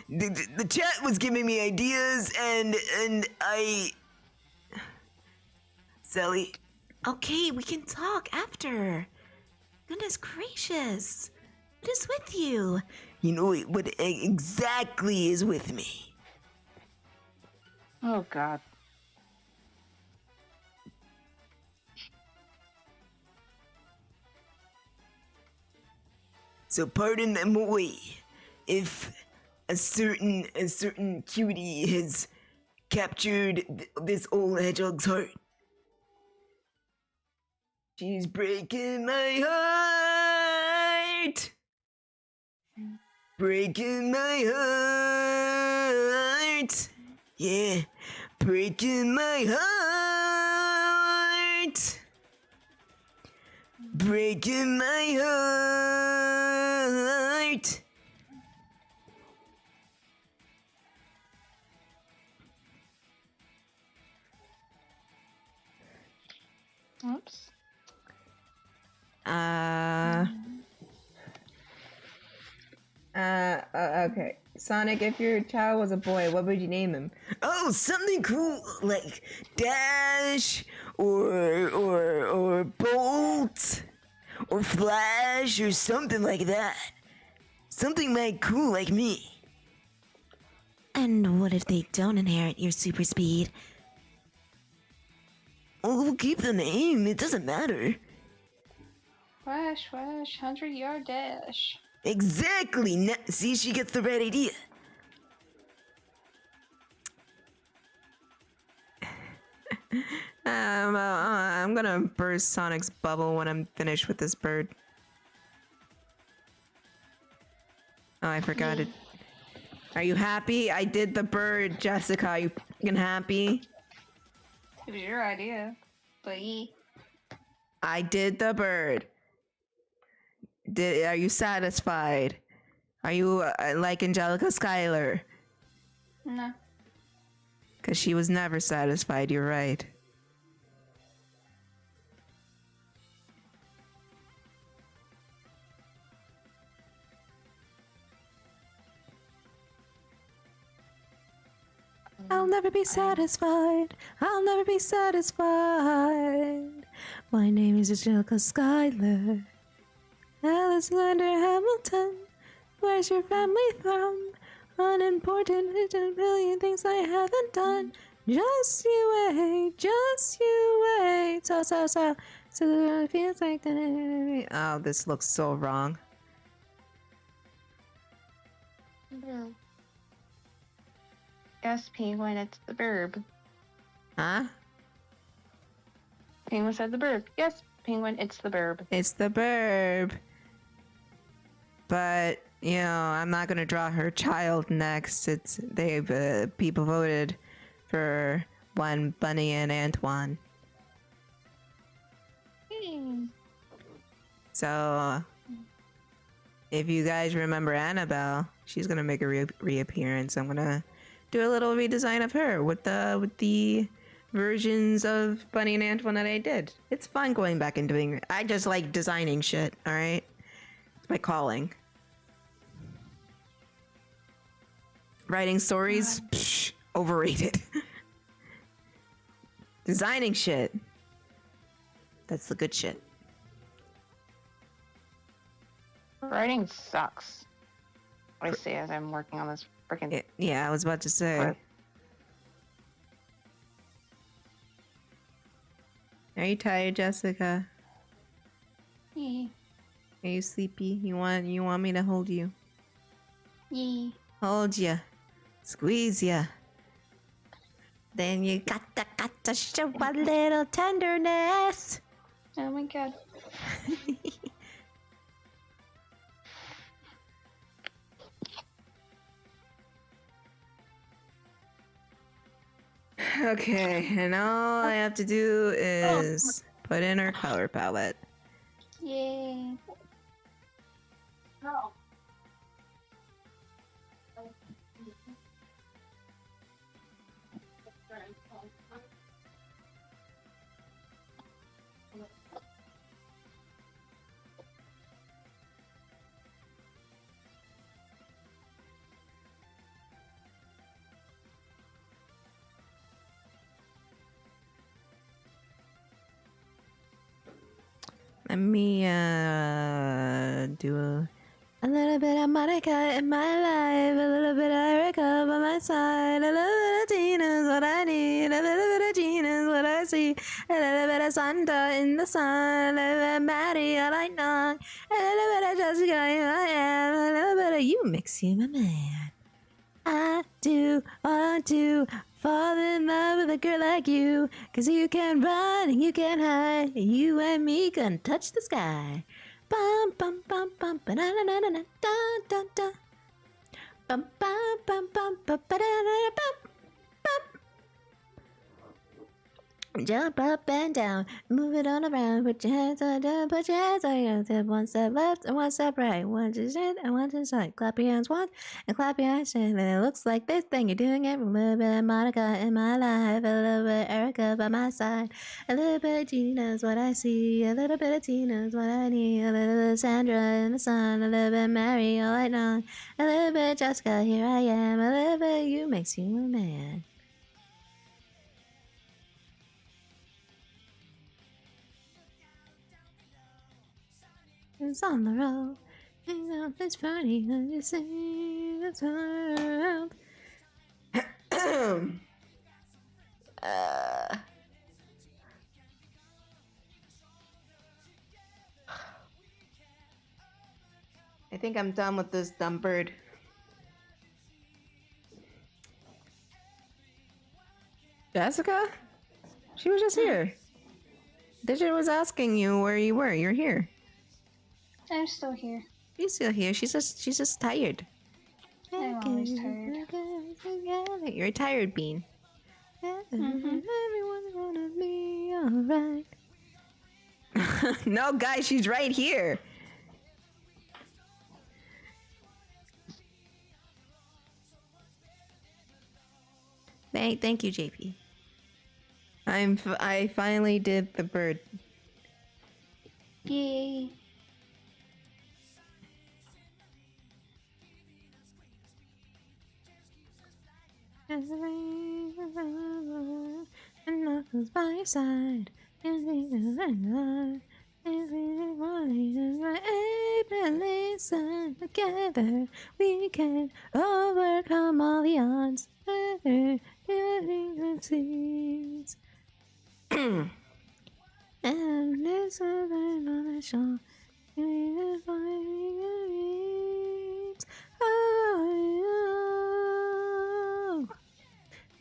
the chat was giving me ideas and I... Sally... Okay, we can talk after. Goodness gracious. What is with you? You know what exactly is with me? Oh God. So pardon me if a certain cutie has captured this old hedgehog's heart. She's breaking my heart. Breaking my heart. Yeah, breaking my heart. Breaking my heart. Oops. Okay. Sonic, if your child was a boy, what would you name him? Oh, something cool like Dash or Bolt or Flash or something like that. Something like cool like me. And what if they don't inherit your super speed? Oh, we'll keep the name. It doesn't matter. Flash, 100-yard dash. Exactly. See, she gets the right idea. I'm gonna burst Sonic's bubble when I'm finished with this bird. Oh, I forgot it. Are you happy? I did the bird, Jessica. Are you fucking happy? It was your idea, but I did the bird. Are you satisfied? Are you like Angelica Schuyler? no. Because she was never satisfied, you're right. I'll never be satisfied. I'll never be satisfied. My name is Angelica Schuyler. Alexander Hamilton. Where's your family from? Unimportant, it's a million things I haven't done. Just you wait, just you wait. So it feels like that. Oh, this looks so wrong. Yes, Penguin, it's the verb. Huh? Penguin said the verb. Yes, Penguin, it's the verb. It's the burb. But, you know, I'm not gonna draw her child next. People voted for one Bunny and Antoine. So, if you guys remember Annabelle, she's gonna make a reappearance. I'm gonna do a little redesign of her with the versions of Bunny and Antoinette I did. It's fun going back and doing it. I just like designing shit, alright? It's my calling. Writing stories? Psh, overrated. Designing shit. That's the good shit. Writing sucks. I say as I'm working on this freaking. Yeah, I was about to say. Right. Are you tired, Jessica? Yeah. Are you sleepy? You want me to hold you? Yeah. Hold ya. Squeeze ya. Then you gotta show a little tenderness. Oh my god. Okay, and all I have to do is put in her color palette. Yay. No. Let me do a little bit of Monica in my life, a little bit of Erica by my side, a little bit of Tina's what I need, a little bit of Gina's what I see, a little bit of Santa in the sun, a little bit of Maddie all night long, a little bit of Jessica in my hand, a little bit of you mix you my man. I do want to fall in love with a girl like you, 'cause you can run and you can hide, and you and me gonna touch the sky. Bum bum bum bum ba da da da da da da da. Bum bum bum bum ba da da da bum bum. Jump up and down, move it on around, put your hands on down, put your hands on your step, one step left and one step right, one to side and one to side. Clap your hands once and clap your hands and it looks like this thing you're doing it. A little bit of Monica in my life, a little bit of Erica by my side, a little bit of Gina's what I see, a little bit of Tina's what I need, a little bit of Sandra in the sun, a little bit of Mary all night long, a little bit of Jessica, here I am, a little bit of you makes you a man. It's on the road. Hang out this party and you see the world. I think I'm done with this dumb bird. Jessica? She was just here. Digit was asking you where you were. You're here. I'm still here. She's still here. She's just tired. I'm always tired. You're a tired bean. Everyone's gonna be alright. No, guys, she's right here. Thank you, JP. I finally did the bird. Yay. And knuckles by your side. And listen together. We can overcome all the odds. And this is on the show. Oh,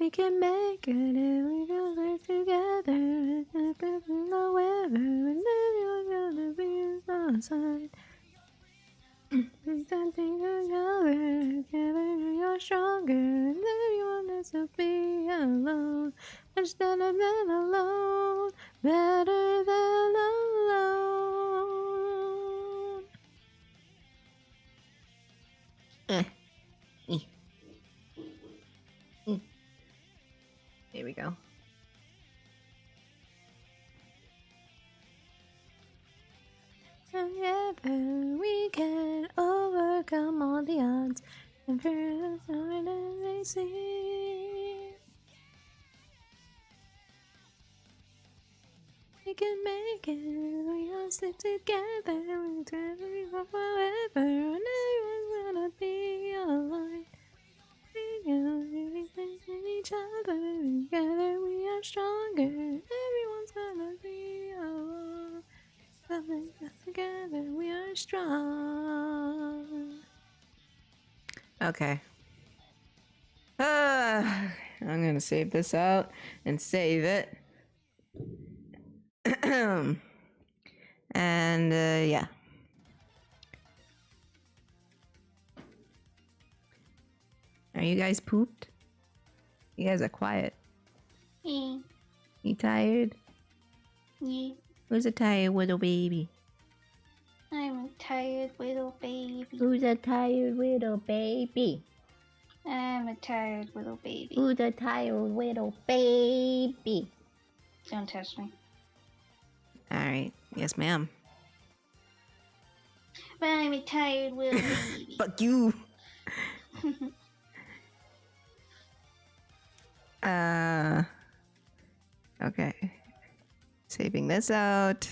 we can make it if we go work together. However, and everyone's gonna be on our side. Something together, you're stronger, and everyone has to be alone. Instead of being alone, better than alone. Here we go. see. We can make it. We all stick together. We're together for forever. And everyone's gonna be alright. We can in each other. Together we are stronger. Everyone's gonna be alright. Something together we are strong. Okay. I'm gonna save this out and save it. And yeah. Are you guys pooped? You guys are quiet. Yeah. You tired? Yeah. Who's a tired little baby? I'm a tired little baby. Who's a tired little baby? I'm a tired little baby. Who's a tired little baby? Don't touch me. Alright. Yes, ma'am. But I'm a tired little baby. Fuck you! Okay. Saving this out.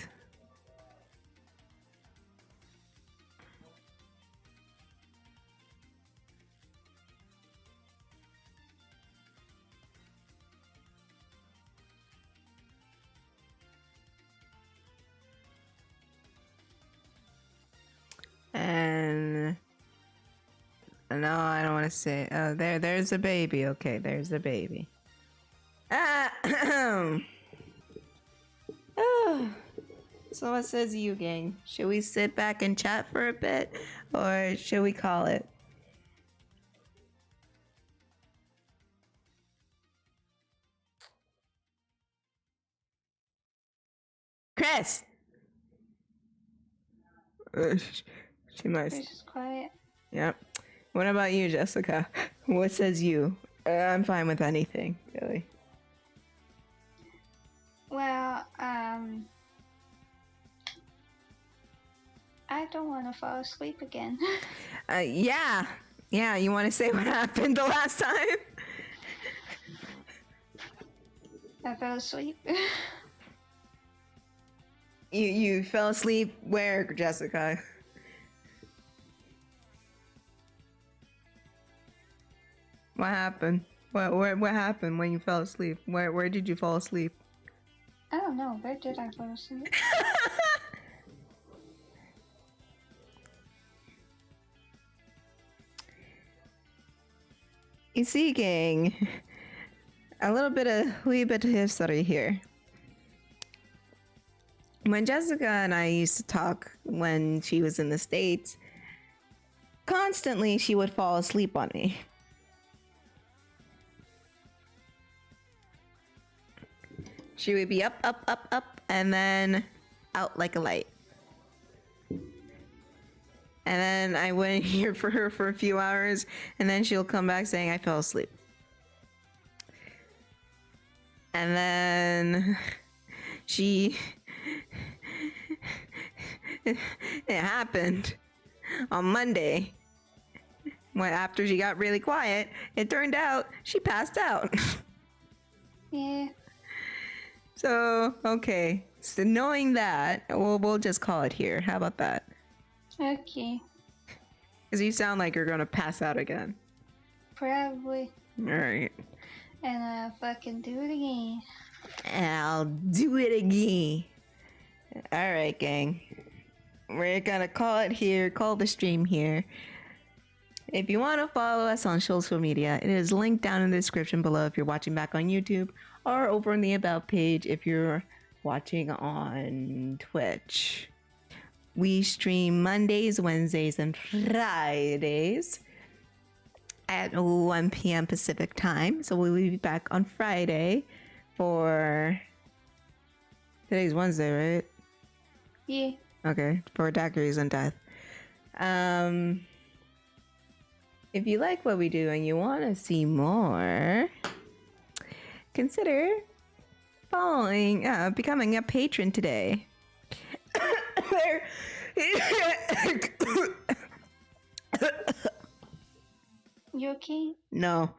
And no, I don't want to say. Oh, there's a baby. Okay, there's the baby. Oh. So what says you, gang? Should we sit back and chat for a bit, or should we call it? Kris. She must. You're just quiet. Yep. What about you, Jessica? What says you? I'm fine with anything, really. Well, I don't want to fall asleep again. Yeah. Yeah, you want to say what happened the last time? I fell asleep. You fell asleep where, Jessica? What happened? What happened when you fell asleep? Where did you fall asleep? I don't know. Where did I fall asleep? You see, gang, a little bit of history here. When Jessica and I used to talk when she was in the States, constantly she would fall asleep on me. She would be up, and then out like a light. And then I wouldn't hear for her for a few hours, and then she'll come back saying I fell asleep. And then it happened on Monday. When after she got really quiet, it turned out she passed out. Yeah. So, okay. So knowing that, we'll just call it here. How about that? Okay. Because you sound like you're gonna pass out again. Probably. Alright. And I'll fucking do it again. I'll do it again. Alright, gang. We're gonna call it here, call the stream here. If you want to follow us on social media, it is linked down in the description below if you're watching back on YouTube, or over in the About page if you're watching on Twitch. We stream Mondays, Wednesdays, and Fridays at 1 p.m. Pacific time. So we'll be back on Friday for... Today's Wednesday, right? Yeah. Okay, for Daiquiris and Death. If you like what we do and you want to see more, consider becoming a patron today. You okay? No.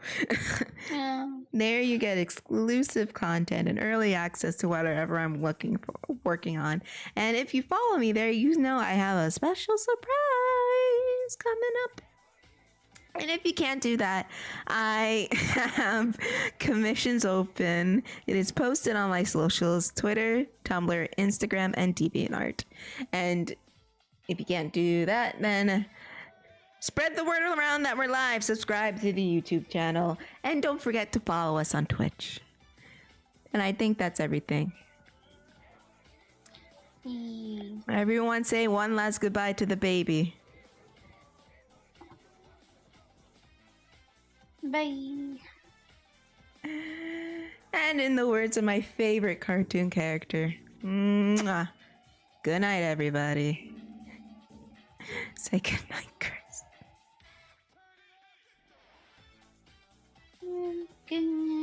There you get exclusive content and early access to whatever I'm working on. And if you follow me there, you know I have a special surprise coming up. And if you can't do that, I have commissions open. It is posted on my socials, Twitter, Tumblr, Instagram, and DeviantArt. And if you can't do that, then spread the word around that we're live. Subscribe to the YouTube channel. And don't forget to follow us on Twitch. And I think that's everything. Everyone say one last goodbye to the baby. Bye. And in the words of my favorite cartoon character, mwah. Good night, everybody. Say good night, Kris. Good night.